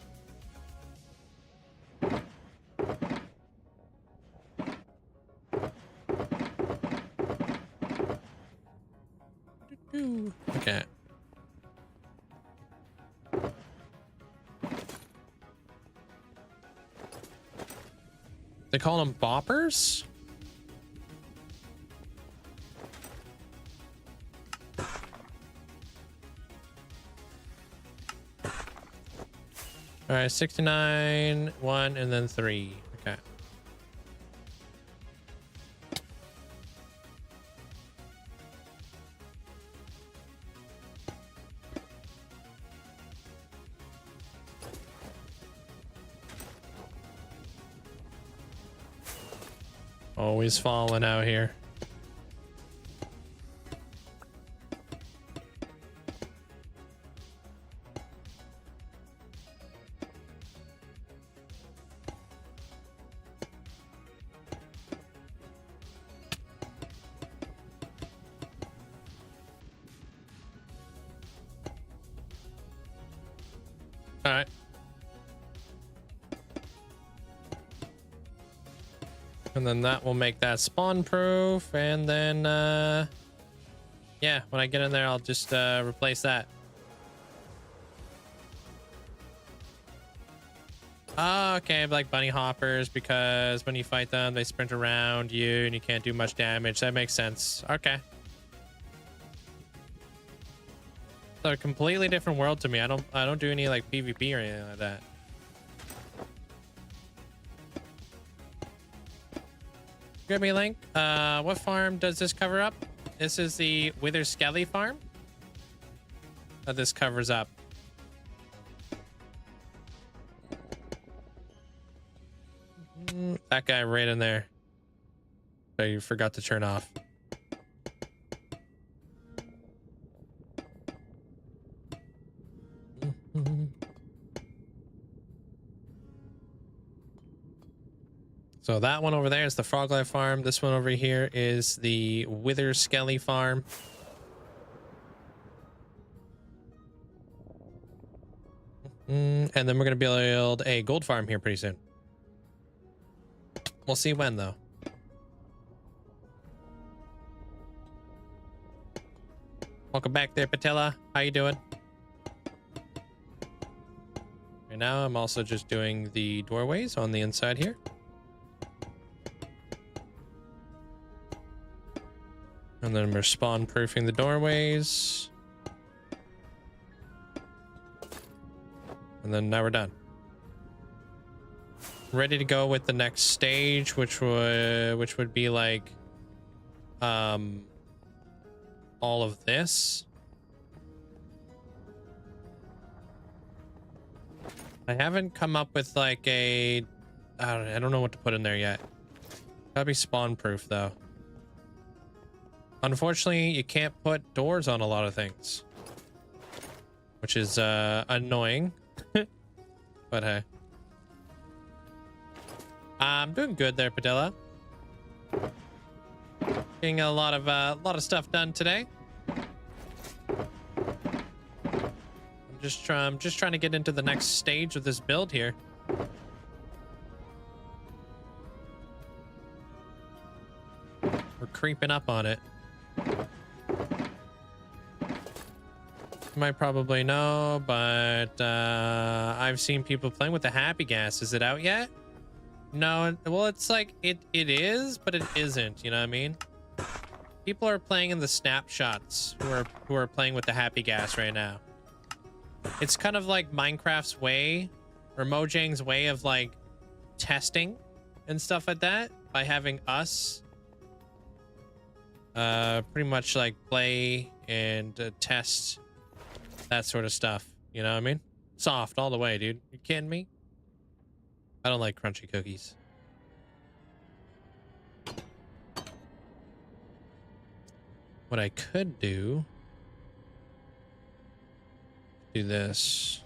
Okay. They call them boppers? All right, 69, 1, and then 3. Okay. Always falling out here. All right. And then that will make that spawn proof. And then, yeah, when I get in there, I'll just replace that. Oh, okay, like bunny hoppers, because when you fight them, they sprint around you and you can't do much damage. That makes sense. Okay. So a completely different world to me. I don't do any like PvP or anything like that. Grab me a link. What farm does this cover up? This is the Wither Skelly farm that this covers up. That guy right in there. So you forgot to turn off. So that one over there is the Froglife farm. This one over here is the Wither Skelly farm. And then we're going to build a gold farm here pretty soon. We'll see when, though. Welcome back there, Patella. How you doing? Right now, I'm also just doing the doorways on the inside here. And then we're spawn proofing the doorways. And then now we're done. Ready to go with the next stage, which would be like all of this. I haven't come up with like a I don't know what to put in there yet. Gotta be spawn proof though. Unfortunately, you can't put doors on a lot of things, which is annoying. But hey, I'm doing good there, Padilla. Getting a lot of stuff done today. I'm just trying to get into the next stage of this build here. We're creeping up on it. You might probably know, but I've seen people playing with the happy gas. Is it out yet? No. Well, it's like it is, but it isn't. You know what I mean? People are playing in the snapshots who are playing with the happy gas right now. It's kind of like Minecraft's way, or Mojang's way of like testing and stuff like that by having us pretty much like play and test that sort of stuff. You know what I mean? Soft all the way, dude. You kidding me? I don't like crunchy cookies. What I could do this.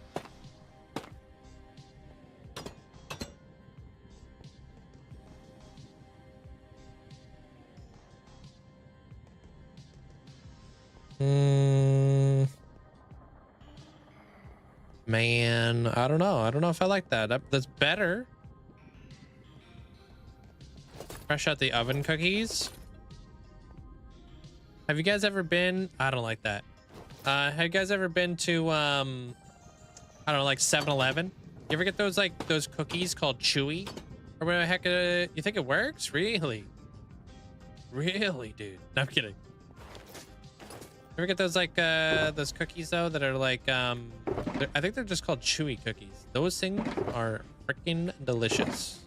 Man, I don't know. I don't know if I like that. That's better. Fresh out the oven cookies. Have you guys ever been? I don't like that. Have you guys ever been to I don't know, like 7-Eleven? You ever get those like those cookies called Chewy? Or what the heck? You think it works? Really? Really, dude? No, I'm kidding. You ever get those like those cookies though that are like I think they're just called Chewy cookies. Those things are freaking delicious.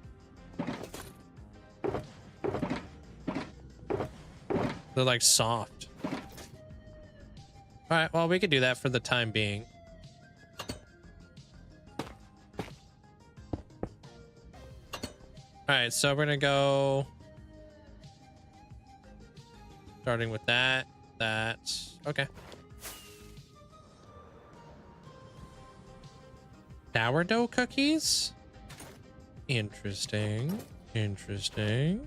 They're like soft. All right, well, we could do that for the time being. All right, so we're gonna go starting with that. Okay. Sourdough cookies? Interesting. Interesting.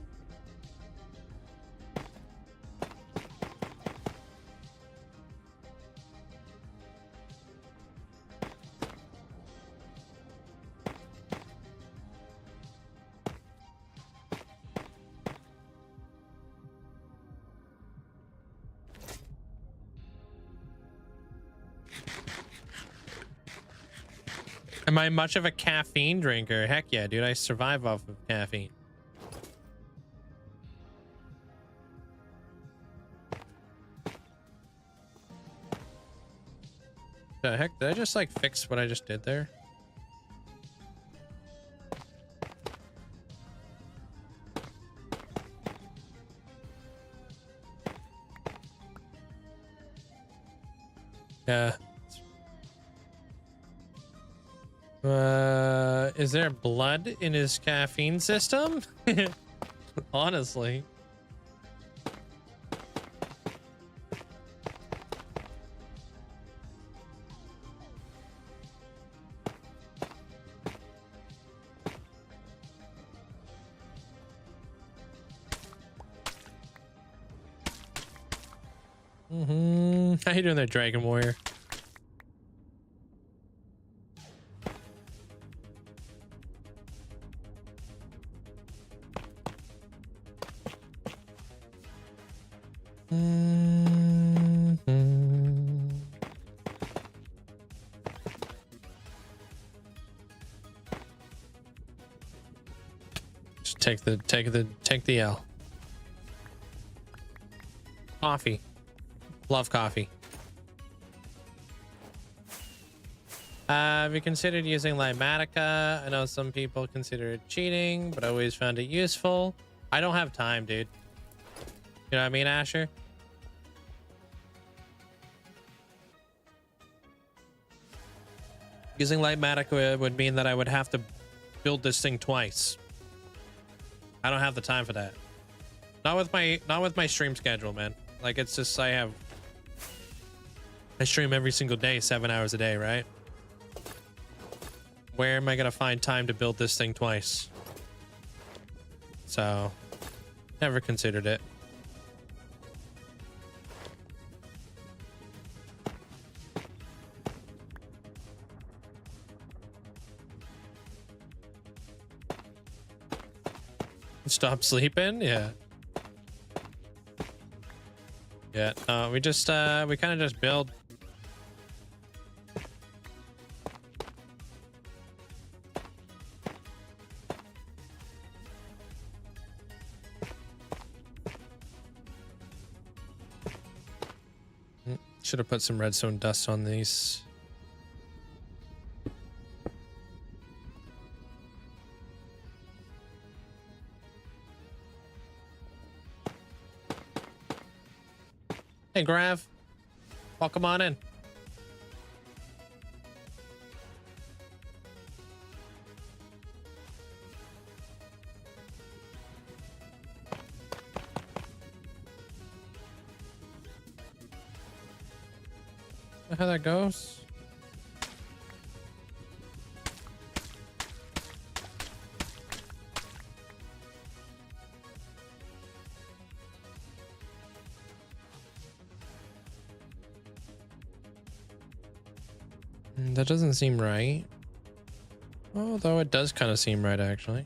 Am I much of a caffeine drinker? Heck yeah, dude. I survive off of caffeine. The heck? Did I just like fix what I just did there? Yeah. Is there blood in his caffeine system? Honestly. How you doing there, Dragon Warrior? Just take the L. Coffee. Love coffee. Have you considered using Limatica? I know some people consider it cheating, but I always found it useful. I don't have time, dude. You know what I mean, Asher? Using Limatica would mean that I would have to build this thing twice. I don't have the time for that. Not with my stream schedule, man. Like, it's just I stream every single day, 7 hours a day, right? Where am I gonna find time to build this thing twice? So, never considered it. Stop sleeping? Yeah. Yeah, we kind of just build. Should have put some redstone dust on these. Hey, Grav. Welcome on in. How that goes? That doesn't seem right. Although it does kind of seem right, actually.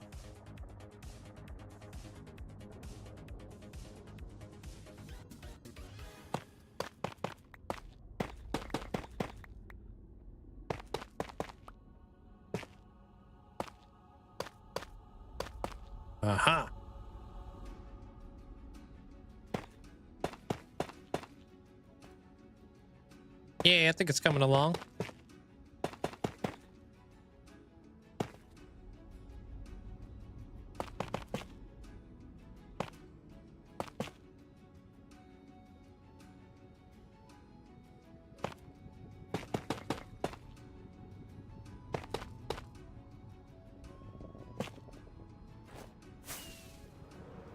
Aha. Yeah, I think it's coming along.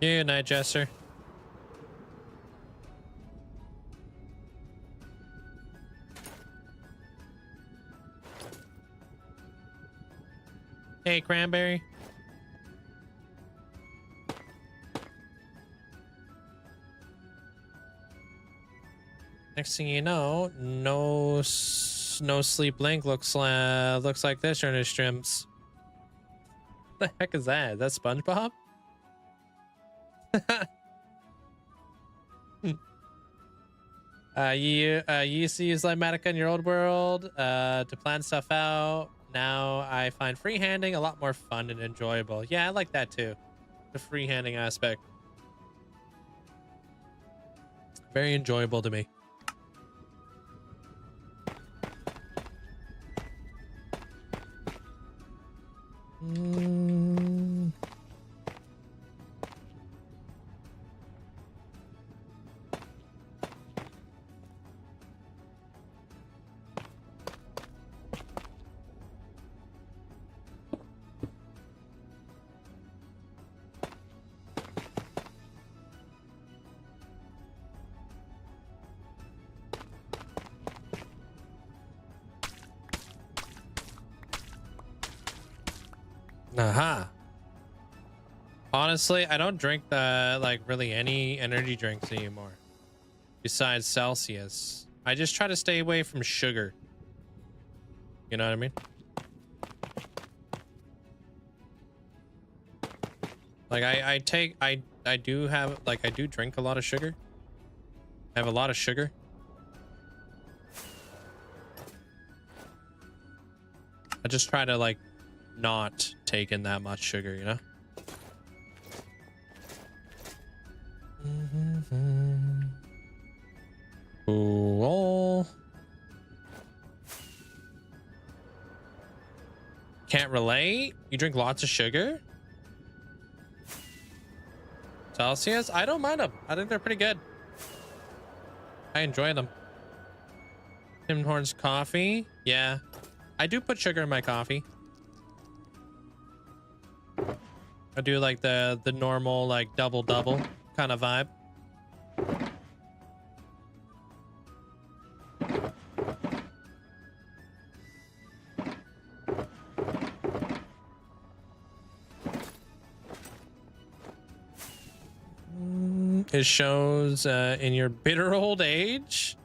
Good night, Jester. Hey, Cranberry. Next thing you know, no sleep link looks like this during his streams. What the heck is that? Is that SpongeBob? You used to use Limatica in your old world to plan stuff out. Now I find freehanding a lot more fun and enjoyable. Yeah, I like that too. The freehanding aspect. Very enjoyable to me. Aha. Honestly, I don't drink like really any energy drinks anymore besides Celsius. I just try to stay away from sugar. You know what I mean? Like I do have, like, I do drink a lot of sugar. I have a lot of sugar. I just try to, like, not take in that much sugar, you know? Cool. Can't relate? You drink lots of sugar? Celsius? I don't mind them. I think they're pretty good. I enjoy them. Tim Hortons coffee? Yeah. I do put sugar in my coffee. I do like the normal, like, double kind of vibe. It shows in your bitter old age.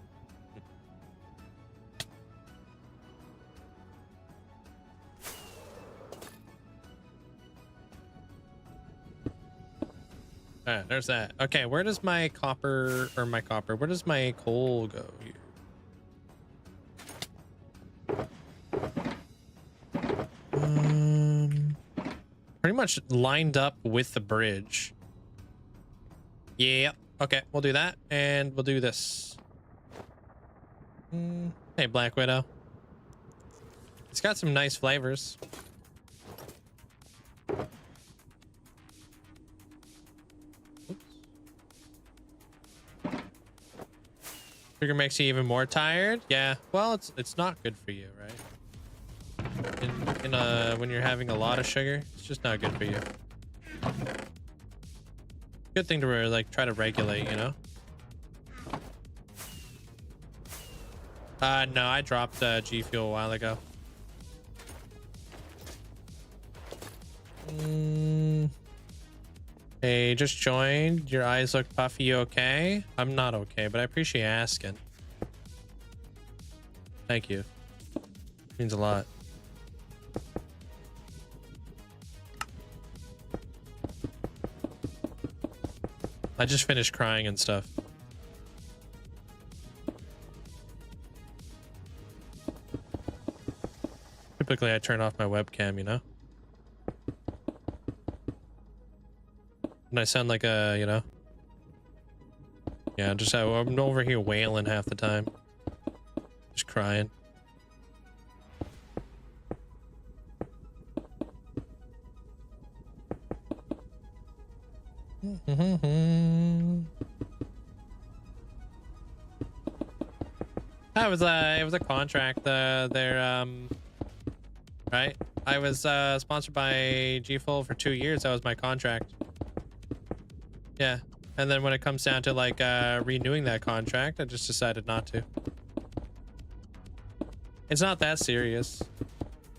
All right, there's that. Okay, where does my copper, or my copper, where does my coal go here? Pretty much lined up with the bridge. Yeah, okay, we'll do that, and we'll do this. Hey, Black Widow. It's got some nice flavors. Sugar makes you even more tired. Yeah, well, it's not good for you, right? When you're having a lot of sugar, it's just not good for you. Good thing to like try to regulate, you know? No, I dropped G Fuel a while ago. Hey, just joined. Your eyes look puffy. You okay? I'm not okay, but I appreciate you asking. Thank you. Means a lot. I just finished crying and stuff. Typically, I turn off my webcam, you know? And I sound like a, you know? Yeah, just I'm over here wailing half the time. Just crying. It was a contract. Right? I was sponsored by G Fuel for 2 years. That was my contract. Yeah, and then when it comes down to like renewing that contract, I just decided not to. It's not that serious.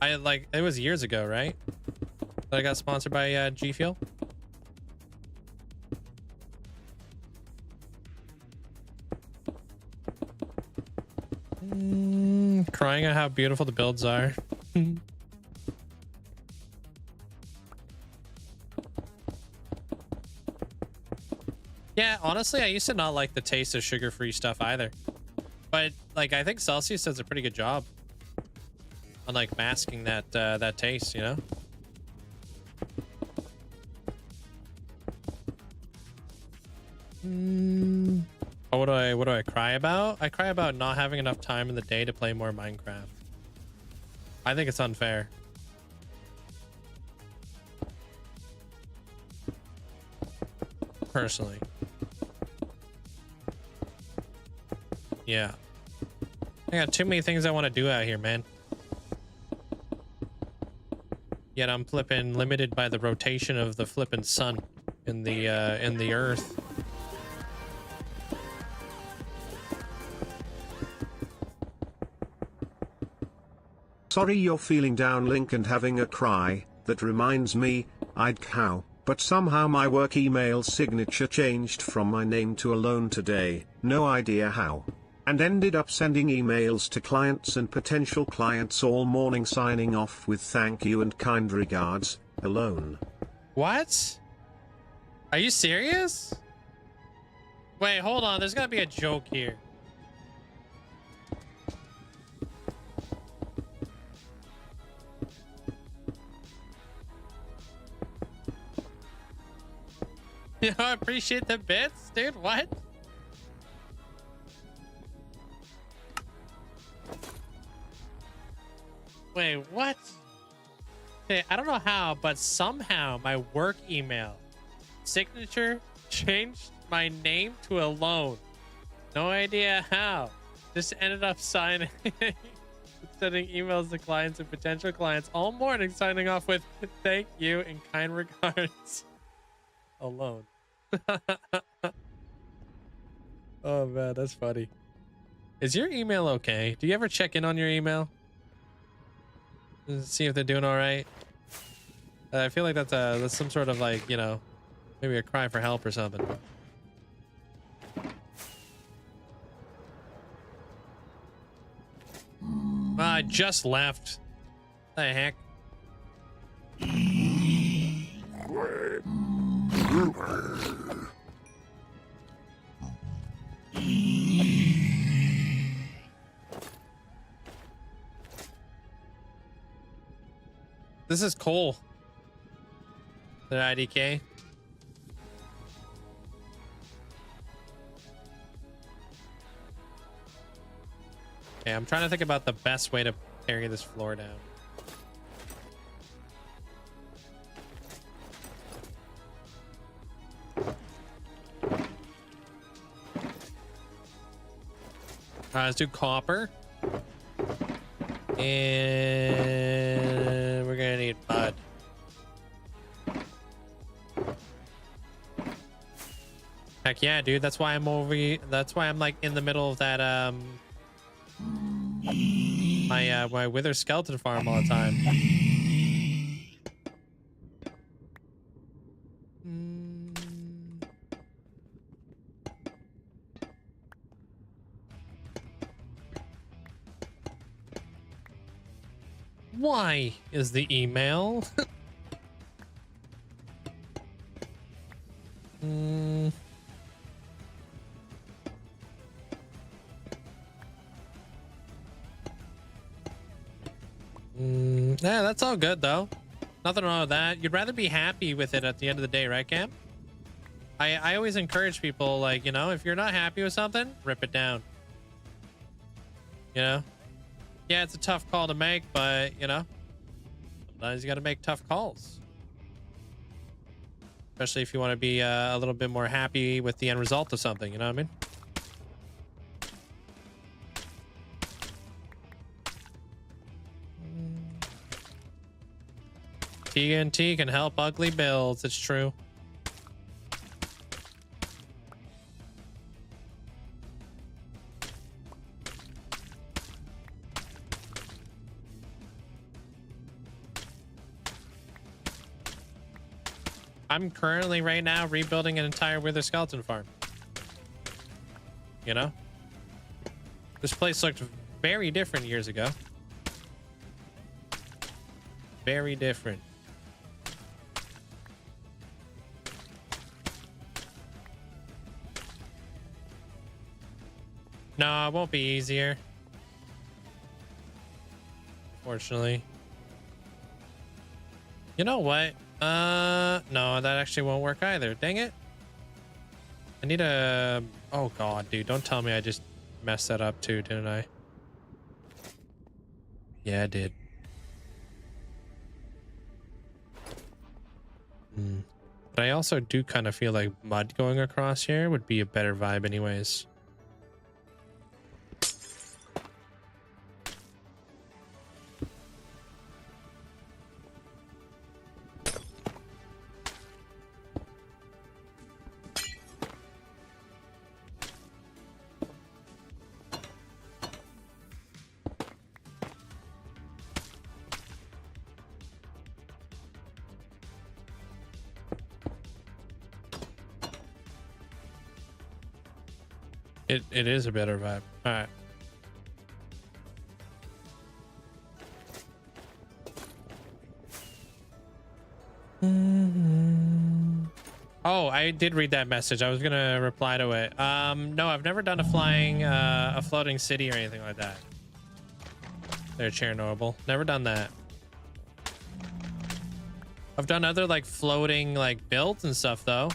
It was years ago, right? That I got sponsored by G Fuel. Crying at how beautiful the builds are. Yeah, honestly, I used to not like the taste of sugar-free stuff either. But like, I think Celsius does a pretty good job on like masking that that taste, you know? Oh, what do I cry about? I cry about not having enough time in the day to play more Minecraft. I think it's unfair. Personally. Yeah. I got too many things I want to do out here, man. Yet I'm flipping limited by the rotation of the flipping sun in the earth. Sorry you're feeling down, Link, and having a cry. That reminds me, I'd cow, but somehow my work email signature changed from my name to alone today, no idea how. And ended up sending emails to clients and potential clients all morning signing off with thank you and kind regards, alone. What? Are you serious? Wait, hold on. There's gotta be a joke here. You know, I appreciate the bits, dude. What? Wait, what? Okay, I don't know how, but somehow my work email signature changed my name to alone. No idea how. Just ended up sending emails to clients and potential clients all morning, signing off with thank you and kind regards. Alone. Oh man, that's funny. Is your email okay? Do you ever check in on your email? See if they're doing all right. I feel like that's some sort of, like, you know, maybe a cry for help or something. I just left. The heck? This is Cole. The IDK. Okay, I'm trying to think about the best way to carry this floor down. Let's do copper. And we're gonna need mud. Heck yeah, dude. That's why I'm that's why I'm like in the middle of that my wither skeleton farm all the time. Why is the email? Yeah, that's all good though. Nothing wrong with that. You'd rather be happy with it at the end of the day, right, Cam? I always encourage people, like, you know, if you're not happy with something, rip it down. You know? Yeah, it's a tough call to make, but, you know, sometimes you got to make tough calls. Especially if you want to be a little bit more happy with the end result of something, you know what I mean? TNT can help ugly builds, it's true. I'm currently right now rebuilding an entire wither skeleton farm. You know? This place looked very different years ago. Very different. No, it won't be easier. Fortunately. You know what? No, that actually won't work either. Dang it. I need a... Oh god, dude. Don't tell me I just messed that up too, didn't I? Yeah, I did. But I also do kind of feel like mud going across here would be a better vibe anyways. It is a better vibe. All right. Oh, I did read that message. I was gonna reply to it. No, I've never done a floating city or anything like that. There, Chernobyl. Never done that. I've done other like floating like builds and stuff though.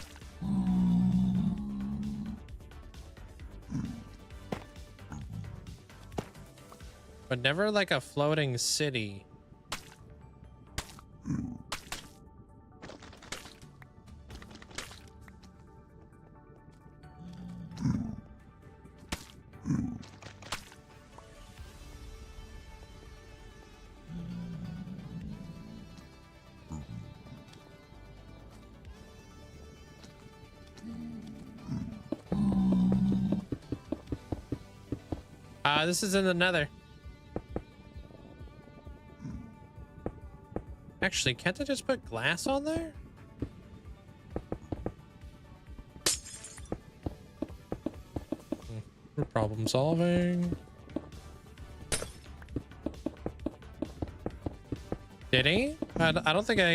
But never like a floating city. This is in the Nether. Actually, can't I just put glass on there? Problem solving. Did he? I don't think I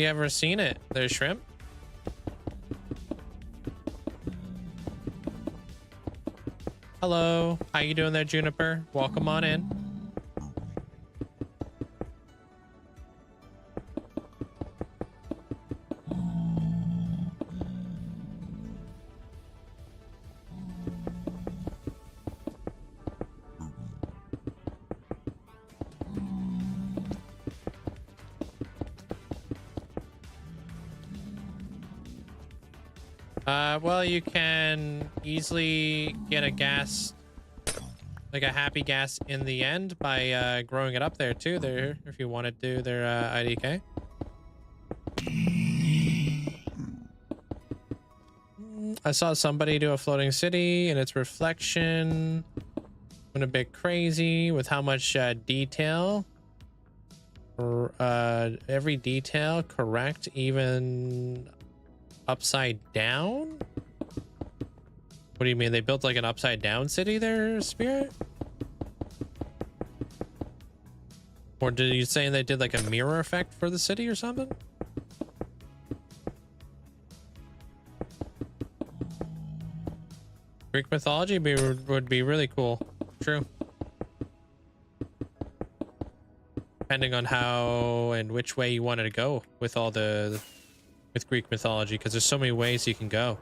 ever seen it. There's shrimp. Hello, how you doing there, Juniper? Welcome on in. Well, you can easily get a gas, like a happy gas in the end by growing it up there too, there, if you wanted to, their IDK. I saw somebody do a floating city and its reflection went a bit crazy with how much detail. Every detail correct, even upside down? What do you mean? They built like an upside down city there, Spirit? Or did you say they did like a mirror effect for the city or something? Greek mythology would be really cool. True. Depending on how and which way you wanted to go with all the with Greek mythology, because there's so many ways you can go.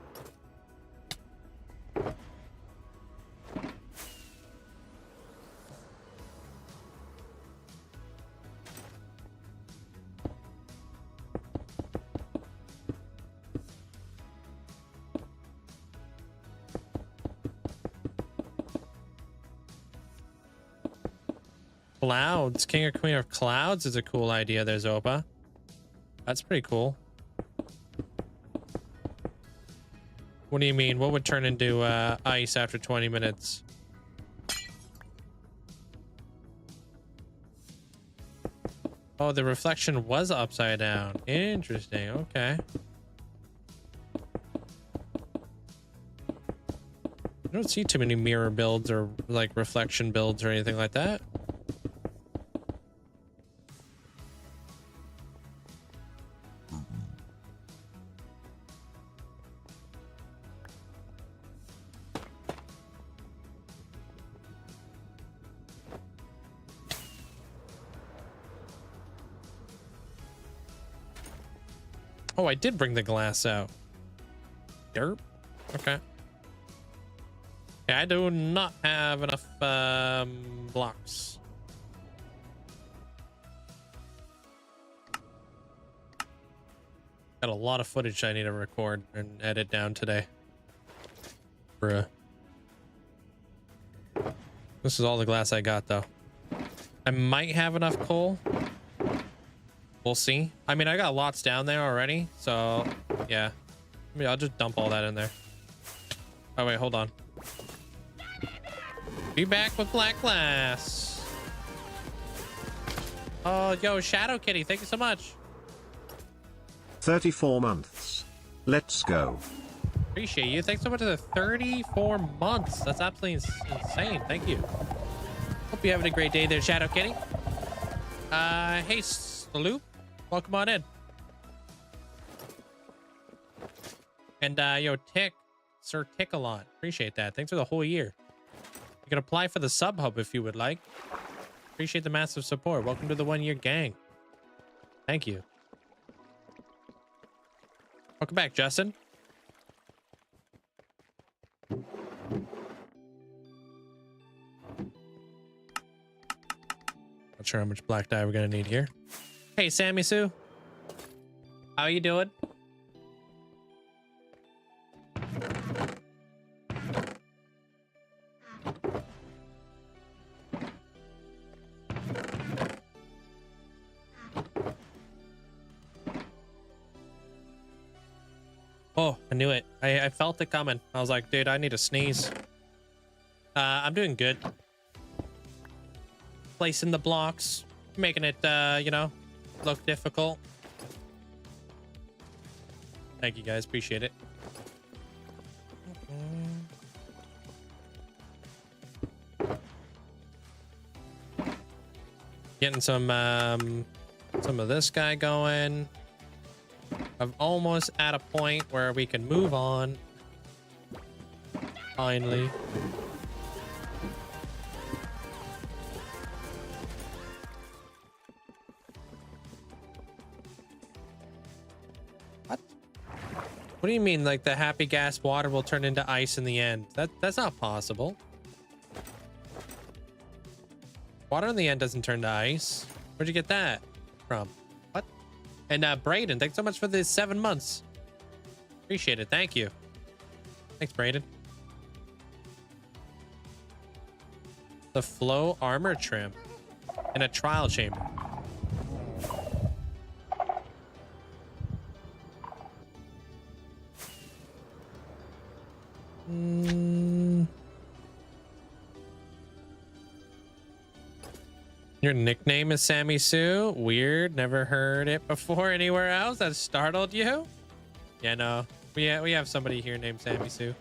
Clouds, king or queen of clouds is a cool idea there, Zopa. That's pretty cool. What do you mean? What would turn into ice after 20 minutes? Oh, the reflection was upside down. Interesting. Okay. I don't see too many mirror builds or like reflection builds or anything like that. Oh, I did bring the glass out. Derp. Okay. Yeah, I do not have enough blocks. Got a lot of footage I need to record and edit down today. Bruh. This is all the glass I got, though. I might have enough coal. We'll see. I mean, I got lots down there already, so yeah. I mean, I'll just dump all that in there. Oh, wait, hold on. Be back with black glass. Oh, yo, Shadow Kitty, thank you so much. 34 months. Let's go. Appreciate you. Thanks so much for the 34 months. That's absolutely insane. Thank you. Hope you're having a great day there, Shadow Kitty. Hey, Sloop. Welcome on in. And, yo, Sir Tickalon. Appreciate that. Thanks for the whole year. You can apply for the sub hub if you would like. Appreciate the massive support. Welcome to the 1 year gang. Thank you. Welcome back, Justin. Not sure how much black dye we're gonna need here. Hey, Sammy Sue. How you doing? Oh, I knew it. I felt it coming. I was like, dude, I need to sneeze. I'm doing good. Placing the blocks, making it, you know, look difficult. Thank you guys, appreciate it. Getting some of this guy going. I'm almost at a point where we can move on. Finally. What? What do you mean, like the happy gas water will turn into ice in the end? That's not possible. Water in the end doesn't turn to ice. Where'd you get that from? What? And Brayden, thanks so much for the 7 months. Appreciate it. Thank you. Thanks, Brayden. The flow armor trim in a trial chamber. Your nickname is Sammy Sue? Weird. Never heard it before anywhere else. That startled you? Yeah, no. We have somebody here named Sammy Sue.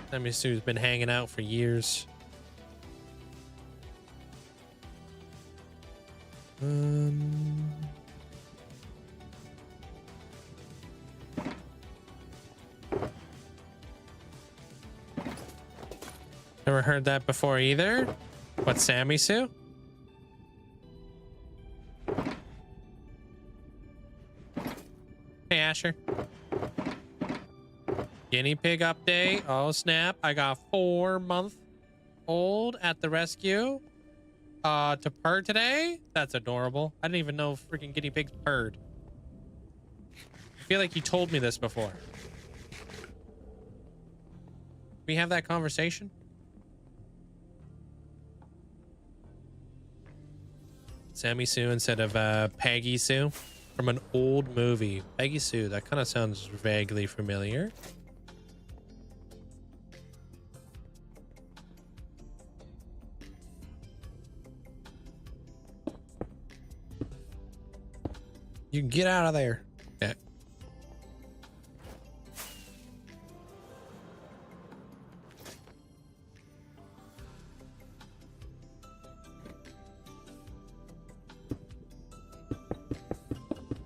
Sammy Sue's been hanging out for years. Never heard that before either. What, Sammy Sue? Hey, Asher. Guinea pig update. Oh, snap. I got 4-month-old at the rescue. To purr today? That's adorable. I didn't even know freaking guinea pigs purred. I feel like you told me this before. We have that conversation? Sammy Sue instead of Peggy Sue from an old movie. Peggy Sue, that kind of sounds vaguely familiar. You can get out of there. Okay.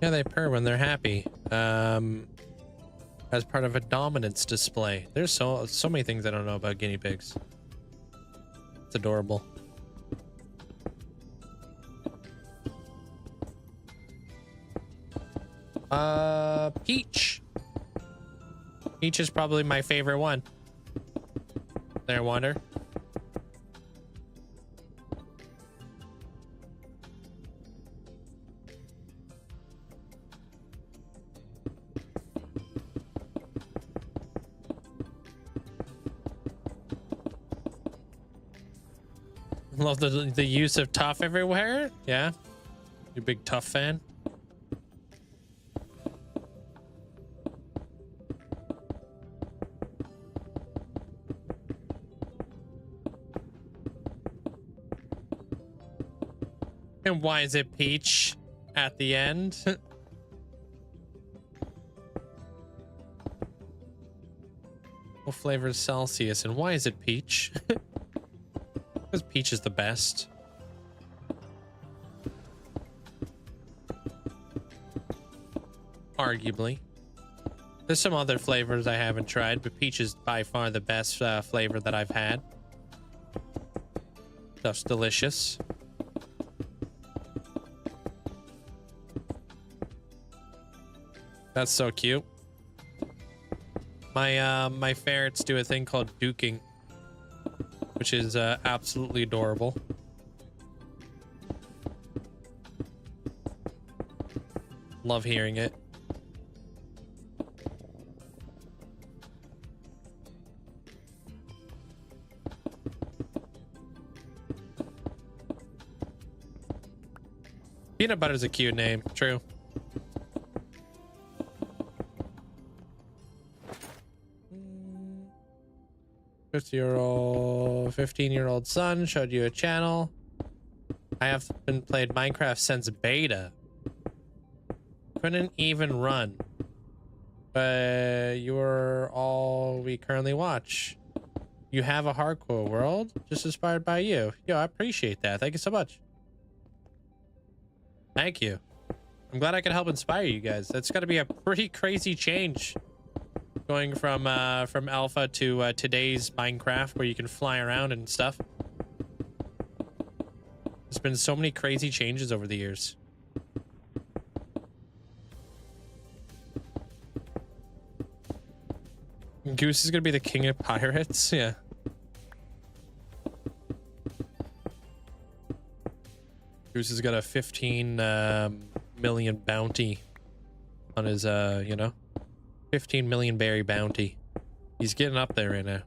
Yeah, they purr when they're happy. As part of a dominance display. There's so many things I don't know about guinea pigs. It's adorable. Peach. Peach is probably my favorite one. There, Wander. Love the use of tough everywhere. Yeah, you big tough fan. And why is it peach at the end? What flavor is Celsius and why is it peach? Because peach is the best. Arguably. There's some other flavors I haven't tried, but peach is by far the best flavor that I've had. Stuff's delicious. That's so cute. My ferrets do a thing called duking, which is absolutely adorable. Love hearing it. Peanut butter's a cute name, true. $15-year-old son showed you a channel. I have been played Minecraft since beta. Couldn't even run. But you're all we currently watch. You have a hardcore world just inspired by you. Yo, I appreciate that. Thank you so much. Thank you. I'm glad I could help inspire you guys. That's got to be a pretty crazy change. Going from alpha to today's Minecraft where you can fly around and stuff. There's been so many crazy changes over the years. Goose is gonna be the king of pirates. Yeah. Goose has got a 15 million bounty on his you know, 15 million berry bounty. He's getting up there right now.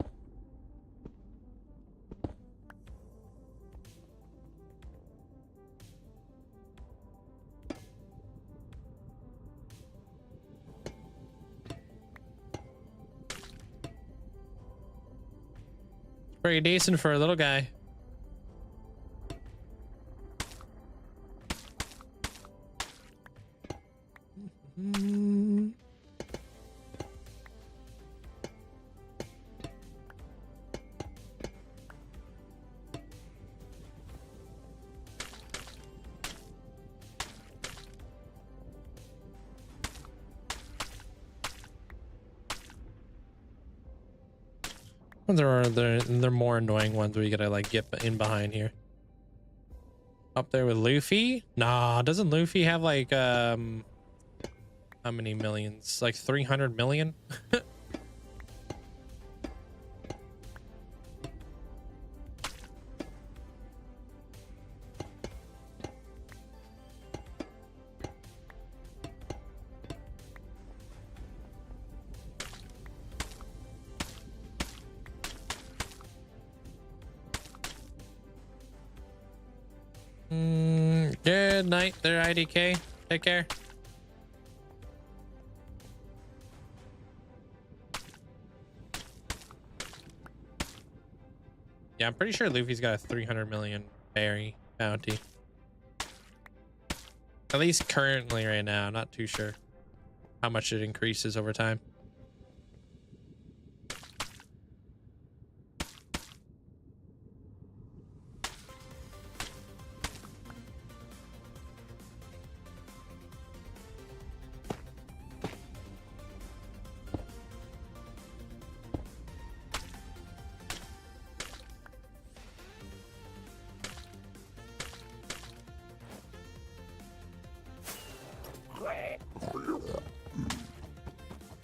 Pretty decent for a little guy. They're more annoying ones where you gotta like get in behind here. Up there with Luffy? Nah, doesn't Luffy have like how many millions? Like 300 million? Good night there, IDK. Take care. Yeah, I'm pretty sure Luffy's got a 300 million berry bounty. At least currently right now. I'm not too sure how much it increases over time.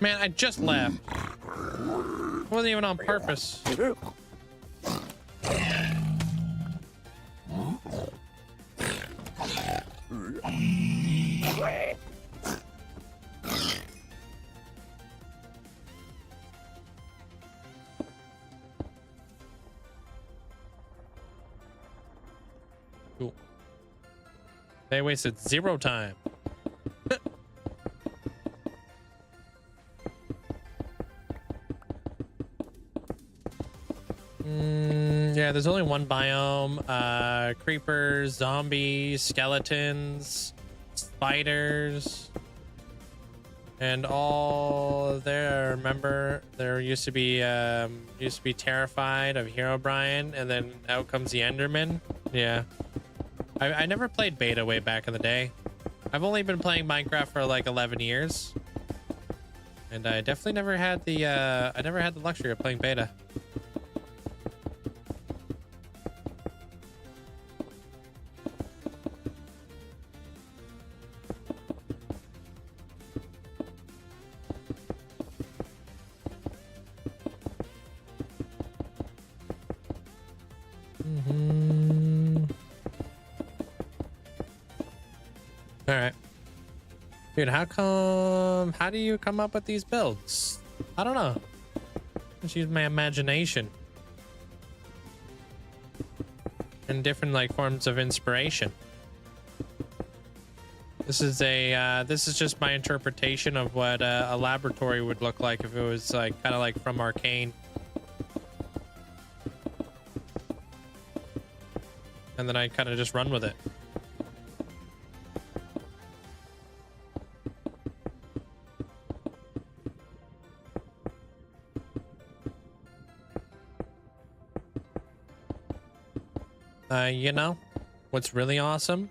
Man, I just left. It wasn't even on purpose. Cool. They wasted 0 time. Yeah, Yeah, there's only one biome. Creepers, zombies, skeletons, spiders, and all there. Remember, there used to be terrified of Herobrine, and then out comes the Enderman. Yeah, I never played beta way back in the day. I've only been playing Minecraft for like 11 years, and I definitely never had the luxury of playing beta. All right, dude, how do you come up with these builds? I don't know. Just use my imagination and different like forms of inspiration. This is just my interpretation of what a laboratory would look like if it was like kind of like from Arcane. And then I kind of just run with it. You know, what's really awesome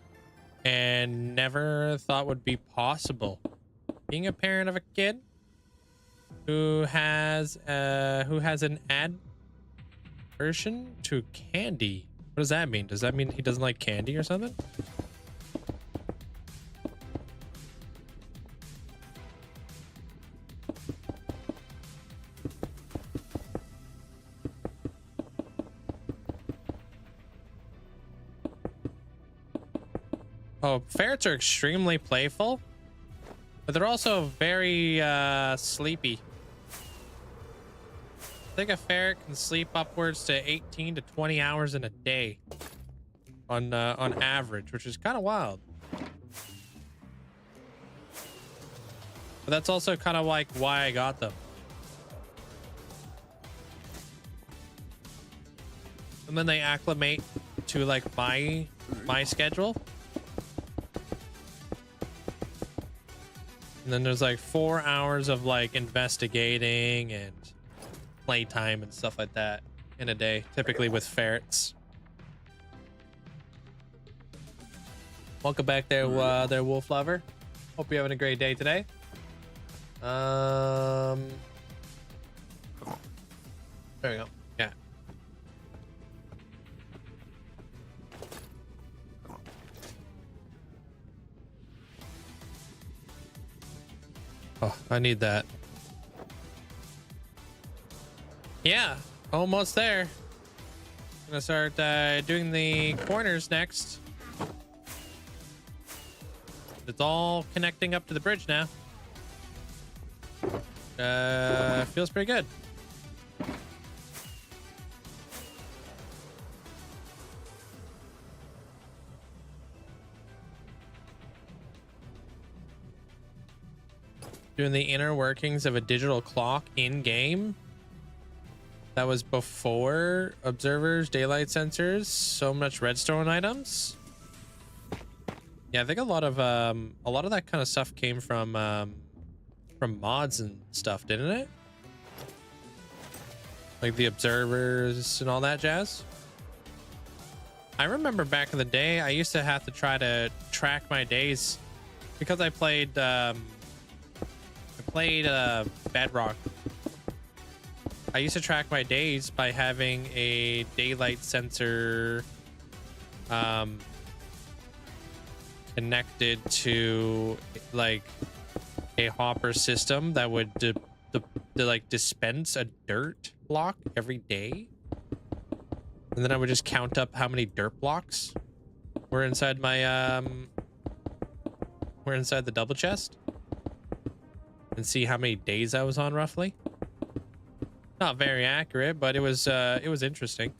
and never thought would be possible? Being a parent of a kid who has an aversion to candy. What does that mean? Does that mean he doesn't like candy or something? Oh, ferrets are extremely playful, but they're also very sleepy. I think a ferret can sleep upwards to 18 to 20 hours in a day on average, which is kind of wild. But that's also kind of like why I got them. And then they acclimate to like my schedule. And then there's like 4 hours of like investigating and playtime and stuff like that in a day, typically with ferrets. Welcome back there, wolf lover. Hope you're having a great day today. There we go. Yeah. Oh, I need that. Yeah, almost there. I'm gonna start doing the corners next. It's all connecting up to the bridge now. Feels pretty good. Doing the inner workings of a digital clock in game. That was before observers, daylight sensors, so much redstone items. Yeah, I think a lot of that kind of stuff came from mods and stuff, didn't it? Like the observers and all that jazz. I remember back in the day, I used to have to try to track my days because I played Bedrock. I used to track my days by having a daylight sensor connected to like a hopper system that would like dispense a dirt block every day, and then I would just count up how many dirt blocks were inside my were inside the double chest and see how many days I was on roughly. Not very accurate, but it was interesting.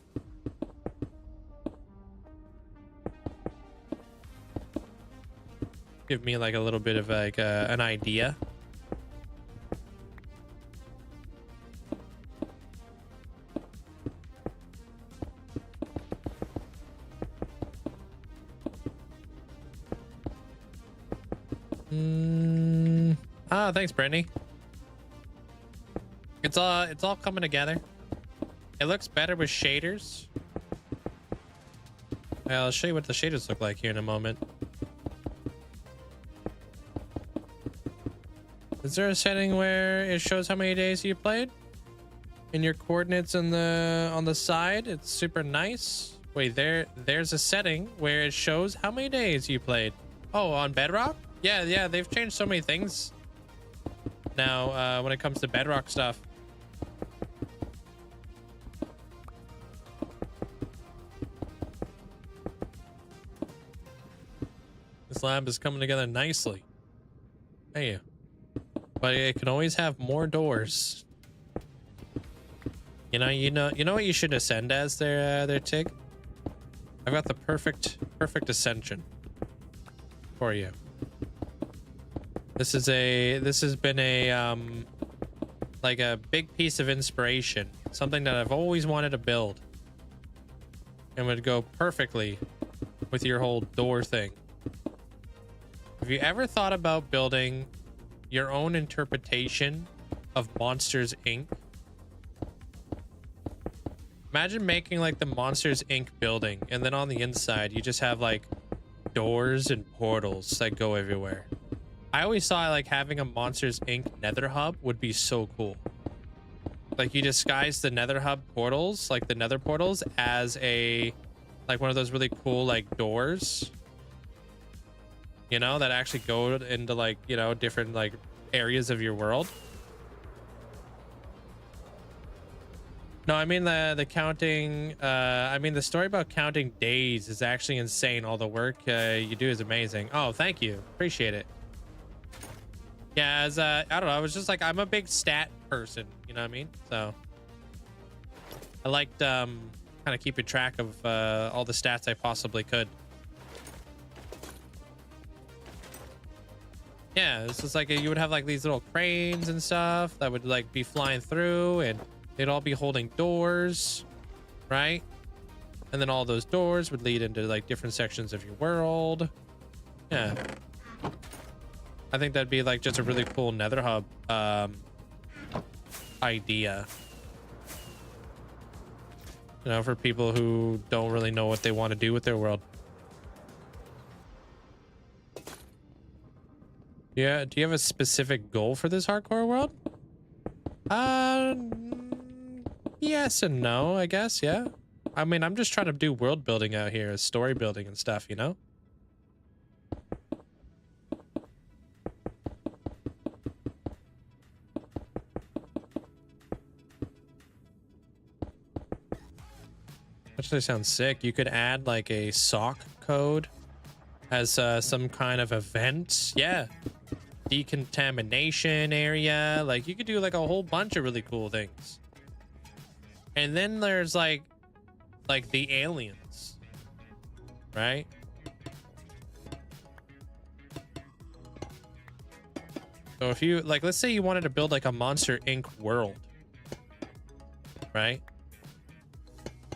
Give me like a little bit of like an idea. Ah, thanks, Brittany. It's all coming together. It looks better with shaders. I'll show you what the shaders look like here in a moment. Is there a setting where it shows how many days you played? In your coordinates on the side, it's super nice. Wait, there's a setting where it shows how many days you played. Oh, on Bedrock? Yeah, they've changed so many things now when it comes to Bedrock stuff. This lab is coming together nicely. Hey, but it can always have more doors. You know what you should ascend as there, Tig? I've got the perfect ascension for you. This has been a like a big piece of inspiration, something that I've always wanted to build, and would go perfectly with your whole door thing. Have you ever thought about building your own interpretation of Monsters Inc? Imagine making like the Monsters Inc building, and then on the inside you just have like doors and portals that go everywhere. I always thought like having a Monsters Inc Nether hub would be so cool. Like you disguise the Nether hub portals, like the Nether portals, as a like one of those really cool like doors, you know, that actually go into like, you know, different like areas of your world. No, I mean the counting, I mean the story about counting days is actually insane. All the work you do is amazing. Oh, thank you. Appreciate it. Yeah, as I don't know, I was just like, I'm a big stat person, you know what I mean? So I liked kind of keeping track of all the stats I possibly could. Yeah, this is like you would have like these little cranes and stuff that would like be flying through, and they'd all be holding doors, right? And then all those doors would lead into like different sections of your world. Yeah. I think that'd be like just a really cool Nether hub idea. You know, for people who don't really know what they want to do with their world. Yeah, do you have a specific goal for this hardcore world? Yes and no, I guess, yeah. I mean, I'm just trying to do world building out here, story building and stuff, you know? Actually sounds sick. You could add like a sock code as some kind of event. Yeah. Decontamination area. Like you could do like a whole bunch of really cool things. And then there's like the aliens, right? So if you like, let's say you wanted to build like a Monster Inc world, right?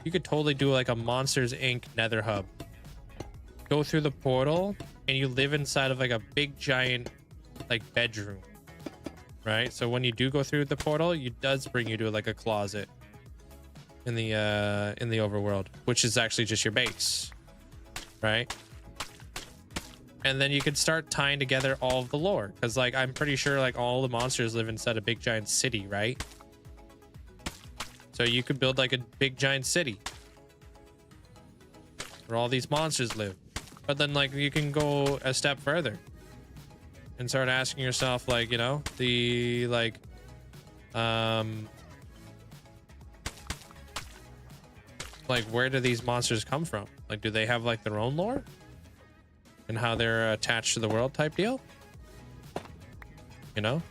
You could totally do like a Monsters Inc Nether hub. Go through the portal and you live inside of like a big giant like bedroom, right? So when you do go through the portal, it does bring you to like a closet in the overworld, which is actually just your base, right? And then you could start tying together all of the lore, because like I'm pretty sure like all the monsters live inside a big giant city, right? So you could build like a big giant city where all these monsters live. But then like you can go a step further and start asking yourself, like, you know, the like where do these monsters come from? Like, do they have like their own lore and how they're attached to the world type deal? You know?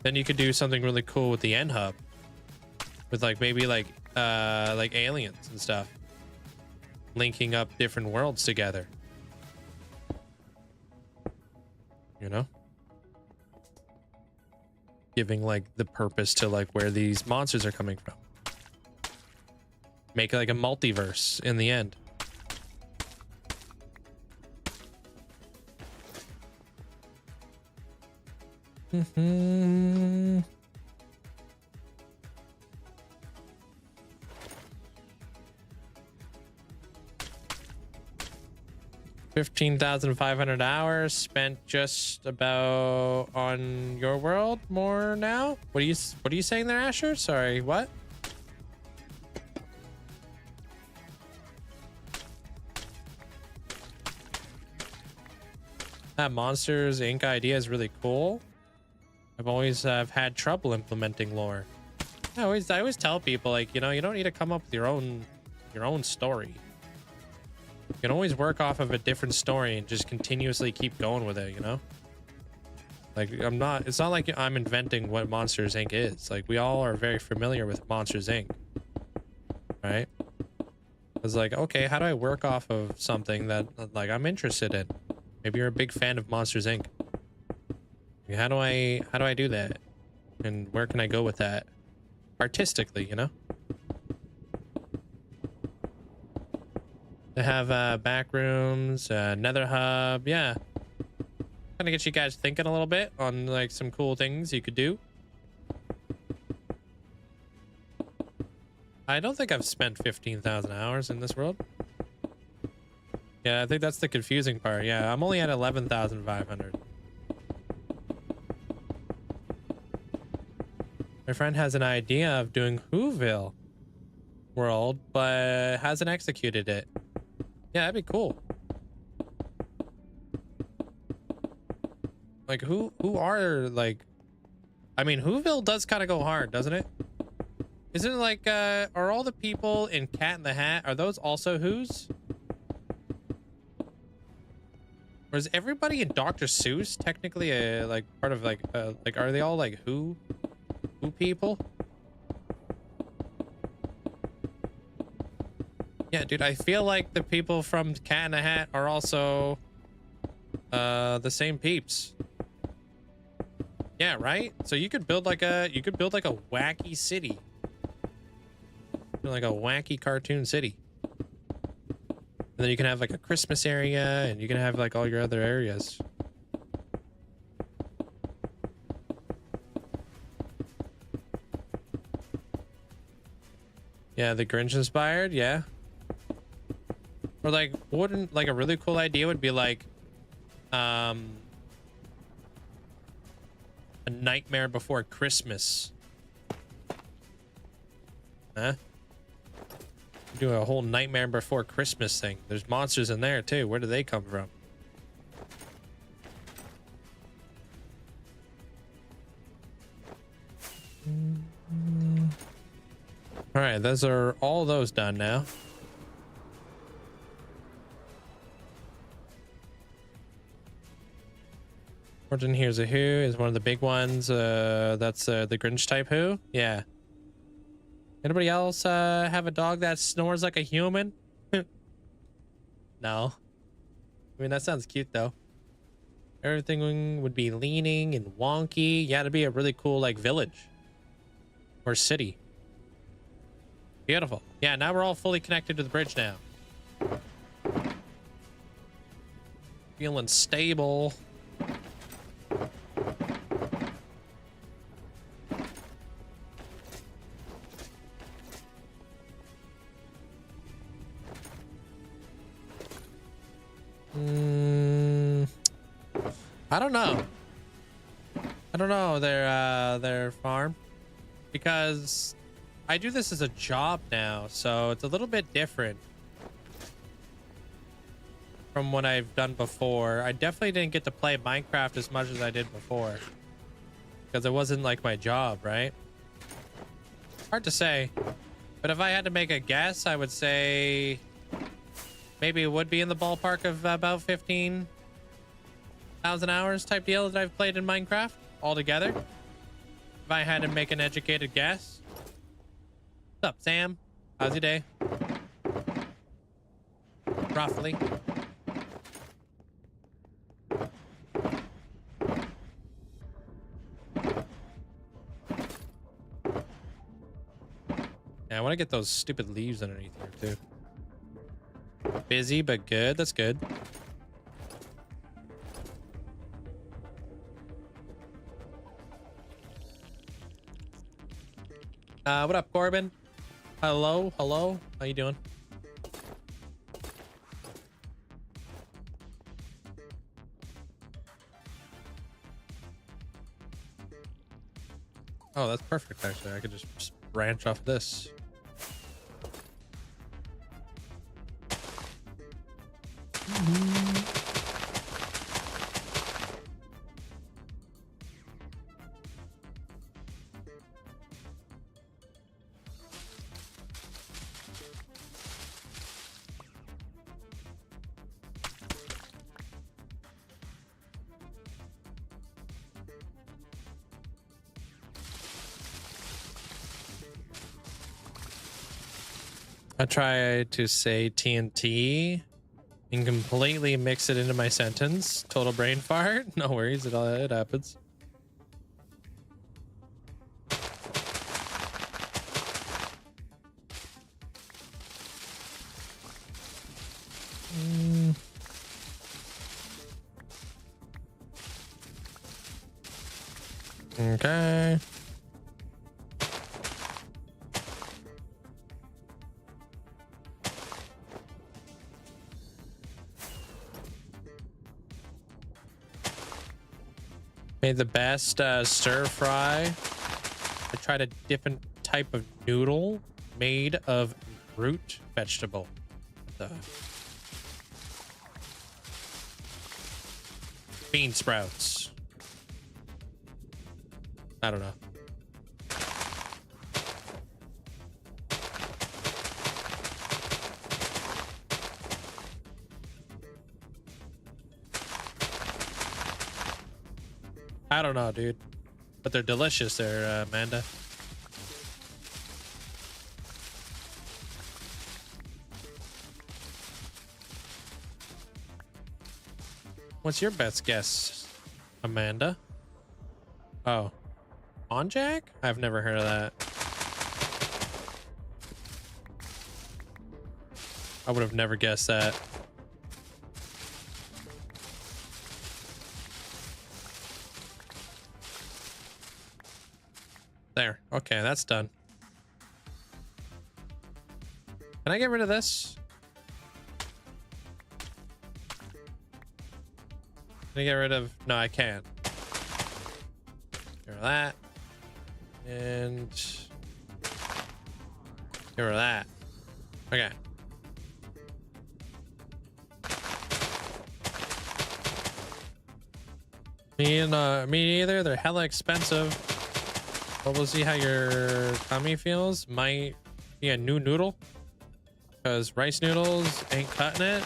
Then you could do something really cool with the end hub with like maybe like aliens and stuff, linking up different worlds together, you know, giving like the purpose to like where these monsters are coming from. Make like a multiverse in the end. $15,500 hours spent just about on your world more now. What are you saying there, Asher? Sorry, what? That Monsters Inc. idea is really cool. I've always had trouble implementing lore. I always tell people, like, you know, you don't need to come up with your own story. You can always work off of a different story and just continuously keep going with it, you know? Like, it's not like I'm inventing what Monsters Inc. is. Like, we all are very familiar with Monsters Inc. Right? It's like, okay, how do I work off of something that, like, I'm interested in? Maybe you're a big fan of Monsters Inc. How do I do that? And where can I go with that? Artistically, you know? They have back rooms, Nether hub, yeah. Kind of get you guys thinking a little bit on like some cool things you could do. I don't think I've spent 15,000 hours in this world. Yeah, I think that's the confusing part. Yeah, I'm only at 11,500. My friend has an idea of doing Whoville world, but hasn't executed it. Yeah, that'd be cool. Like, who are, like... I mean, Whoville does kind of go hard, doesn't it? Isn't it like, are all the people in Cat in the Hat, are those also Who's? Or is everybody in Dr. Seuss technically a, like, part of, like, are they all, like, Who people? Yeah, dude, I feel like the people from Cat in the Hat are also the same peeps. Yeah, right? So you could build like a wacky city. Like a wacky cartoon city. And then you can have like a Christmas area and you can have like all your other areas. Yeah, the Grinch inspired, yeah. Or like, wouldn't like a really cool idea would be like a Nightmare Before Christmas. Huh? Do a whole Nightmare Before Christmas thing. There's monsters in there too. Where do they come from? All right, those are all those done now. Origin Here's a Who is one of the big ones. That's the Grinch type Who. Yeah. Anybody else have a dog that snores like a human? No. I mean, that sounds cute though. Everything would be leaning and wonky. Yeah, it'd be a really cool like village or city. Beautiful. Yeah, now we're all fully connected to the bridge now. Feeling stable. I don't know. I don't know their farm, because I do this as a job now, so it's a little bit different from what I've done before. I definitely didn't get to play Minecraft as much as I did before because it wasn't like my job, right? Hard to say, but if I had to make a guess, I would say maybe it would be in the ballpark of about 15,000 hours type deal that I've played in Minecraft altogether. If I had to make an educated guess. What's up, Sam? How's your day? Roughly. Yeah, I want to get those stupid leaves underneath here too. Busy, but good. That's good. What up, Corbin? Hello, hello. How you doing? Oh, that's perfect, actually. I could just branch off this. I try to say TNT and completely mix it into my sentence. Total brain fart. No worries, it happens. Okay. Made the best stir fry. I tried a different type of noodle made of root vegetable. Bean sprouts. I don't know. I don't know, dude. But they're delicious there, Amanda. What's your best guess, Amanda? Oh. On Jack? I've never heard of that. I would have never guessed that. There. Okay, that's done. Can I get rid of this? Can I get rid of... No, I can't. Get rid of that. And... get rid of that. Okay. Me either. They're hella expensive. But we'll see how your tummy feels. Might be a new noodle. Because rice noodles ain't cutting it.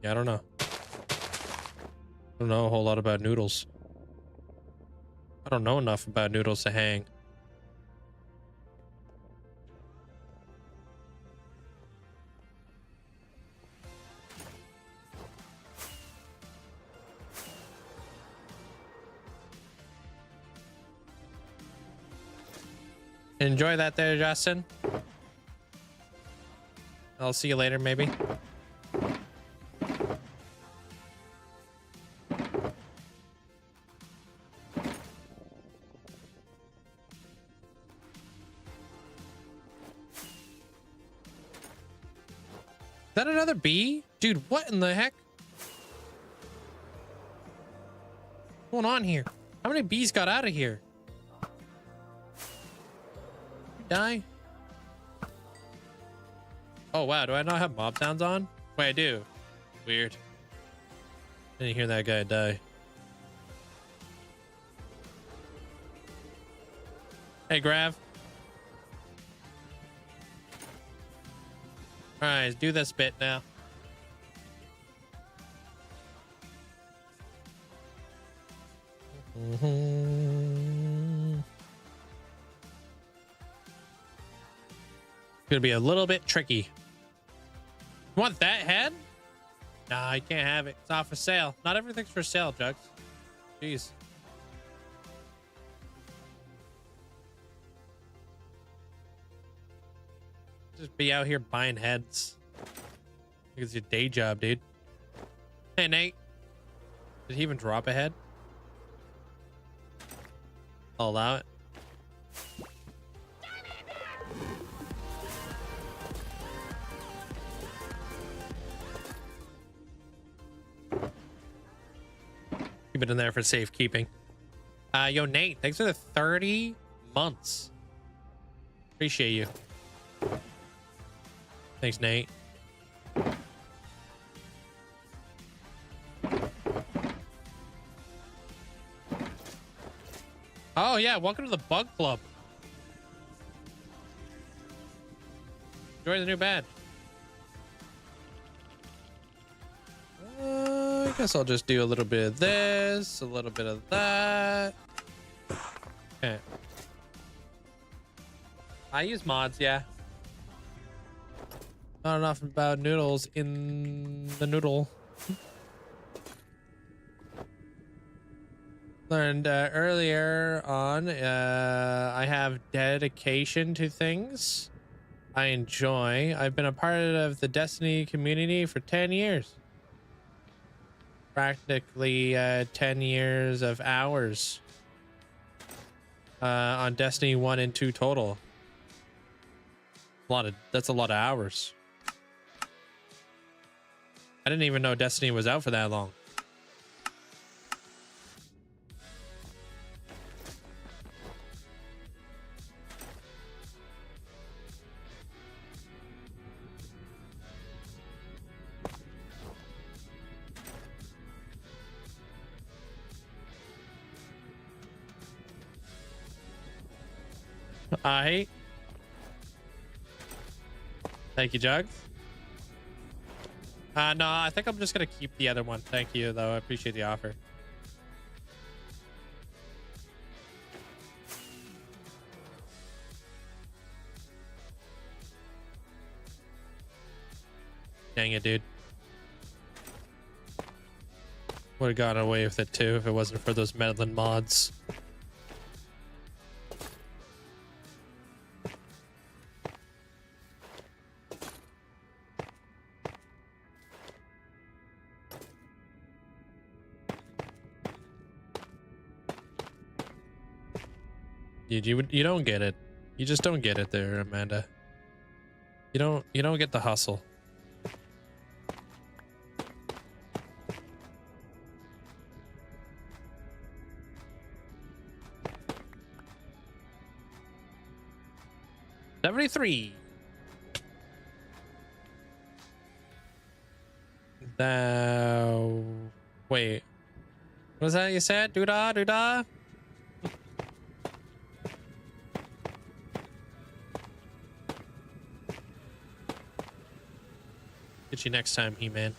Yeah, I don't know. I don't know a whole lot about noodles. I don't know enough about noodles to hang. Enjoy that there, Justin. I'll see you later, maybe. Is that another bee? Dude, what in the heck? What's going on here? How many bees got out of here? Die? Oh wow, do I not have mob sounds on? Wait, I do. Weird. Didn't hear that guy die. Hey, Grav. Alright, let's do this bit now. Gonna be a little bit tricky. You want that head? Nah, I can't have it. It's not for sale. Not everything's for sale, Jugs. Jeez. Just be out here buying heads. It's your day job, dude. Hey, Nate. Did he even drop a head? I'll allow it. Keep it in there for safekeeping. Yo, Nate, thanks for the 30 months. Appreciate you. Thanks, Nate. Oh, yeah. Welcome to the Bug Club. Enjoy the new badge. I guess I'll just do a little bit of this, a little bit of that. Okay. I use mods, yeah. Not enough about noodles in the noodle. Learned earlier on, I have dedication to things I enjoy. I've been a part of the Destiny community for 10 years. Practically 10 years of hours on Destiny 1 and 2 total. That's a lot of hours. I didn't even know Destiny was out for that long. Thank you, Jugs. No, I think I'm just gonna keep the other one. Thank you, though. I appreciate the offer. Dang it, dude. Would have gotten away with it too if it wasn't for those meddling mods. Dude, you don't get it. You just don't get it there, Amanda. You don't get the hustle. $73. Now, wait. What was that you said? Doodah, doodah. Get you next time, He-Man.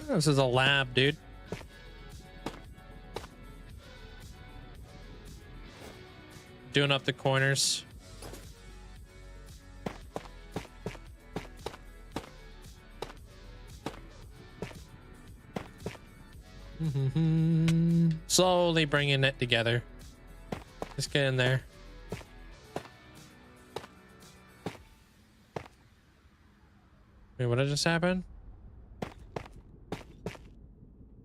This is a lab, dude. Doing up the corners. Slowly bringing it together. Just get in there. Wait, what just happened?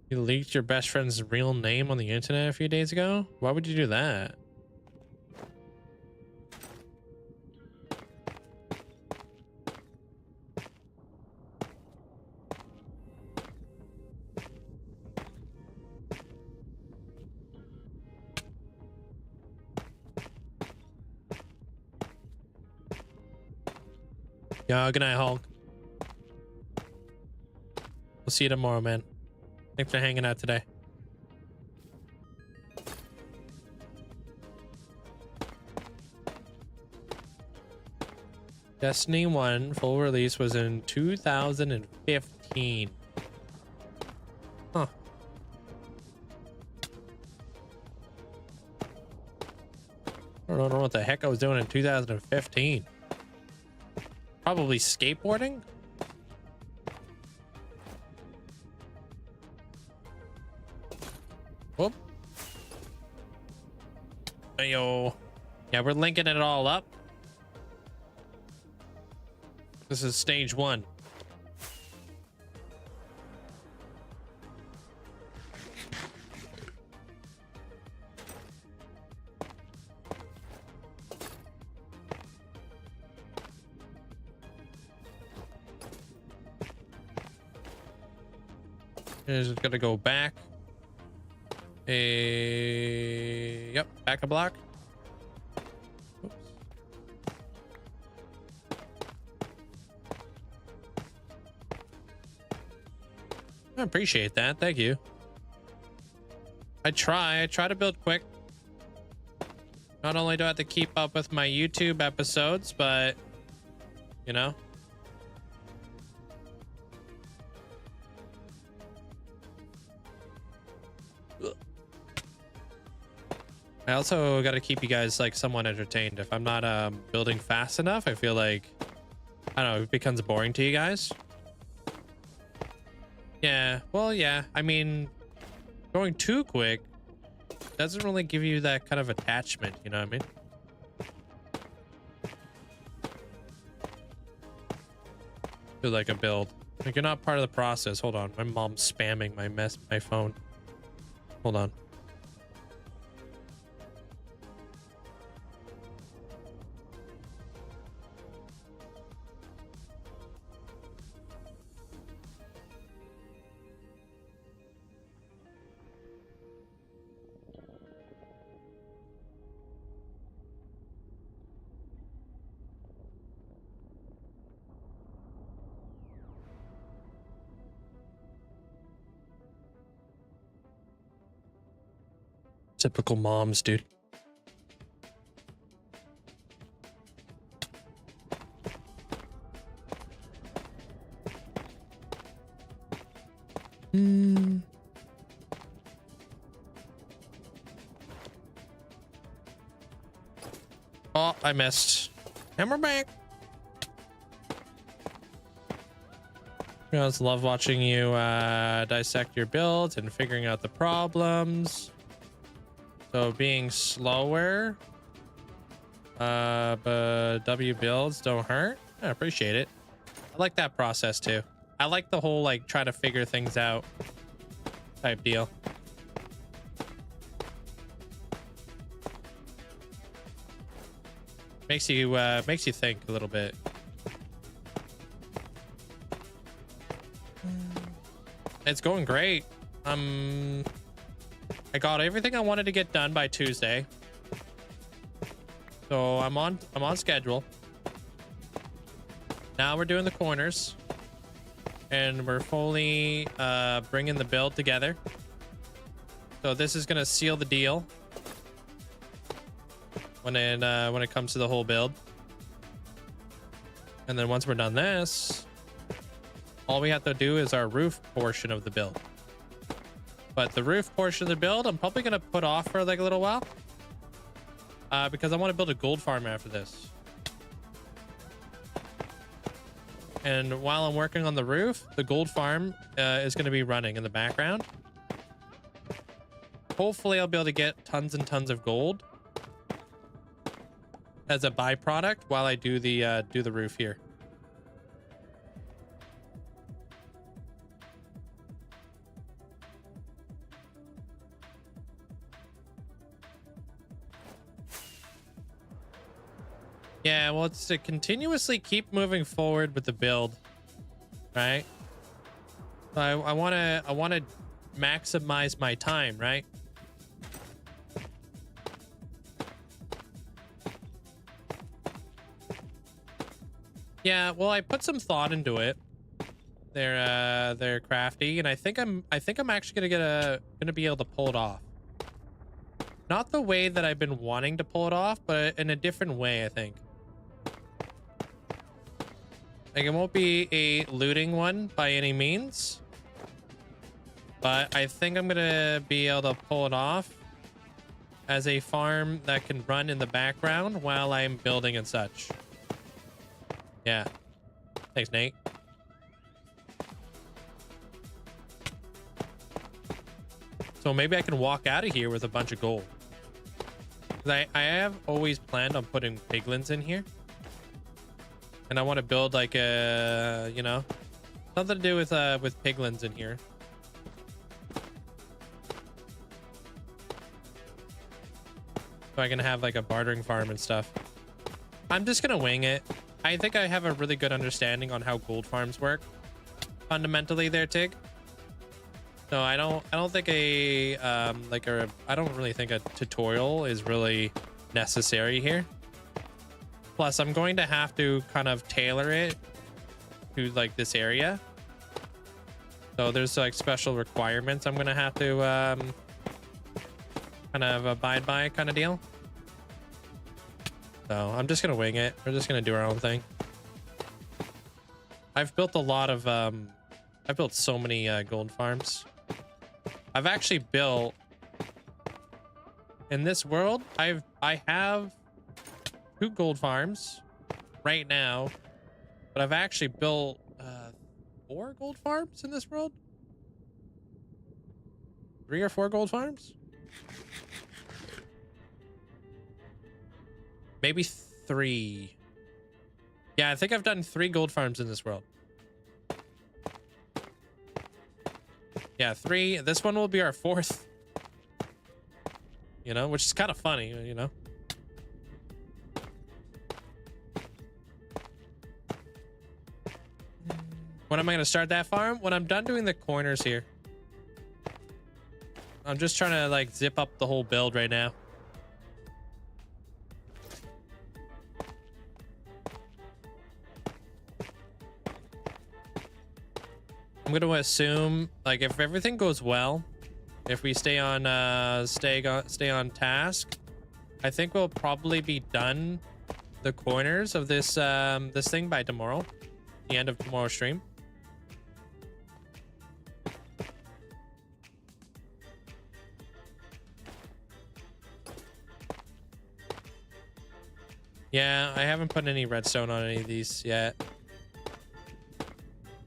You leaked your best friend's real name on the internet a few days ago? Why would you do that? Yo, good night, Hulk. We'll see you tomorrow, man. Thanks for hanging out today. Destiny 1 full release was in 2015. Huh. I don't know what the heck I was doing in 2015. Probably skateboarding. Whoop. Yo. Yeah, we're linking it all up. This is stage 1. Is gonna go back. Yep, back a block. Oops. I appreciate that. Thank you. I try to build quick. Not only do I have to keep up with my YouTube episodes, but you know. I also got to keep you guys like somewhat entertained. If I'm not building fast enough, I feel like, I don't know, it becomes boring to you guys. Yeah, well, yeah. I mean, going too quick doesn't really give you that kind of attachment, you know what I mean? To like a build. Like you're not part of the process. Hold on, my mom's spamming my phone. Hold on. Typical moms, dude. Oh, I missed. And we're back. I just love watching you dissect your builds and figuring out the problems. So being slower, but W builds don't hurt. I appreciate it. I like that process too. I like the whole like try to figure things out type deal. Makes you think a little bit. It's going great. I got everything I wanted to get done by Tuesday. So I'm on schedule. Now we're doing the corners. And we're fully bringing the build together. So this is going to seal the deal when it comes to the whole build. And then once we're done this, all we have to do is our roof portion of the build. But the roof portion of the build, I'm probably going to put off for like a little while. Because I want to build a gold farm after this. And while I'm working on the roof, the gold farm is going to be running in the background. Hopefully I'll be able to get tons and tons of gold as a byproduct while I do the roof here. Yeah, well, it's to continuously keep moving forward with the build, right? I want to maximize my time, right? Yeah, well, I put some thought into it. They're crafty, and I think I'm actually gonna be able to pull it off. Not the way that I've been wanting to pull it off, but in a different way, I think. Like, it won't be a looting one by any means, but I think I'm gonna be able to pull it off as a farm that can run in the background while I'm building and such. Yeah. Thanks, Nate. So maybe I can walk out of here with a bunch of gold. 'Cause I have always planned on putting piglins in here. And I want to build like a, you know, something to do with piglins in here. So I can have like a bartering farm and stuff. I'm just gonna wing it. I think I have a really good understanding on how gold farms work fundamentally there, Tig. So I don't think I don't really think a tutorial is really necessary here. Plus I'm going to have to kind of tailor it to like this area. So there's like special requirements I'm gonna have to kind of abide by kind of deal. So I'm just gonna wing it. We're just gonna do our own thing. I've built a lot of I've built so many gold farms. I've actually built in this world, I have 2 gold farms right now, but I've actually built 4 gold farms in this world. 3 or 4 gold farms. Maybe 3. Yeah, I think I've done 3 gold farms in this world. Yeah, 3. This one will be our 4th. You know, which is kind of funny, you know. When am I going to start that farm? When I'm done doing the corners here. I'm just trying to like zip up the whole build right now. I'm going to assume like if everything goes well, if we stay on task, I think we'll probably be done the corners of this this thing by tomorrow, the end of tomorrow's stream. Yeah, I haven't put any redstone on any of these yet.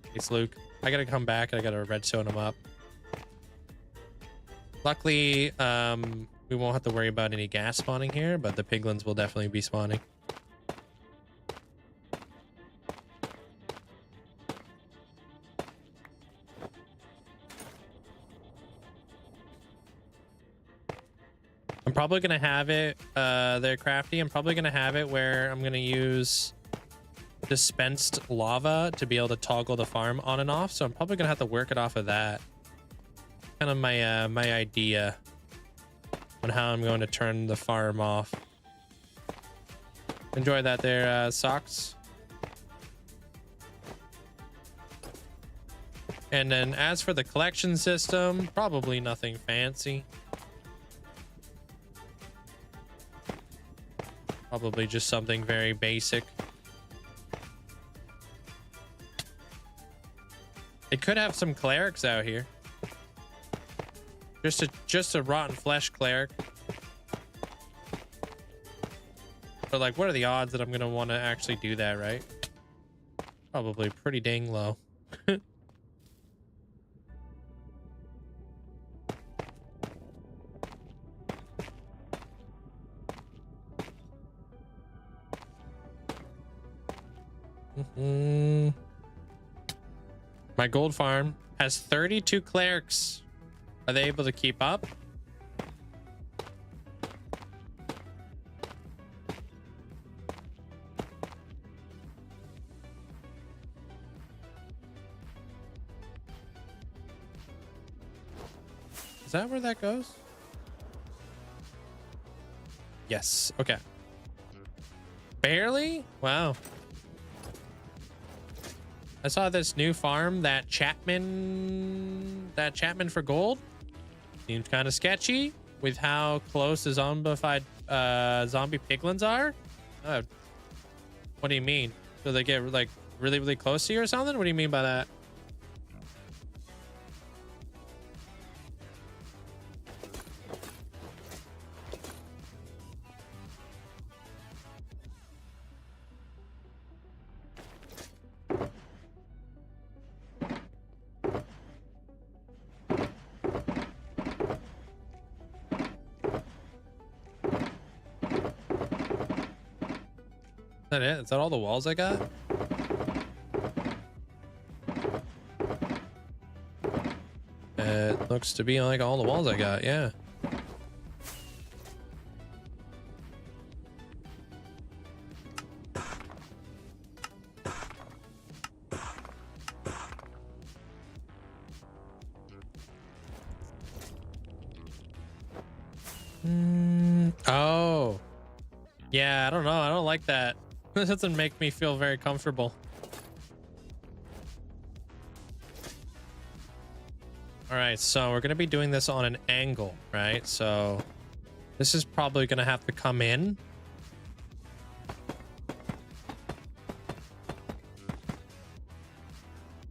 Thanks, Luke. I gotta come back and I gotta redstone them up. Luckily, we won't have to worry about any gas spawning here, but the piglins will definitely be spawning. I'm probably gonna have it there, Crafty. I'm probably gonna have it where I'm gonna use dispensed lava to be able to toggle the farm on and off. So I'm probably gonna have to work it off of that. Kind of my my idea on how I'm going to turn the farm off. Enjoy that there, Socks. And then as for the collection system, probably nothing fancy. Probably just something very basic. It could have some clerics out here. Just a rotten flesh cleric. But like, what are the odds that I'm gonna want to actually do that, right? Probably pretty dang low. My gold farm has 32 clerics. Are they able to keep up? Is that where that goes? Yes. Okay. Barely? Wow. I saw this new farm, that Chapman for gold. Seems kind of sketchy with how close the zombified zombie piglins are. What do you mean? So they get like really, really close to you or something? What do you mean by that? that it? Is that all the walls I got? It looks to be like all the walls I got, yeah. Oh. Yeah, I don't know. I don't like that. This doesn't make me feel very comfortable. All right, so we're going to be doing this on an angle, right? So this is probably going to have to come in.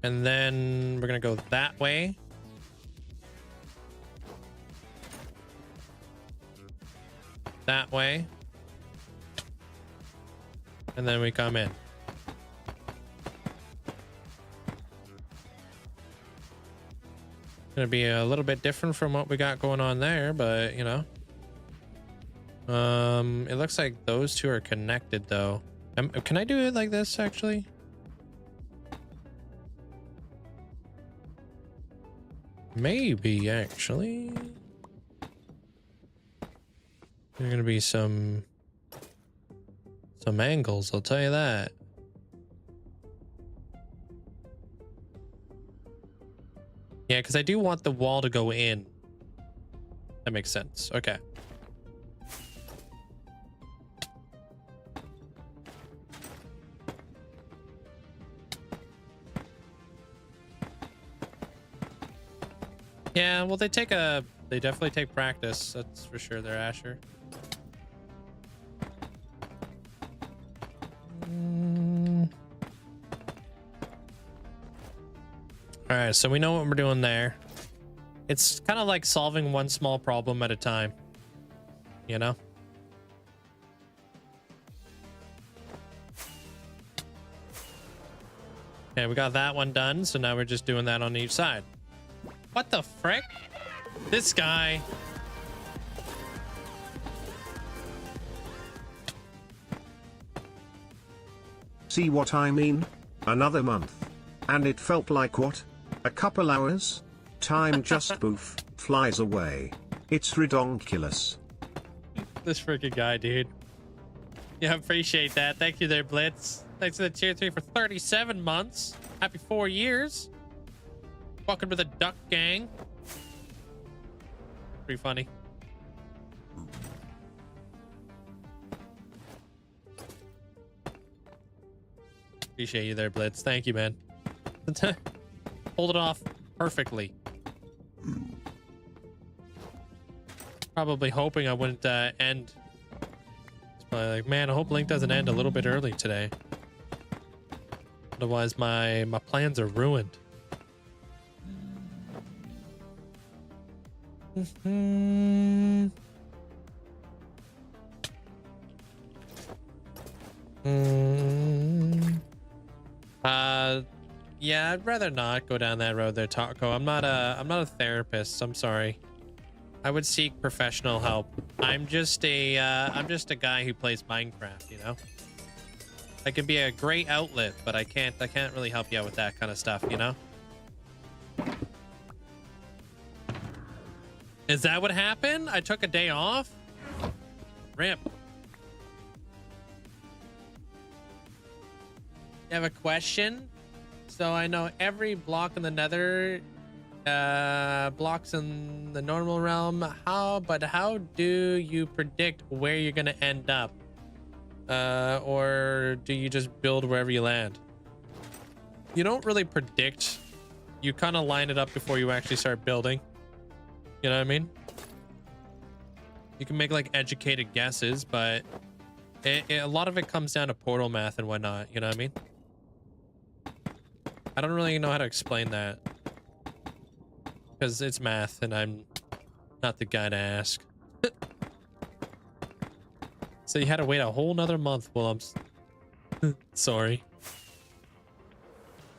And then we're going to go that way. That way. And then we come in. Gonna be a little bit different from what we got going on there, but you know. It looks like those two are connected though. Can I do it like this actually? Maybe actually. There's gonna be some angles, I'll tell you that. Yeah, because I do want the wall to go in. That makes sense. Okay. Yeah, well, they definitely take practice. That's for sure. They're Asher. All right, so we know what we're doing there. It's kind of like solving one small problem at a time, you know? Okay, we got that one done, so now we're just doing that on each side. What the frick? This guy. See what I mean? Another month. And it felt like what? A couple hours? Time just poof, flies away. It's redonkulous. This freaking guy, dude. Yeah, appreciate that. Thank you there, Blitz. Thanks for the tier 3 for 37 months. Happy 4 years. Welcome to the Duck Gang. Pretty funny. Appreciate you there, Blitz. Thank you, man. Hold it off perfectly. Probably hoping I wouldn't end. It's probably like, man, I hope Link doesn't end a little bit early today. Otherwise, my plans are ruined. Yeah, I'd rather not go down that road there, Taco. I'm not a therapist. I'm sorry. I would seek professional help. I'm just a guy who plays Minecraft, you know? I can be a great outlet, but I can't really help you out with that kind of stuff, you know? Is that what happened? I took a day off? Rip. You have a question? So I know every block in the Nether, blocks in the normal realm. How do you predict where you're gonna end up? Or do you just build wherever you land? You don't really predict. You kind of line it up before you actually start building. You know what I mean? You can make like educated guesses, but a lot of it comes down to portal math and whatnot. You know what I mean? I don't really know how to explain that because it's math and I'm not the guy to ask. So you had to wait a whole nother month. Well, I'm sorry.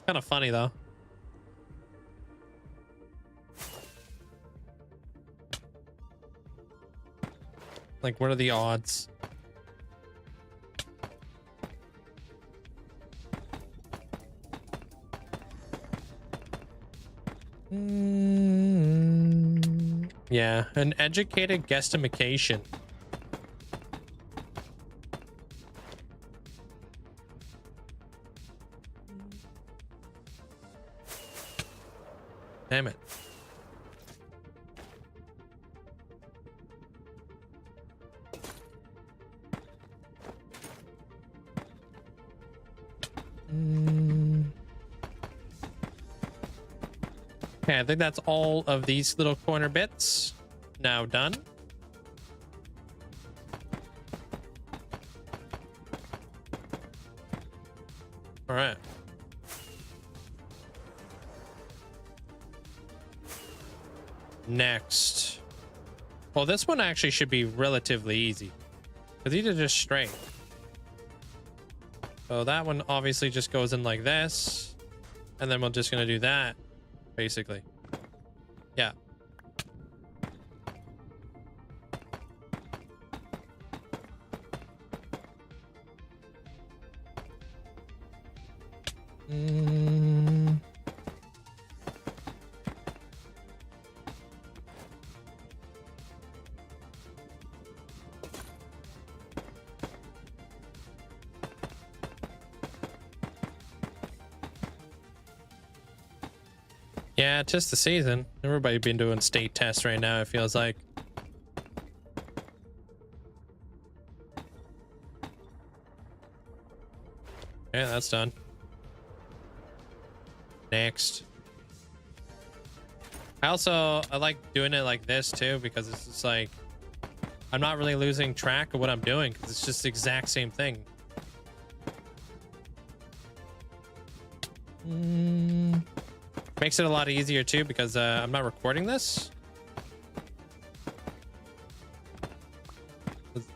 Kind of funny though. Like, what are the odds? Yeah, an educated guesstimation. Damn it. Okay, I think that's all of these little corner bits now done. All right. Next. Well, this one actually should be relatively easy because these are just straight. So that one obviously just goes in like this, and then we're just gonna do that, basically. Yeah. Yeah, tis the season. Everybody been doing state tests right now, it feels like. Yeah, that's done. Next. I like doing it like this too, because it's just like I'm not really losing track of what I'm doing because it's just the exact same thing. Makes it a lot easier too because I'm not recording this.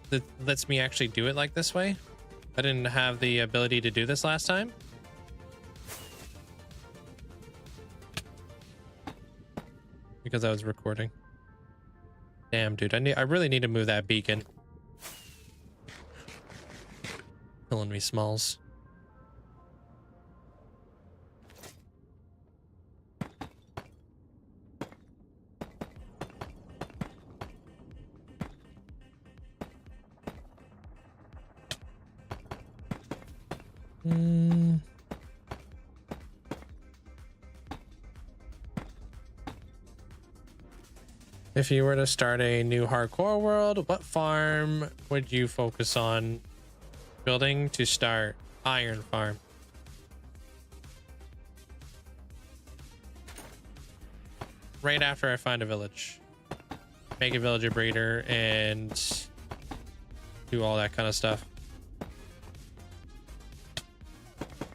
That lets me actually do it like this way. I didn't have the ability to do this last time. Because I was recording. Damn, dude, I really need to move that beacon. Killing me, Smalls. If you were to start a new hardcore world, what farm would you focus on building to start? Iron farm. Right after I find a village. Make a villager breeder and do all that kind of stuff.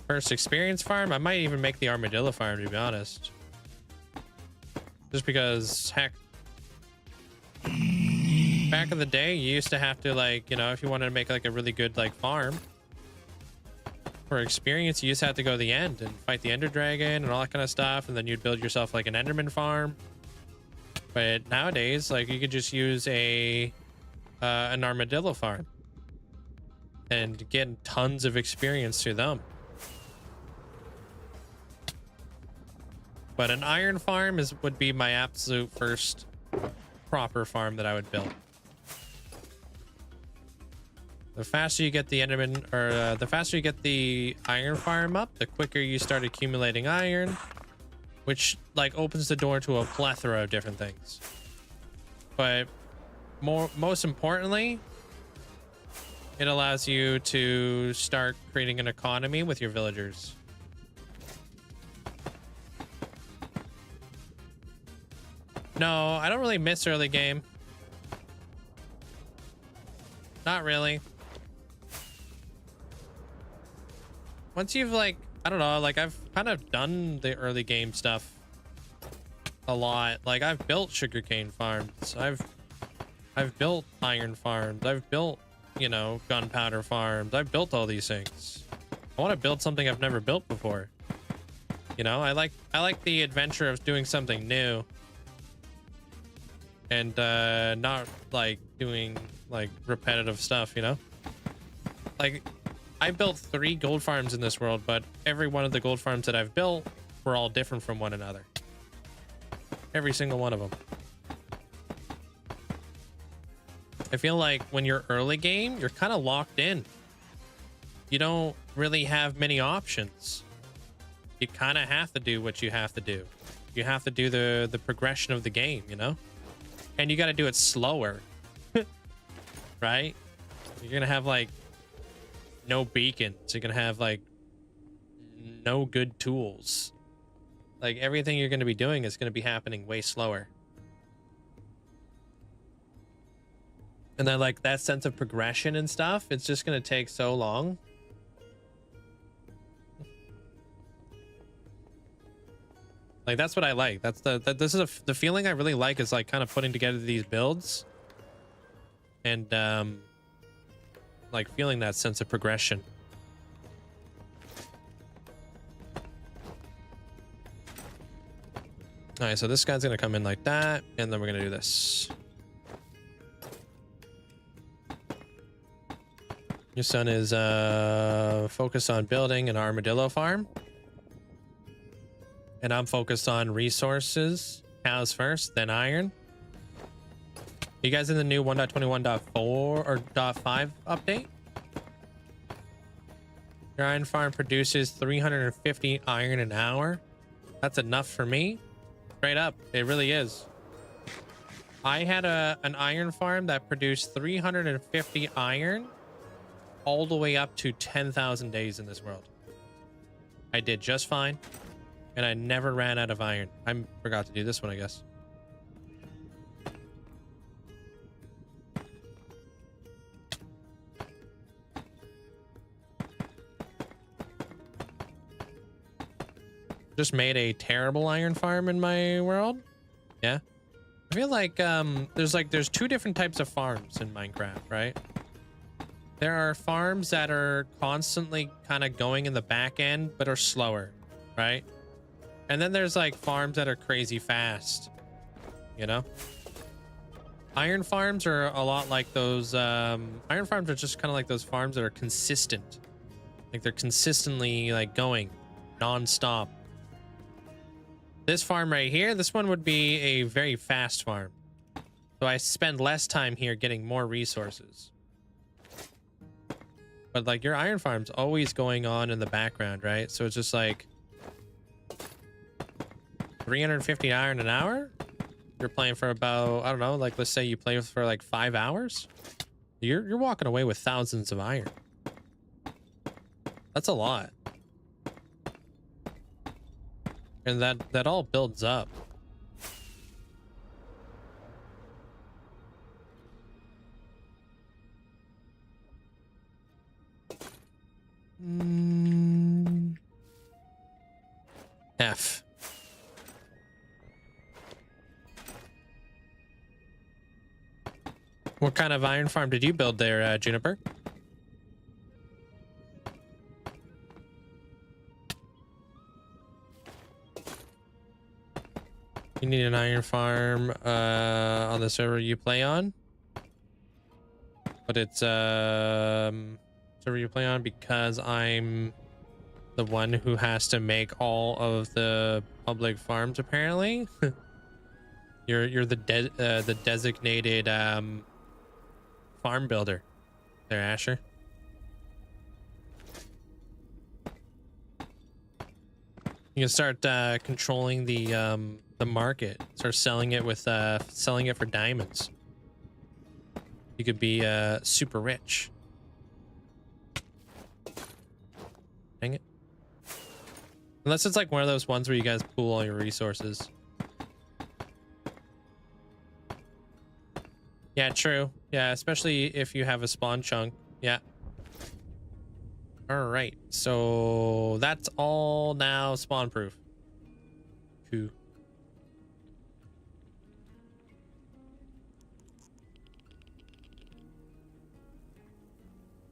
First experience farm? I might even make the armadillo farm, to be honest. Just because, heck, back in the day, you used to have to, like, you know, if you wanted to make like a really good like farm for experience, you just had to go to the end and fight the ender dragon and all that kind of stuff, and then you'd build yourself like an enderman farm. But nowadays, like, you could just use a an armadillo farm and get tons of experience through them. But an iron farm would be my absolute first proper farm that I would build. The faster you get the enderman, or the faster you get the iron farm up, the quicker you start accumulating iron, which like opens the door to a plethora of different things. But most importantly, it allows you to start creating an economy with your villagers. No, I don't really miss early game. Not really. Once you've, like, I don't know, like, I've kind of done the early game stuff a lot. Like, I've built sugarcane farms. I've built iron farms. I've built, you know, gunpowder farms. I've built all these things. I want to build something I've never built before. You know, I like the adventure of doing something new. And not like doing like repetitive stuff, you know? Like, I built 3 gold farms in this world, but every one of the gold farms that I've built were all different from one another. Every single one of them. I feel like when you're early game, you're kind of locked in. You don't really have many options. You kind of have to do what you have to do. You have to do the progression of the game, you know? And you got to do it slower. Right? You're going to have like no beacons. You're going to have like no good tools. Like everything you're going to be doing is going to be happening way slower. And then like that sense of progression and stuff, it's just going to take so long. Like that's what I like. That's the feeling I really like, is like kind of putting together these builds and like feeling that sense of progression. All right, so this guy's gonna come in like that, and then we're gonna do this. Your son is focused on building an armadillo farm. And I'm focused on resources. Cows first, then iron. You guys in the new 1.21.4 or .5 update? Your iron farm produces 350 iron an hour. That's enough for me. Straight up, it really is. I had an iron farm that produced 350 iron all the way up to 10,000 days in this world. I did just fine. And I never ran out of iron. I forgot to do this one, I guess. Just made a terrible iron farm in my world. Yeah. I feel like there's two different types of farms in Minecraft, right? There are farms that are constantly kind of going in the back end, but are slower, right? And then there's like farms that are crazy fast, you know? Iron farms are a lot like those, iron farms are just kind of like those farms that are consistent. Like they're consistently like going non-stop. This farm right here, this one would be a very fast farm. So I spend less time here getting more resources. But like your iron farm's always going on in the background, right? So it's just like 350 iron an hour. You're playing for about, I don't know, like let's say you play for like 5 hours. You're walking away with thousands of iron. That's a lot. And that all builds up. F. What kind of iron farm did you build there, Juniper? You need an iron farm on the server you play on. But it's server you play on because I'm the one who has to make all of the public farms apparently. You're the designated farm builder there, Asher. You can start controlling the market. Start selling it with selling it for diamonds. You could be super rich. Dang it. Unless it's like one of those ones where you guys pool all your resources. Yeah, true. Yeah, especially if you have a spawn chunk. Yeah. All right. So that's all now spawn proof. Cool.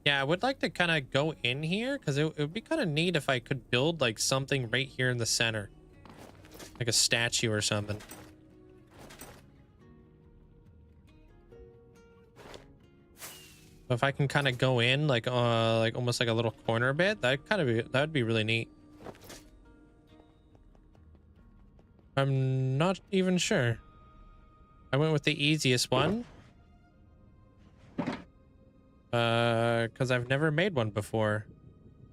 Yeah, I would like to kind of go in here because it would be kind of neat if I could build like something right here in the center. Like a statue or something. If I can kind of go in like almost like a little corner bit, that would be really neat. I'm not even sure. I went with the easiest one. Because I've never made one before.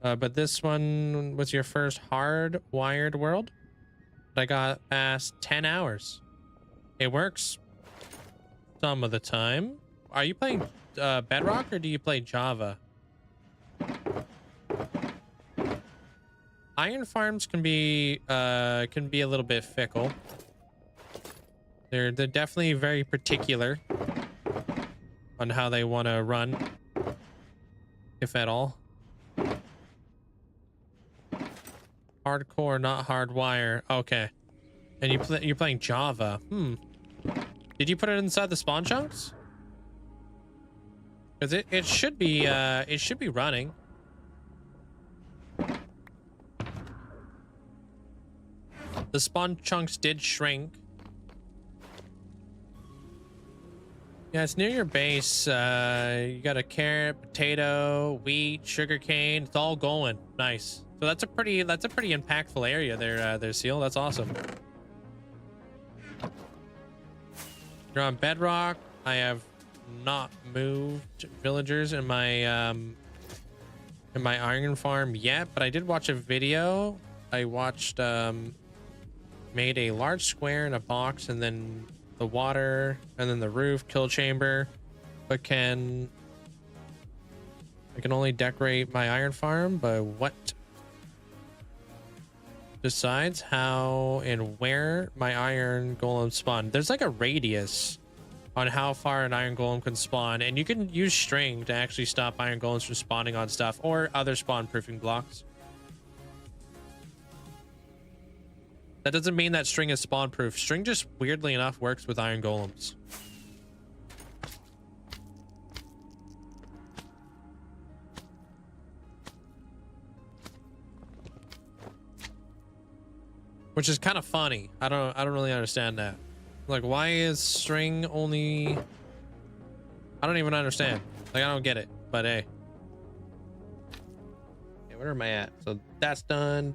But this one was your first hard-wired world. I got past 10 hours. It works some of the time. Are you playing Bedrock or do you play Java? Iron farms can be a little bit fickle. They're definitely very particular on how they want to run, if at all. Hardcore, not hardwire. Okay. And you're playing Java. Did you put it inside the spawn chunks? Because it should be running. The spawn chunks did shrink. Yeah, it's near your base. You got a carrot, potato, wheat, sugarcane. It's all going. Nice. So that's a pretty impactful area there, Seal. That's awesome. You're on Bedrock. I have not moved villagers in my iron farm yet, but I did watch a video. I watched made a large square in a box, and then the water, and then the roof, kill chamber, but I can only decorate my iron farm by what decides how and where my iron golem spawn. There's like a radius on how far an iron golem can spawn, and you can use string to actually stop iron golems from spawning on stuff or other spawn proofing blocks. That doesn't mean that string is spawn proof. String just weirdly enough works with iron golems. Which is kind of funny. I don't really understand that. Like, why is string only... I don't even understand. Like, I don't get it. But hey. Okay, where am I at? So that's done.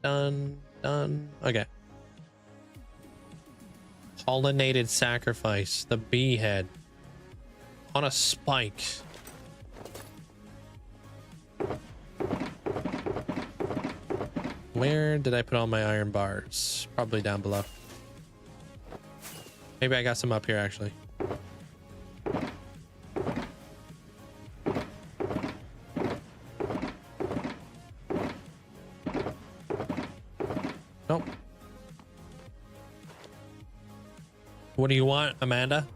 Okay. Pollinated sacrifice. The bee head. On a spike. Where did I put all my iron bars? Probably down below. Maybe I got some up here, actually. Nope. What do you want, Amanda?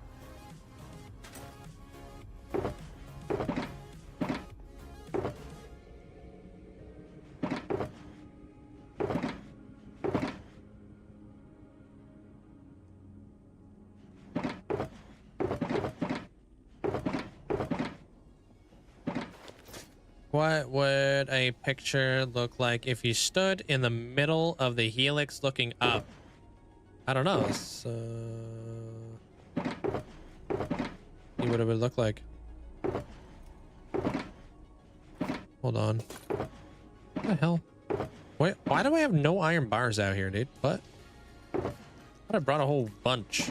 What would a picture look like if you stood in the middle of the helix looking up? I don't know. See what it would look like. Hold on. What the hell? Wait, why do I have no iron bars out here, dude? What? I thought I brought a whole bunch.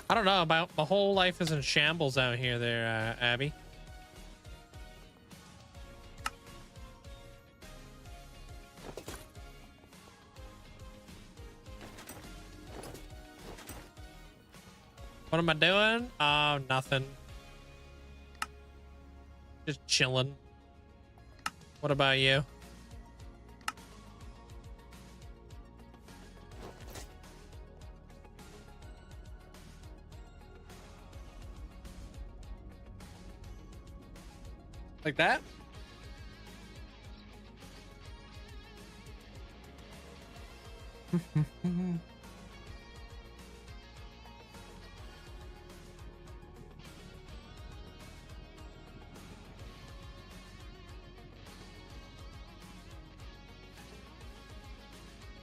I don't know, my whole life is in shambles out here there, Abby. What am I doing? Oh, nothing. Just chilling. What about you? Like that?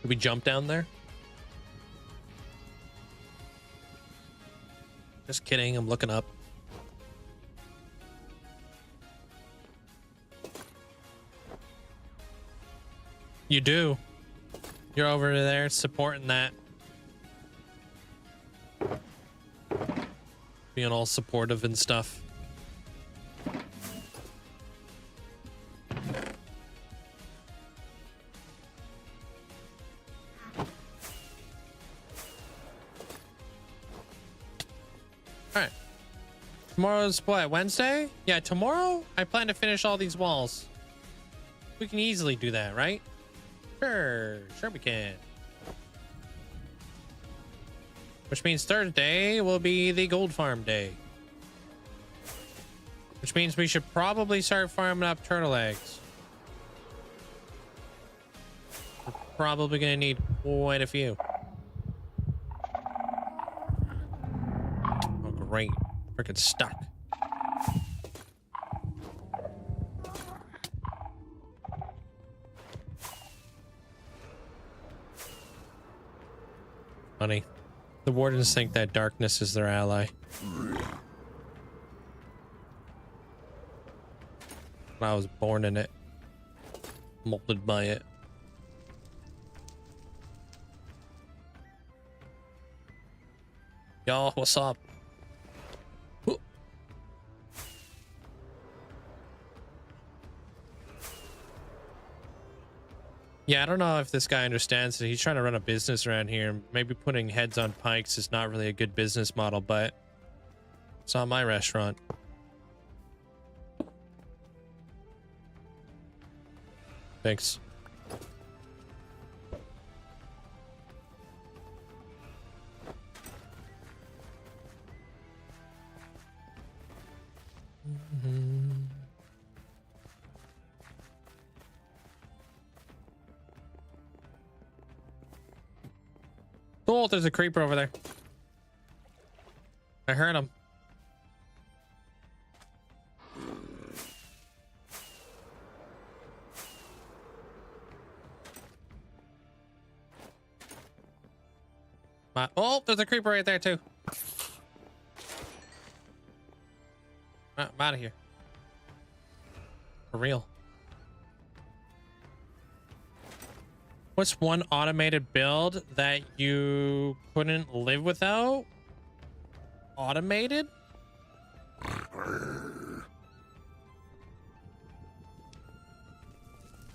Did we jump down there? Just kidding, I'm looking up. You do. You're over there supporting that. Being all supportive and stuff. All right. Tomorrow's what? Wednesday? Yeah, tomorrow I plan to finish all these walls. We can easily do that, right? Sure we can. Which means Thursday will be the gold farm day. Which means we should probably start farming up turtle eggs. We're probably gonna need quite a few. Oh great, freaking stuck. Funny. The wardens think that darkness is their ally. I was born in it. Molded by it. Y'all, what's up? Yeah, I don't know if this guy understands that he's trying to run a business around here. Maybe putting heads on pikes is not really a good business model, but it's not my restaurant. Thanks. Oh, there's a creeper over there. I heard him. Oh, there's a creeper right there too. I'm out of here. For real. What's one automated build that you couldn't live without? Automated?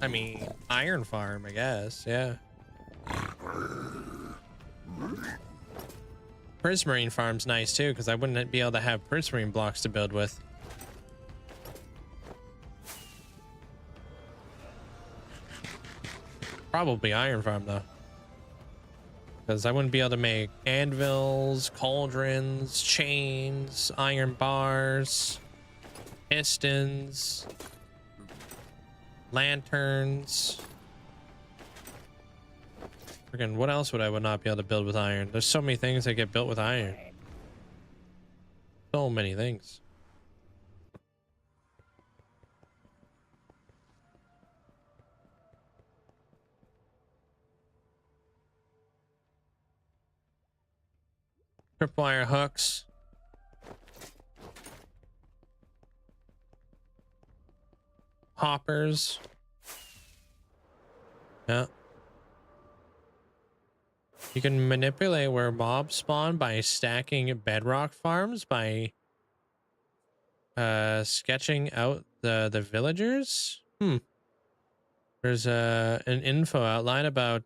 I mean, iron farm, I guess. Yeah. Prismarine farm's nice too, because I wouldn't be able to have prismarine blocks to build with. Probably iron farm though, because I wouldn't be able to make anvils, cauldrons, chains, iron bars, pistons, lanterns. Freaking, what else would I not be able to build with iron? There's so many things that get built with iron. So many things. Tripwire hooks. Hoppers. Yeah. You can manipulate where mobs spawn by stacking bedrock farms, by sketching out the villagers. There's an info outline about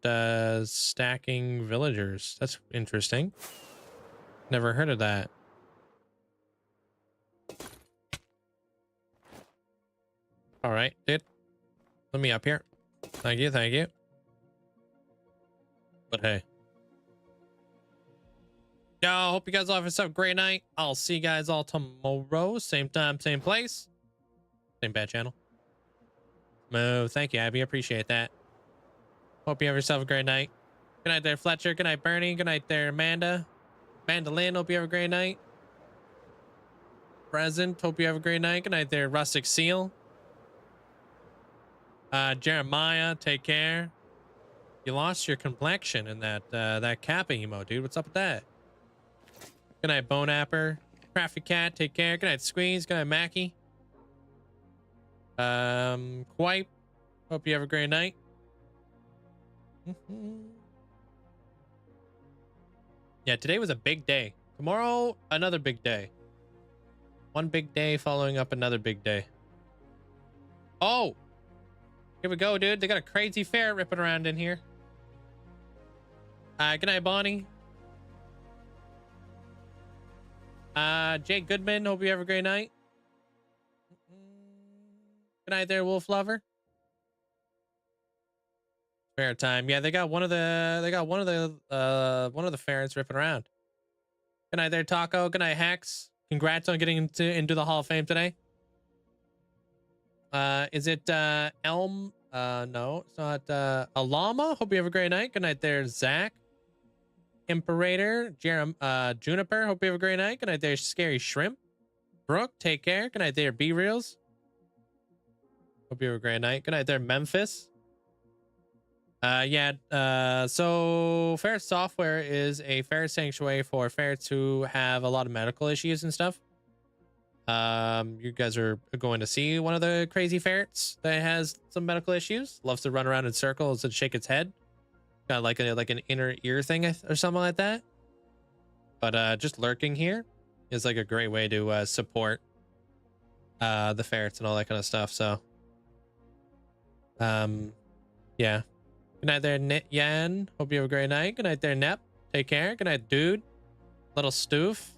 stacking villagers. That's interesting. Never heard of that. All right, dude. Let me up here. Thank you, thank you. But hey. Yo, hope you guys all have yourself a great night. I'll see you guys all tomorrow. Same time, same place. Same bad channel. Move. Thank you, Abby. Appreciate that. Hope you have yourself a great night. Good night there, Fletcher. Good night, Bernie. Good night there, Amanda. Mandolin, hope you have a great night. Present, hope you have a great night. Good night there, Rustic Seal. Jeremiah, take care. You lost your complexion in that that Kappa emo, dude. What's up with that? Good night, Bonapper. Crafty Cat, take care. Good night, Squeeze. Good night, Mackie. Quite. Hope you have a great night. Yeah, today was a big day. Tomorrow, another big day. One big day following up another big day. Oh! Here we go, dude. They got a crazy ferret ripping around in here. Good night, Bonnie. Jake Goodman, hope you have a great night. Good night there, Wolf Lover. Fair time. Yeah, they got one of the ferrets ripping around. Good night there, Taco. Good night, Hex. Congrats on getting into the Hall of Fame today. Is it Elm? No, it's not Alama. Hope you have a great night. Good night there, Zach. Imperator, Juniper. Hope you have a great night. Good night there, Scary Shrimp. Brooke, take care. Good night there, B Reels. Hope you have a great night. Good night there, Memphis. So Ferret Software is a ferret sanctuary for ferrets who have a lot of medical issues and stuff. You guys are going to see one of the crazy ferrets that has some medical issues. Loves to run around in circles and shake its head. Got like an inner ear thing or something like that. But just lurking here is like a great way to support the ferrets and all that kind of stuff. So yeah. Good night there, Nit Yan. Hope you have a great night. Good night there, Nep. Take care. Good night, dude. Little Stoof.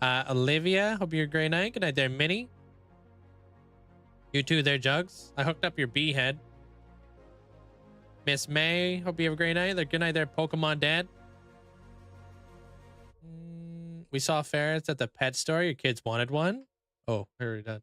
Olivia. Hope you have a great night. Good night there, Minnie. You too there, Jugs. I hooked up your bee head. Miss May. Hope you have a great night. Good night there, Pokemon Dad. We saw ferrets at the pet store. Your kids wanted one. Oh, we're done.